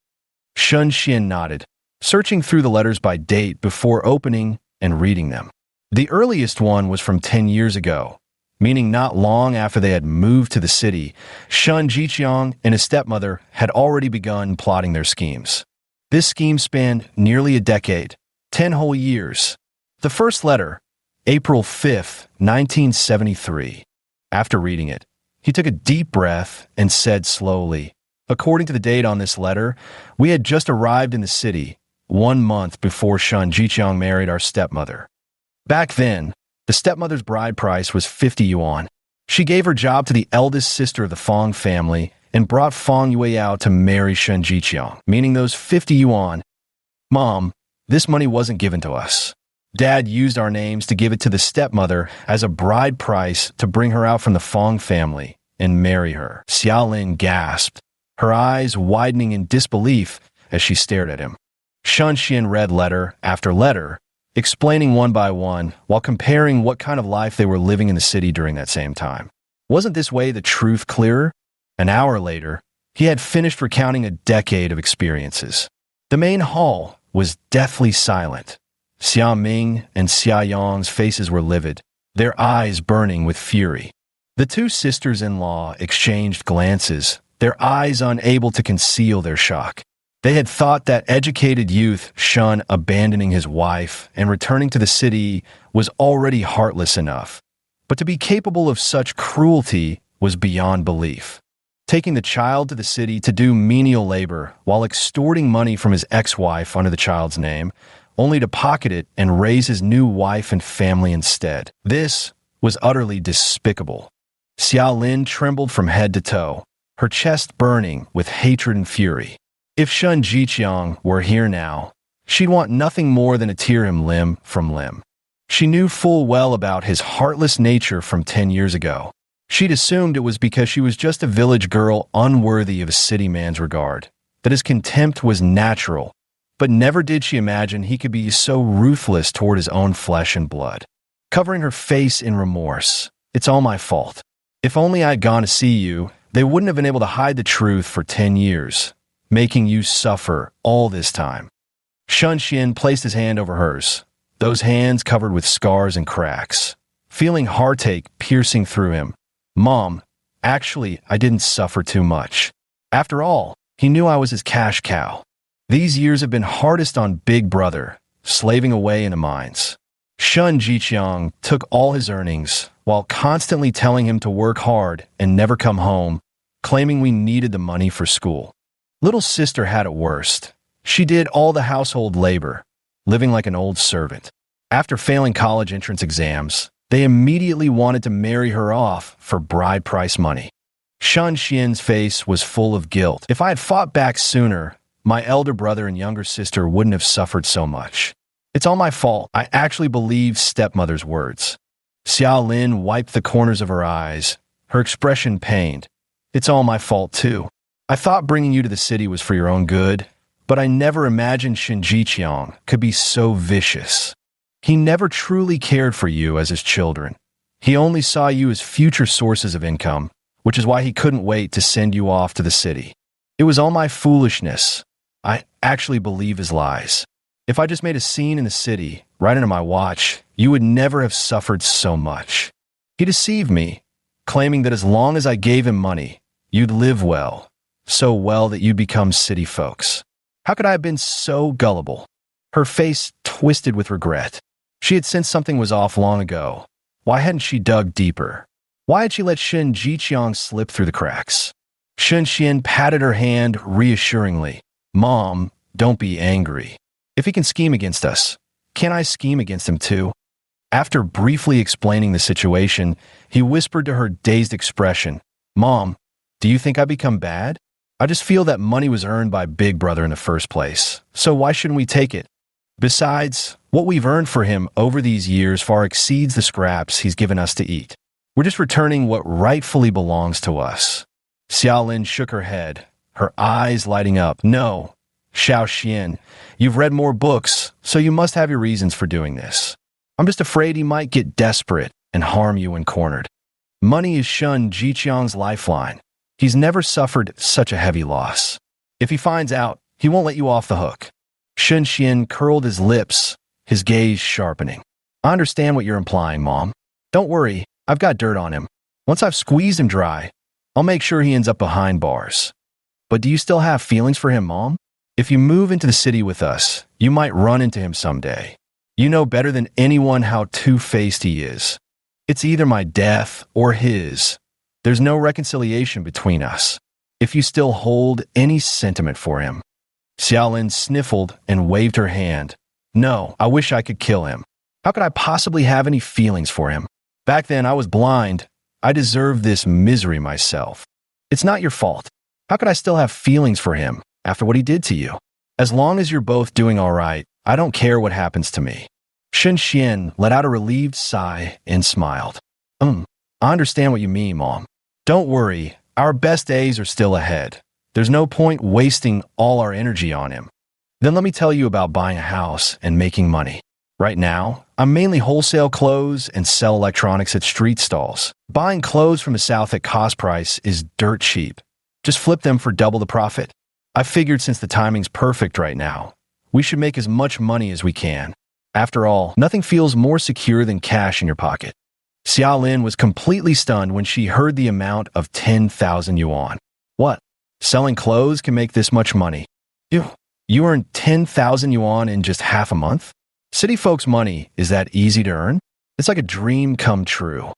Shun Xian nodded, searching through the letters by date before opening and reading them. The earliest one was from 10 years ago, meaning not long after they had moved to the city. Shun Jiqiang and his stepmother had already begun plotting their schemes. This scheme spanned nearly a decade, 10 whole years. The first letter, April 5th, 1973. After reading it, he took a deep breath and said slowly, according to the date on this letter, we had just arrived in the city 1 month before Shun Jiqiang married our stepmother. Back then, the stepmother's bride price was 50 yuan. She gave her job to the eldest sister of the Fong family and brought Fong Yue out to marry Shun Jiqiang, meaning those 50 yuan. Mom, this money wasn't given to us. Dad used our names to give it to the stepmother as a bride price to bring her out from the Fong family and marry her. Xiaolin gasped, her eyes widening in disbelief as she stared at him. Shun Xian read letter after letter, explaining one by one while comparing what kind of life they were living in the city during that same time. Wasn't this way the truth clearer? An hour later, he had finished recounting a decade of experiences. The main hall was deathly silent. Xia Ming and Xia Yang's faces were livid, their eyes burning with fury. The 2 sisters-in-law exchanged glances, their eyes unable to conceal their shock. They had thought that educated youth Shun abandoning his wife and returning to the city was already heartless enough, but to be capable of such cruelty was beyond belief. Taking the child to the city to do menial labor while extorting money from his ex-wife under the child's name, only to pocket it and raise his new wife and family instead. This was utterly despicable. Xia Lin trembled from head to toe, her chest burning with hatred and fury. If Shun Jiqiang were here now, she'd want nothing more than to tear him limb from limb. She knew full well about his heartless nature from 10 years ago. She'd assumed it was because she was just a village girl unworthy of a city man's regard, that his contempt was natural, but never did she imagine he could be so ruthless toward his own flesh and blood. Covering her face in remorse, it's all my fault. If only I'd gone to see you, they wouldn't have been able to hide the truth for 10 years, making you suffer all this time. Shun Xian placed his hand over hers, those hands covered with scars and cracks, feeling heartache piercing through him. Mom, actually, I didn't suffer too much. After all, he knew I was his cash cow. These years have been hardest on Big Brother, slaving away in the mines. Shun Jiqiang took all his earnings, while constantly telling him to work hard and never come home, claiming we needed the money for school. Little sister had it worst. She did all the household labor, living like an old servant. After failing college entrance exams, they immediately wanted to marry her off for bride price money. Shun Xian's face was full of guilt. If I had fought back sooner, my elder brother and younger sister wouldn't have suffered so much. It's all my fault. I actually believed stepmother's words. Xia Lin wiped the corners of her eyes, her expression pained. It's all my fault too. I thought bringing you to the city was for your own good, but I never imagined Shun Jiqiang could be so vicious. He never truly cared for you as his children. He only saw you as future sources of income, which is why he couldn't wait to send you off to the city. It was all my foolishness. I actually believe his lies. If I just made a scene in the city, right under my watch, you would never have suffered so much. He deceived me, claiming that as long as I gave him money, you'd live well, so well that you'd become city folks. How could I have been so gullible? Her face twisted with regret. She had sensed something was off long ago. Why hadn't she dug deeper? Why had she let Shen Jiqiang slip through the cracks? Shen Xian patted her hand reassuringly. Mom, don't be angry. If he can scheme against us, can't I scheme against him too? After briefly explaining the situation, he whispered to her dazed expression, Mom, do you think I become bad? I just feel that money was earned by Big Brother in the first place, so why shouldn't we take it? Besides, what we've earned for him over these years far exceeds the scraps he's given us to eat. We're just returning what rightfully belongs to us. Xiaolin shook her head, her eyes lighting up. No, Xiao Xian, you've read more books, so you must have your reasons for doing this. I'm just afraid he might get desperate and harm you when cornered. Money is Shen Jiqiang's lifeline. He's never suffered such a heavy loss. If he finds out, he won't let you off the hook. Shen Xian curled his lips, his gaze sharpening. I understand what you're implying, Mom. Don't worry, I've got dirt on him. Once I've squeezed him dry, I'll make sure he ends up behind bars. But do you still have feelings for him, Mom? If you move into the city with us, you might run into him someday. You know better than anyone how two-faced he is. It's either my death or his. There's no reconciliation between us. If you still hold any sentiment for him. Xiaolin sniffled and waved her hand. No, I wish I could kill him. How could I possibly have any feelings for him? Back then, I was blind. I deserve this misery myself. It's not your fault. How could I still have feelings for him after what he did to you? As long as you're both doing all right, I don't care what happens to me. Shen Xian let out a relieved sigh and smiled. I understand what you mean, Mom. Don't worry, our best days are still ahead. There's no point wasting all our energy on him. Then let me tell you about buying a house and making money. Right now, I mainly wholesale clothes and sell electronics at street stalls. Buying clothes from the South at cost price is dirt cheap. Just flip them for double the profit. I figured since the timing's perfect right now, we should make as much money as we can. After all, nothing feels more secure than cash in your pocket. Xiaolin was completely stunned when she heard the amount of 10,000 yuan. What? Selling clothes can make this much money? You earn 10,000 yuan in just half a month? City folks' money is that easy to earn? It's like a dream come true.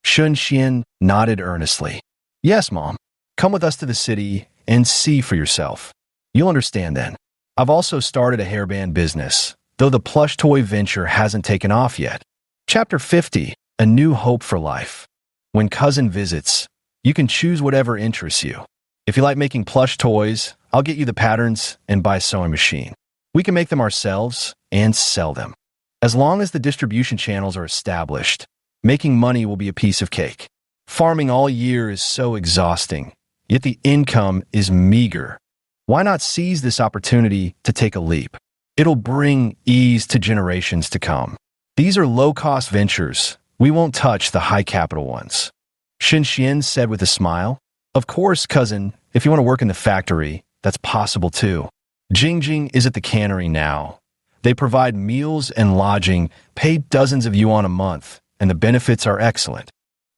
Shen Xian nodded earnestly. Yes, Mom. Come with us to the city and see for yourself. You'll understand then. I've also started a hairband business, though the plush toy venture hasn't taken off yet. Chapter 50, A New Hope for Life. When cousin visits, you can choose whatever interests you. If you like making plush toys, I'll get you the patterns and buy a sewing machine. We can make them ourselves and sell them. As long as the distribution channels are established, making money will be a piece of cake. Farming all year is so exhausting, yet the income is meager. Why not seize this opportunity to take a leap? It'll bring ease to generations to come. These are low-cost ventures. We won't touch the high-capital ones. Shen Xian said with a smile. Of course, cousin, if you want to work in the factory, that's possible too. Jingjing is at the cannery now. They provide meals and lodging, pay dozens of yuan a month, and the benefits are excellent.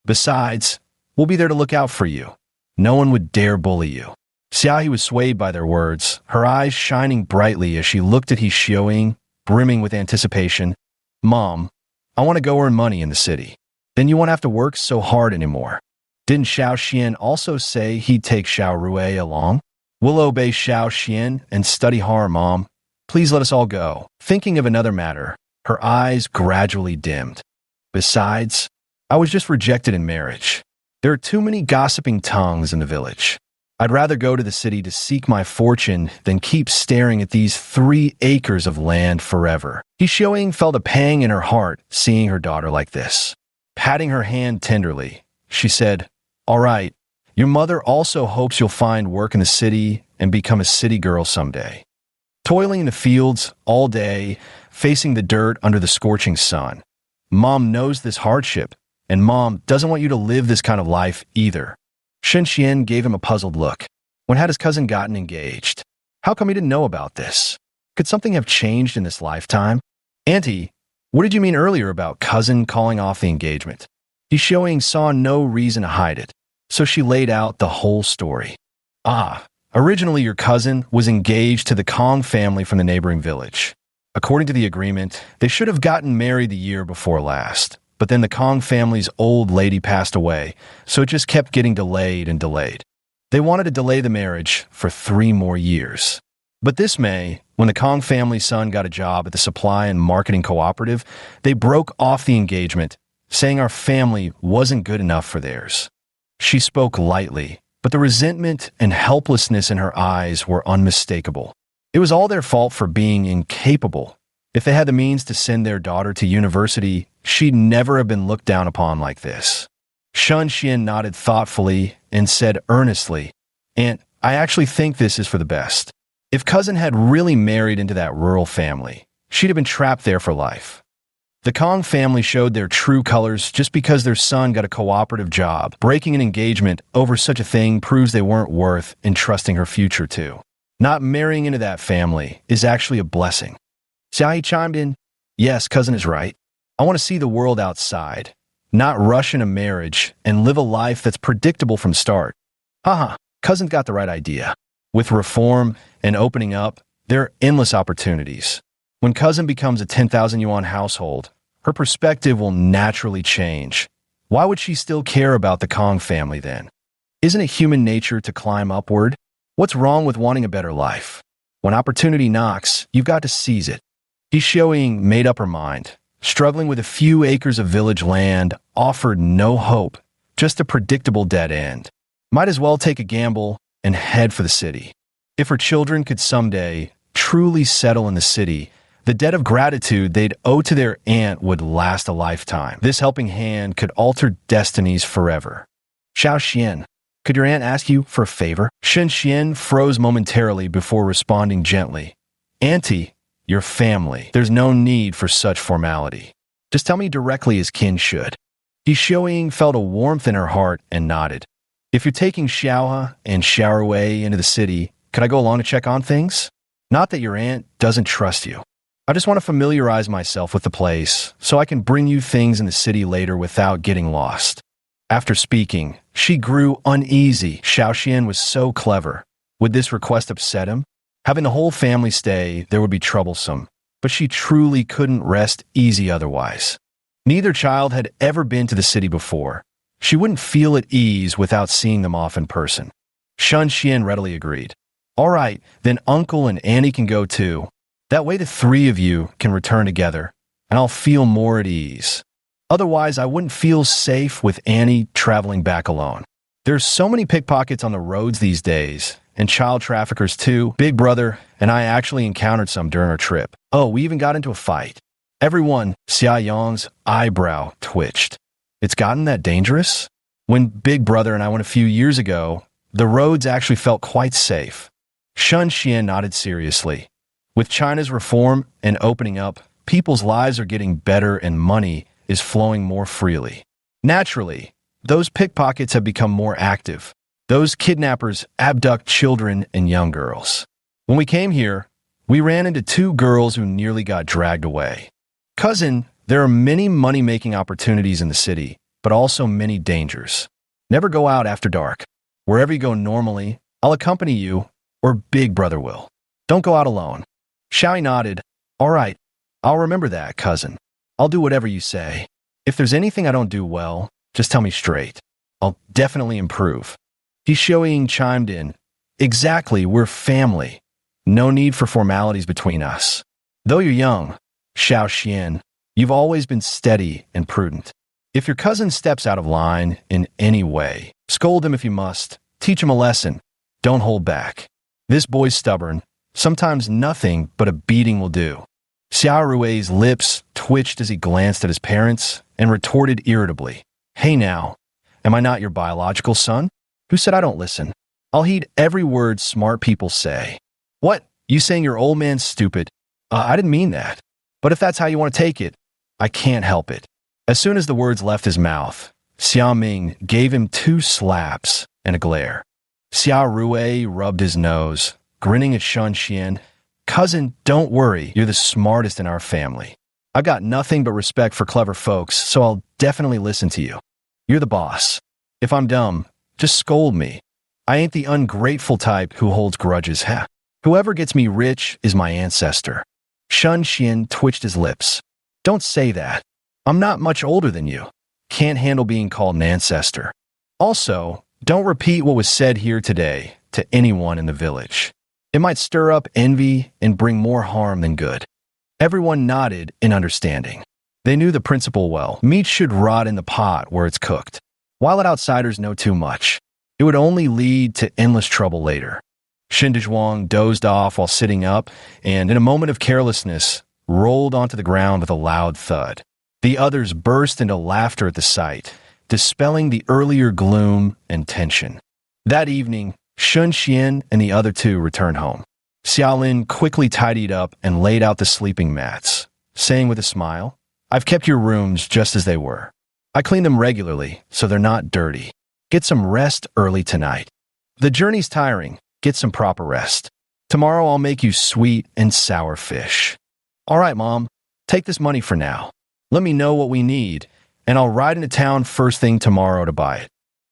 Besides, we'll be there to look out for you. No one would dare bully you. Xiaohi was swayed by their words, her eyes shining brightly as she looked at He Xiaoying, brimming with anticipation. Mom, I want to go earn money in the city. Then you won't have to work so hard anymore. Didn't Xiao Xian also say he'd take Xiao Rui along? We'll obey Xiao Xian and study hard, Mom. Please let us all go. Thinking of another matter, her eyes gradually dimmed. Besides, I was just rejected in marriage. There are too many gossiping tongues in the village. I'd rather go to the city to seek my fortune than keep staring at these 3 acres of land forever. He Xiaoying felt a pang in her heart seeing her daughter like this. Patting her hand tenderly, she said, All right, your mother also hopes you'll find work in the city and become a city girl someday. Toiling in the fields all day, facing the dirt under the scorching sun. Mom knows this hardship, and Mom doesn't want you to live this kind of life either. Shen Xian gave him a puzzled look. When had his cousin gotten engaged? How come he didn't know about this? Could something have changed in this lifetime? Auntie, what did you mean earlier about cousin calling off the engagement? He Xiaoying saw no reason to hide it, so she laid out the whole story. Originally your cousin was engaged to the Kong family from the neighboring village. According to the agreement, they should have gotten married the year before last. But then the Kong family's old lady passed away, so it just kept getting delayed and delayed. They wanted to delay the marriage for 3 more years. But this May, when the Kong family's son got a job at the supply and marketing cooperative, they broke off the engagement, saying our family wasn't good enough for theirs. She spoke lightly, but the resentment and helplessness in her eyes were unmistakable. It was all their fault for being incapable. If they had the means to send their daughter to university, she'd never have been looked down upon like this. Shun Xian nodded thoughtfully and said earnestly, "Aunt, I actually think this is for the best. If cousin had really married into that rural family, she'd have been trapped there for life." The Kong family showed their true colors just because their son got a cooperative job. Breaking an engagement over such a thing proves they weren't worth entrusting her future to. Not marrying into that family is actually a blessing. Xiaoyi chimed in, "Yes, cousin is right. I want to see the world outside, not rush into marriage and live a life that's predictable from start." Cousin got the right idea. With reform and opening up, there are endless opportunities. When cousin becomes a 10,000 yuan household, her perspective will naturally change. Why would she still care about the Kong family then? Isn't it human nature to climb upward? What's wrong with wanting a better life? When opportunity knocks, you've got to seize it. Xiaoying made up her mind. Struggling with a few acres of village land offered no hope, just a predictable dead end. Might as well take a gamble and head for the city. If her children could someday truly settle in the city, the debt of gratitude they'd owe to their aunt would last a lifetime. This helping hand could alter destinies forever. "Xiao Xian, could your aunt ask you for a favor?" Shen Xian froze momentarily before responding gently. "Auntie, your family. There's no need for such formality. Just tell me directly as kin should." Xiaoying felt a warmth in her heart and nodded. "If you're taking Xiaohe and Xiaowei into the city, could I go along to check on things? Not that your aunt doesn't trust you. I just want to familiarize myself with the place so I can bring you things in the city later without getting lost." After speaking, she grew uneasy. Xiao Xian was so clever. Would this request upset him? Having the whole family stay, there would be troublesome, but she truly couldn't rest easy otherwise. Neither child had ever been to the city before. She wouldn't feel at ease without seeing them off in person. Shun Xian readily agreed. "All right, then Uncle and Annie can go too. That way the 3 of you can return together, and I'll feel more at ease. Otherwise, I wouldn't feel safe with Annie traveling back alone. There's so many pickpockets on the roads these days, and child traffickers too. Big Brother and I actually encountered some during our trip. Oh, we even got into a fight." Everyone, Xia Yong's eyebrow twitched. "It's gotten that dangerous?" "When Big Brother and I went a few years ago, the roads actually felt quite safe." Shun Xian nodded seriously. With China's reform and opening up, people's lives are getting better and money is flowing more freely. Naturally, those pickpockets have become more active. Those kidnappers abduct children and young girls. When we came here, we ran into 2 girls who nearly got dragged away. Cousin, there are many money-making opportunities in the city, but also many dangers. Never go out after dark. Wherever you go normally, I'll accompany you, or Big Brother will. Don't go out alone." Xiaoyi nodded. "All right, I'll remember that, cousin. I'll do whatever you say. If there's anything I don't do well, just tell me straight. I'll definitely improve." Xiaoying chimed in. "Exactly, we're family. No need for formalities between us. Though you're young, Xiao Xian, you've always been steady and prudent. If your cousin steps out of line in any way, scold him if you must. Teach him a lesson. Don't hold back. This boy's stubborn. Sometimes nothing but a beating will do." Xiao Rui's lips twitched as he glanced at his parents and retorted irritably. "Hey now, am I not your biological son? Who said I don't listen? I'll heed every word smart people say." "What? You saying your old man's stupid?" I didn't mean that. But if that's how you want to take it, I can't help it." As soon as the words left his mouth, Xia Ming gave him 2 slaps and a glare. Xiao Rui rubbed his nose, grinning at Shun Xian. "Cousin, don't worry, you're the smartest in our family. I've got nothing but respect for clever folks, so I'll definitely listen to you. You're the boss. If I'm dumb, just scold me. I ain't the ungrateful type who holds grudges. Whoever gets me rich is my ancestor. Shun Xian twitched his lips. Don't say that. I'm not much older than you. Can't handle being called an ancestor. Also, don't repeat what was said here today to anyone in the village. It might stir up envy and bring more harm than good. Everyone nodded in understanding. They knew the principle well. Meat should rot in the pot where it's cooked. Why let outsiders know too much? It would only lead to endless trouble later. Shindizhuang dozed off while sitting up and, in a moment of carelessness, rolled onto the ground with a loud thud. The others burst into laughter at the sight, dispelling the earlier gloom and tension. That evening, Shun Xian and the other two returned home. Xiaolin quickly tidied up and laid out the sleeping mats, saying with a smile, I've kept your rooms just as they were. I clean them regularly, so they're not dirty. Get some rest early tonight. The journey's tiring. Get some proper rest. Tomorrow I'll make you sweet and sour fish. All right, Mom, take this money for now. Let me know what we need, and I'll ride into town first thing tomorrow to buy it.